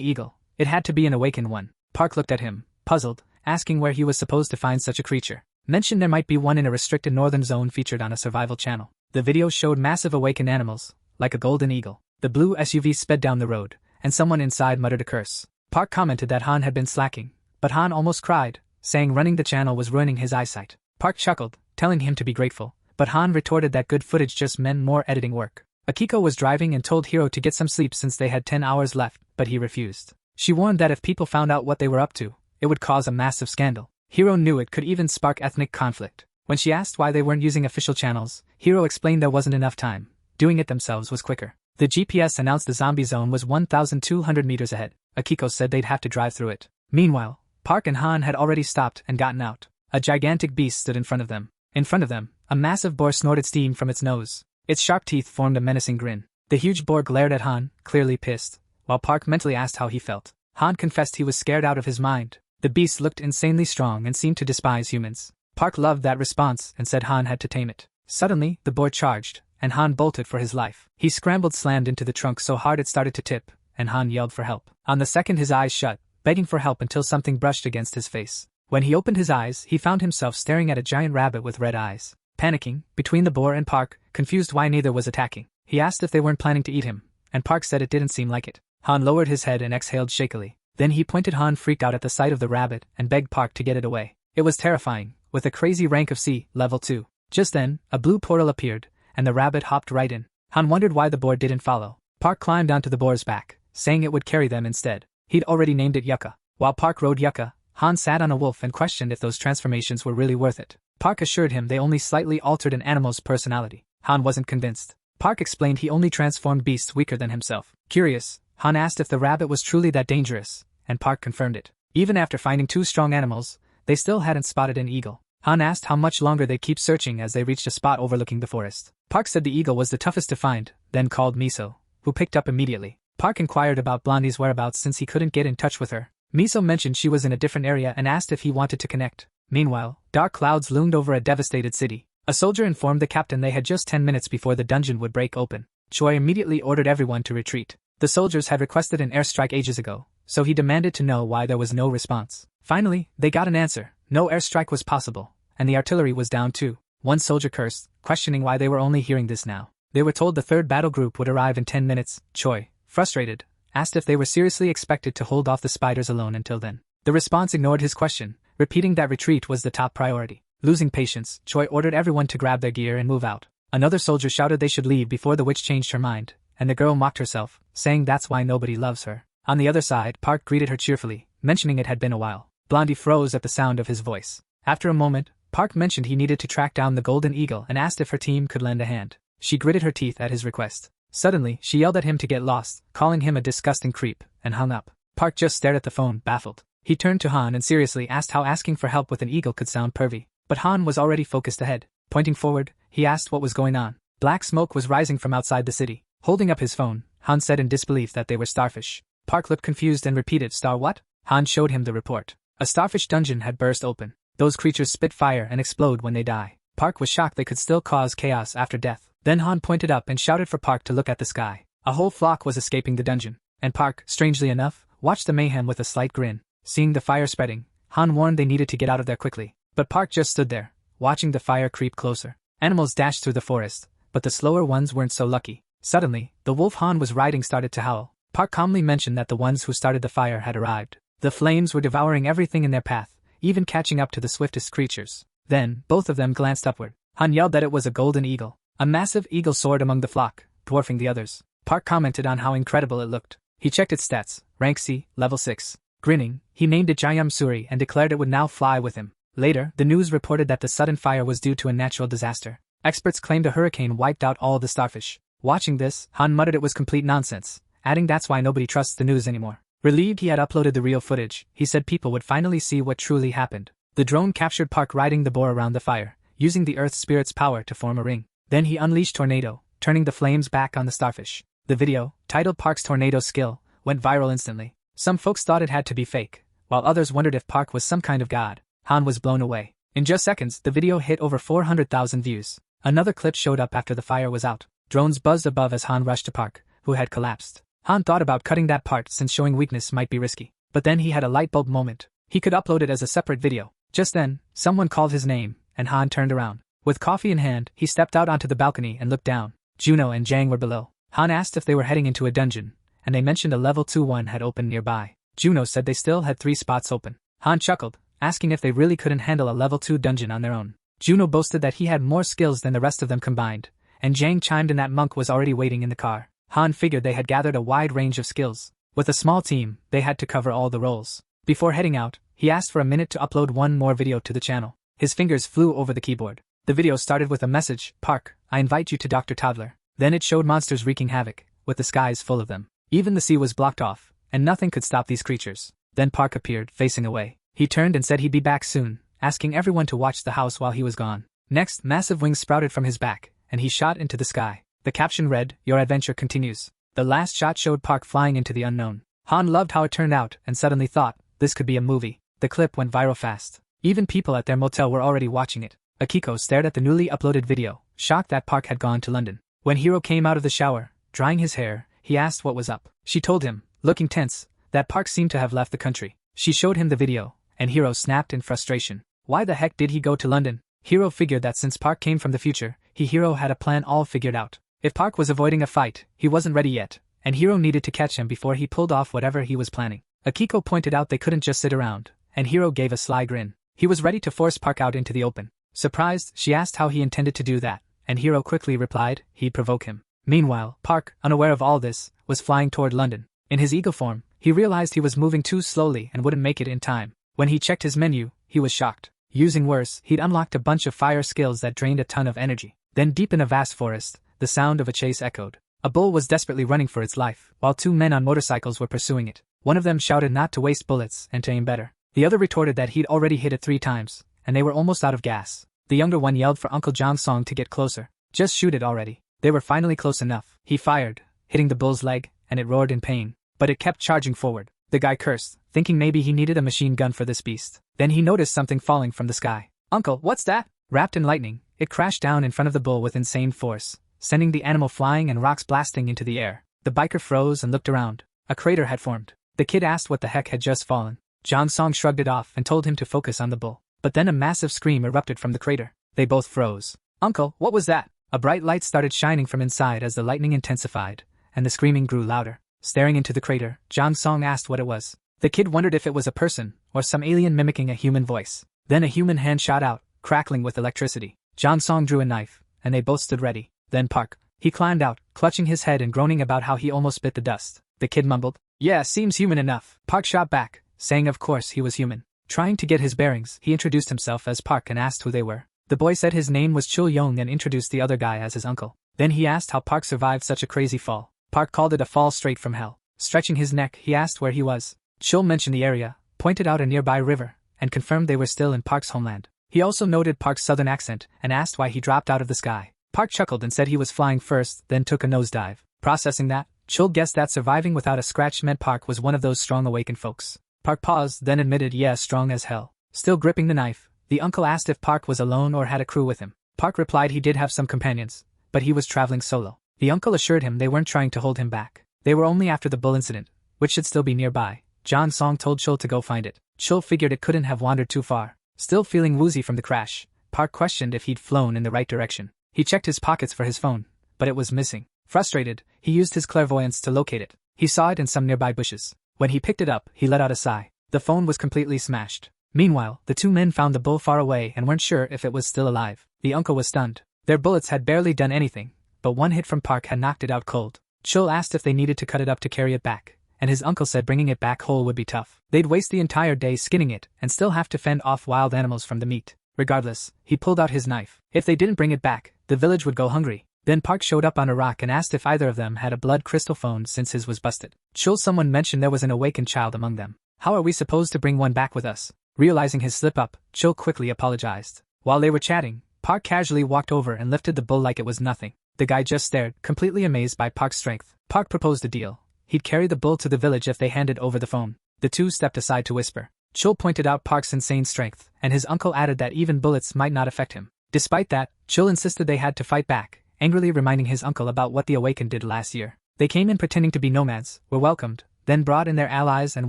eagle, it had to be an awakened one. Park looked at him, puzzled, asking where he was supposed to find such a creature. Mentioned there might be one in a restricted northern zone featured on a survival channel. The video showed massive awakened animals, like a golden eagle. The blue SUV sped down the road, and someone inside muttered a curse. Park commented that Han had been slacking, but Han almost cried, saying running the channel was ruining his eyesight. Park chuckled, telling him to be grateful, but Han retorted that good footage just meant more editing work. Akiko was driving and told Hiro to get some sleep since they had 10 hours left, but he refused. She warned that if people found out what they were up to, it would cause a massive scandal. Hiro knew it could even spark ethnic conflict. When she asked why they weren't using official channels, Hiro explained there wasn't enough time. Doing it themselves was quicker. The GPS announced the zombie zone was 1,200 meters ahead. Akiko said they'd have to drive through it. Meanwhile, Park and Han had already stopped and gotten out. A gigantic beast stood in front of them. In front of them, a massive boar snorted steam from its nose. Its sharp teeth formed a menacing grin. The huge boar glared at Han, clearly pissed, while Park mentally asked how he felt. Han confessed he was scared out of his mind. The beast looked insanely strong and seemed to despise humans. Park loved that response and said Han had to tame it. Suddenly, the boar charged, and Han bolted for his life. He scrambled, slammed into the trunk so hard it started to tip, and Han yelled for help. On the second, his eyes shut, begging for help until something brushed against his face. When he opened his eyes, he found himself staring at a giant rabbit with red eyes. Panicking, between the boar and Park, confused why neither was attacking. He asked if they weren't planning to eat him, and Park said it didn't seem like it. Han lowered his head and exhaled shakily. Then he pointed. Han freaked out at the sight of the rabbit and begged Park to get it away. It was terrifying, with a crazy rank of C, level 2. Just then, a blue portal appeared, and the rabbit hopped right in. Han wondered why the boar didn't follow. Park climbed onto the boar's back, saying it would carry them instead. He'd already named it Yucca. While Park rode Yucca, Han sat on a wolf and questioned if those transformations were really worth it. Park assured him they only slightly altered an animal's personality. Han wasn't convinced. Park explained he only transformed beasts weaker than himself. Curious, Han asked if the rabbit was truly that dangerous, and Park confirmed it. Even after finding 2 strong animals, they still hadn't spotted an eagle. Han asked how much longer they'd keep searching as they reached a spot overlooking the forest. Park said the eagle was the toughest to find, then called Miso, who picked up immediately. Park inquired about Blondie's whereabouts since he couldn't get in touch with her. Miso mentioned she was in a different area and asked if he wanted to connect. Meanwhile, dark clouds loomed over a devastated city. A soldier informed the captain they had just 10 minutes before the dungeon would break open. Choi immediately ordered everyone to retreat. The soldiers had requested an airstrike ages ago, so he demanded to know why there was no response. Finally, they got an answer. No airstrike was possible, and the artillery was down too. One soldier cursed, questioning why they were only hearing this now. They were told the third battle group would arrive in 10 minutes. Choi, frustrated, asked if they were seriously expected to hold off the spiders alone until then. The response ignored his question, repeating that retreat was the top priority. Losing patience, Choi ordered everyone to grab their gear and move out. Another soldier shouted they should leave before the witch changed her mind, and the girl mocked herself, saying that's why nobody loves her. On the other side, Park greeted her cheerfully, mentioning it had been a while. Blondie froze at the sound of his voice. After a moment, Park mentioned he needed to track down the Golden Eagle and asked if her team could lend a hand. She gritted her teeth at his request. Suddenly, she yelled at him to get lost, calling him a disgusting creep, and hung up. Park just stared at the phone, baffled. He turned to Han and seriously asked how asking for help with an eagle could sound pervy. But Han was already focused ahead. Pointing forward, he asked what was going on. Black smoke was rising from outside the city. Holding up his phone, Han said in disbelief that they were starfish. Park looked confused and repeated, "Star what?" Han showed him the report. A starfish dungeon had burst open. Those creatures spit fire and explode when they die. Park was shocked they could still cause chaos after death. Then Han pointed up and shouted for Park to look at the sky. A whole flock was escaping the dungeon, and Park, strangely enough, watched the mayhem with a slight grin. Seeing the fire spreading, Han warned they needed to get out of there quickly. But Park just stood there, watching the fire creep closer. Animals dashed through the forest, but the slower ones weren't so lucky. Suddenly, the wolf Han was riding started to howl. Park calmly mentioned that the ones who started the fire had arrived. The flames were devouring everything in their path, even catching up to the swiftest creatures. Then, both of them glanced upward. Han yelled that it was a golden eagle. A massive eagle soared among the flock, dwarfing the others. Park commented on how incredible it looked. He checked its stats, rank C, level 6. Grinning, he named it Jayamsuri and declared it would now fly with him. Later, the news reported that the sudden fire was due to a natural disaster. Experts claimed a hurricane wiped out all the starfish. Watching this, Han muttered it was complete nonsense, adding that's why nobody trusts the news anymore. Relieved he had uploaded the real footage, he said people would finally see what truly happened. The drone captured Park riding the boar around the fire, using the Earth Spirit's power to form a ring. Then he unleashed Tornado, turning the flames back on the starfish. The video, titled Park's Tornado Skill, went viral instantly. Some folks thought it had to be fake, while others wondered if Park was some kind of god. Han was blown away. In just seconds, the video hit over 400,000 views. Another clip showed up after the fire was out. Drones buzzed above as Han rushed to Park, who had collapsed. Han thought about cutting that part since showing weakness might be risky. But then he had a light bulb moment. He could upload it as a separate video. Just then, someone called his name, and Han turned around. With coffee in hand, he stepped out onto the balcony and looked down. Juno and Jang were below. Han asked if they were heading into a dungeon, and they mentioned a level 2 one had opened nearby. Juno said they still had 3 spots open. Han chuckled, asking if they really couldn't handle a level 2 dungeon on their own. Juno boasted that he had more skills than the rest of them combined, and Jang chimed in that Monk was already waiting in the car. Han figured they had gathered a wide range of skills. With a small team, they had to cover all the roles. Before heading out, he asked for a minute to upload one more video to the channel. His fingers flew over the keyboard. The video started with a message, "Park, I invite you to Dr. Toddler." Then it showed monsters wreaking havoc, with the skies full of them. Even the sea was blocked off, and nothing could stop these creatures. Then Park appeared, facing away. He turned and said he'd be back soon, asking everyone to watch the house while he was gone. Next, massive wings sprouted from his back, and he shot into the sky. The caption read, "Your adventure continues." The last shot showed Park flying into the unknown. Han loved how it turned out and suddenly thought, this could be a movie. The clip went viral fast. Even people at their motel were already watching it. Akiko stared at the newly uploaded video, shocked that Park had gone to London. When Hiro came out of the shower, drying his hair, he asked what was up. She told him, looking tense, that Park seemed to have left the country. She showed him the video, and Hiro snapped in frustration. Why the heck did he go to London? Hiro figured that since Park came from the future, Hiro had a plan all figured out. If Park was avoiding a fight, he wasn't ready yet, and Hiro needed to catch him before he pulled off whatever he was planning. Akiko pointed out they couldn't just sit around, and Hiro gave a sly grin. He was ready to force Park out into the open. Surprised, she asked how he intended to do that, and Hiro quickly replied, he'd provoke him. Meanwhile, Park, unaware of all this, was flying toward London. In his eagle form, he realized he was moving too slowly and wouldn't make it in time. When he checked his menu, he was shocked. Using worse, he'd unlocked a bunch of fire skills that drained a ton of energy. Then deep in a vast forest, the sound of a chase echoed. A bull was desperately running for its life, while 2 men on motorcycles were pursuing it. One of them shouted not to waste bullets and to aim better. The other retorted that he'd already hit it 3 times, and they were almost out of gas. The younger one yelled for Uncle Jong Song to get closer. Just shoot it already. They were finally close enough. He fired, hitting the bull's leg, and it roared in pain. But it kept charging forward. The guy cursed, thinking maybe he needed a machine gun for this beast. Then he noticed something falling from the sky. "Uncle, what's that?" Wrapped in lightning, it crashed down in front of the bull with insane force, sending the animal flying and rocks blasting into the air. The biker froze and looked around. A crater had formed. The kid asked what the heck had just fallen. John Song shrugged it off and told him to focus on the bull. But then a massive scream erupted from the crater. They both froze. "Uncle, what was that?" A bright light started shining from inside as the lightning intensified, and the screaming grew louder. Staring into the crater, John Song asked what it was. The kid wondered if it was a person, or some alien mimicking a human voice. Then a human hand shot out, crackling with electricity. John Song drew a knife, and they both stood ready. Then Park. He climbed out, clutching his head and groaning about how he almost bit the dust. The kid mumbled, "Yeah, seems human enough." Park shot back, saying of course he was human. Trying to get his bearings, he introduced himself as Park and asked who they were. The boy said his name was Chul Yong and introduced the other guy as his uncle. Then he asked how Park survived such a crazy fall. Park called it a fall straight from hell. Stretching his neck, he asked where he was. Chul mentioned the area, pointed out a nearby river, and confirmed they were still in Park's homeland. He also noted Park's southern accent and asked why he dropped out of the sky. Park chuckled and said he was flying first, then took a nosedive. Processing that, Chul guessed that surviving without a scratch meant Park was one of those strong awakened folks. Park paused, then admitted, "Yeah, strong as hell." Still gripping the knife, the uncle asked if Park was alone or had a crew with him. Park replied he did have some companions, but he was traveling solo. The uncle assured him they weren't trying to hold him back. They were only after the bull incident, which should still be nearby. John Song told Chul to go find it. Chul figured it couldn't have wandered too far. Still feeling woozy from the crash, Park questioned if he'd flown in the right direction. He checked his pockets for his phone, but it was missing. Frustrated, he used his clairvoyance to locate it. He saw it in some nearby bushes. When he picked it up, he let out a sigh. The phone was completely smashed. Meanwhile, the two men found the bull far away and weren't sure if it was still alive. The uncle was stunned. Their bullets had barely done anything, but one hit from Park had knocked it out cold. Chul asked if they needed to cut it up to carry it back, and his uncle said bringing it back whole would be tough. They'd waste the entire day skinning it and still have to fend off wild animals from the meat. Regardless, he pulled out his knife. If they didn't bring it back, the village would go hungry. Then Park showed up on a rock and asked if either of them had a blood crystal phone since his was busted. Someone mentioned there was an awakened child among them. "How are we supposed to bring one back with us?" Realizing his slip-up, Chul quickly apologized. While they were chatting, Park casually walked over and lifted the bull like it was nothing. The guy just stared, completely amazed by Park's strength. Park proposed a deal. He'd carry the bull to the village if they handed over the phone. The two stepped aside to whisper. Chul pointed out Park's insane strength, and his uncle added that even bullets might not affect him. Despite that, Chul insisted they had to fight back, angrily reminding his uncle about what the Awakened did last year. They came in pretending to be nomads, were welcomed, then brought in their allies and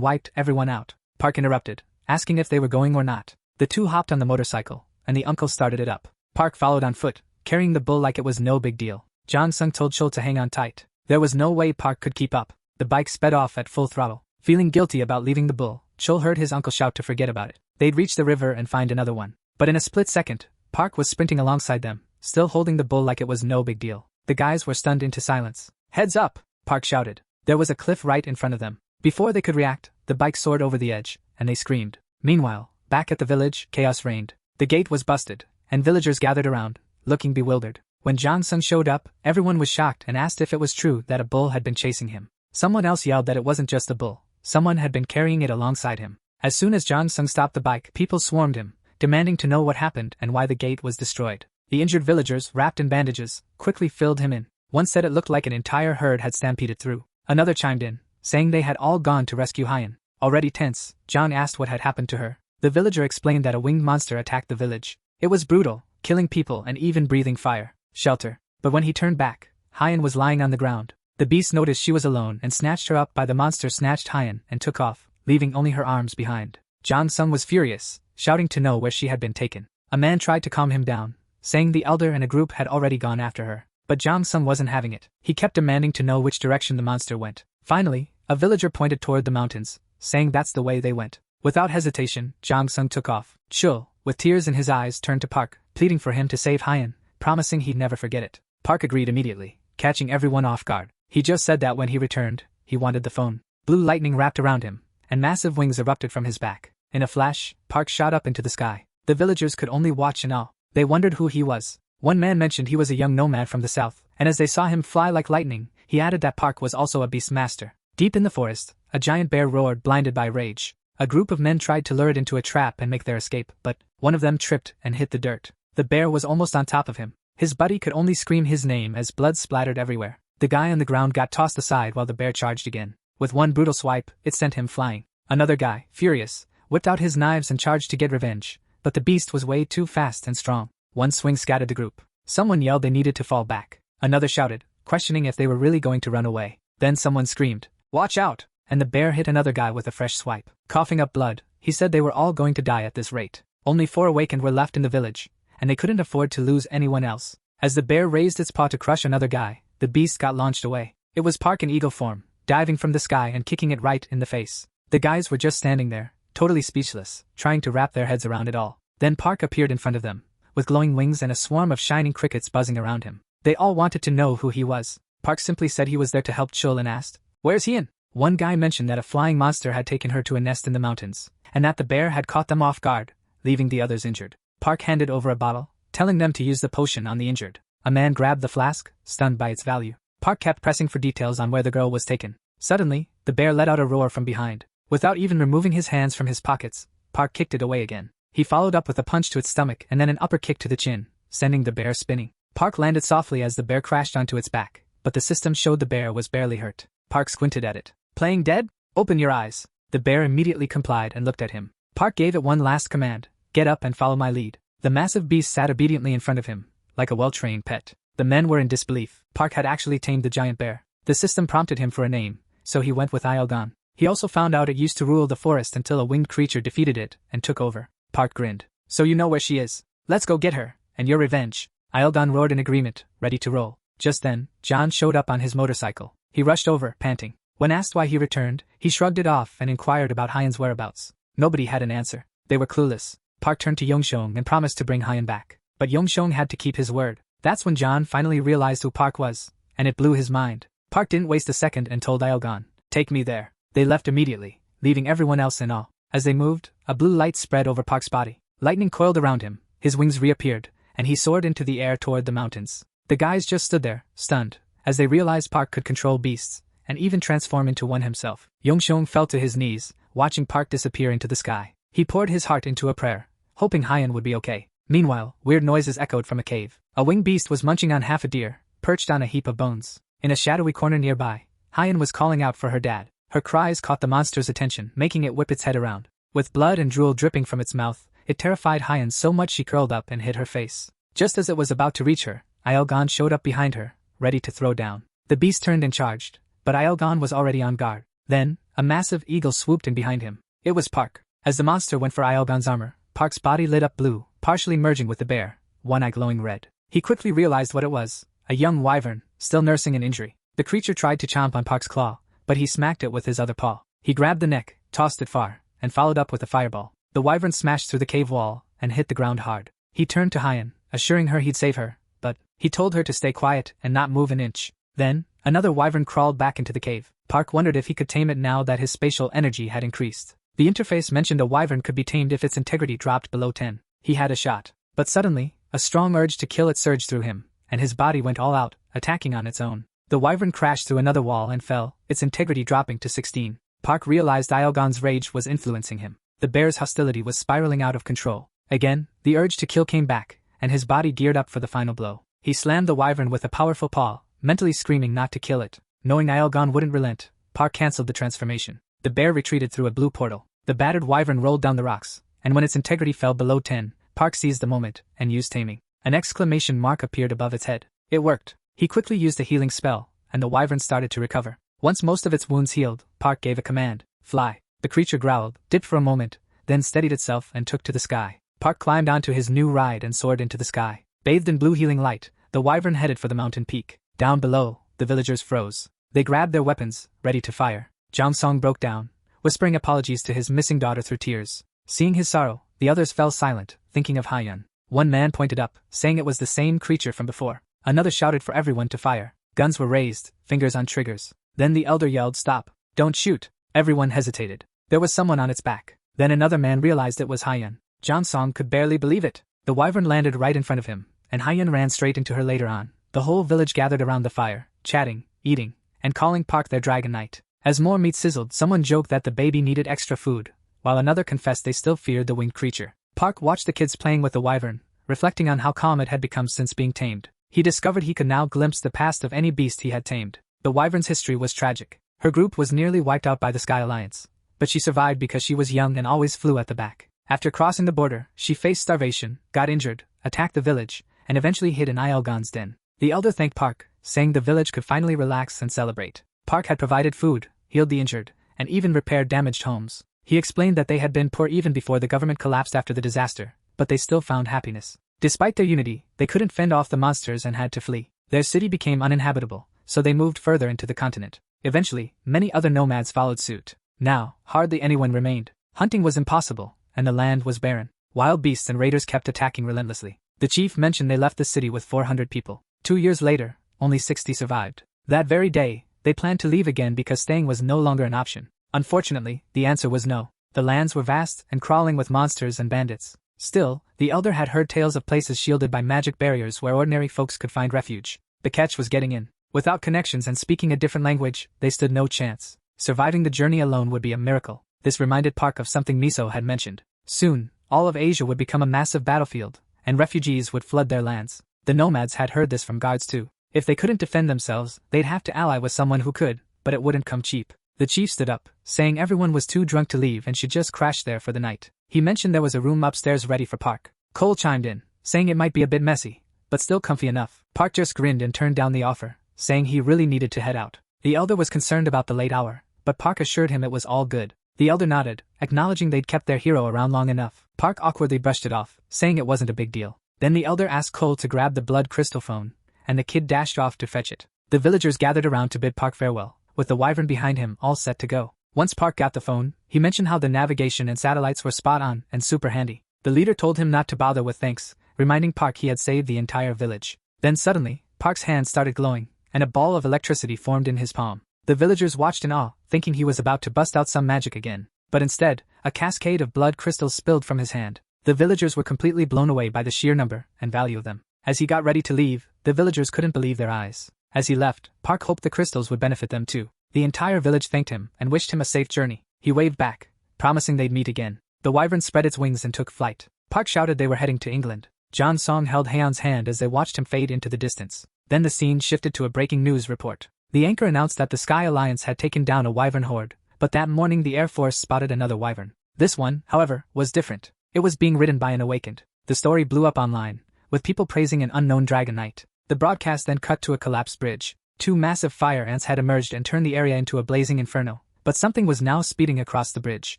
wiped everyone out. Park interrupted, asking if they were going or not. The two hopped on the motorcycle, and the uncle started it up. Park followed on foot, carrying the bull like it was no big deal. John Sung told Chul to hang on tight. There was no way Park could keep up. The bike sped off at full throttle. Feeling guilty about leaving the bull, Chul heard his uncle shout to forget about it. They'd reach the river and find another one. But in a split second, Park was sprinting alongside them, still holding the bull like it was no big deal. The guys were stunned into silence. "Heads up!" Park shouted. There was a cliff right in front of them. Before they could react, the bike soared over the edge, and they screamed. Meanwhile, back at the village, chaos reigned. The gate was busted, and villagers gathered around, looking bewildered. When John Sung showed up, everyone was shocked and asked if it was true that a bull had been chasing him. Someone else yelled that it wasn't just a bull. Someone had been carrying it alongside him. As soon as John Sung stopped the bike, people swarmed him, demanding to know what happened and why the gate was destroyed. The injured villagers, wrapped in bandages, quickly filled him in. One said it looked like an entire herd had stampeded through. Another chimed in, saying they had all gone to rescue Hyan. Already tense, John asked what had happened to her. The villager explained that a winged monster attacked the village. It was brutal, killing people and even breathing fire. Shelter. But when he turned back, Hyan was lying on the ground. The beast noticed she was alone and snatched her up, by the monster snatched Hyan and took off, leaving only her arms behind. John Sung was furious, shouting to know where she had been taken. A man tried to calm him down, saying the elder and a group had already gone after her. But John Sung wasn't having it. He kept demanding to know which direction the monster went. Finally, a villager pointed toward the mountains, saying that's the way they went. Without hesitation, John Sung took off. Chul, with tears in his eyes, turned to Park, pleading for him to save Hyan, promising he'd never forget it. Park agreed immediately, catching everyone off guard. He just said that when he returned, he wanted the phone. Blue lightning wrapped around him, and massive wings erupted from his back. In a flash, Park shot up into the sky. The villagers could only watch in awe. They wondered who he was. One man mentioned he was a young nomad from the south, and as they saw him fly like lightning, he added that Park was also a beast master. Deep in the forest, a giant bear roared, blinded by rage. A group of men tried to lure it into a trap and make their escape, but one of them tripped and hit the dirt. The bear was almost on top of him. His buddy could only scream his name as blood splattered everywhere. The guy on the ground got tossed aside while the bear charged again. With one brutal swipe, it sent him flying. Another guy, furious, whipped out his knives and charged to get revenge, but the beast was way too fast and strong. One swing scattered the group. Someone yelled they needed to fall back. Another shouted, questioning if they were really going to run away. Then someone screamed, "Watch out!" and the bear hit another guy with a fresh swipe. Coughing up blood, he said they were all going to die at this rate. Only 4 awakened were left in the village, and they couldn't afford to lose anyone else. As the bear raised its paw to crush another guy, the beast got launched away. It was Park in eagle form, diving from the sky and kicking it right in the face. The guys were just standing there, totally speechless, trying to wrap their heads around it all. Then Park appeared in front of them, with glowing wings and a swarm of shining crickets buzzing around him. They all wanted to know who he was. Park simply said he was there to help Chul and asked, "Where's he in?" One guy mentioned that a flying monster had taken her to a nest in the mountains, and that the bear had caught them off guard, leaving the others injured. Park handed over a bottle, telling them to use the potion on the injured. A man grabbed the flask, stunned by its value. Park kept pressing for details on where the girl was taken. Suddenly, the bear let out a roar from behind. Without even removing his hands from his pockets, Park kicked it away again. He followed up with a punch to its stomach and then an upper kick to the chin, sending the bear spinning. Park landed softly as the bear crashed onto its back, but the system showed the bear was barely hurt. Park squinted at it. "Playing dead? Open your eyes." The bear immediately complied and looked at him. Park gave it one last command, "Get up and follow my lead." The massive beast sat obediently in front of him, like a well-trained pet. The men were in disbelief. Park had actually tamed the giant bear. The system prompted him for a name, so he went with Yahello. He also found out it used to rule the forest until a winged creature defeated it and took over. Park grinned. "So you know where she is. Let's go get her, and your revenge." Yahello roared in agreement, ready to roll. Just then, John showed up on his motorcycle. He rushed over, panting. When asked why he returned, he shrugged it off and inquired about Hyan's whereabouts. Nobody had an answer. They were clueless. Park turned to Yongshong and promised to bring Hyan back. But Yongshong had to keep his word. That's when John finally realized who Park was, and it blew his mind. Park didn't waste a second and told Yahello, "Take me there." They left immediately, leaving everyone else in awe. As they moved, a blue light spread over Park's body. Lightning coiled around him, his wings reappeared, and he soared into the air toward the mountains. The guys just stood there, stunned, as they realized Park could control beasts, and even transform into one himself. Yongshong fell to his knees, watching Park disappear into the sky. He poured his heart into a prayer, hoping Hyan would be okay. Meanwhile, weird noises echoed from a cave. A winged beast was munching on half a deer, perched on a heap of bones. In a shadowy corner nearby, Hyan was calling out for her dad. Her cries caught the monster's attention, making it whip its head around. With blood and drool dripping from its mouth, it terrified Hyan so much she curled up and hid her face. Just as it was about to reach her, Yahello showed up behind her, ready to throw down. The beast turned and charged, but Yahello was already on guard. Then, a massive eagle swooped in behind him. It was Park. As the monster went for Yahello's armor, Park's body lit up blue, partially merging with the bear, one eye glowing red. He quickly realized what it was, a young wyvern, still nursing an injury. The creature tried to chomp on Park's claw, but he smacked it with his other paw. He grabbed the neck, tossed it far, and followed up with a fireball. The wyvern smashed through the cave wall and hit the ground hard. He turned to Hyan, assuring her he'd save her, but he told her to stay quiet and not move an inch. Then, another wyvern crawled back into the cave. Park wondered if he could tame it now that his spatial energy had increased. The interface mentioned a wyvern could be tamed if its integrity dropped below 10. He had a shot. But suddenly, a strong urge to kill it surged through him, and his body went all out, attacking on its own. The wyvern crashed through another wall and fell, its integrity dropping to 16. Park realized Yahello's rage was influencing him. The bear's hostility was spiraling out of control. Again, the urge to kill came back, and his body geared up for the final blow. He slammed the wyvern with a powerful paw, mentally screaming not to kill it. Knowing Yahello wouldn't relent, Park cancelled the transformation. The bear retreated through a blue portal. The battered wyvern rolled down the rocks, and when its integrity fell below 10, Park seized the moment and used taming. An exclamation mark appeared above its head. It worked. He quickly used a healing spell, and the wyvern started to recover. Once most of its wounds healed, Park gave a command, "Fly." The creature growled, dipped for a moment, then steadied itself and took to the sky. Park climbed onto his new ride and soared into the sky. Bathed in blue healing light, the wyvern headed for the mountain peak. Down below, the villagers froze. They grabbed their weapons, ready to fire. Jang Song broke down, whispering apologies to his missing daughter through tears. Seeing his sorrow, the others fell silent, thinking of Hyan. One man pointed up, saying it was the same creature from before. Another shouted for everyone to fire. Guns were raised, fingers on triggers. Then the elder yelled, "Stop! Don't shoot!" Everyone hesitated. There was someone on its back. Then another man realized it was Hyan. Jang Song could barely believe it. The wyvern landed right in front of him, and Hyan ran straight into her later on. The whole village gathered around the fire, chatting, eating, and calling Park their dragon knight. As more meat sizzled, someone joked that the baby needed extra food, while another confessed they still feared the winged creature. Park watched the kids playing with the wyvern, reflecting on how calm it had become since being tamed. He discovered he could now glimpse the past of any beast he had tamed. The wyvern's history was tragic. Her group was nearly wiped out by the Sky Alliance, but she survived because she was young and always flew at the back. After crossing the border, she faced starvation, got injured, attacked the village, and eventually hid in Ilgan's den. The elder thanked Park, saying the village could finally relax and celebrate. Park had provided food, healed the injured, and even repaired damaged homes. He explained that they had been poor even before the government collapsed after the disaster, but they still found happiness. Despite their unity, they couldn't fend off the monsters and had to flee. Their city became uninhabitable, so they moved further into the continent. Eventually, many other nomads followed suit. Now, hardly anyone remained. Hunting was impossible, and the land was barren. Wild beasts and raiders kept attacking relentlessly. The chief mentioned they left the city with 400 people. 2 years later, only 60 survived. That very day, they planned to leave again because staying was no longer an option. Unfortunately, the answer was no. The lands were vast and crawling with monsters and bandits. Still, the elder had heard tales of places shielded by magic barriers where ordinary folks could find refuge. The catch was getting in. Without connections and speaking a different language, they stood no chance. Surviving the journey alone would be a miracle. This reminded Park of something Miso had mentioned. Soon, all of Asia would become a massive battlefield, and refugees would flood their lands. The nomads had heard this from guards too. If they couldn't defend themselves, they'd have to ally with someone who could, but it wouldn't come cheap. The chief stood up, saying everyone was too drunk to leave and should just crash there for the night. He mentioned there was a room upstairs ready for Park. Cole chimed in, saying it might be a bit messy, but still comfy enough. Park just grinned and turned down the offer, saying he really needed to head out. The elder was concerned about the late hour, but Park assured him it was all good. The elder nodded, acknowledging they'd kept their hero around long enough. Park awkwardly brushed it off, saying it wasn't a big deal. Then the elder asked Cole to grab the blood crystal phone, and the kid dashed off to fetch it. The villagers gathered around to bid Park farewell, with the wyvern behind him all set to go. Once Park got the phone, he mentioned how the navigation and satellites were spot on and super handy. The leader told him not to bother with thanks, reminding Park he had saved the entire village. Then suddenly, Park's hand started glowing, and a ball of electricity formed in his palm. The villagers watched in awe, thinking he was about to bust out some magic again. But instead, a cascade of blood crystals spilled from his hand. The villagers were completely blown away by the sheer number and value of them. As he got ready to leave, the villagers couldn't believe their eyes. As he left, Park hoped the crystals would benefit them too. The entire village thanked him and wished him a safe journey. He waved back, promising they'd meet again. The wyvern spread its wings and took flight. Park shouted they were heading to England. John Song held Haeun's hand as they watched him fade into the distance. Then the scene shifted to a breaking news report. The anchor announced that the Sky Alliance had taken down a wyvern horde, but that morning the Air Force spotted another wyvern. This one, however, was different. It was being ridden by an awakened. The story blew up online, with people praising an unknown dragon knight. The broadcast then cut to a collapsed bridge. 2 massive fire ants had emerged and turned the area into a blazing inferno, but something was now speeding across the bridge.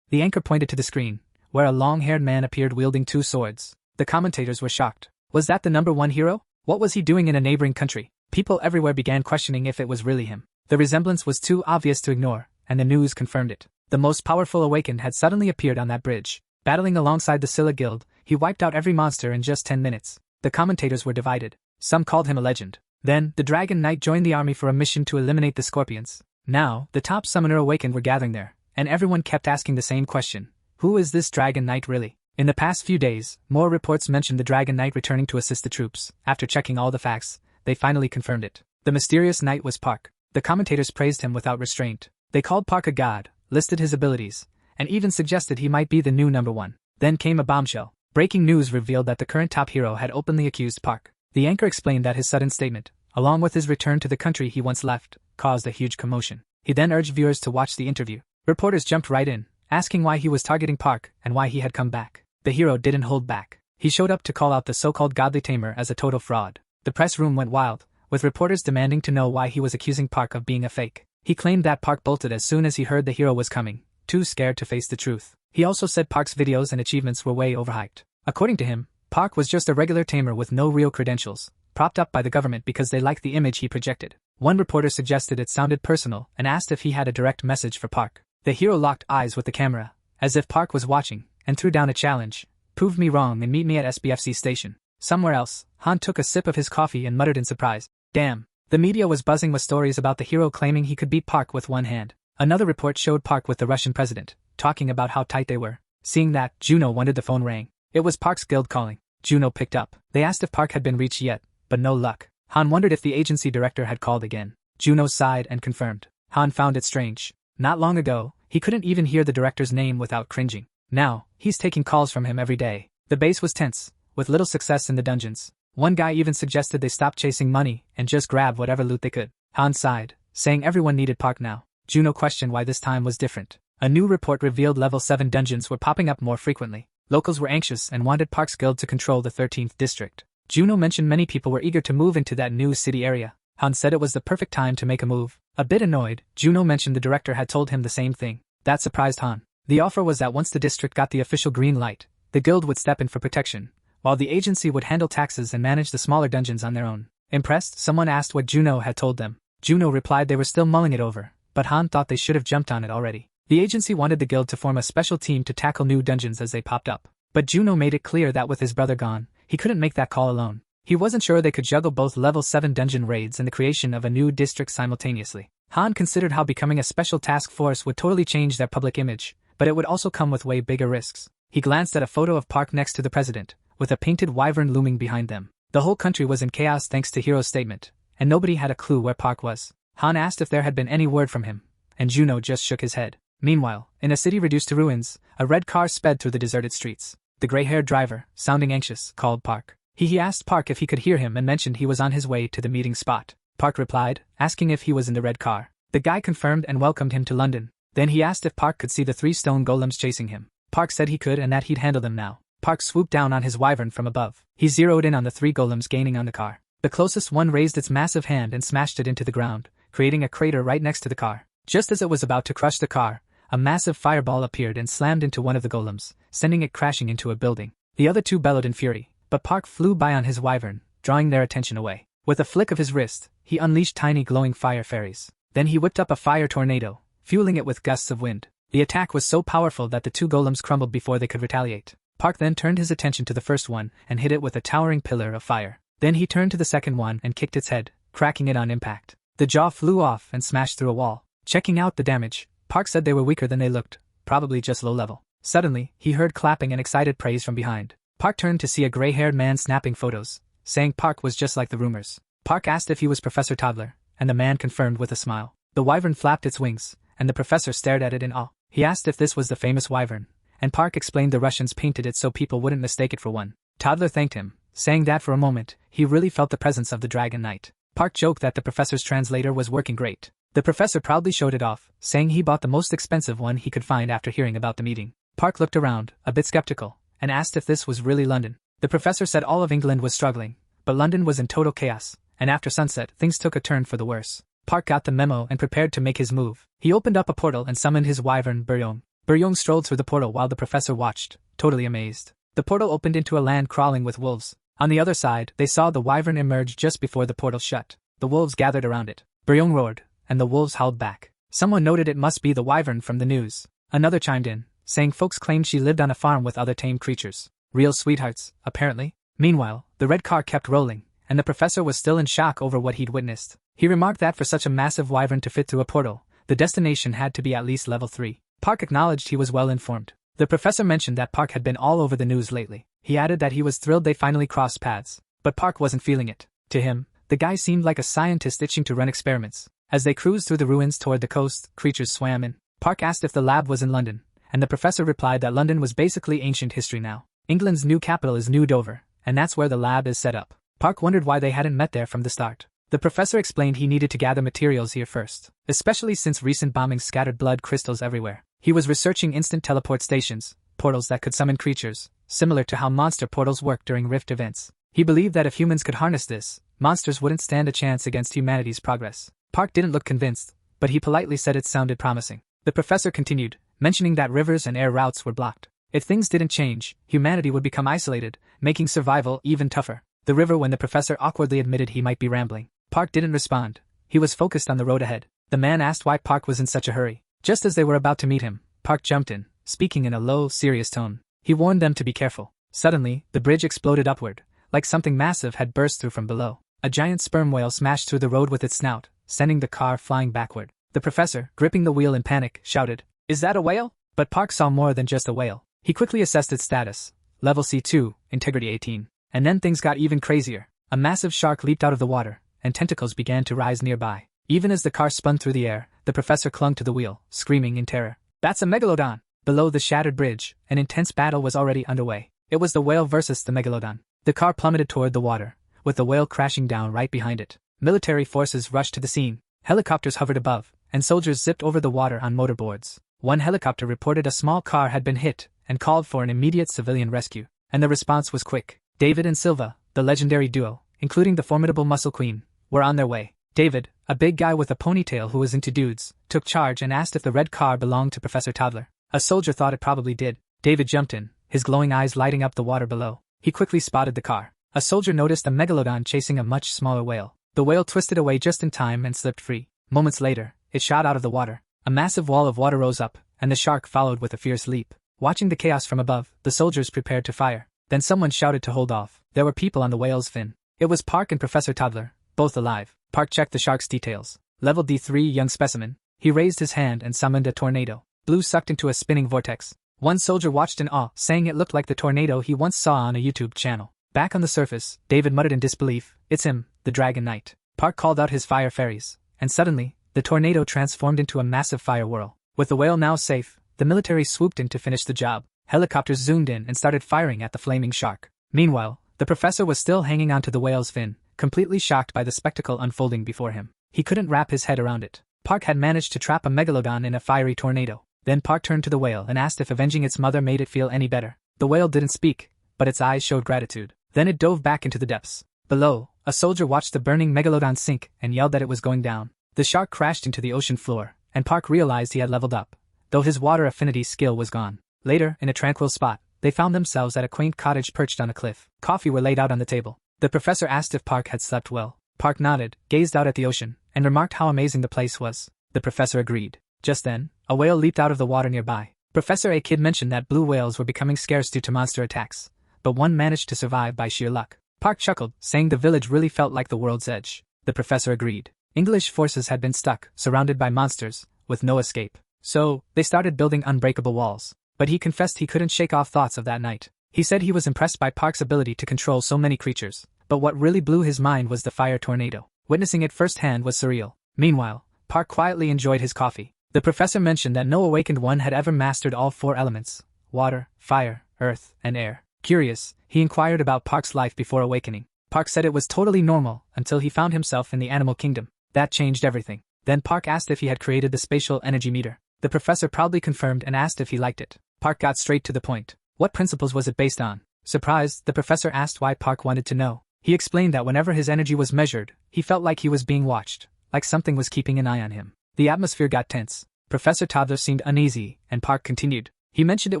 The anchor pointed to the screen, where a long-haired man appeared wielding 2 swords. The commentators were shocked. Was that the #1 hero? What was he doing in a neighboring country? People everywhere began questioning if it was really him. The resemblance was too obvious to ignore, and the news confirmed it. The most powerful awakened had suddenly appeared on that bridge. Battling alongside the Scylla Guild, he wiped out every monster in just 10 minutes. The commentators were divided. Some called him a legend. Then, the Dragon Knight joined the army for a mission to eliminate the Scorpions. Now, the top summoner awakened were gathering there, and everyone kept asking the same question. Who is this Dragon Knight really? In the past few days, more reports mentioned the Dragon Knight returning to assist the troops. After checking all the facts, they finally confirmed it. The mysterious knight was Park. The commentators praised him without restraint. They called Park a god, listed his abilities, and even suggested he might be the new #1. Then came a bombshell. Breaking news revealed that the current top hero had openly accused Park. The anchor explained that his sudden statement, along with his return to the country he once left, caused a huge commotion. He then urged viewers to watch the interview. Reporters jumped right in, asking why he was targeting Park and why he had come back. The hero didn't hold back. He showed up to call out the so-called godly tamer as a total fraud. The press room went wild, with reporters demanding to know why he was accusing Park of being a fake. He claimed that Park bolted as soon as he heard the hero was coming, too scared to face the truth. He also said Park's videos and achievements were way overhyped. According to him, Park was just a regular tamer with no real credentials, propped up by the government because they liked the image he projected. One reporter suggested it sounded personal and asked if he had a direct message for Park. The hero locked eyes with the camera, as if Park was watching, and threw down a challenge. Prove me wrong and meet me at SBFC station. Somewhere else, Han took a sip of his coffee and muttered in surprise, "Damn." The media was buzzing with stories about the hero claiming he could beat Park with one hand. Another report showed Park with the Russian president, talking about how tight they were. Seeing that, Juno wondered the phone rang. It was Park's guild calling. Juno picked up. They asked if Park had been reached yet, but no luck. Han wondered if the agency director had called again. Juno sighed and confirmed. Han found it strange. Not long ago, he couldn't even hear the director's name without cringing. Now, he's taking calls from him every day. The base was tense, with little success in the dungeons. One guy even suggested they stop chasing money and just grab whatever loot they could. Han sighed, saying everyone needed Park now. Juno questioned why this time was different. A new report revealed level 7 dungeons were popping up more frequently. Locals were anxious and wanted Park's guild to control the 13th district. Juno mentioned many people were eager to move into that new city area. Han said it was the perfect time to make a move. A bit annoyed, Juno mentioned the director had told him the same thing. That surprised Han. The offer was that once the district got the official green light, the guild would step in for protection, while the agency would handle taxes and manage the smaller dungeons on their own. Impressed, someone asked what Juno had told them. Juno replied they were still mulling it over, but Han thought they should have jumped on it already. The agency wanted the guild to form a special team to tackle new dungeons as they popped up. But Juno made it clear that with his brother gone, he couldn't make that call alone. He wasn't sure they could juggle both level 7 dungeon raids and the creation of a new district simultaneously. Han considered how becoming a special task force would totally change their public image, but it would also come with way bigger risks. He glanced at a photo of Park next to the president, with a painted wyvern looming behind them. The whole country was in chaos thanks to Hiro's statement, and nobody had a clue where Park was. Han asked if there had been any word from him, and Juno just shook his head. Meanwhile, in a city reduced to ruins, a red car sped through the deserted streets. The gray-haired driver, sounding anxious, called Park. He asked Park if he could hear him and mentioned he was on his way to the meeting spot. Park replied, asking if he was in the red car. The guy confirmed and welcomed him to London. Then he asked if Park could see the 3 stone golems chasing him. Park said he could and that he'd handle them now. Park swooped down on his wyvern from above. He zeroed in on the 3 golems gaining on the car. The closest one raised its massive hand and smashed it into the ground, creating a crater right next to the car. Just as it was about to crush the car, a massive fireball appeared and slammed into one of the golems, sending it crashing into a building. The other 2 bellowed in fury, but Park flew by on his wyvern, drawing their attention away. With a flick of his wrist, he unleashed tiny glowing fire fairies. Then he whipped up a fire tornado, fueling it with gusts of wind. The attack was so powerful that the 2 golems crumbled before they could retaliate. Park then turned his attention to the first one and hit it with a towering pillar of fire. Then he turned to the second one and kicked its head, cracking it on impact. The jaw flew off and smashed through a wall. Checking out the damage, Park said they were weaker than they looked, probably just low level. Suddenly, he heard clapping and excited praise from behind. Park turned to see a gray-haired man snapping photos, saying Park was just like the rumors. Park asked if he was Professor Toddler, and the man confirmed with a smile. The wyvern flapped its wings, and the professor stared at it in awe. He asked if this was the famous wyvern, and Park explained the Russians painted it so people wouldn't mistake it for one. Toddler thanked him, saying that for a moment, he really felt the presence of the Dragon Knight. Park joked that the professor's translator was working great. The professor proudly showed it off, saying he bought the most expensive one he could find after hearing about the meeting. Park looked around, a bit skeptical, and asked if this was really London. The professor said all of England was struggling, but London was in total chaos, and after sunset, things took a turn for the worse. Park got the memo and prepared to make his move. He opened up a portal and summoned his wyvern, Buryong. Buryong strolled through the portal while the professor watched, totally amazed. The portal opened into a land crawling with wolves. On the other side, they saw the wyvern emerge just before the portal shut. The wolves gathered around it. Buryong roared, and the wolves howled back. Someone noted it must be the wyvern from the news. Another chimed in, saying folks claimed she lived on a farm with other tame creatures. Real sweethearts, apparently. Meanwhile, the red car kept rolling, and the professor was still in shock over what he'd witnessed. He remarked that for such a massive wyvern to fit through a portal, the destination had to be at least level 3. Park acknowledged he was well informed. The professor mentioned that Park had been all over the news lately. He added that he was thrilled they finally crossed paths, but Park wasn't feeling it. To him, the guy seemed like a scientist itching to run experiments. As they cruised through the ruins toward the coast, creatures swam in. Park asked if the lab was in London, and the professor replied that London was basically ancient history now. England's new capital is New Dover, and that's where the lab is set up. Park wondered why they hadn't met there from the start. The professor explained he needed to gather materials here first, especially since recent bombings scattered blood crystals everywhere. He was researching instant teleport stations, portals that could summon creatures, similar to how monster portals work during Rift events. He believed that if humans could harness this, monsters wouldn't stand a chance against humanity's progress. Park didn't look convinced, but he politely said it sounded promising. The professor continued, mentioning that rivers and air routes were blocked. If things didn't change, humanity would become isolated, making survival even tougher. The river when the professor awkwardly admitted he might be rambling. Park didn't respond. He was focused on the road ahead. The man asked why Park was in such a hurry. Just as they were about to meet him, Park jumped in, speaking in a low, serious tone. He warned them to be careful. Suddenly, the bridge exploded upward, like something massive had burst through from below. A giant sperm whale smashed through the road with its snout, sending the car flying backward. The professor, gripping the wheel in panic, shouted, "Is that a whale?" But Park saw more than just a whale. He quickly assessed its status. Level C2, Integrity 18. And then things got even crazier. A massive shark leaped out of the water, and tentacles began to rise nearby. Even as the car spun through the air, the professor clung to the wheel, screaming in terror. "That's a megalodon!" Below the shattered bridge, an intense battle was already underway. It was the whale versus the megalodon. The car plummeted toward the water, with the whale crashing down right behind it. Military forces rushed to the scene. Helicopters hovered above, and soldiers zipped over the water on motorboards. One helicopter reported a small car had been hit and called for an immediate civilian rescue, and the response was quick. David and Silva, the legendary duo, including the formidable Muscle Queen, were on their way. David, a big guy with a ponytail who was into dudes, took charge and asked if the red car belonged to Professor Toddler. A soldier thought it probably did. David jumped in, his glowing eyes lighting up the water below. He quickly spotted the car. A soldier noticed a megalodon chasing a much smaller whale. The whale twisted away just in time and slipped free. Moments later, it shot out of the water. A massive wall of water rose up, and the shark followed with a fierce leap. Watching the chaos from above, the soldiers prepared to fire. Then someone shouted to hold off. There were people on the whale's fin. It was Park and Professor Toddler, both alive. Park checked the shark's details. Level D3 young specimen. He raised his hand and summoned a tornado. Blue sucked into a spinning vortex. One soldier watched in awe, saying it looked like the tornado he once saw on a YouTube channel. Back on the surface, David muttered in disbelief, "It's him, the Dragon Knight." Park called out his fire fairies, and suddenly, the tornado transformed into a massive fire whirl. With the whale now safe, the military swooped in to finish the job. Helicopters zoomed in and started firing at the flaming shark. Meanwhile, the professor was still hanging onto the whale's fin, completely shocked by the spectacle unfolding before him. He couldn't wrap his head around it. Park had managed to trap a megalodon in a fiery tornado. Then Park turned to the whale and asked if avenging its mother made it feel any better. The whale didn't speak, but its eyes showed gratitude. Then it dove back into the depths. Below, a soldier watched the burning megalodon sink and yelled that it was going down. The shark crashed into the ocean floor, and Park realized he had leveled up, though his water affinity skill was gone. Later, in a tranquil spot, they found themselves at a quaint cottage perched on a cliff. Coffee were laid out on the table. The professor asked if Park had slept well. Park nodded, gazed out at the ocean, and remarked how amazing the place was. The professor agreed. Just then, a whale leaped out of the water nearby. Professor A. Kid mentioned that blue whales were becoming scarce due to monster attacks, but one managed to survive by sheer luck. Park chuckled, saying the village really felt like the world's edge. The professor agreed. English forces had been stuck, surrounded by monsters, with no escape. So, they started building unbreakable walls. But he confessed he couldn't shake off thoughts of that night. He said he was impressed by Park's ability to control so many creatures, but what really blew his mind was the fire tornado. Witnessing it firsthand was surreal. Meanwhile, Park quietly enjoyed his coffee. The professor mentioned that no awakened one had ever mastered all four elements: water, fire, earth, and air. Curious, he inquired about Park's life before awakening. Park said it was totally normal until he found himself in the animal kingdom. That changed everything. Then Park asked if he had created the spatial energy meter. The professor proudly confirmed and asked if he liked it. Park got straight to the point. What principles was it based on? Surprised, the professor asked why Park wanted to know. He explained that whenever his energy was measured, he felt like he was being watched, like something was keeping an eye on him. The atmosphere got tense. Professor Toddler seemed uneasy, and Park continued. He mentioned it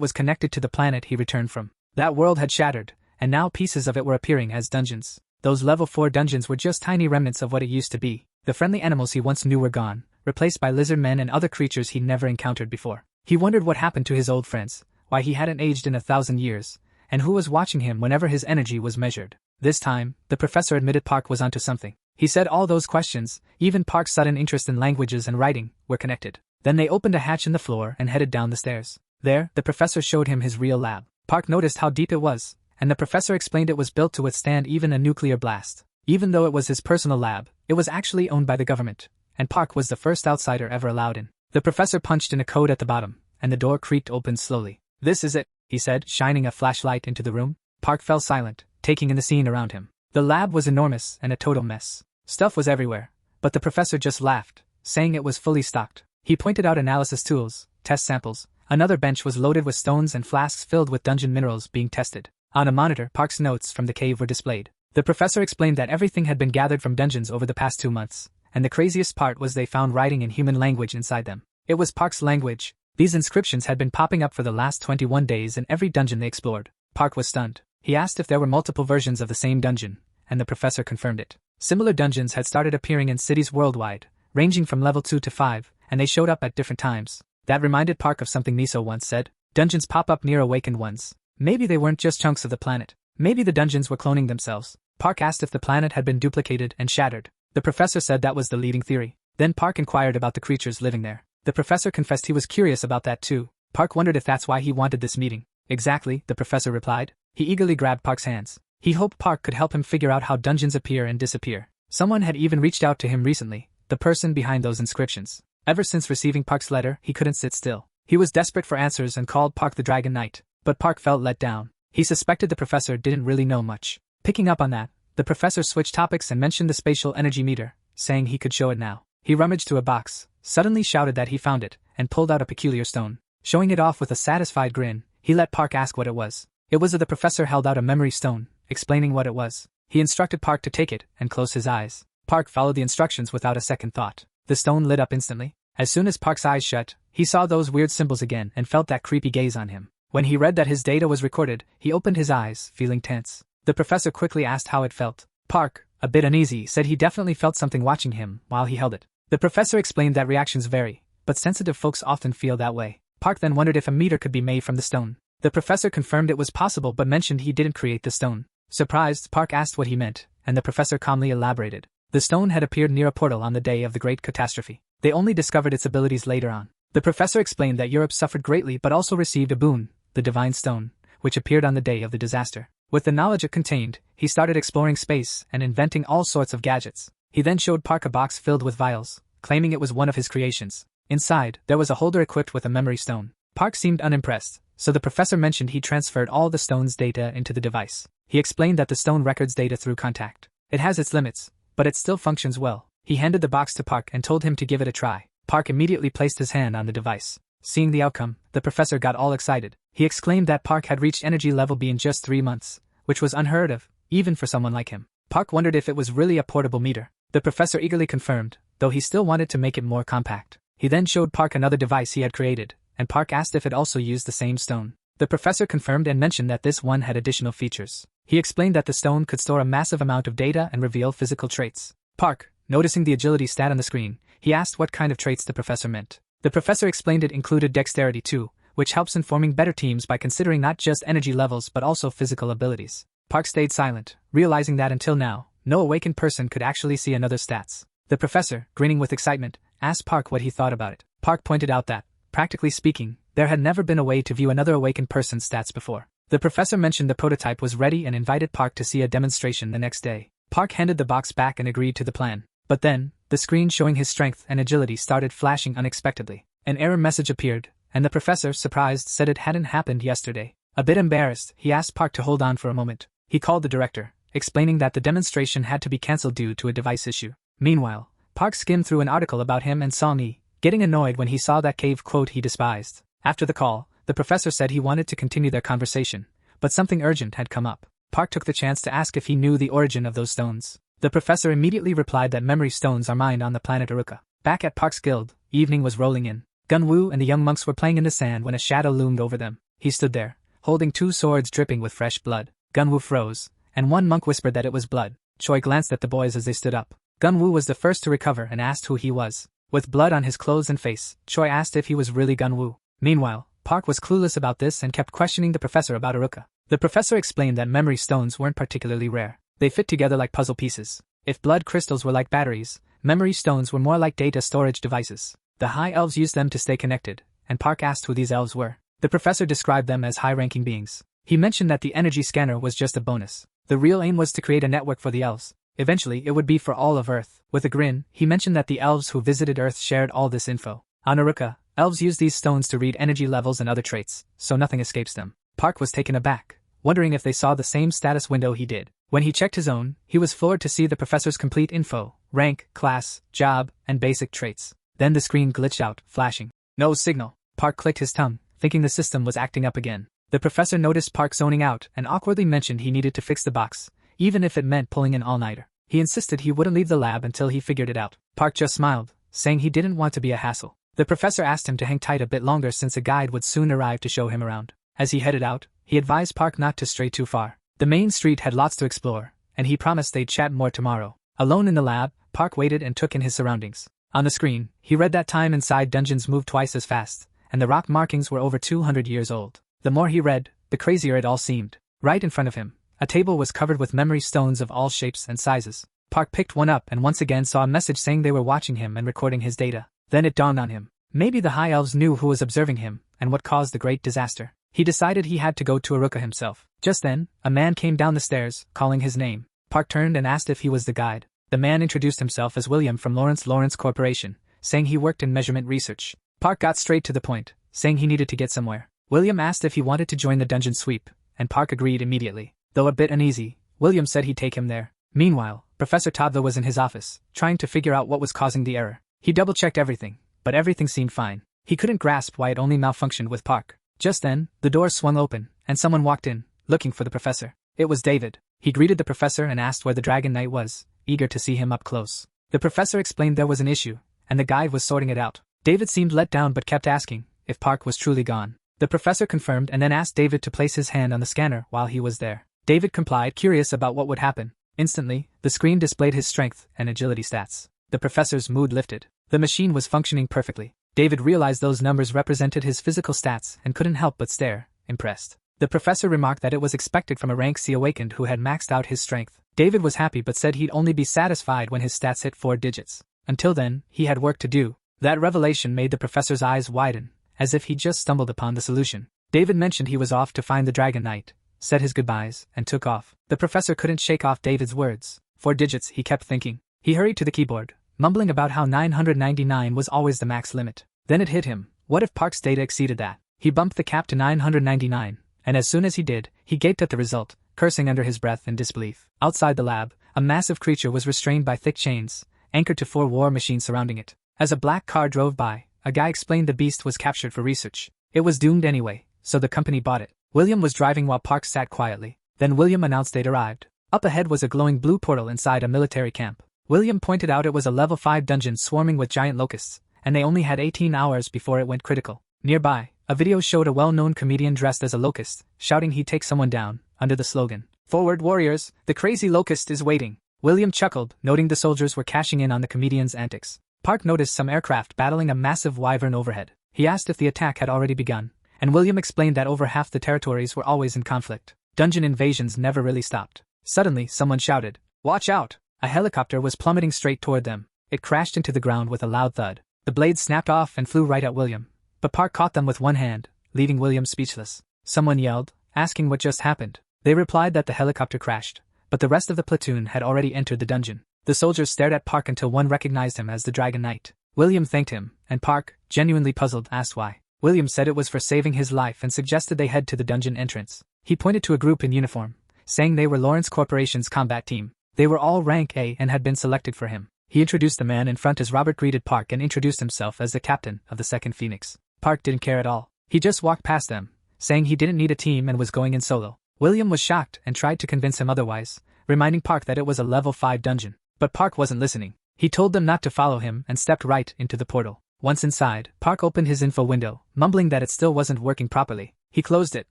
was connected to the planet he returned from. That world had shattered, and now pieces of it were appearing as dungeons. Those level 4 dungeons were just tiny remnants of what it used to be. The friendly animals he once knew were gone, replaced by lizard men and other creatures he'd never encountered before. He wondered what happened to his old friends, why he hadn't aged in 1,000 years, and who was watching him whenever his energy was measured. This time, the professor admitted Park was onto something. He said all those questions, even Park's sudden interest in languages and writing, were connected. Then they opened a hatch in the floor and headed down the stairs. There, the professor showed him his real lab. Park noticed how deep it was, and the professor explained it was built to withstand even a nuclear blast. Even though it was his personal lab, it was actually owned by the government, and Park was the first outsider ever allowed in. The professor punched in a code at the bottom, and the door creaked open slowly. "This is it," he said, shining a flashlight into the room. Park fell silent, taking in the scene around him. The lab was enormous and a total mess. Stuff was everywhere, but the professor just laughed, saying it was fully stocked. He pointed out analysis tools, test samples. Another bench was loaded with stones and flasks filled with dungeon minerals being tested. On a monitor, Park's notes from the cave were displayed. The professor explained that everything had been gathered from dungeons over the past 2 months, and the craziest part was they found writing in human language inside them. It was Park's language. These inscriptions had been popping up for the last 21 days in every dungeon they explored. Park was stunned. He asked if there were multiple versions of the same dungeon, and the professor confirmed it. Similar dungeons had started appearing in cities worldwide, ranging from level 2 to 5, and they showed up at different times. That reminded Park of something Miso once said. Dungeons pop up near awakened ones. Maybe they weren't just chunks of the planet. Maybe the dungeons were cloning themselves. Park asked if the planet had been duplicated and shattered. The professor said that was the leading theory. Then Park inquired about the creatures living there. The professor confessed he was curious about that too. Park wondered if that's why he wanted this meeting. Exactly, the professor replied. He eagerly grabbed Park's hands. He hoped Park could help him figure out how dungeons appear and disappear. Someone had even reached out to him recently, the person behind those inscriptions. Ever since receiving Park's letter, he couldn't sit still. He was desperate for answers and called Park the Dragon Knight, but Park felt let down. He suspected the professor didn't really know much. Picking up on that, the professor switched topics and mentioned the spatial energy meter, saying he could show it now. He rummaged through a box, suddenly shouted that he found it, and pulled out a peculiar stone. Showing it off with a satisfied grin, he let Park ask what it was. It was. The professor held out a memory stone, explaining what it was. He instructed Park to take it and close his eyes. Park followed the instructions without a second thought. The stone lit up instantly. As soon as Park's eyes shut, he saw those weird symbols again and felt that creepy gaze on him. When he read that his data was recorded, he opened his eyes, feeling tense. The professor quickly asked how it felt. Park, a bit uneasy, said he definitely felt something watching him while he held it. The professor explained that reactions vary, but sensitive folks often feel that way. Park then wondered if a meter could be made from the stone. The professor confirmed it was possible but mentioned he didn't create the stone. Surprised, Park asked what he meant, and the professor calmly elaborated. The stone had appeared near a portal on the day of the Great Catastrophe. They only discovered its abilities later on. The professor explained that Europe suffered greatly but also received a boon, the Divine Stone, which appeared on the day of the disaster. With the knowledge it contained, he started exploring space and inventing all sorts of gadgets. He then showed Park a box filled with vials, claiming it was one of his creations. Inside, there was a holder equipped with a memory stone. Park seemed unimpressed, so the professor mentioned he transferred all the stone's data into the device. He explained that the stone records data through contact. It has its limits, but it still functions well. He handed the box to Park and told him to give it a try. Park immediately placed his hand on the device. Seeing the outcome, the professor got all excited. He exclaimed that Park had reached energy level B in just 3 months, which was unheard of, even for someone like him. Park wondered if it was really a portable meter. The professor eagerly confirmed, though he still wanted to make it more compact. He then showed Park another device he had created, and Park asked if it also used the same stone. The professor confirmed and mentioned that this one had additional features. He explained that the stone could store a massive amount of data and reveal physical traits. Park, noticing the agility stat on the screen, he asked what kind of traits the professor meant. The professor explained it included dexterity too, which helps in forming better teams by considering not just energy levels but also physical abilities. Park stayed silent, realizing that until now, no awakened person could actually see another's stats. The professor, grinning with excitement, asked Park what he thought about it. Park pointed out that, practically speaking, there had never been a way to view another awakened person's stats before. The professor mentioned the prototype was ready and invited Park to see a demonstration the next day. Park handed the box back and agreed to the plan. But then, the screen showing his strength and agility started flashing unexpectedly. An error message appeared, and the professor, surprised, said it hadn't happened yesterday. A bit embarrassed, he asked Park to hold on for a moment. He called the director, explaining that the demonstration had to be cancelled due to a device issue. Meanwhile, Park skimmed through an article about him and Song Yi, getting annoyed when he saw that cave quote he despised. After the call, the professor said he wanted to continue their conversation, but something urgent had come up. Park took the chance to ask if he knew the origin of those stones. The professor immediately replied that memory stones are mined on the planet Aruka. Back at Park's guild, evening was rolling in. Gunwoo and the young monks were playing in the sand when a shadow loomed over them. He stood there, holding 2 swords dripping with fresh blood. Gunwoo froze, and one monk whispered that it was blood. Choi glanced at the boys as they stood up. Gunwoo was the first to recover and asked who he was. With blood on his clothes and face, Choi asked if he was really Gunwoo. Meanwhile, Park was clueless about this and kept questioning the professor about Aruka. The professor explained that memory stones weren't particularly rare. They fit together like puzzle pieces. If blood crystals were like batteries, memory stones were more like data storage devices. The high elves used them to stay connected, and Park asked who these elves were. The professor described them as high-ranking beings. He mentioned that the energy scanner was just a bonus. The real aim was to create a network for the elves. Eventually, it would be for all of Earth. With a grin, he mentioned that the elves who visited Earth shared all this info. On Aruka, elves use these stones to read energy levels and other traits, so nothing escapes them. Park was taken aback, wondering if they saw the same status window he did. When he checked his own, he was floored to see the professor's complete info, rank, class, job, and basic traits. Then the screen glitched out, flashing. No signal. Park clicked his tongue, thinking the system was acting up again. The professor noticed Park zoning out and awkwardly mentioned he needed to fix the box, even if it meant pulling an all-nighter. He insisted he wouldn't leave the lab until he figured it out. Park just smiled, saying he didn't want to be a hassle. The professor asked him to hang tight a bit longer since a guide would soon arrive to show him around. As he headed out, he advised Park not to stray too far. The main street had lots to explore, and he promised they'd chat more tomorrow. Alone in the lab, Park waited and took in his surroundings. On the screen, he read that time inside dungeons moved twice as fast, and the rock markings were over 200 years old. The more he read, the crazier it all seemed. Right in front of him, a table was covered with memory stones of all shapes and sizes. Park picked one up and once again saw a message saying they were watching him and recording his data. Then it dawned on him. Maybe the high elves knew who was observing him and what caused the great disaster. He decided he had to go to Aruka himself. Just then, a man came down the stairs, calling his name. Park turned and asked if he was the guide. The man introduced himself as William from Lawrence Corporation, saying he worked in measurement research. Park got straight to the point, saying he needed to get somewhere. William asked if he wanted to join the dungeon sweep, and Park agreed immediately. Though a bit uneasy, William said he'd take him there. Meanwhile, Professor Tadla was in his office, trying to figure out what was causing the error. He double-checked everything, but everything seemed fine. He couldn't grasp why it only malfunctioned with Park. Just then, the door swung open, and someone walked in, looking for the professor. It was David. He greeted the professor and asked where the Dragon Knight was, eager to see him up close. The professor explained there was an issue, and the guide was sorting it out. David seemed let down but kept asking if Park was truly gone. The professor confirmed and then asked David to place his hand on the scanner while he was there. David complied, curious about what would happen. Instantly, the screen displayed his strength and agility stats. The professor's mood lifted. The machine was functioning perfectly. David realized those numbers represented his physical stats and couldn't help but stare, impressed. The professor remarked that it was expected from a rank C awakened who had maxed out his strength. David was happy but said he'd only be satisfied when his stats hit 4 digits. Until then, he had work to do. That revelation made the professor's eyes widen, as if he'd just stumbled upon the solution. David mentioned he was off to find the Dragon Knight, said his goodbyes, and took off. The professor couldn't shake off David's words. 4 digits, he kept thinking. He hurried to the keyboard, mumbling about how 999 was always the max limit. Then it hit him. What if Park's data exceeded that? He bumped the cap to 999, and as soon as he did, he gaped at the result, cursing under his breath in disbelief. Outside the lab, a massive creature was restrained by thick chains, anchored to 4 war machines surrounding it. As a black car drove by, a guy explained the beast was captured for research. It was doomed anyway, so the company bought it. William was driving while Park sat quietly. Then William announced they'd arrived. Up ahead was a glowing blue portal inside a military camp. William pointed out it was a level 5 dungeon swarming with giant locusts, and they only had 18 hours before it went critical. Nearby, a video showed a well-known comedian dressed as a locust, shouting he'd take someone down, under the slogan, "Forward warriors, the crazy locust is waiting." William chuckled, noting the soldiers were cashing in on the comedian's antics. Park noticed some aircraft battling a massive wyvern overhead. He asked if the attack had already begun, and William explained that over half the territories were always in conflict. Dungeon invasions never really stopped. Suddenly, someone shouted, "Watch out!" A helicopter was plummeting straight toward them. It crashed into the ground with a loud thud. The blades snapped off and flew right at William, but Park caught them with one hand, leaving William speechless. Someone yelled, asking what just happened. They replied that the helicopter crashed, but the rest of the platoon had already entered the dungeon. The soldiers stared at Park until one recognized him as the Dragon Knight. William thanked him, and Park, genuinely puzzled, asked why. William said it was for saving his life and suggested they head to the dungeon entrance. He pointed to a group in uniform, saying they were Lawrence Corporation's combat team. They were all rank A and had been selected for him. He introduced the man in front as Robert greeted Park and introduced himself as the captain of the 2nd Phoenix. Park didn't care at all. He just walked past them, saying he didn't need a team and was going in solo. William was shocked and tried to convince him otherwise, reminding Park that it was a level 5 dungeon. But Park wasn't listening. He told them not to follow him and stepped right into the portal. Once inside, Park opened his info window, mumbling that it still wasn't working properly. He closed it,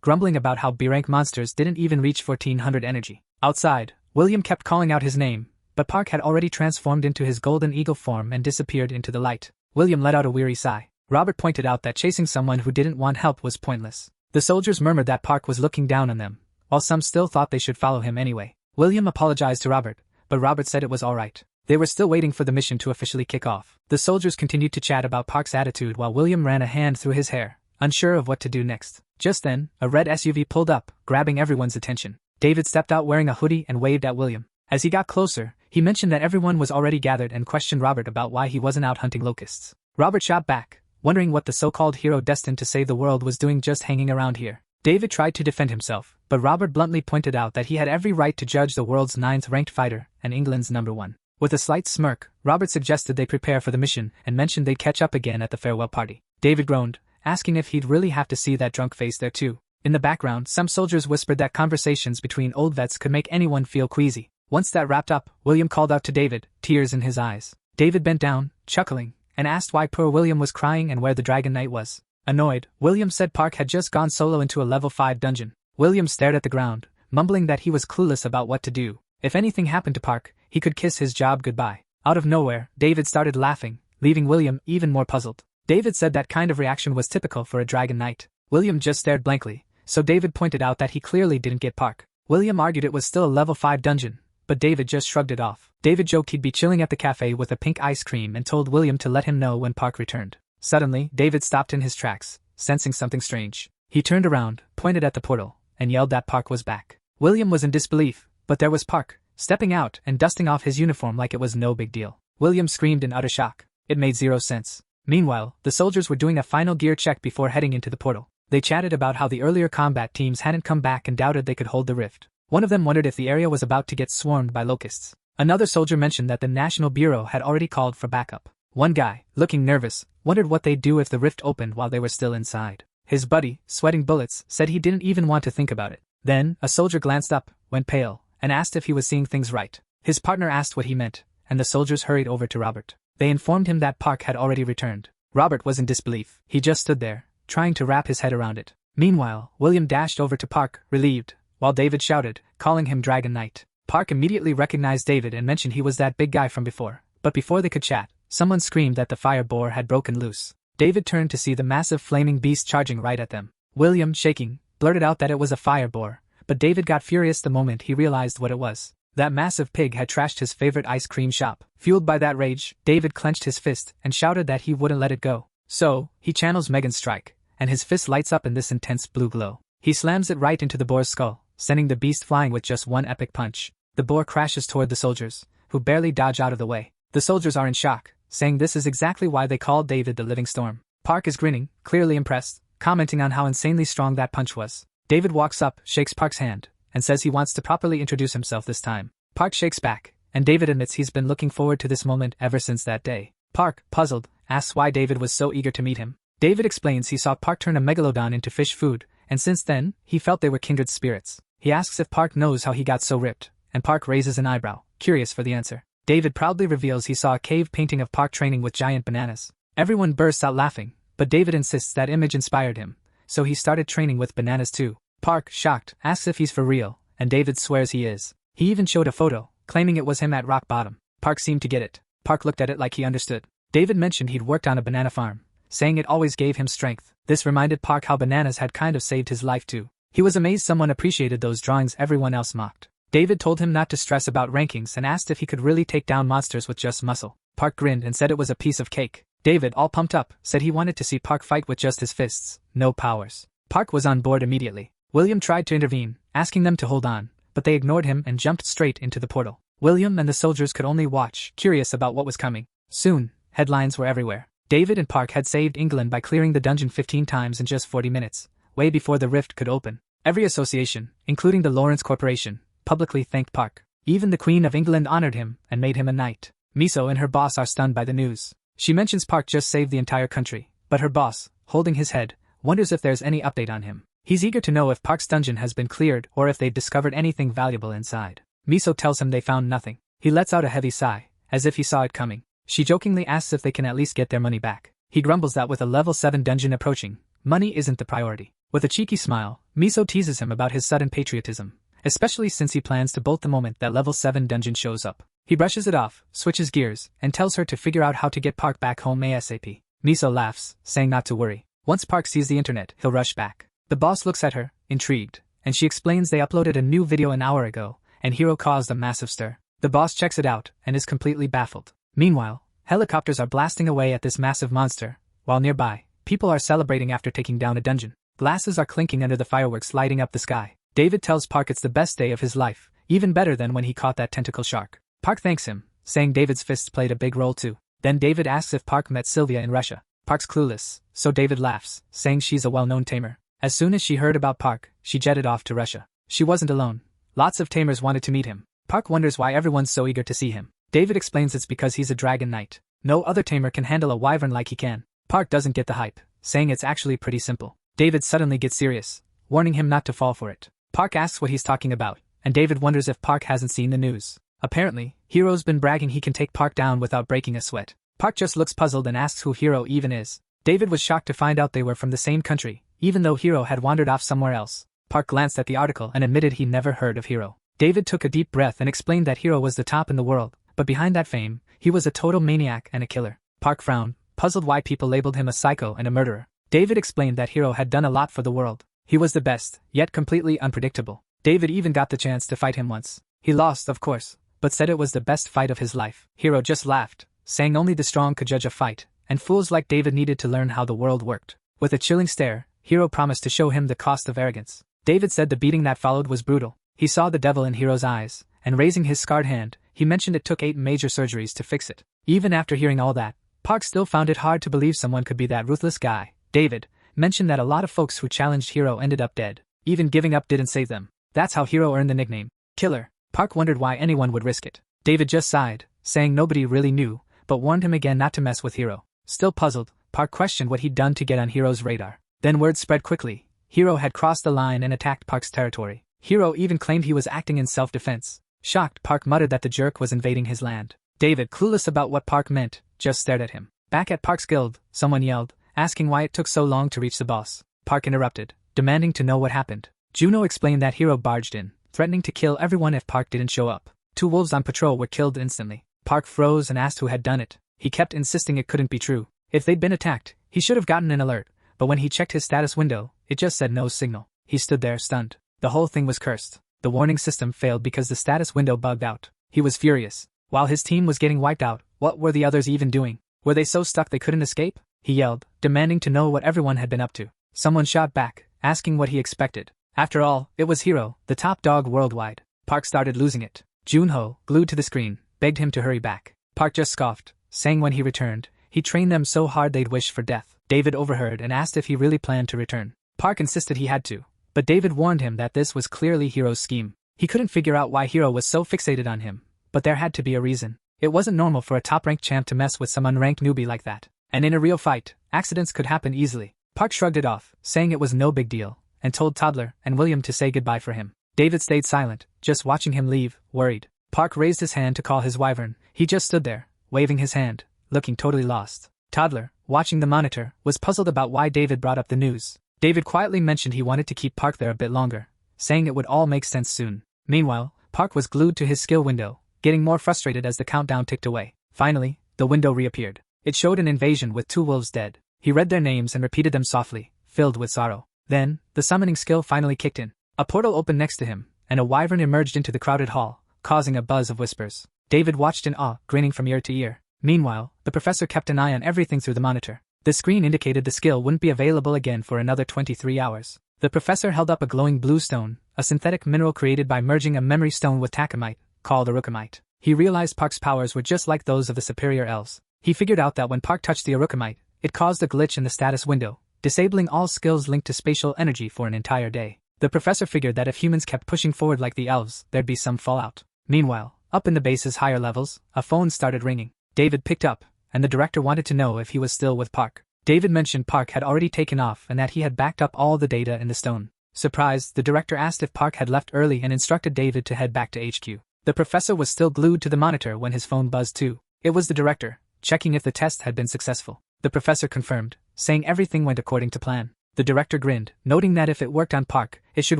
grumbling about how B-rank monsters didn't even reach 1400 energy. Outside, William kept calling out his name, but Park had already transformed into his golden eagle form and disappeared into the light. William let out a weary sigh. Robert pointed out that chasing someone who didn't want help was pointless. The soldiers murmured that Park was looking down on them, while some still thought they should follow him anyway. William apologized to Robert, but Robert said it was alright. They were still waiting for the mission to officially kick off. The soldiers continued to chat about Park's attitude while William ran a hand through his hair, unsure of what to do next. Just then, a red SUV pulled up, grabbing everyone's attention. David stepped out wearing a hoodie and waved at William. As he got closer, he mentioned that everyone was already gathered and questioned Robert about why he wasn't out hunting locusts. Robert shot back, wondering what the so-called hero destined to save the world was doing just hanging around here. David tried to defend himself, but Robert bluntly pointed out that he had every right to judge the world's 9th ranked fighter and England's #1. With a slight smirk, Robert suggested they prepare for the mission and mentioned they'd catch up again at the farewell party. David groaned, asking if he'd really have to see that drunk face there too. In the background, some soldiers whispered that conversations between old vets could make anyone feel queasy. Once that wrapped up, William called out to David, tears in his eyes. David bent down, chuckling, and asked why poor William was crying and where the Dragon Knight was. Annoyed, William said Park had just gone solo into a level 5 dungeon. William stared at the ground, mumbling that he was clueless about what to do. If anything happened to Park, he could kiss his job goodbye. Out of nowhere, David started laughing, leaving William even more puzzled. David said that kind of reaction was typical for a Dragon Knight. William just stared blankly, so David pointed out that he clearly didn't get Park. William argued it was still a level 5 dungeon, but David just shrugged it off. David joked he'd be chilling at the cafe with a pink ice cream and told William to let him know when Park returned. Suddenly, David stopped in his tracks, sensing something strange. He turned around, pointed at the portal, and yelled that Park was back. William was in disbelief, but there was Park, stepping out and dusting off his uniform like it was no big deal. William screamed in utter shock. It made zero sense. Meanwhile, the soldiers were doing a final gear check before heading into the portal. They chatted about how the earlier combat teams hadn't come back and doubted they could hold the rift. One of them wondered if the area was about to get swarmed by locusts. Another soldier mentioned that the National Bureau had already called for backup. One guy, looking nervous, wondered what they'd do if the rift opened while they were still inside. His buddy, sweating bullets, said he didn't even want to think about it. Then, a soldier glanced up, went pale, and asked if he was seeing things right. His partner asked what he meant, and the soldiers hurried over to Robert. They informed him that Park had already returned. Robert was in disbelief. He just stood there, trying to wrap his head around it. Meanwhile, William dashed over to Park, relieved, while David shouted, calling him Dragon Knight. Park immediately recognized David and mentioned he was that big guy from before. But before they could chat, someone screamed that the fire boar had broken loose. David turned to see the massive flaming beast charging right at them. William, shaking, blurted out that it was a fire boar, but David got furious the moment he realized what it was. That massive pig had trashed his favorite ice cream shop. Fueled by that rage, David clenched his fist and shouted that he wouldn't let it go. So, he channels Megan's strike, and his fist lights up in this intense blue glow. He slams it right into the boar's skull, sending the beast flying with just one epic punch. The boar crashes toward the soldiers, who barely dodge out of the way. The soldiers are in shock, saying this is exactly why they called David the Living Storm. Park is grinning, clearly impressed, commenting on how insanely strong that punch was. David walks up, shakes Park's hand, and says he wants to properly introduce himself this time. Park shakes back, and David admits he's been looking forward to this moment ever since that day. Park, puzzled, asks why David was so eager to meet him. David explains he saw Park turn a megalodon into fish food, and since then, he felt they were kindred spirits. He asks if Park knows how he got so ripped, and Park raises an eyebrow, curious for the answer. David proudly reveals he saw a cave painting of Park training with giant bananas. Everyone bursts out laughing, but David insists that image inspired him, so he started training with bananas too. Park, shocked, asks if he's for real, and David swears he is. He even showed a photo, claiming it was him at rock bottom. Park seemed to get it. Park looked at it like he understood. David mentioned he'd worked on a banana farm, saying it always gave him strength. This reminded Park how bananas had kind of saved his life too. He was amazed someone appreciated those drawings everyone else mocked. David told him not to stress about rankings and asked if he could really take down monsters with just muscle. Park grinned and said it was a piece of cake. David, all pumped up, said he wanted to see Park fight with just his fists, no powers. Park was on board immediately. William tried to intervene, asking them to hold on, but they ignored him and jumped straight into the portal. William and the soldiers could only watch, curious about what was coming. Soon, headlines were everywhere. David and Park had saved England by clearing the dungeon 15 times in just 40 minutes, way before the rift could open. Every association, including the Lawrence Corporation, publicly thanked Park. Even the Queen of England honored him and made him a knight. Miso and her boss are stunned by the news. She mentions Park just saved the entire country, but her boss, holding his head, wonders if there's any update on him. He's eager to know if Park's dungeon has been cleared or if they've discovered anything valuable inside. Miso tells him they found nothing. He lets out a heavy sigh, as if he saw it coming. She jokingly asks if they can at least get their money back. He grumbles that with a level 7 dungeon approaching, money isn't the priority. With a cheeky smile, Miso teases him about his sudden patriotism, especially since he plans to bolt the moment that level 7 dungeon shows up. He brushes it off, switches gears, and tells her to figure out how to get Park back home ASAP. Miso laughs, saying not to worry. Once Park sees the internet, he'll rush back. The boss looks at her, intrigued, and she explains they uploaded a new video an hour ago, and Hero caused a massive stir. The boss checks it out, and is completely baffled. Meanwhile, helicopters are blasting away at this massive monster, while nearby, people are celebrating after taking down a dungeon. Glasses are clinking under the fireworks lighting up the sky. David tells Park it's the best day of his life, even better than when he caught that tentacle shark. Park thanks him, saying David's fists played a big role too. Then David asks if Park met Sylvia in Russia. Park's clueless, so David laughs, saying she's a well-known tamer. As soon as she heard about Park, she jetted off to Russia. She wasn't alone. Lots of tamers wanted to meet him. Park wonders why everyone's so eager to see him. David explains it's because he's a dragon knight. No other tamer can handle a wyvern like he can. Park doesn't get the hype, saying it's actually pretty simple. David suddenly gets serious, warning him not to fall for it. Park asks what he's talking about, and David wonders if Park hasn't seen the news. Apparently, Hero's been bragging he can take Park down without breaking a sweat. Park just looks puzzled and asks who Hero even is. David was shocked to find out they were from the same country, even though Hero had wandered off somewhere else. Park glanced at the article and admitted he never heard of Hero. David took a deep breath and explained that Hero was the top in the world, but behind that fame, he was a total maniac and a killer. Park frowned, puzzled why people labeled him a psycho and a murderer. David explained that Hero had done a lot for the world. He was the best, yet completely unpredictable. David even got the chance to fight him once. He lost, of course, but said it was the best fight of his life. Hero just laughed, saying only the strong could judge a fight, and fools like David needed to learn how the world worked. With a chilling stare, Hero promised to show him the cost of arrogance. David said the beating that followed was brutal. He saw the devil in Hero's eyes, and raising his scarred hand, he mentioned it took 8 major surgeries to fix it. Even after hearing all that, Park still found it hard to believe someone could be that ruthless guy. David mentioned that a lot of folks who challenged Hero ended up dead. Even giving up didn't save them. That's how Hero earned the nickname Killer. Park wondered why anyone would risk it. David just sighed, saying nobody really knew, but warned him again not to mess with Hero. Still puzzled, Park questioned what he'd done to get on Hero's radar. Then word spread quickly. Hero had crossed the line and attacked Park's territory. Hero even claimed he was acting in self-defense. Shocked, Park muttered that the jerk was invading his land. David, clueless about what Park meant, just stared at him. Back at Park's guild, someone yelled, asking why it took so long to reach the boss. Park interrupted, demanding to know what happened. Juno explained that Hero barged in, threatening to kill everyone if Park didn't show up. 2 wolves on patrol were killed instantly. Park froze and asked who had done it. He kept insisting it couldn't be true. If they'd been attacked, he should have gotten an alert, but when he checked his status window, it just said no signal. He stood there stunned. The whole thing was cursed. The warning system failed because the status window bugged out. He was furious. While his team was getting wiped out, what were the others even doing? Were they so stuck they couldn't escape? He yelled, demanding to know what everyone had been up to. Someone shot back, asking what he expected. After all, it was Hero, the top dog worldwide. Park started losing it. Junho, glued to the screen, begged him to hurry back. Park just scoffed, saying when he returned, he trained them so hard they'd wish for death. David overheard and asked if he really planned to return. Park insisted he had to, but David warned him that this was clearly Hero's scheme. He couldn't figure out why Hero was so fixated on him, but there had to be a reason. It wasn't normal for a top-ranked champ to mess with some unranked newbie like that. And in a real fight, accidents could happen easily. Park shrugged it off, saying it was no big deal, and told Toddler and William to say goodbye for him. David stayed silent, just watching him leave, worried. Park raised his hand to call his wyvern. He just stood there, waving his hand, looking totally lost. Toddler, watching the monitor, was puzzled about why David brought up the news. David quietly mentioned he wanted to keep Park there a bit longer, saying it would all make sense soon. Meanwhile, Park was glued to his skill window, getting more frustrated as the countdown ticked away. Finally, the window reappeared. It showed an invasion with 2 wolves dead. He read their names and repeated them softly, filled with sorrow. Then, the summoning skill finally kicked in. A portal opened next to him, and a wyvern emerged into the crowded hall, causing a buzz of whispers. David watched in awe, grinning from ear to ear. Meanwhile, the professor kept an eye on everything through the monitor. The screen indicated the skill wouldn't be available again for another 23 hours. The professor held up a glowing blue stone, a synthetic mineral created by merging a memory stone with takamite, called arukamite. He realized Park's powers were just like those of the superior elves. He figured out that when Park touched the arukamite, it caused a glitch in the status window, disabling all skills linked to spatial energy for an entire day. The professor figured that if humans kept pushing forward like the elves, there'd be some fallout. Meanwhile, up in the base's higher levels, a phone started ringing. David picked up, and the director wanted to know if he was still with Park. David mentioned Park had already taken off and that he had backed up all the data in the stone. Surprised, the director asked if Park had left early and instructed David to head back to HQ. The professor was still glued to the monitor when his phone buzzed too. It was the director, checking if the test had been successful. The professor confirmed, saying everything went according to plan. The director grinned, noting that if it worked on Park, it should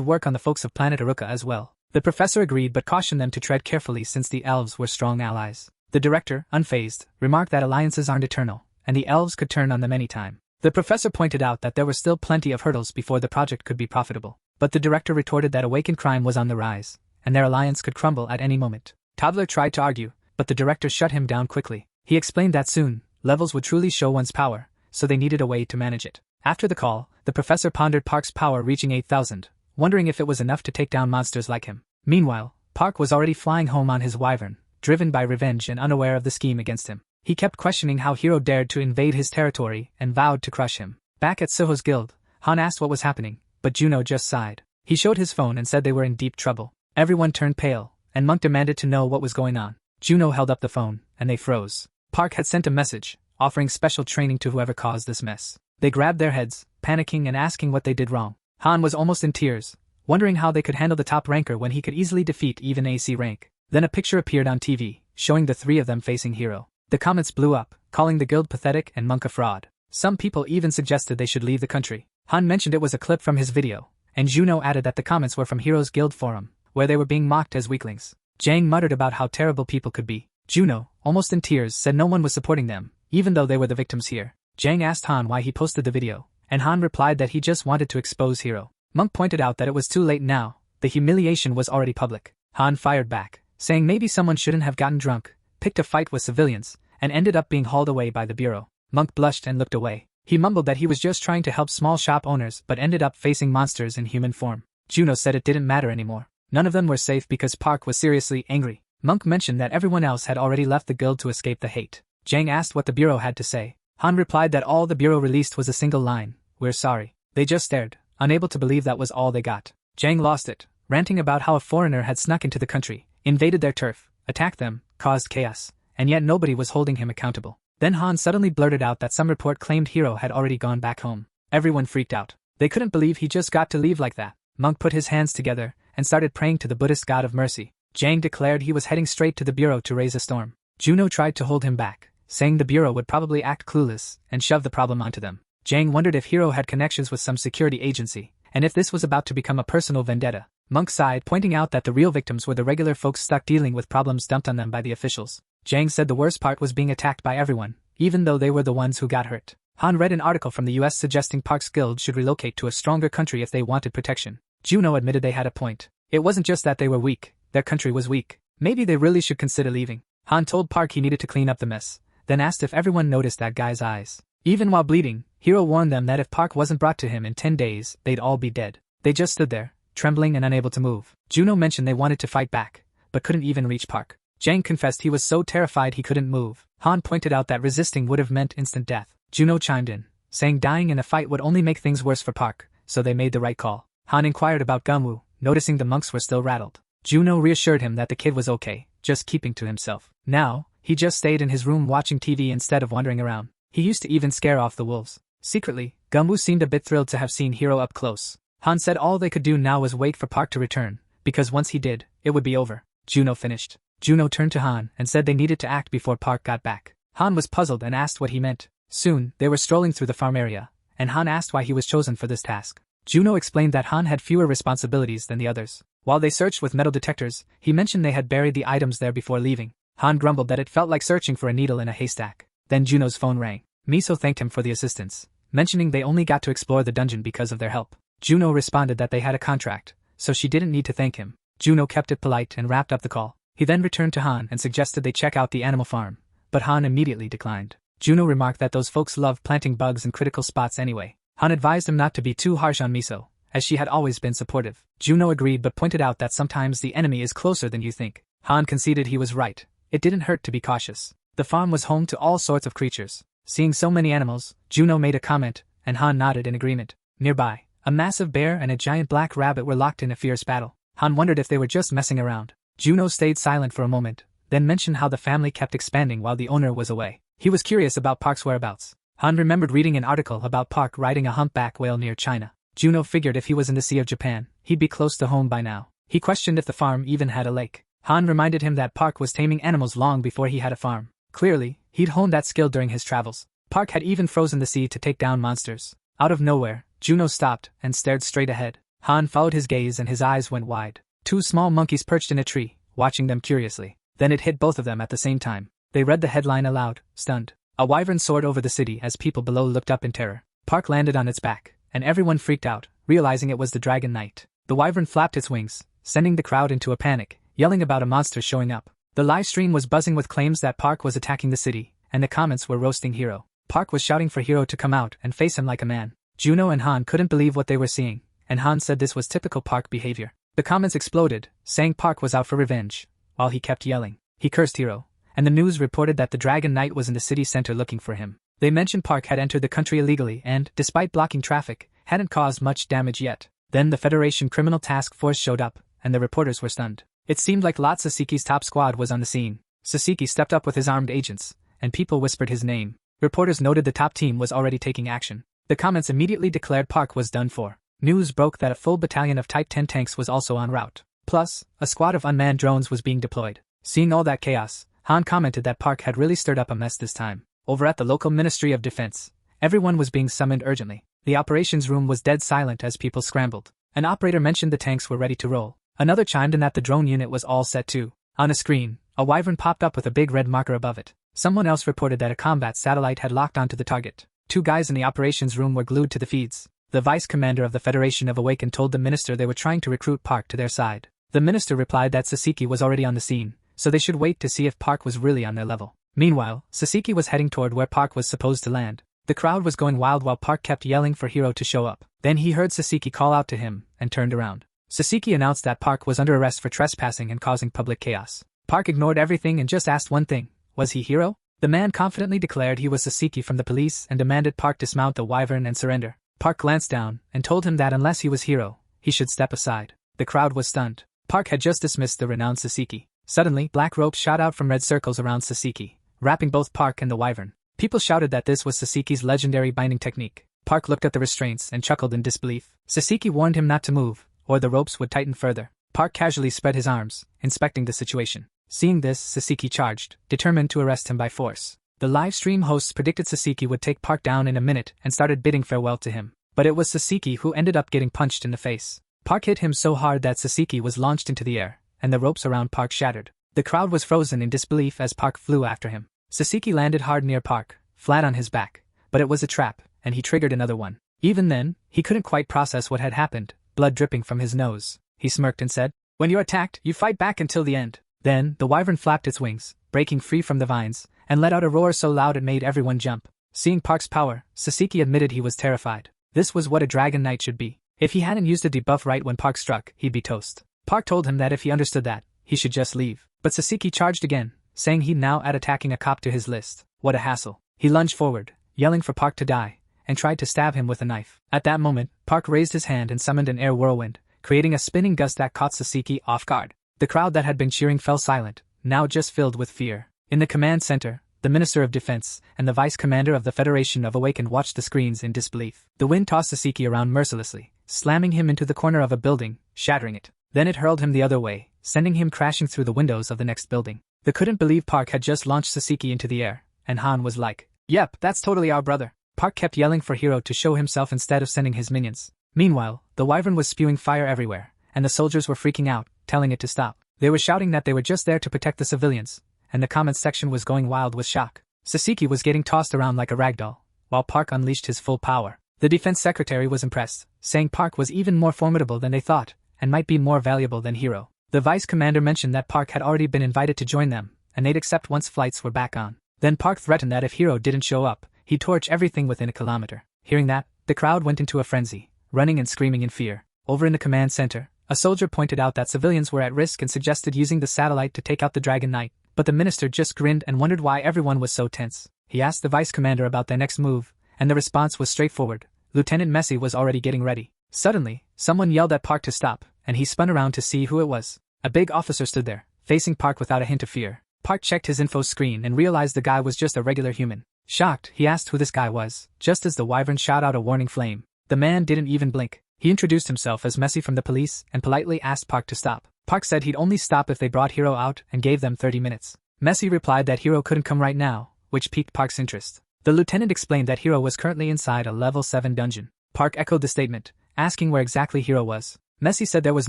work on the folks of planet Aruka as well. The professor agreed but cautioned them to tread carefully since the elves were strong allies. The director, unfazed, remarked that alliances aren't eternal, and the elves could turn on them anytime. The professor pointed out that there were still plenty of hurdles before the project could be profitable. But the director retorted that awakened crime was on the rise, and their alliance could crumble at any moment. Toddler tried to argue, but the director shut him down quickly. He explained that soon, levels would truly show one's power, so they needed a way to manage it. After the call, the professor pondered Park's power reaching 8,000, wondering if it was enough to take down monsters like him. Meanwhile, Park was already flying home on his wyvern, driven by revenge and unaware of the scheme against him. He kept questioning how Hero dared to invade his territory and vowed to crush him. Back at Suho's guild, Han asked what was happening, but Juno just sighed. He showed his phone and said they were in deep trouble. Everyone turned pale, and Monk demanded to know what was going on. Juno held up the phone, and they froze. Park had sent a message, offering special training to whoever caused this mess. They grabbed their heads, panicking and asking what they did wrong. Han was almost in tears, wondering how they could handle the top ranker when he could easily defeat even AC rank. Then a picture appeared on TV, showing the 3 of them facing Hero. The comments blew up, calling the guild pathetic and Monk a fraud. Some people even suggested they should leave the country. Han mentioned it was a clip from his video, and Juno added that the comments were from Hero's guild forum, where they were being mocked as weaklings. Jang muttered about how terrible people could be. Juno, almost in tears, said no one was supporting them, even though they were the victims here. Jang asked Han why he posted the video, and Han replied that he just wanted to expose Hero. Monk pointed out that it was too late now, the humiliation was already public. Han fired back, saying maybe someone shouldn't have gotten drunk, picked a fight with civilians, and ended up being hauled away by the bureau. Monk blushed and looked away. He mumbled that he was just trying to help small shop owners but ended up facing monsters in human form. Juno said it didn't matter anymore. None of them were safe because Park was seriously angry. Monk mentioned that everyone else had already left the guild to escape the hate. Jang asked what the bureau had to say. Han replied that all the bureau released was a single line, "We're sorry." They just stared, unable to believe that was all they got. Jang lost it, ranting about how a foreigner had snuck into the country, invaded their turf, attacked them, caused chaos, and yet nobody was holding him accountable. Then Han suddenly blurted out that some report claimed Hero had already gone back home. Everyone freaked out. They couldn't believe he just got to leave like that. Monk put his hands together and started praying to the Buddhist god of mercy. Jang declared he was heading straight to the bureau to raise a storm. Juno tried to hold him back, saying the bureau would probably act clueless and shove the problem onto them. Jang wondered if Hero had connections with some security agency, and if this was about to become a personal vendetta. Monk sighed, pointing out that the real victims were the regular folks stuck dealing with problems dumped on them by the officials. Jang said the worst part was being attacked by everyone, even though they were the ones who got hurt. Han read an article from the US suggesting Park's guild should relocate to a stronger country if they wanted protection. Juno admitted they had a point. It wasn't just that they were weak, their country was weak. Maybe they really should consider leaving. Han told Park he needed to clean up the mess, then asked if everyone noticed that guy's eyes. Even while bleeding, Hero warned them that if Park wasn't brought to him in 10 days, they'd all be dead. They just stood there, trembling and unable to move. Juno mentioned they wanted to fight back, but couldn't even reach Park. Jang confessed he was so terrified he couldn't move. Han pointed out that resisting would have meant instant death. Juno chimed in, saying dying in a fight would only make things worse for Park, so they made the right call. Han inquired about Gumwoo, noticing the monks were still rattled. Juno reassured him that the kid was okay, just keeping to himself. Now, he just stayed in his room watching TV instead of wandering around. He used to even scare off the wolves. Secretly, Gumwoo seemed a bit thrilled to have seen Hero up close. Han said all they could do now was wait for Park to return, because once he did, it would be over. Juno finished. Juno turned to Han and said they needed to act before Park got back. Han was puzzled and asked what he meant. Soon, they were strolling through the farm area, and Han asked why he was chosen for this task. Juno explained that Han had fewer responsibilities than the others. While they searched with metal detectors, he mentioned they had buried the items there before leaving. Han grumbled that it felt like searching for a needle in a haystack. Then Juno's phone rang. Miso thanked him for the assistance, mentioning they only got to explore the dungeon because of their help. Juno responded that they had a contract, so she didn't need to thank him. Juno kept it polite and wrapped up the call. He then returned to Han and suggested they check out the animal farm, but Han immediately declined. Juno remarked that those folks love planting bugs in critical spots anyway. Han advised him not to be too harsh on Miso, as she had always been supportive. Juno agreed but pointed out that sometimes the enemy is closer than you think. Han conceded he was right. It didn't hurt to be cautious. The farm was home to all sorts of creatures. Seeing so many animals, Juno made a comment, and Han nodded in agreement. Nearby, a massive bear and a giant black rabbit were locked in a fierce battle. Han wondered if they were just messing around. Juno stayed silent for a moment, then mentioned how the family kept expanding while the owner was away. He was curious about Park's whereabouts. Han remembered reading an article about Park riding a humpback whale near China. Juno figured if he was in the Sea of Japan, he'd be close to home by now. He questioned if the farm even had a lake. Han reminded him that Park was taming animals long before he had a farm. Clearly, he'd honed that skill during his travels. Park had even frozen the sea to take down monsters. Out of nowhere, Juno stopped and stared straight ahead. Han followed his gaze and his eyes went wide. Two small monkeys perched in a tree, watching them curiously. Then it hit both of them at the same time. They read the headline aloud, stunned. A wyvern soared over the city as people below looked up in terror. Park landed on its back, and everyone freaked out, realizing it was the Dragon Knight. The wyvern flapped its wings, sending the crowd into a panic, yelling about a monster showing up. The live stream was buzzing with claims that Park was attacking the city, and the comments were roasting Hero. Park was shouting for Hero to come out and face him like a man. Juno and Han couldn't believe what they were seeing, and Han said this was typical Park behavior. The comments exploded, saying Park was out for revenge, while he kept yelling. He cursed Hero, and the news reported that the Dragon Knight was in the city center looking for him. They mentioned Park had entered the country illegally and, despite blocking traffic, hadn't caused much damage yet. Then the Federation Criminal Task Force showed up, and the reporters were stunned. It seemed like Lot Saseki's top squad was on the scene. Saseki stepped up with his armed agents, and people whispered his name. Reporters noted the top team was already taking action. The comments immediately declared Park was done for. News broke that a full battalion of Type 10 tanks was also en route. Plus, a squad of unmanned drones was being deployed. Seeing all that chaos, Han commented that Park had really stirred up a mess this time. Over at the local Ministry of Defense, everyone was being summoned urgently. The operations room was dead silent as people scrambled. An operator mentioned the tanks were ready to roll. Another chimed in that the drone unit was all set too. On a screen, a wyvern popped up with a big red marker above it. Someone else reported that a combat satellite had locked onto the target. Two guys in the operations room were glued to the feeds. The vice commander of the Federation of Awakened told the minister they were trying to recruit Park to their side. The minister replied that Saseki was already on the scene, so they should wait to see if Park was really on their level. Meanwhile, Saseki was heading toward where Park was supposed to land. The crowd was going wild while Park kept yelling for Hero to show up. Then he heard Saseki call out to him, and turned around. Saseki announced that Park was under arrest for trespassing and causing public chaos. Park ignored everything and just asked one thing: was he Hero? The man confidently declared he was Saseki from the police and demanded Park dismount the wyvern and surrender. Park glanced down and told him that unless he was Hero, he should step aside. The crowd was stunned. Park had just dismissed the renowned Saseki. Suddenly, black ropes shot out from red circles around Saseki, wrapping both Park and the wyvern. People shouted that this was Saseki's legendary binding technique. Park looked at the restraints and chuckled in disbelief. Saseki warned him not to move, or the ropes would tighten further. Park casually spread his arms, inspecting the situation. Seeing this, Saseki charged, determined to arrest him by force. The live stream hosts predicted Saseki would take Park down in a minute and started bidding farewell to him. But it was Saseki who ended up getting punched in the face. Park hit him so hard that Saseki was launched into the air, and the ropes around Park shattered. The crowd was frozen in disbelief as Park flew after him. Saseki landed hard near Park, flat on his back, but it was a trap, and he triggered another one. Even then, he couldn't quite process what had happened, blood dripping from his nose. He smirked and said, "When you're attacked, you fight back until the end." Then, the wyvern flapped its wings, breaking free from the vines, and let out a roar so loud it made everyone jump. Seeing Park's power, Saseki admitted he was terrified. This was what a dragon knight should be. If he hadn't used a debuff right when Park struck, he'd be toast. Park told him that if he understood that, he should just leave. But Saseki charged again, saying he'd now add attacking a cop to his list. What a hassle. He lunged forward, yelling for Park to die, and tried to stab him with a knife. At that moment, Park raised his hand and summoned an air whirlwind, creating a spinning gust that caught Saseki off guard. The crowd that had been cheering fell silent, now just filled with fear. In the command center, the Minister of Defense and the Vice Commander of the Federation of Awakened watched the screens in disbelief. The wind tossed Saseki around mercilessly, slamming him into the corner of a building, shattering it. Then it hurled him the other way, sending him crashing through the windows of the next building. They couldn't believe Park had just launched Saseki into the air, and Han was like, "Yep, that's totally our brother." Park kept yelling for Hero to show himself instead of sending his minions. Meanwhile, the wyvern was spewing fire everywhere, and the soldiers were freaking out, telling it to stop. They were shouting that they were just there to protect the civilians, and the comments section was going wild with shock. Saseki was getting tossed around like a ragdoll, while Park unleashed his full power. The defense secretary was impressed, saying Park was even more formidable than they thought, and might be more valuable than Hero. The vice commander mentioned that Park had already been invited to join them, and they'd accept once flights were back on. Then Park threatened that if Hero didn't show up, he'd torch everything within a kilometer. Hearing that, the crowd went into a frenzy, running and screaming in fear. Over in the command center, a soldier pointed out that civilians were at risk and suggested using the satellite to take out the Dragon Knight, but the minister just grinned and wondered why everyone was so tense. He asked the vice commander about their next move, and the response was straightforward. Lieutenant Messi was already getting ready. Suddenly, someone yelled at Park to stop, and he spun around to see who it was. A big officer stood there, facing Park without a hint of fear. Park checked his info screen and realized the guy was just a regular human. Shocked, he asked who this guy was, just as the wyvern shot out a warning flame. The man didn't even blink. He introduced himself as Messi from the police and politely asked Park to stop. Park said he'd only stop if they brought Hero out and gave them 30 minutes. Messi replied that Hero couldn't come right now, which piqued Park's interest. The lieutenant explained that Hero was currently inside a level 7 dungeon. Park echoed the statement, asking where exactly Hero was. Messi said there was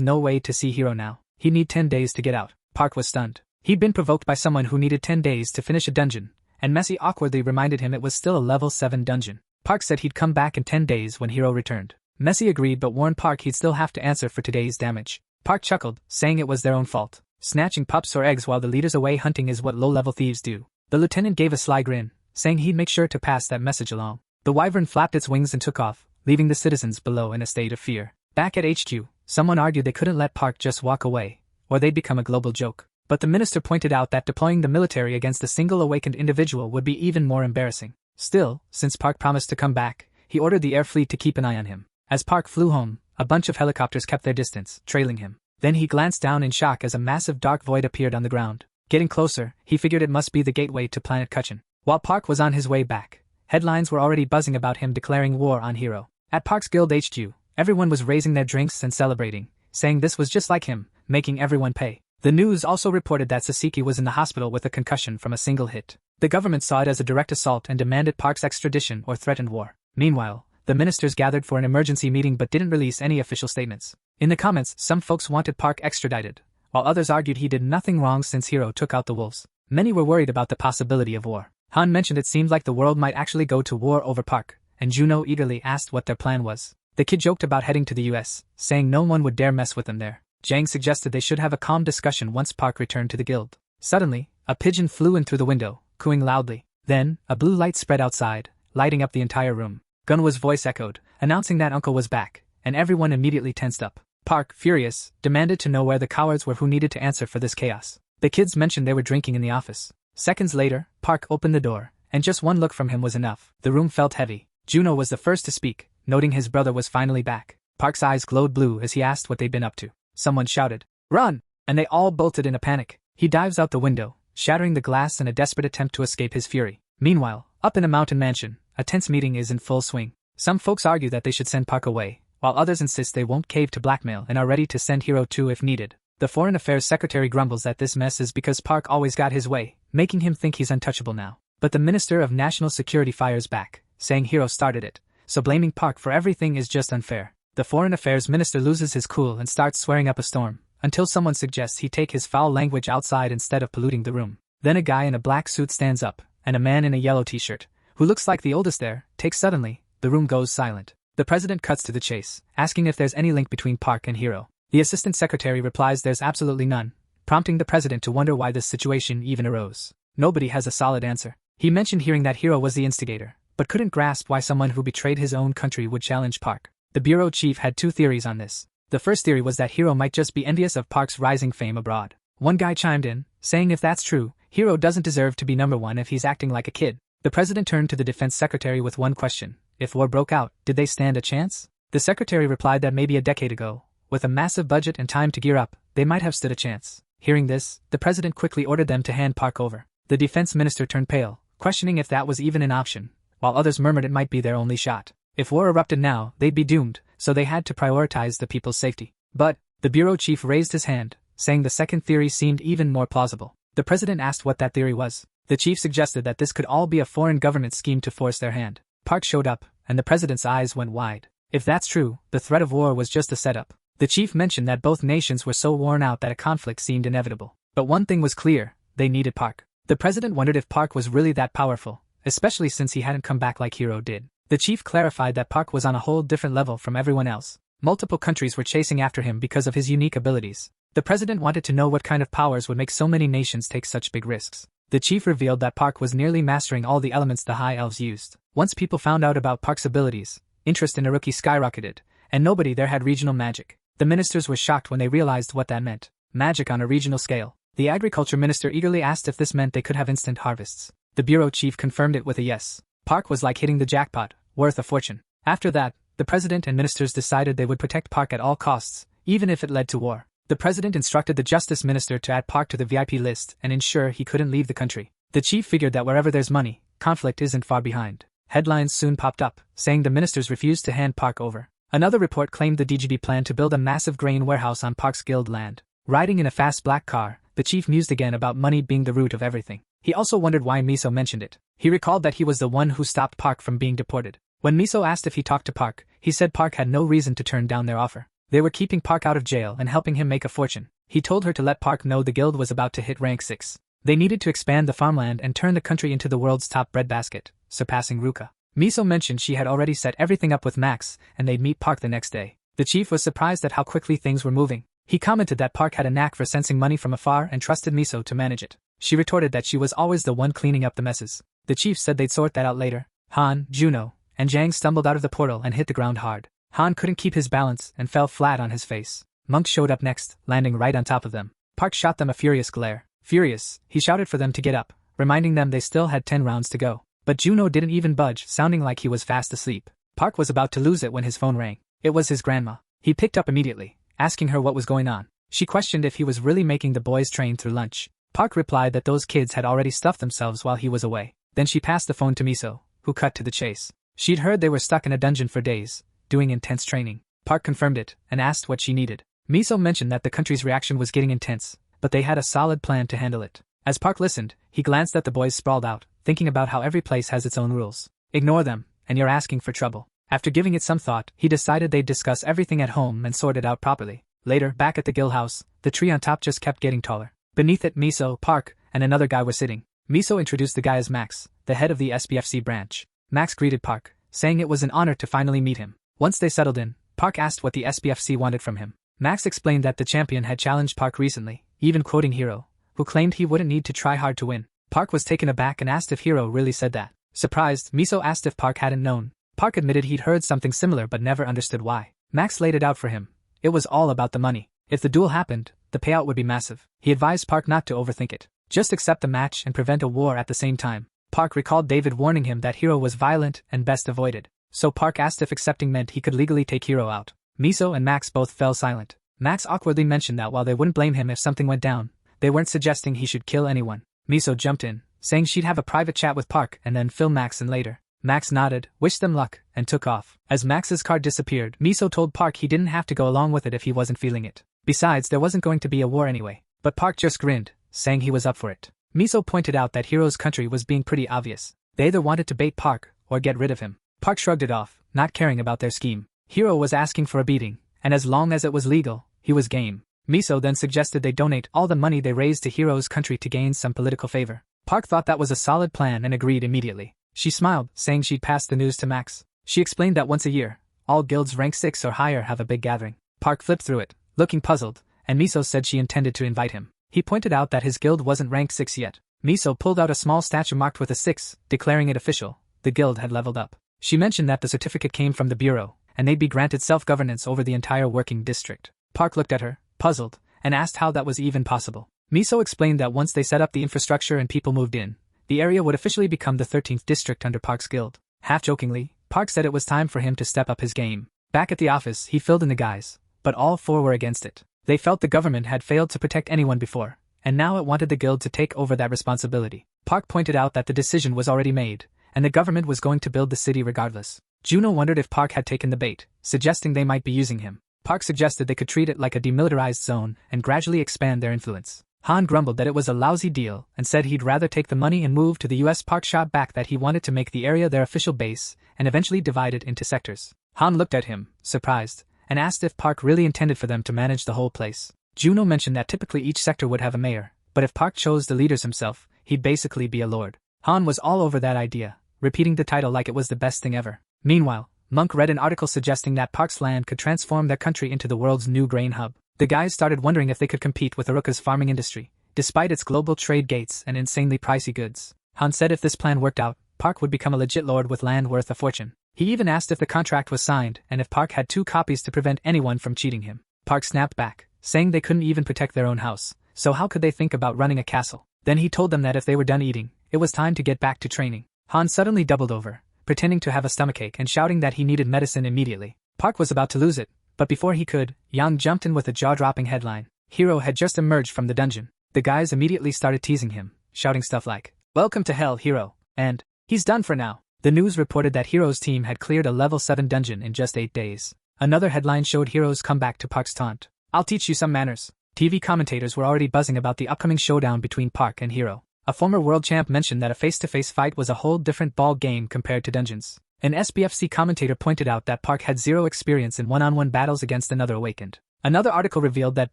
no way to see Hero now. He'd need 10 days to get out. Park was stunned. He'd been provoked by someone who needed 10 days to finish a dungeon, and Messi awkwardly reminded him it was still a level 7 dungeon. Park said he'd come back in 10 days when Hero returned. Messi agreed but warned Park he'd still have to answer for today's damage. Park chuckled, saying it was their own fault. Snatching pups or eggs while the leader's away hunting is what low-level thieves do. The lieutenant gave a sly grin, saying he'd make sure to pass that message along. The wyvern flapped its wings and took off, leaving the citizens below in a state of fear. Back at HQ, someone argued they couldn't let Park just walk away, or they'd become a global joke. But the minister pointed out that deploying the military against a single awakened individual would be even more embarrassing. Still, since Park promised to come back, he ordered the air fleet to keep an eye on him. As Park flew home, a bunch of helicopters kept their distance, trailing him. Then he glanced down in shock as a massive dark void appeared on the ground. Getting closer, he figured it must be the gateway to planet Kuchin. While Park was on his way back, headlines were already buzzing about him declaring war on Hero. At Park's guild HQ, everyone was raising their drinks and celebrating, saying this was just like him, making everyone pay. The news also reported that Saseki was in the hospital with a concussion from a single hit. The government saw it as a direct assault and demanded Park's extradition or threatened war. Meanwhile, the ministers gathered for an emergency meeting but didn't release any official statements. In the comments, some folks wanted Park extradited, while others argued he did nothing wrong since Hero took out the wolves. Many were worried about the possibility of war. Han mentioned it seemed like the world might actually go to war over Park, and Juno eagerly asked what their plan was. The kid joked about heading to the US, saying no one would dare mess with them there. Jang suggested they should have a calm discussion once Park returned to the guild. Suddenly, a pigeon flew in through the window, cooing loudly. Then, a blue light spread outside, lighting up the entire room. Gunwa's voice echoed, announcing that Uncle was back, and everyone immediately tensed up. Park, furious, demanded to know where the cowards were who needed to answer for this chaos. The kids mentioned they were drinking in the office. Seconds later, Park opened the door, and just one look from him was enough. The room felt heavy. Juno was the first to speak, noting his brother was finally back. Park's eyes glowed blue as he asked what they'd been up to. Someone shouted, "Run!" and they all bolted in a panic. He dives out the window, shattering the glass in a desperate attempt to escape his fury. Meanwhile, up in a mountain mansion, a tense meeting is in full swing. Some folks argue that they should send Park away, while others insist they won't cave to blackmail and are ready to send Hero too if needed. The Foreign Affairs Secretary grumbles that this mess is because Park always got his way, making him think he's untouchable now. But the Minister of National Security fires back, saying Hero started it, so blaming Park for everything is just unfair. The Foreign Affairs Minister loses his cool and starts swearing up a storm, until someone suggests he take his foul language outside instead of polluting the room. Then a guy in a black suit stands up, and a man in a yellow t-shirt, who looks like the oldest there, takes suddenly, the room goes silent. The president cuts to the chase, asking if there's any link between Park and Hero. The assistant secretary replies there's absolutely none, prompting the president to wonder why this situation even arose. Nobody has a solid answer. He mentioned hearing that Hero was the instigator, but couldn't grasp why someone who betrayed his own country would challenge Park. The bureau chief had two theories on this. The first theory was that Hero might just be envious of Park's rising fame abroad. One guy chimed in, saying if that's true, Hero doesn't deserve to be number one if he's acting like a kid. The president turned to the defense secretary with one question. If war broke out, did they stand a chance? The secretary replied that maybe a decade ago, with a massive budget and time to gear up, they might have stood a chance. Hearing this, the president quickly ordered them to hand Park over. The defense minister turned pale, questioning if that was even an option, while others murmured it might be their only shot. If war erupted now, they'd be doomed, so they had to prioritize the people's safety. But, the bureau chief raised his hand, saying the second theory seemed even more plausible. The president asked what that theory was. The chief suggested that this could all be a foreign government scheme to force their hand. Park showed up, and the president's eyes went wide. If that's true, the threat of war was just a setup. The chief mentioned that both nations were so worn out that a conflict seemed inevitable. But one thing was clear, they needed Park. The president wondered if Park was really that powerful, especially since he hadn't come back like Hero did. The chief clarified that Park was on a whole different level from everyone else. Multiple countries were chasing after him because of his unique abilities. The president wanted to know what kind of powers would make so many nations take such big risks. The chief revealed that Park was nearly mastering all the elements the High Elves used. Once people found out about Park's abilities, interest in Aruki skyrocketed, and nobody there had regional magic. The ministers were shocked when they realized what that meant. Magic on a regional scale. The agriculture minister eagerly asked if this meant they could have instant harvests. The bureau chief confirmed it with a yes. Park was like hitting the jackpot, worth a fortune. After that, the president and ministers decided they would protect Park at all costs, even if it led to war. The president instructed the justice minister to add Park to the VIP list and ensure he couldn't leave the country. The chief figured that wherever there's money, conflict isn't far behind. Headlines soon popped up, saying the ministers refused to hand Park over. Another report claimed the DGB planned to build a massive grain warehouse on Park's guild land. Riding in a fast black car, the chief mused again about money being the root of everything. He also wondered why Miso mentioned it. He recalled that he was the one who stopped Park from being deported. When Miso asked if he talked to Park, he said Park had no reason to turn down their offer. They were keeping Park out of jail and helping him make a fortune. He told her to let Park know the guild was about to hit rank 6. They needed to expand the farmland and turn the country into the world's top breadbasket, surpassing Ruka. Miso mentioned she had already set everything up with Max, and they'd meet Park the next day. The chief was surprised at how quickly things were moving. He commented that Park had a knack for sensing money from afar and trusted Miso to manage it. She retorted that she was always the one cleaning up the messes. The chief said they'd sort that out later. Han, Juno, and Jang stumbled out of the portal and hit the ground hard. Han couldn't keep his balance and fell flat on his face. Monk showed up next, landing right on top of them. Park shot them a furious glare. Furious, he shouted for them to get up, reminding them they still had 10 rounds to go. But Juno didn't even budge, sounding like he was fast asleep. Park was about to lose it when his phone rang. It was his grandma. He picked up immediately, asking her what was going on. She questioned if he was really making the boys train through lunch. Park replied that those kids had already stuffed themselves while he was away. Then she passed the phone to Miso, who cut to the chase. She'd heard they were stuck in a dungeon for days, doing intense training. Park confirmed it, and asked what she needed. Miso mentioned that the country's reaction was getting intense, but they had a solid plan to handle it. As Park listened, he glanced at the boys sprawled out, thinking about how every place has its own rules. Ignore them, and you're asking for trouble. After giving it some thought, he decided they'd discuss everything at home and sort it out properly. Later, back at the guild house, the tree on top just kept getting taller. Beneath it, Miso, Park, and another guy were sitting. Miso introduced the guy as Max, the head of the SPFC branch. Max greeted Park, saying it was an honor to finally meet him. Once they settled in, Park asked what the SPFC wanted from him. Max explained that the champion had challenged Park recently, even quoting Hero, who claimed he wouldn't need to try hard to win. Park was taken aback and asked if Hero really said that. Surprised, Miso asked if Park hadn't known. Park admitted he'd heard something similar but never understood why. Max laid it out for him. It was all about the money. If the duel happened, the payout would be massive. He advised Park not to overthink it. Just accept the match and prevent a war at the same time. Park recalled David warning him that Hero was violent and best avoided. So Park asked if accepting meant he could legally take Hero out. Miso and Max both fell silent. Max awkwardly mentioned that while they wouldn't blame him if something went down, They weren't suggesting he should kill anyone. Miso jumped in, saying she'd have a private chat with Park and then film Max in later. Max nodded, wished them luck, and took off. As Max's card disappeared, Miso told Park he didn't have to go along with it if he wasn't feeling it. Besides, there wasn't going to be a war anyway. But Park just grinned, saying he was up for it. Miso pointed out that Hiro's country was being pretty obvious. They either wanted to bait Park, or get rid of him. Park shrugged it off, not caring about their scheme. Hiro was asking for a beating, and as long as it was legal, he was game. Miso then suggested they donate all the money they raised to Hiro's country to gain some political favor. Park thought that was a solid plan and agreed immediately. She smiled, saying she'd pass the news to Max. She explained that once a year, all guilds rank 6 or higher have a big gathering. Park flipped through it, looking puzzled, and Miso said she intended to invite him. He pointed out that his guild wasn't rank 6 yet. Miso pulled out a small statue marked with a 6, declaring it official. The guild had leveled up. She mentioned that the certificate came from the bureau, and they'd be granted self-governance over the entire working district. Park looked at her, puzzled, and asked how that was even possible. Miso explained that once they set up the infrastructure and people moved in, the area would officially become the 13th district under Park's guild. Half-jokingly, Park said it was time for him to step up his game. Back at the office, he filled in the guys, but all 4 were against it. They felt the government had failed to protect anyone before, and now it wanted the guild to take over that responsibility. Park pointed out that the decision was already made, and the government was going to build the city regardless. Juno wondered if Park had taken the bait, suggesting they might be using him. Park suggested they could treat it like a demilitarized zone and gradually expand their influence. Han grumbled that it was a lousy deal and said he'd rather take the money and move to the US. Park shot back that he wanted to make the area their official base and eventually divide it into sectors. Han looked at him, surprised, and asked if Park really intended for them to manage the whole place. Juno mentioned that typically each sector would have a mayor, but if Park chose the leaders himself, he'd basically be a lord. Han was all over that idea, repeating the title like it was the best thing ever. Meanwhile, Monk read an article suggesting that Park's land could transform their country into the world's new grain hub. The guys started wondering if they could compete with Aruka's farming industry, despite its global trade gates and insanely pricey goods. Han said if this plan worked out, Park would become a legit lord with land worth a fortune. He even asked if the contract was signed and if Park had 2 copies to prevent anyone from cheating him. Park snapped back, saying they couldn't even protect their own house, so how could they think about running a castle? Then he told them that if they were done eating, it was time to get back to training. Han suddenly doubled over, pretending to have a stomachache and shouting that he needed medicine immediately. Park was about to lose it, but before he could, Yang jumped in with a jaw-dropping headline. Hiro had just emerged from the dungeon. The guys immediately started teasing him, shouting stuff like, "Welcome to hell, Hiro," and, "He's done for now." The news reported that Hiro's team had cleared a level 7 dungeon in just 8 days. Another headline showed Hiro's comeback to Park's taunt. "I'll teach you some manners." TV commentators were already buzzing about the upcoming showdown between Park and Hiro. A former world champ mentioned that a face-to-face fight was a whole different ball game compared to dungeons. An SBFC commentator pointed out that Park had 0 experience in one-on-one battles against another awakened. Another article revealed that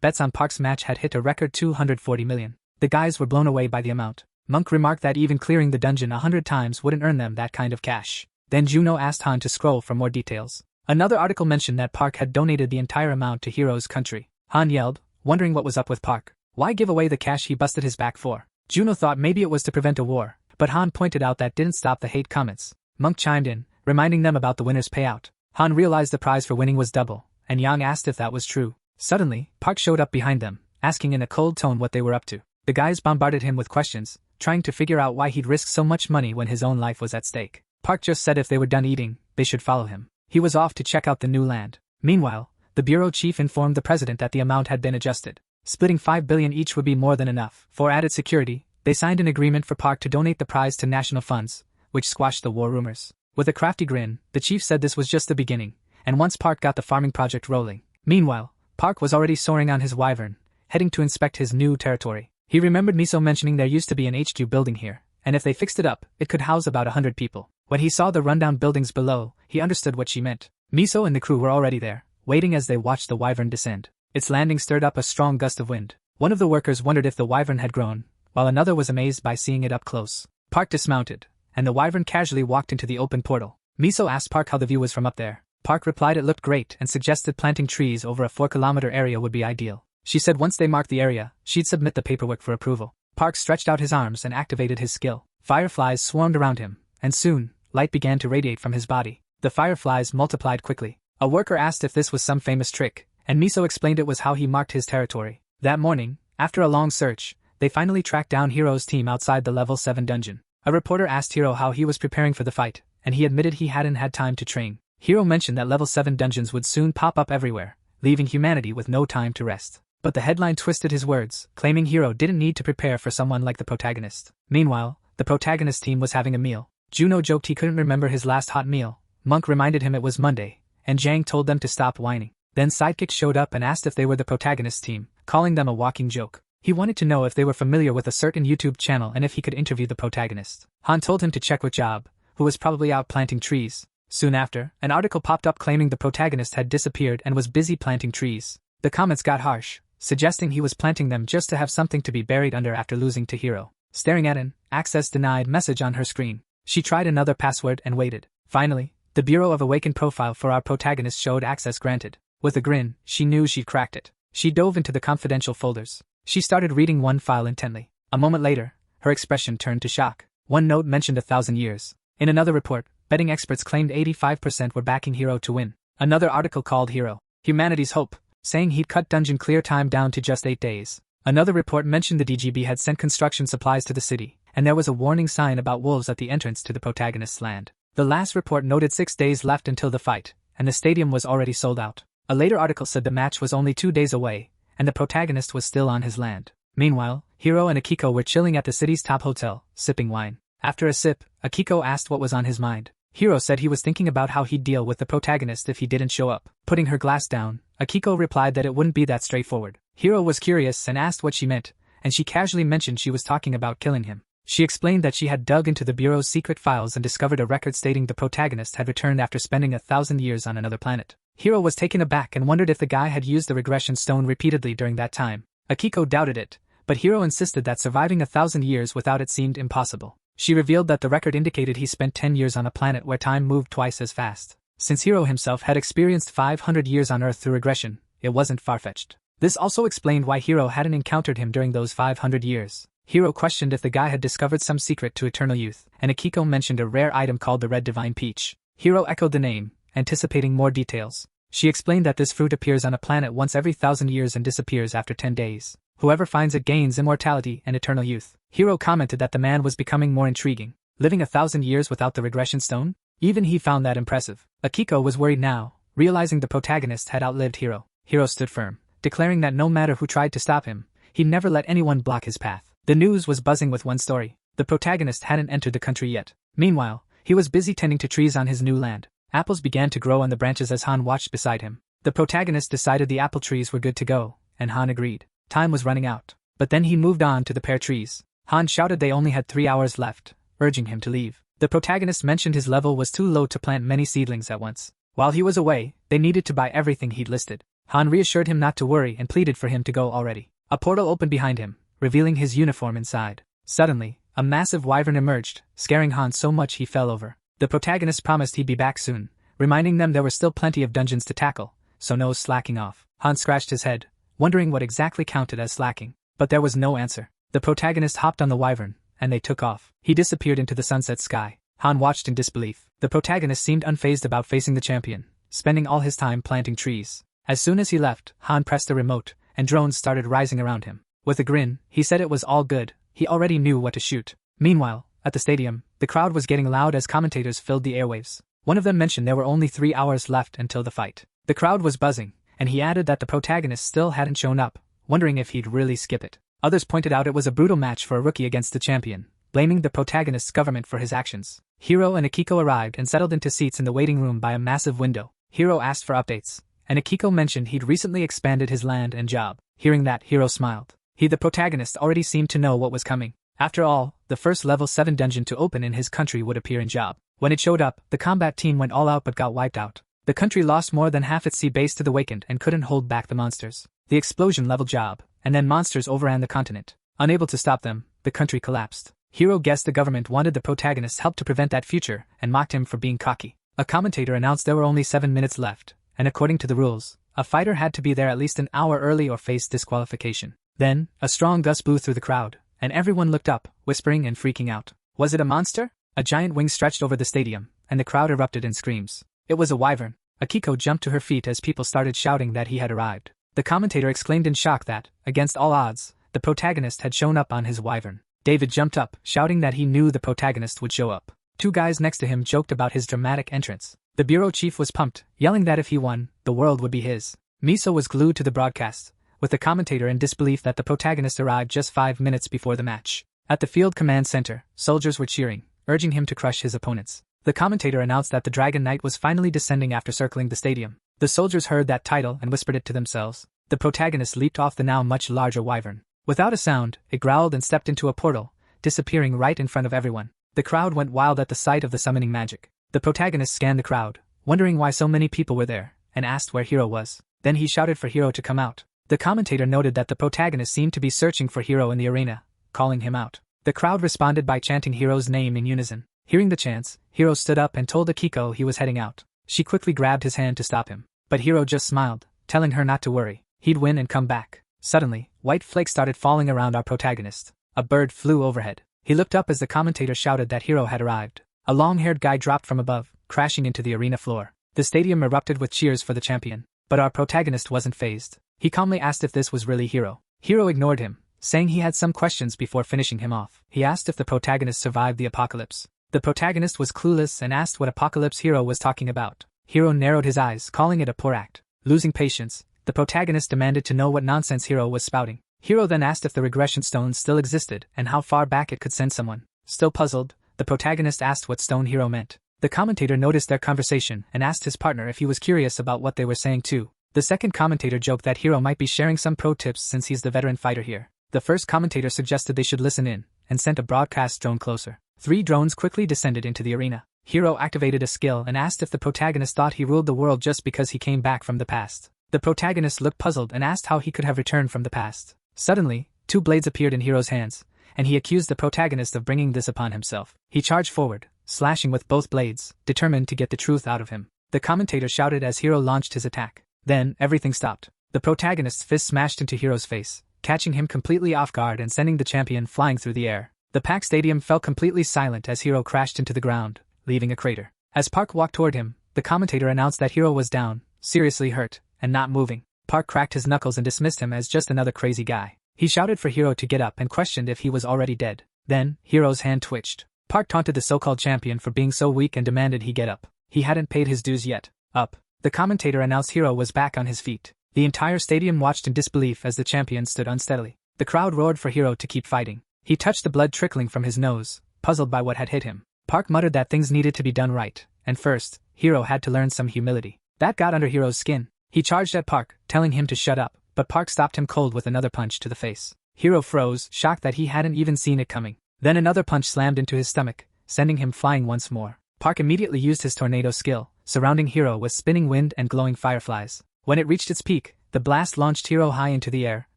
bets on Park's match had hit a record 240 million. The guys were blown away by the amount. Monk remarked that even clearing the dungeon 100 times wouldn't earn them that kind of cash. Then Juno asked Han to scroll for more details. Another article mentioned that Park had donated the entire amount to Hiro's country. Han yelled, wondering what was up with Park. Why give away the cash he busted his back for? Juno thought maybe it was to prevent a war, but Han pointed out that didn't stop the hate comments. Monk chimed in, reminding them about the winner's payout. Han realized the prize for winning was double, and Yang asked if that was true. Suddenly, Park showed up behind them, asking in a cold tone what they were up to. The guys bombarded him with questions, trying to figure out why he'd risk so much money when his own life was at stake. Park just said if they were done eating, they should follow him. He was off to check out the new land. Meanwhile, the bureau chief informed the president that the amount had been adjusted. Splitting 5 billion each would be more than enough. For added security, they signed an agreement for Park to donate the prize to national funds, which squashed the war rumors. With a crafty grin, the chief said this was just the beginning, and once Park got the farming project rolling. Meanwhile, Park was already soaring on his wyvern, heading to inspect his new territory. He remembered Miso mentioning there used to be an HQ building here, and if they fixed it up, it could house about 100 people. When he saw the rundown buildings below, he understood what she meant. Miso and the crew were already there, waiting as they watched the wyvern descend. Its landing stirred up a strong gust of wind. One of the workers wondered if the wyvern had grown, while another was amazed by seeing it up close. Park dismounted, and the wyvern casually walked into the open portal. Miso asked Park how the view was from up there. Park replied it looked great and suggested planting trees over a 4-kilometer area would be ideal. She said once they marked the area, she'd submit the paperwork for approval. Park stretched out his arms and activated his skill. Fireflies swarmed around him, and soon, light began to radiate from his body. The fireflies multiplied quickly. A worker asked if this was some famous trick, and Miso explained it was how he marked his territory. That morning, after a long search, they finally tracked down Hiro's team outside the level 7 dungeon. A reporter asked Hiro how he was preparing for the fight, and he admitted he hadn't had time to train. Hiro mentioned that level 7 dungeons would soon pop up everywhere, leaving humanity with no time to rest. But the headline twisted his words, claiming Hiro didn't need to prepare for someone like the protagonist. Meanwhile, the protagonist team was having a meal. Juno joked he couldn't remember his last hot meal, Monk reminded him it was Monday, and Jang told them to stop whining. Then Sidekick showed up and asked if they were the protagonist team, calling them a walking joke. He wanted to know if they were familiar with a certain YouTube channel and if he could interview the protagonist. Han told him to check with Job, who was probably out planting trees. Soon after, an article popped up claiming the protagonist had disappeared and was busy planting trees. The comments got harsh, suggesting he was planting them just to have something to be buried under after losing to Hiro. Staring at an access denied message on her screen, she tried another password and waited. Finally, the Bureau of Awakened profile for our protagonist showed access granted. With a grin, she knew she'd cracked it. She dove into the confidential folders. She started reading one file intently. A moment later, her expression turned to shock. One note mentioned 1,000 years. In another report, betting experts claimed 85% were backing Hiro to win. Another article called Hiro humanity's hope, saying he'd cut dungeon clear time down to just 8 days. Another report mentioned the DGB had sent construction supplies to the city, and there was a warning sign about wolves at the entrance to the protagonist's land. The last report noted 6 days left until the fight, and the stadium was already sold out. A later article said the match was only 2 days away, and the protagonist was still on his land. Meanwhile, Hiro and Akiko were chilling at the city's top hotel, sipping wine. After a sip, Akiko asked what was on his mind. Hiro said he was thinking about how he'd deal with the protagonist if he didn't show up. Putting her glass down, Akiko replied that it wouldn't be that straightforward. Hiro was curious and asked what she meant, and she casually mentioned she was talking about killing him. She explained that she had dug into the Bureau's secret files and discovered a record stating the protagonist had returned after spending 1,000 years on another planet. Hiro was taken aback and wondered if the guy had used the regression stone repeatedly during that time. Akiko doubted it, but Hiro insisted that surviving 1,000 years without it seemed impossible. She revealed that the record indicated he spent 10 years on a planet where time moved twice as fast. Since Hiro himself had experienced 500 years on Earth through regression, it wasn't far-fetched. This also explained why Hiro hadn't encountered him during those 500 years. Hiro questioned if the guy had discovered some secret to eternal youth, and Akiko mentioned a rare item called the Red Divine Peach. Hiro echoed the name, anticipating more details. She explained that this fruit appears on a planet once every 1,000 years and disappears after 10 days. Whoever finds it gains immortality and eternal youth. Hiro commented that the man was becoming more intriguing. Living 1,000 years without the regression stone? Even he found that impressive. Akiko was worried now, realizing the protagonist had outlived Hiro. Hiro stood firm, declaring that no matter who tried to stop him, he'd never let anyone block his path. The news was buzzing with one story. The protagonist hadn't entered the country yet. Meanwhile, he was busy tending to trees on his new land. Apples began to grow on the branches as Han watched beside him. The protagonist decided the apple trees were good to go, and Han agreed. Time was running out. But then he moved on to the pear trees. Han shouted they only had 3 hours left, urging him to leave. The protagonist mentioned his level was too low to plant many seedlings at once. While he was away, they needed to buy everything he'd listed. Han reassured him not to worry and pleaded for him to go already. A portal opened behind him, revealing his uniform inside. Suddenly, a massive wyvern emerged, scaring Han so much he fell over. The protagonist promised he'd be back soon, reminding them there were still plenty of dungeons to tackle, so no slacking off. Han scratched his head, wondering what exactly counted as slacking. But there was no answer. The protagonist hopped on the wyvern, and they took off. He disappeared into the sunset sky. Han watched in disbelief. The protagonist seemed unfazed about facing the champion, spending all his time planting trees. As soon as he left, Han pressed the remote, and drones started rising around him. With a grin, he said it was all good, he already knew what to shoot. Meanwhile, at the stadium, the crowd was getting loud as commentators filled the airwaves. One of them mentioned there were only 3 hours left until the fight. The crowd was buzzing, and he added that the protagonist still hadn't shown up, wondering if he'd really skip it. Others pointed out it was a brutal match for a rookie against the champion, blaming the protagonist's government for his actions. Hiro and Akiko arrived and settled into seats in the waiting room by a massive window. Hiro asked for updates, and Akiko mentioned he'd recently expanded his land and job. Hearing that, Hiro smiled. He, the protagonist, already seemed to know what was coming. After all, the first level 7 dungeon to open in his country would appear in Job. When it showed up, the combat team went all out but got wiped out. The country lost more than half its sea base to the Awakened and couldn't hold back the monsters. The explosion leveled Job, and then monsters overran the continent. Unable to stop them, the country collapsed. Hiro guessed the government wanted the protagonist's help to prevent that future, and mocked him for being cocky. A commentator announced there were only 7 minutes left, and according to the rules, a fighter had to be there at least an hour early or face disqualification. Then, a strong gust blew through the crowd, and everyone looked up, whispering and freaking out. Was it a monster? A giant wing stretched over the stadium, and the crowd erupted in screams. It was a wyvern. Akiko jumped to her feet as people started shouting that he had arrived. The commentator exclaimed in shock that, against all odds, the protagonist had shown up on his wyvern. David jumped up, shouting that he knew the protagonist would show up. 2 guys next to him joked about his dramatic entrance. The bureau chief was pumped, yelling that if he won, the world would be his. Miso was glued to the broadcast, with the commentator in disbelief that the protagonist arrived just 5 minutes before the match. At the field command center, soldiers were cheering, urging him to crush his opponents. The commentator announced that the Dragon Knight was finally descending after circling the stadium. The soldiers heard that title and whispered it to themselves. The protagonist leaped off the now much larger wyvern. Without a sound, it growled and stepped into a portal, disappearing right in front of everyone. The crowd went wild at the sight of the summoning magic. The protagonist scanned the crowd, wondering why so many people were there, and asked where Hero was. Then he shouted for Hero to come out. The commentator noted that the protagonist seemed to be searching for Hero in the arena, calling him out. The crowd responded by chanting Hero's name in unison. Hearing the chants, Hero stood up and told Akiko he was heading out. She quickly grabbed his hand to stop him. But Hero just smiled, telling her not to worry. He'd win and come back. Suddenly, white flakes started falling around our protagonist. A bird flew overhead. He looked up as the commentator shouted that Hero had arrived. A long-haired guy dropped from above, crashing into the arena floor. The stadium erupted with cheers for the champion. But our protagonist wasn't fazed. He calmly asked if this was really Hero. Hero ignored him, saying he had some questions before finishing him off. He asked if the protagonist survived the apocalypse. The protagonist was clueless and asked what apocalypse Hero was talking about. Hero narrowed his eyes, calling it a poor act. Losing patience, the protagonist demanded to know what nonsense Hero was spouting. Hero then asked if the regression stone still existed and how far back it could send someone. Still puzzled, the protagonist asked what stone Hero meant. The commentator noticed their conversation and asked his partner if he was curious about what they were saying too. The second commentator joked that Hero might be sharing some pro tips since he's the veteran fighter here. The first commentator suggested they should listen in, and sent a broadcast drone closer. 3 drones quickly descended into the arena. Hero activated a skill and asked if the protagonist thought he ruled the world just because he came back from the past. The protagonist looked puzzled and asked how he could have returned from the past. Suddenly, 2 blades appeared in Hero's hands, and he accused the protagonist of bringing this upon himself. He charged forward, slashing with both blades, determined to get the truth out of him. The commentator shouted as Hero launched his attack. Then, everything stopped. The protagonist's fist smashed into Hero's face, catching him completely off guard and sending the champion flying through the air. The packed stadium fell completely silent as Hero crashed into the ground, leaving a crater. As Park walked toward him, the commentator announced that Hero was down, seriously hurt, and not moving. Park cracked his knuckles and dismissed him as just another crazy guy. He shouted for Hero to get up and questioned if he was already dead. Then, Hero's hand twitched. Park taunted the so-called champion for being so weak and demanded he get up. He hadn't paid his dues yet. Up. The commentator announced Hero was back on his feet. The entire stadium watched in disbelief as the champion stood unsteadily. The crowd roared for Hero to keep fighting. He touched the blood trickling from his nose, puzzled by what had hit him. Park muttered that things needed to be done right, and first, Hero had to learn some humility. That got under Hero's skin. He charged at Park, telling him to shut up, but Park stopped him cold with another punch to the face. Hero froze, shocked that he hadn't even seen it coming. Then another punch slammed into his stomach, sending him flying once more. Park immediately used his tornado skill, surrounding Hero with spinning wind and glowing fireflies. When it reached its peak, the blast launched Hero high into the air,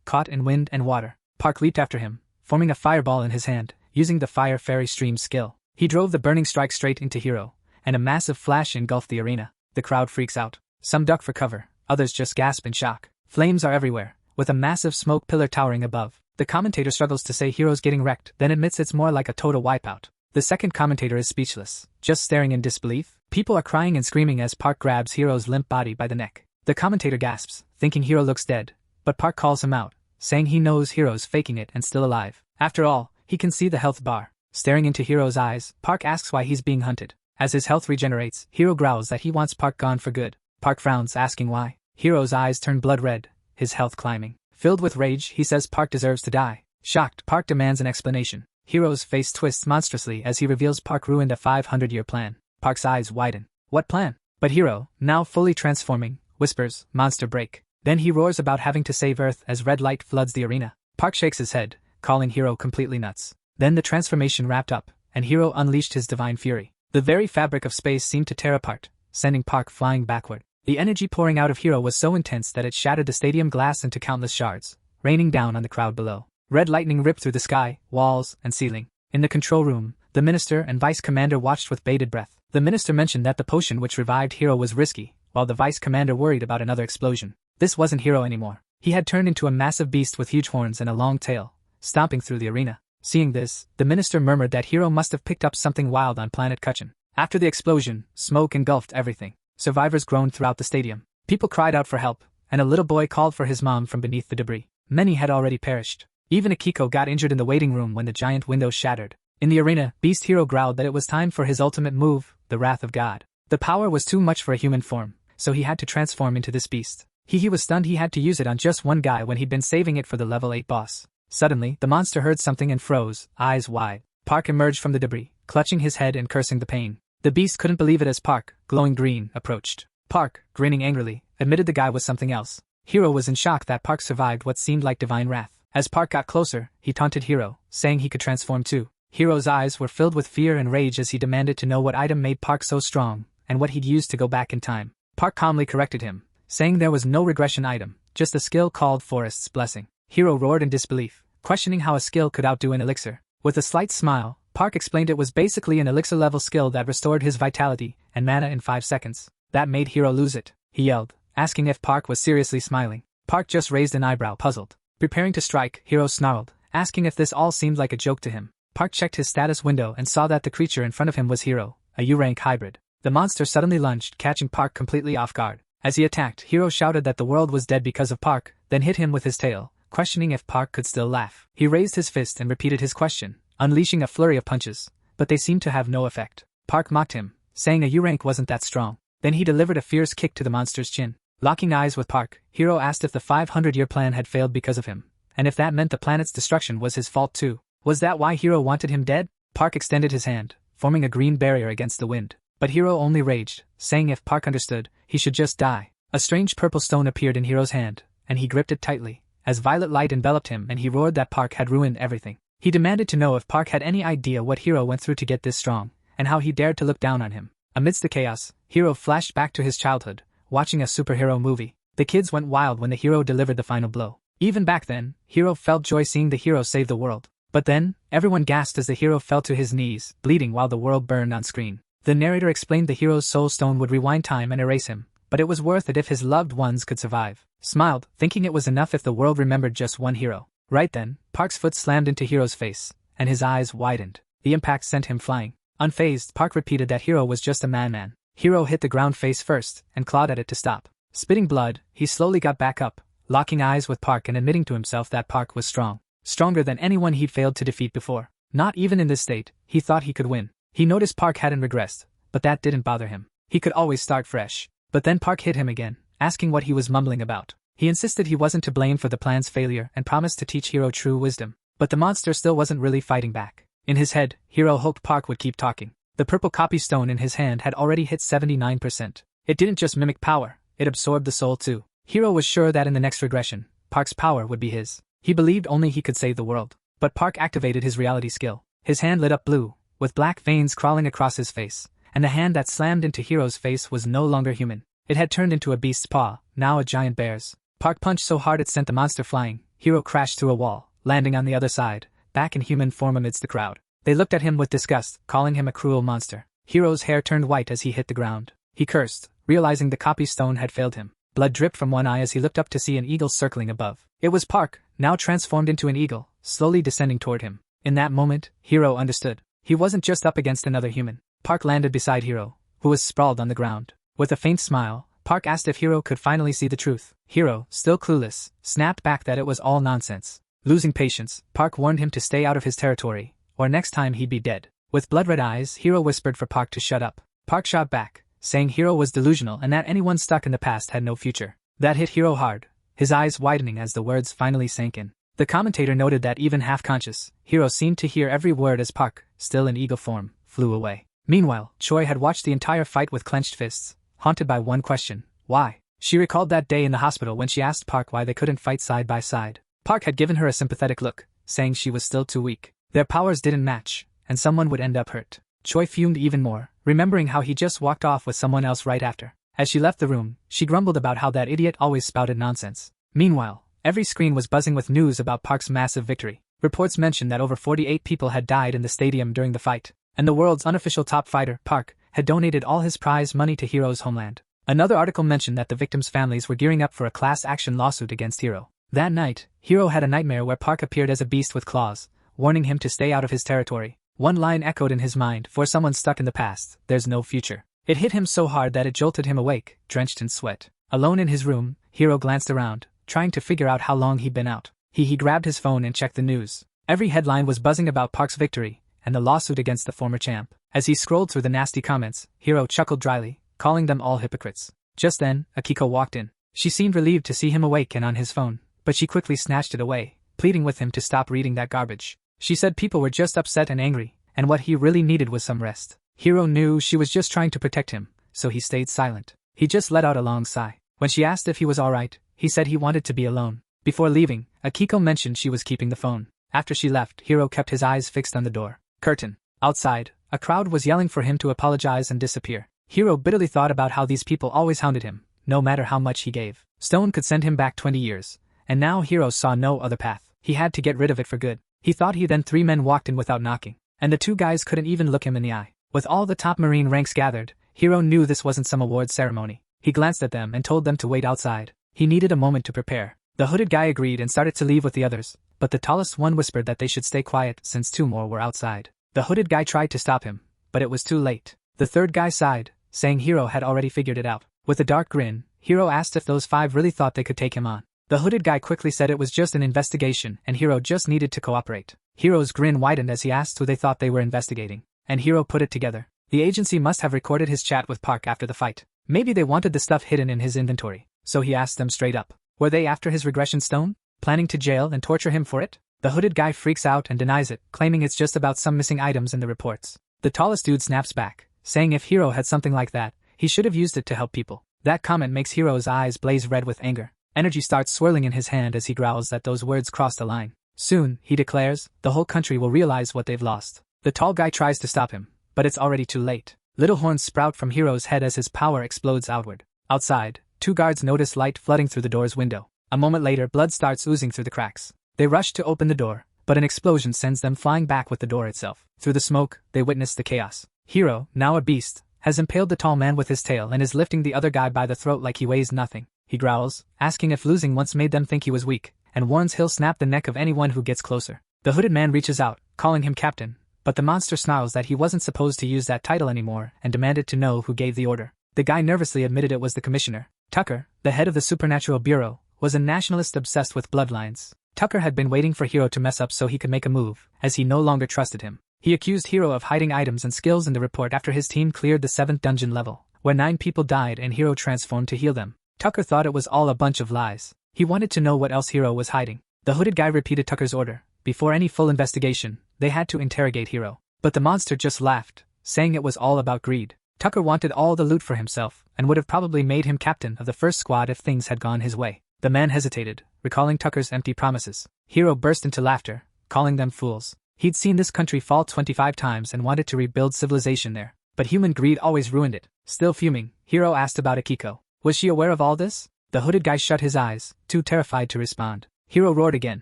caught in wind and water. Park leaped after him, forming a fireball in his hand, using the Fire Fairy Stream skill. He drove the burning strike straight into Hero, and a massive flash engulfed the arena. The crowd freaks out. Some duck for cover, others just gasp in shock. Flames are everywhere, with a massive smoke pillar towering above. The commentator struggles to say Hero's getting wrecked, then admits it's more like a total wipeout. The second commentator is speechless, just staring in disbelief. People are crying and screaming as Park grabs Hero's limp body by the neck. The commentator gasps, thinking Hero looks dead, but Park calls him out, saying he knows Hero's faking it and still alive. After all, he can see the health bar. Staring into Hero's eyes, Park asks why he's being hunted. As his health regenerates, Hero growls that he wants Park gone for good. Park frowns, asking why. Hero's eyes turn blood red, his health climbing. Filled with rage, he says Park deserves to die. Shocked, Park demands an explanation. Hero's face twists monstrously as he reveals Park ruined a 500-year plan. Park's eyes widen. What plan? But Hero, now fully transforming, whispers, "Monster break." Then he roars about having to save Earth as red light floods the arena. Park shakes his head, calling Hero completely nuts. Then the transformation wrapped up, and Hero unleashed his divine fury. The very fabric of space seemed to tear apart, sending Park flying backward. The energy pouring out of Hero was so intense that it shattered the stadium glass into countless shards, raining down on the crowd below. Red lightning ripped through the sky, walls, and ceiling. In the control room, the minister and vice commander watched with bated breath. The minister mentioned that the potion which revived Hero was risky, while the vice commander worried about another explosion. This wasn't Hero anymore. He had turned into a massive beast with huge horns and a long tail, stomping through the arena. Seeing this, the minister murmured that Hero must have picked up something wild on planet Kuchin. After the explosion, smoke engulfed everything. Survivors groaned throughout the stadium. People cried out for help, and a little boy called for his mom from beneath the debris. Many had already perished. Even Akiko got injured in the waiting room when the giant window shattered. In the arena, Beast Hero growled that it was time for his ultimate move, the Wrath of God. The power was too much for a human form, so he had to transform into this beast. He was stunned he had to use it on just one guy when he'd been saving it for the level 8 boss. Suddenly, the monster heard something and froze, eyes wide. Park emerged from the debris, clutching his head and cursing the pain. The beast couldn't believe it as Park, glowing green, approached. Park, grinning angrily, admitted the guy was something else. Hiro was in shock that Park survived what seemed like divine wrath. As Park got closer, he taunted Hiro, saying he could transform too. Hiro's eyes were filled with fear and rage as he demanded to know what item made Park so strong, and what he'd used to go back in time. Park calmly corrected him, saying there was no regression item, just a skill called Forest's Blessing. Hiro roared in disbelief, questioning how a skill could outdo an elixir. With a slight smile, Park explained it was basically an elixir-level skill that restored his vitality and mana in 5 seconds. That made Hiro lose it, he yelled, asking if Park was seriously smiling. Park just raised an eyebrow, puzzled. Preparing to strike, Hiro snarled, asking if this all seemed like a joke to him. Park checked his status window and saw that the creature in front of him was Hiro, a U-rank hybrid. The monster suddenly lunged, catching Park completely off guard. As he attacked, Hiro shouted that the world was dead because of Park, then hit him with his tail, questioning if Park could still laugh. He raised his fist and repeated his question, unleashing a flurry of punches, but they seemed to have no effect. Park mocked him, saying a U-rank wasn't that strong. Then he delivered a fierce kick to the monster's chin. Locking eyes with Park, Hiro asked if the 500-year plan had failed because of him, and if that meant the planet's destruction was his fault too. Was that why Hiro wanted him dead? Park extended his hand, forming a green barrier against the wind. But Hiro only raged, saying if Park understood, he should just die. A strange purple stone appeared in Hiro's hand, and he gripped it tightly, as violet light enveloped him and he roared that Park had ruined everything. He demanded to know if Park had any idea what Hiro went through to get this strong, and how he dared to look down on him. Amidst the chaos, Hiro flashed back to his childhood, watching a superhero movie. The kids went wild when the hero delivered the final blow. Even back then, Hiro felt joy seeing the hero save the world. But then, everyone gasped as the hero fell to his knees, bleeding while the world burned on screen. The narrator explained the hero's soul stone would rewind time and erase him, but it was worth it if his loved ones could survive. Smiled, thinking it was enough if the world remembered just one hero. Right then, Park's foot slammed into Hiro's face, and his eyes widened. The impact sent him flying. Unfazed, Park repeated that Hiro was just a man. Hiro hit the ground face first, and clawed at it to stop. Spitting blood, he slowly got back up, locking eyes with Park and admitting to himself that Park was strong. Stronger than anyone he'd failed to defeat before. Not even in this state, he thought he could win. He noticed Park hadn't regressed, but that didn't bother him. He could always start fresh. But then Park hit him again, asking what he was mumbling about. He insisted he wasn't to blame for the plan's failure and promised to teach Hiro true wisdom. But the monster still wasn't really fighting back. In his head, Hiro hoped Park would keep talking. The purple copy stone in his hand had already hit 79%. It didn't just mimic power, it absorbed the soul too. Hiro was sure that in the next regression, Park's power would be his. He believed only he could save the world. But Park activated his reality skill. His hand lit up blue, with black veins crawling across his face, and the hand that slammed into Hiro's face was no longer human. It had turned into a beast's paw, now a giant bear's. Park punched so hard it sent the monster flying. Hiro crashed through a wall, landing on the other side, back in human form amidst the crowd. They looked at him with disgust, calling him a cruel monster. Hiro's hair turned white as he hit the ground. He cursed, realizing the copy stone had failed him. Blood dripped from one eye as he looked up to see an eagle circling above. It was Park, now transformed into an eagle, slowly descending toward him. In that moment, Hiro understood. He wasn't just up against another human. Park landed beside Hiro, who was sprawled on the ground. With a faint smile, Park asked if Hiro could finally see the truth. Hiro, still clueless, snapped back that it was all nonsense. Losing patience, Park warned him to stay out of his territory, or next time he'd be dead. With blood-red eyes, Hiro whispered for Park to shut up. Park shot back, saying Hiro was delusional and that anyone stuck in the past had no future. That hit Hiro hard, his eyes widening as the words finally sank in. The commentator noted that even half-conscious, Hiro seemed to hear every word as Park, still in eagle form, flew away. Meanwhile, Choi had watched the entire fight with clenched fists, haunted by one question: why? She recalled that day in the hospital when she asked Park why they couldn't fight side by side. Park had given her a sympathetic look, saying she was still too weak. Their powers didn't match, and someone would end up hurt. Choi fumed even more, remembering how he just walked off with someone else right after. As she left the room, she grumbled about how that idiot always spouted nonsense. Meanwhile, every screen was buzzing with news about Park's massive victory. Reports mentioned that over 48 people had died in the stadium during the fight, and the world's unofficial top fighter, Park, had donated all his prize money to Hiro's homeland. Another article mentioned that the victims' families were gearing up for a class action lawsuit against Hiro. That night, Hiro had a nightmare where Park appeared as a beast with claws, warning him to stay out of his territory. One line echoed in his mind: for someone stuck in the past, there's no future. It hit him so hard that it jolted him awake, drenched in sweat. Alone in his room, Hiro glanced around, trying to figure out how long he'd been out. He grabbed his phone and checked the news. Every headline was buzzing about Park's victory, and the lawsuit against the former champ. As he scrolled through the nasty comments, Hiro chuckled dryly, calling them all hypocrites. Just then, Akiko walked in. She seemed relieved to see him awake and on his phone, but she quickly snatched it away, pleading with him to stop reading that garbage. She said people were just upset and angry, and what he really needed was some rest. Hiro knew she was just trying to protect him, so he stayed silent. He just let out a long sigh. When she asked if he was alright, he said he wanted to be alone. Before leaving, Akiko mentioned she was keeping the phone. After she left, Hiro kept his eyes fixed on the door. Curtain. Outside, a crowd was yelling for him to apologize and disappear. Hiro bitterly thought about how these people always hounded him, no matter how much he gave. Stone could send him back 20 years, and now Hiro saw no other path. He had to get rid of it for good. He thought then 3 men walked in without knocking, and the 2 guys couldn't even look him in the eye. With all the top marine ranks gathered, Hiro knew this wasn't some award ceremony. He glanced at them and told them to wait outside. He needed a moment to prepare. The hooded guy agreed and started to leave with the others, but the tallest one whispered that they should stay quiet since 2 more were outside. The hooded guy tried to stop him, but it was too late. The 3rd guy sighed, saying Hiro had already figured it out. With a dark grin, Hiro asked if those 5 really thought they could take him on. The hooded guy quickly said it was just an investigation and Hiro just needed to cooperate. Hiro's grin widened as he asked who they thought they were investigating, and Hiro put it together. The agency must have recorded his chat with Park after the fight. Maybe they wanted the stuff hidden in his inventory, so he asked them straight up. Were they after his regression stone? Planning to jail and torture him for it? The hooded guy freaks out and denies it, claiming it's just about some missing items in the reports. The tallest dude snaps back, saying if Hiro had something like that, he should have used it to help people. That comment makes Hiro's eyes blaze red with anger. Energy starts swirling in his hand as he growls that those words crossed the line. Soon, he declares, the whole country will realize what they've lost. The tall guy tries to stop him, but it's already too late. Little horns sprout from Hiro's head as his power explodes outward. Outside, 2 guards notice light flooding through the door's window. A moment later, blood starts oozing through the cracks. They rush to open the door, but an explosion sends them flying back with the door itself. Through the smoke, they witness the chaos. Hiro, now a beast, has impaled the tall man with his tail and is lifting the other guy by the throat like he weighs nothing. He growls, asking if losing once made them think he was weak, and warns he'll snap the neck of anyone who gets closer. The hooded man reaches out, calling him captain, but the monster snarls that he wasn't supposed to use that title anymore and demanded to know who gave the order. The guy nervously admitted it was the commissioner. Tucker, the head of the Supernatural Bureau, was a nationalist obsessed with bloodlines. Tucker had been waiting for Hiro to mess up so he could make a move, as he no longer trusted him. He accused Hiro of hiding items and skills in the report after his team cleared the 7th dungeon level, where 9 people died and Hiro transformed to heal them. Tucker thought it was all a bunch of lies. He wanted to know what else Hiro was hiding. The hooded guy repeated Tucker's order. Before any full investigation, they had to interrogate Hiro. But the monster just laughed, saying it was all about greed. Tucker wanted all the loot for himself, and would have probably made him captain of the first squad if things had gone his way. The man hesitated, recalling Tucker's empty promises. Hiro burst into laughter, calling them fools. He'd seen this country fall 25 times and wanted to rebuild civilization there, but human greed always ruined it. Still fuming, Hiro asked about Akiko. Was she aware of all this? The hooded guy shut his eyes, too terrified to respond. Hiro roared again,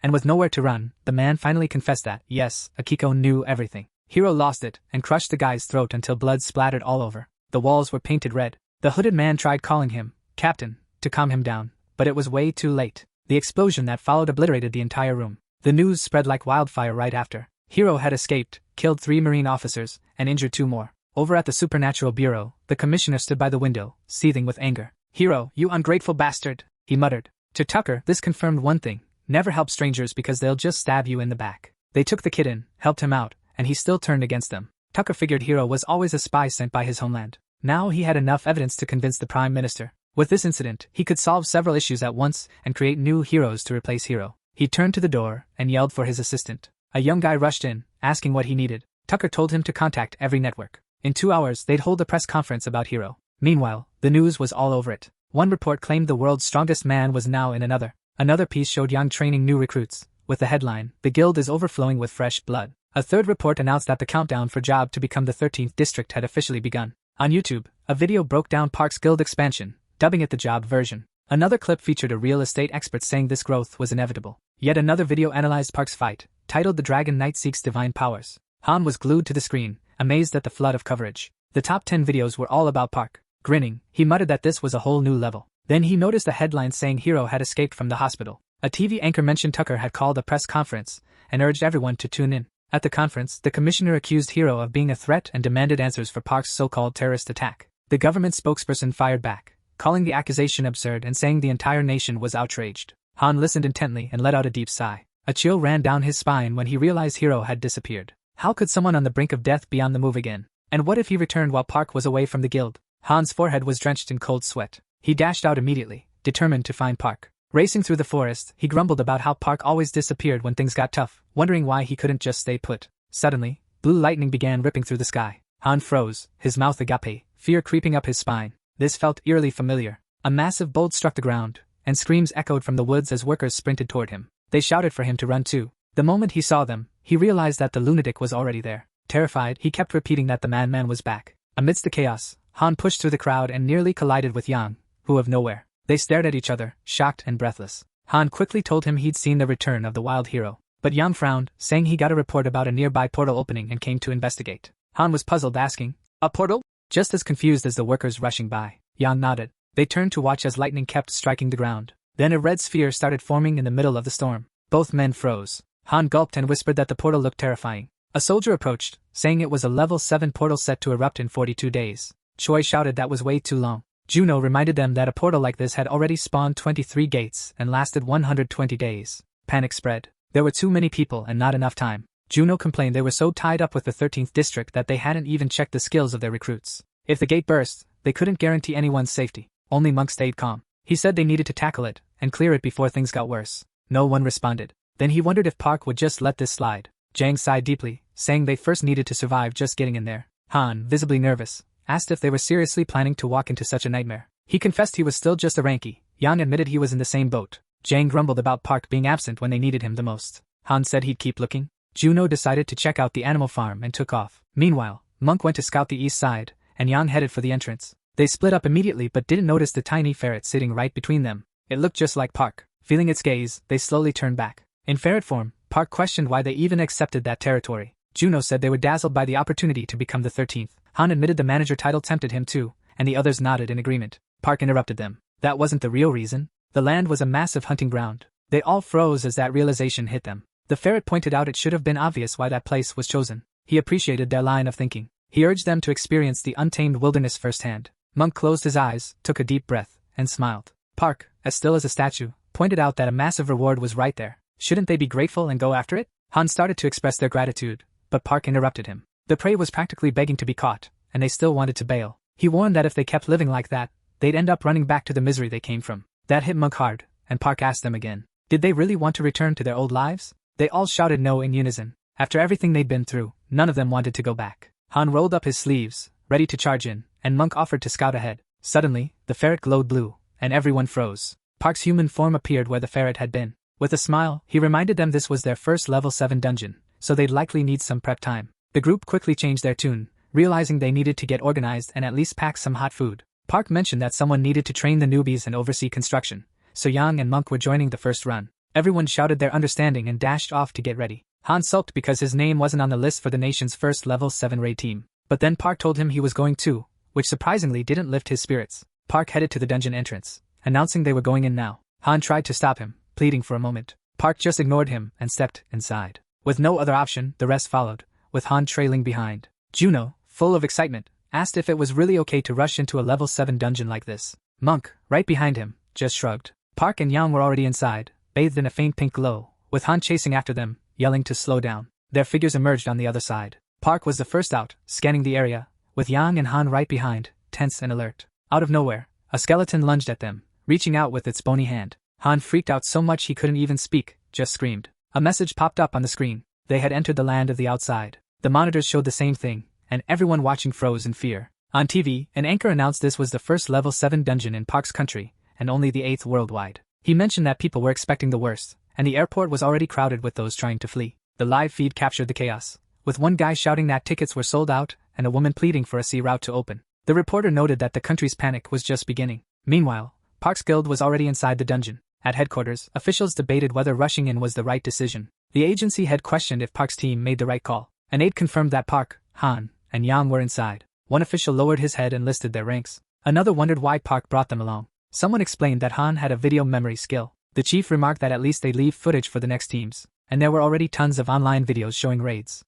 and with nowhere to run, the man finally confessed that, yes, Akiko knew everything. Hiro lost it and crushed the guy's throat until blood splattered all over. The walls were painted red. The hooded man tried calling him, Captain, to calm him down, but it was way too late. The explosion that followed obliterated the entire room. The news spread like wildfire right after. Hiro had escaped, killed 3 Marine officers, and injured 2 more. Over at the Supernatural Bureau, the commissioner stood by the window, seething with anger. Hiro, you ungrateful bastard, he muttered. To Tucker, this confirmed one thing: never help strangers because they'll just stab you in the back. They took the kid in, helped him out, and he still turned against them. Tucker figured Hiro was always a spy sent by his homeland. Now he had enough evidence to convince the Prime Minister. With this incident, he could solve several issues at once and create new heroes to replace Hiro. He turned to the door and yelled for his assistant. A young guy rushed in, asking what he needed. Tucker told him to contact every network. In 2 hours, they'd hold a press conference about Hiro. Meanwhile, the news was all over it. One report claimed the world's strongest man was now in another. Another piece showed Yang training new recruits, with the headline, "The guild is overflowing with fresh blood." A third report announced that the countdown for Job to become the 13th district had officially begun. On YouTube, a video broke down Park's guild expansion, dubbing it the Job version. Another clip featured a real estate expert saying this growth was inevitable. Yet another video analyzed Park's fight, titled "The Dragon Knight Seeks Divine Powers." Han was glued to the screen, amazed at the flood of coverage. The top 10 videos were all about Park. Grinning, he muttered that this was a whole new level. Then he noticed a headline saying Hiro had escaped from the hospital. A TV anchor mentioned Tucker had called a press conference and urged everyone to tune in. At the conference, the commissioner accused Hiro of being a threat and demanded answers for Park's so-called terrorist attack. The government spokesperson fired back, calling the accusation absurd and saying the entire nation was outraged. Han listened intently and let out a deep sigh. A chill ran down his spine when he realized Hiro had disappeared. How could someone on the brink of death be on the move again? And what if he returned while Park was away from the guild? Han's forehead was drenched in cold sweat. He dashed out immediately, determined to find Park. Racing through the forest, he grumbled about how Park always disappeared when things got tough, wondering why he couldn't just stay put. Suddenly, blue lightning began ripping through the sky. Han froze, his mouth agape, fear creeping up his spine. This felt eerily familiar. A massive bolt struck the ground, and screams echoed from the woods as workers sprinted toward him. They shouted for him to run too. The moment he saw them, he realized that the lunatic was already there. Terrified, he kept repeating that the madman was back. Amidst the chaos, Han pushed through the crowd and nearly collided with Yang, who of nowhere. They stared at each other, shocked and breathless. Han quickly told him he'd seen the return of the wild hero. But Yang frowned, saying he got a report about a nearby portal opening and came to investigate. Han was puzzled, asking, "A portal?" Just as confused as the workers rushing by. Yang nodded. They turned to watch as lightning kept striking the ground. Then a red sphere started forming in the middle of the storm. Both men froze. Han gulped and whispered that the portal looked terrifying. A soldier approached, saying it was a level 7 portal set to erupt in 42 days. Choi shouted that was way too long. Juno reminded them that a portal like this had already spawned 23 gates and lasted 120 days. Panic spread. There were too many people and not enough time. Juno complained they were so tied up with the 13th district that they hadn't even checked the skills of their recruits. If the gate burst, they couldn't guarantee anyone's safety. Only Monk stayed calm. He said they needed to tackle it and clear it before things got worse. No one responded. Then he wondered if Park would just let this slide. Jang sighed deeply, saying they first needed to survive just getting in there. Han, visibly nervous, asked if they were seriously planning to walk into such a nightmare. He confessed he was still just a rankie. Yang admitted he was in the same boat. Jang grumbled about Park being absent when they needed him the most. Han said he'd keep looking. Juno decided to check out the animal farm and took off. Meanwhile, Monk went to scout the east side, and Yang headed for the entrance. They split up immediately but didn't notice the tiny ferret sitting right between them. It looked just like Park. Feeling its gaze, they slowly turned back. In ferret form, Park questioned why they even accepted that territory. Juno said they were dazzled by the opportunity to become the 13th. Han admitted the manager title tempted him too, and the others nodded in agreement. Park interrupted them. That wasn't the real reason. The land was a massive hunting ground. They all froze as that realization hit them. The ferret pointed out it should have been obvious why that place was chosen. He appreciated their line of thinking. He urged them to experience the untamed wilderness firsthand. Monk closed his eyes, took a deep breath, and smiled. Park, as still as a statue, pointed out that a massive reward was right there. Shouldn't they be grateful and go after it? Han started to express their gratitude, but Park interrupted him. The prey was practically begging to be caught, and they still wanted to bail. He warned that if they kept living like that, they'd end up running back to the misery they came from. That hit Monk hard, and Park asked them again. Did they really want to return to their old lives? They all shouted no in unison. After everything they'd been through, none of them wanted to go back. Han rolled up his sleeves, ready to charge in, and Monk offered to scout ahead. Suddenly, the ferret glowed blue, and everyone froze. Park's human form appeared where the ferret had been. With a smile, he reminded them this was their first level 7 dungeon, so they'd likely need some prep time. The group quickly changed their tune, realizing they needed to get organized and at least pack some hot food. Park mentioned that someone needed to train the newbies and oversee construction, so Yang and Monk were joining the first run. Everyone shouted their understanding and dashed off to get ready. Han sulked because his name wasn't on the list for the nation's first level 7 raid team. But then Park told him he was going too, which surprisingly didn't lift his spirits. Park headed to the dungeon entrance, announcing they were going in now. Han tried to stop him, pleading for a moment. Park just ignored him and stepped inside. With no other option, the rest followed, with Han trailing behind. Juno, full of excitement, asked if it was really okay to rush into a level 7 dungeon like this. Monk, right behind him, just shrugged. Park and Yang were already inside, bathed in a faint pink glow, with Han chasing after them, yelling to slow down. Their figures emerged on the other side. Park was the first out, scanning the area, with Yang and Han right behind, tense and alert. Out of nowhere, a skeleton lunged at them, reaching out with its bony hand. Han freaked out so much he couldn't even speak, just screamed. A message popped up on the screen. They had entered the land of the outside. The monitors showed the same thing, and everyone watching froze in fear. On TV, an anchor announced this was the first level 7 dungeon in Park's country, and only the 8th worldwide. He mentioned that people were expecting the worst, and the airport was already crowded with those trying to flee. The live feed captured the chaos, with one guy shouting that tickets were sold out and a woman pleading for a sea route to open. The reporter noted that the country's panic was just beginning. Meanwhile, Park's guild was already inside the dungeon. At headquarters, officials debated whether rushing in was the right decision. The agency had questioned if Park's team made the right call. An aide confirmed that Park, Han, and Yang were inside. One official lowered his head and listed their ranks. Another wondered why Park brought them along. Someone explained that Han had a video memory skill. The chief remarked that at least they'd leave footage for the next teams, and there were already tons of online videos showing raids.